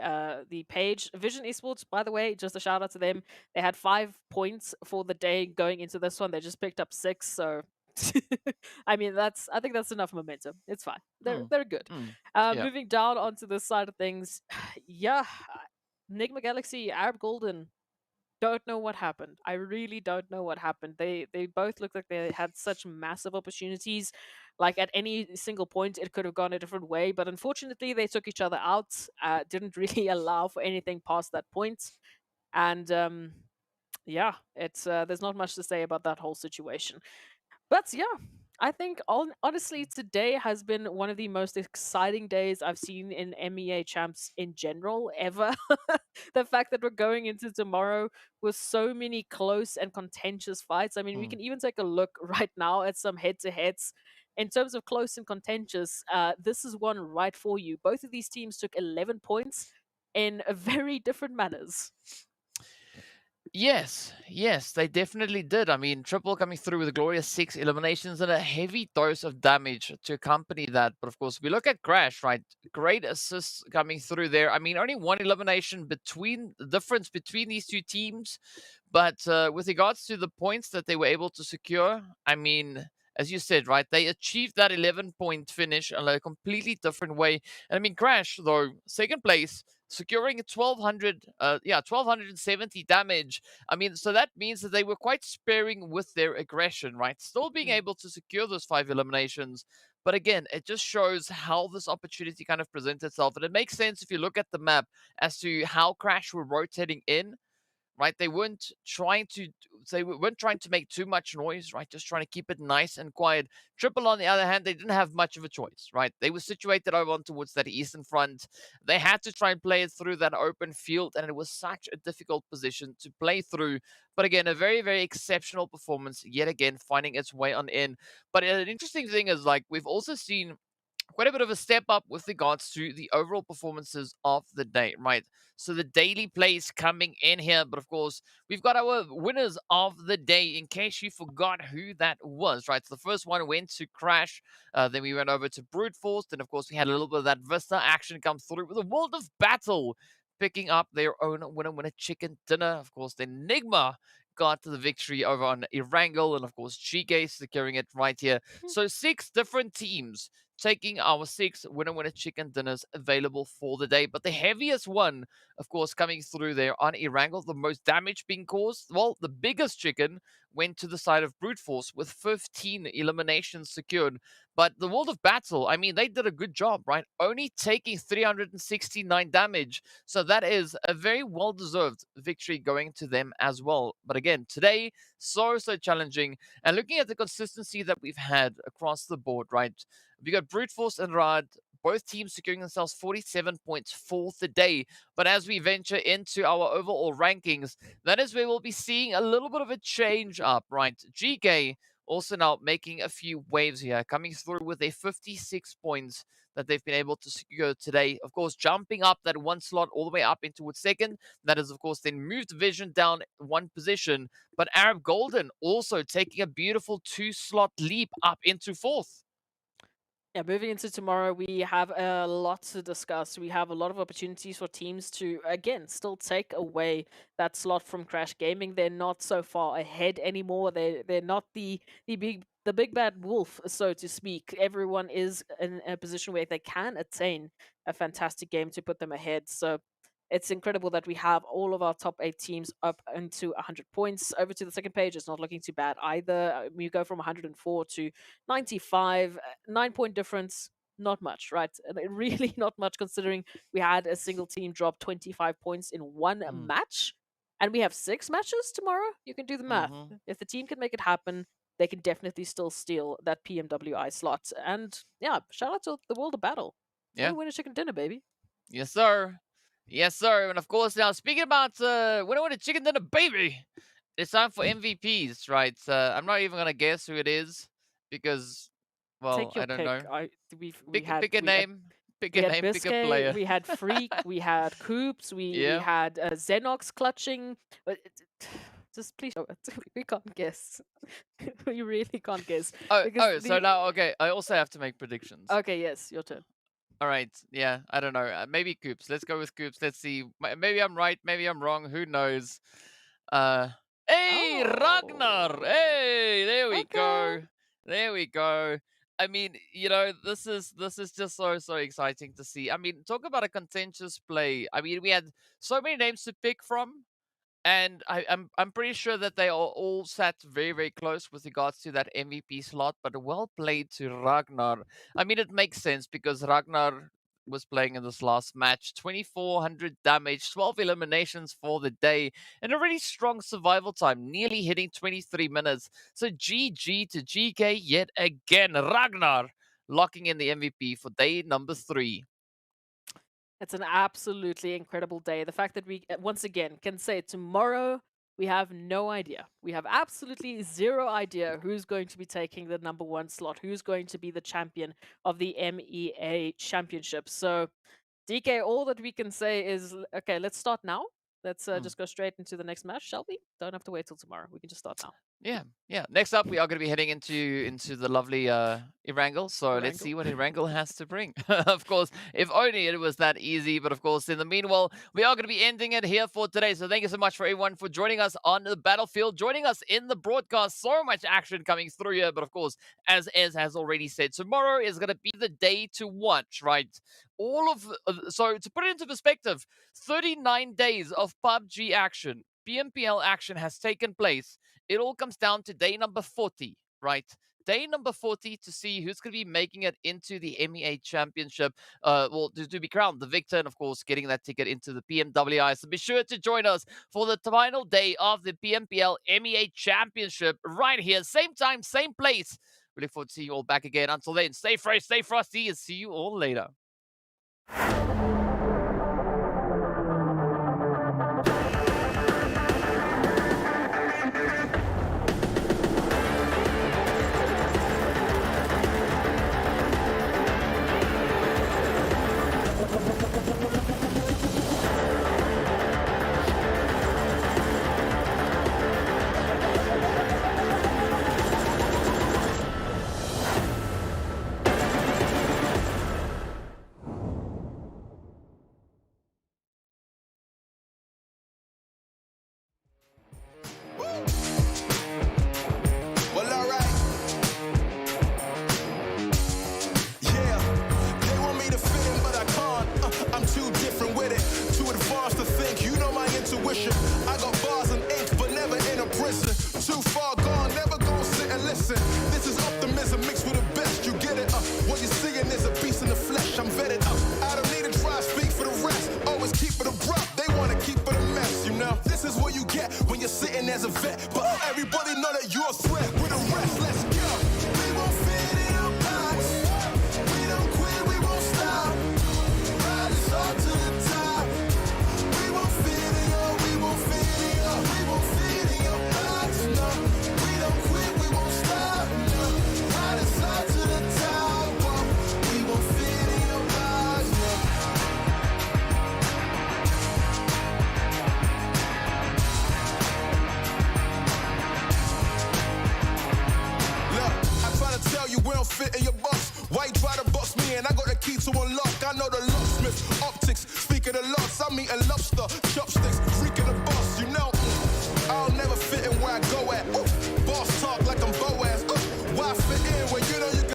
page, Vision Esports, by the way, just a shout out to them. They had 5 points for the day going into this one. They just picked up 6. So, I mean, I think that's enough momentum. It's fine. They're good. Yeah. Moving down onto this side of things, yeah, NIGMA Galaxy, Arab Golden. Don't know what happened. I really don't know what happened. They both look like they had such massive opportunities. Like at any single point, it could have gone a different way. But unfortunately, they took each other out. Didn't really allow for anything past that point. And yeah, it's there's not much to say about that whole situation. But yeah, I think honestly, today has been one of the most exciting days I've seen in MEA champs in general ever. The fact that we're going into tomorrow with so many close and contentious fights. I mean, we can even take a look right now at some head to heads. In terms of close and contentious, this is one right for you. Both of these teams took 11 points in very different manners. Yes, they definitely did. I mean, Triple coming through with a glorious 6 eliminations and a heavy dose of damage to accompany that. But of course, we look at Crash, right? Great assists coming through there. I mean, only one elimination between the difference between these two teams. But with regards to the points that they were able to secure, I mean, as you said, right, they achieved that 11-point finish in a completely different way. And I mean, Crash, though, second place, securing 1270 damage. I mean, so that means that they were quite sparing with their aggression, right? Still being able to secure those 5 eliminations. But again, it just shows how this opportunity kind of presents itself. And it makes sense if you look at the map as to how Crash were rotating in, right? They weren't trying to make too much noise, right? Just trying to keep it nice and quiet. Triple, on the other hand, they didn't have much of a choice, right? They were situated over on towards that eastern front. They had to try and play it through that open field, and it was such a difficult position to play through. But again, a very, very exceptional performance, yet again, finding its way on in. But an interesting thing is, like, we've also seen quite a bit of a step up with regards to the overall performances of the day, right? So the daily plays coming in here, but of course, we've got our winners of the day in case you forgot who that was, right? So the first one went to Crash, then we went over to Brute Force, then of course we had a little bit of that Vista action come through with the World of Battle picking up their own winner chicken dinner. Of course, then NIGMA got the victory over on Erangel, and of course GEEKAY securing it right here. So 6 different teams taking our 6 winner chicken dinners available for the day. But the heaviest one, of course, coming through there on Erangel, the most damage being caused. Well, the biggest chicken went to the side of Brute Force with 15 eliminations secured. But the World of Battle, I mean, they did a good job, right? Only taking 369 damage. So that is a very well-deserved victory going to them as well. But again, today, so challenging. And looking at the consistency that we've had across the board, right? We got Brute Force and Rad, both teams securing themselves 47 points for the day. But as we venture into our overall rankings, that is where we'll be seeing a little bit of a change up, right? GEEKAY also now making a few waves here, coming through with a 56 points that they've been able to secure today. Of course, jumping up that one slot all the way up into its second. That is, of course, then moved Vision down one position. But Arab Golden also taking a beautiful 2-slot leap up into fourth. Yeah, moving into tomorrow, we have a lot to discuss. We have a lot of opportunities for teams to, again, still take away that slot from Crash Gaming. They're not so far ahead anymore. They're not the big bad wolf, so to speak. Everyone is in a position where they can attain a fantastic game to put them ahead. So it's incredible that we have all of our top 8 teams up into 100 points. Over to the second page, it's not looking too bad either. We go from 104 to 95, 9-point difference. Not much, right? Really not much considering we had a single team drop 25 points in one match. And we have 6 matches tomorrow. You can do the math. If the team can make it happen, they can definitely still steal that PMWI slot. And yeah, shout out to the World of Battle. Yeah. Win a chicken dinner, baby. Yes, sir. Yes, sir. And of course, now speaking about when I want a chicken dinner, baby, it's time for MVPs, right? I'm not even gonna guess who it is because, well, Take your I don't pick. know. We had Pick a name. Pick we a had name. Pick a Biscay, player. we had Freak, we had Coops, we Yeah. had Xenox clutching. But just please, we can't guess. We really can't guess. So now, okay, I also have to make predictions. Okay, yes, your turn. All right, yeah, I don't know. Maybe Coops. Let's go with Coops. Let's see. Maybe I'm right. Maybe I'm wrong. Who knows? Hey, Ragnar. Hey, there we go. There we go. I mean, this is just so exciting to see. I mean, talk about a contentious play. I mean, we had so many names to pick from. And I'm pretty sure that they are all sat very, very close with regards to that MVP slot, but well played to Ragnar. I mean, it makes sense because Ragnar was playing in this last match. 2,400 damage, 12 eliminations for the day, and a really strong survival time, nearly hitting 23 minutes. So GG to GK yet again. Ragnar locking in the MVP for day number 3. It's an absolutely incredible day. The fact that we, once again, can say tomorrow we have no idea. We have absolutely zero idea who's going to be taking the #1 slot, who's going to be the champion of the MEA Championship. So, DK, all that we can say is, okay, let's start now. Let's just go straight into the next match, shall we? Don't have to wait till tomorrow. We can just start now. Yeah. Next up, we are going to be heading into the lovely Erangel. So let's see what Erangel has to bring. Of course, if only it was that easy. But of course, in the meanwhile, we are going to be ending it here for today. So thank you so much for everyone for joining us on the battlefield, joining us in the broadcast. So much action coming through here. But of course, as Ez has already said, tomorrow is going to be the day to watch, right? All of so to put it into perspective, 39 days of PUBG action, PMPL action has taken place. It all comes down to day number 40, right? Day number 40 to see who's going to be making it into the MEA Championship. Well, to be crowned the victor, and of course, getting that ticket into the PMWI. So be sure to join us for the final day of the PMPL MEA Championship right here. Same time, same place. We look forward to seeing you all back again. Until then, stay fresh, stay frosty, and see you all later. Well, alright. Yeah, they want me to fit in, but I can't. I'm too different with it, too advanced to think. You know my intuition. I got bars and ink, but never in a prison. Too far gone, never gonna sit and listen. This is optimism mixed with the best. You get it? What you're seeing is a beast in the flesh. I'm vetted. I don't need to try to speak for the rest. Always keep it abrupt. They wanna keep it a mess, you know. This is what you get when you're sitting as a vet. But everybody know that you're a threat. With the rest, let's go. We won't fit in a box. We don't quit, we won't stop. Ride us all to the top. We won't fit in your, we won't fit in your, we won't fit in your box. No, we don't quit, we won't stop. No, ride us all to the top. Whoa. We won't fit in your box. No. Look, I try to tell you we don't fit in your box. Why you try to box me and I got the key to unlock? I know the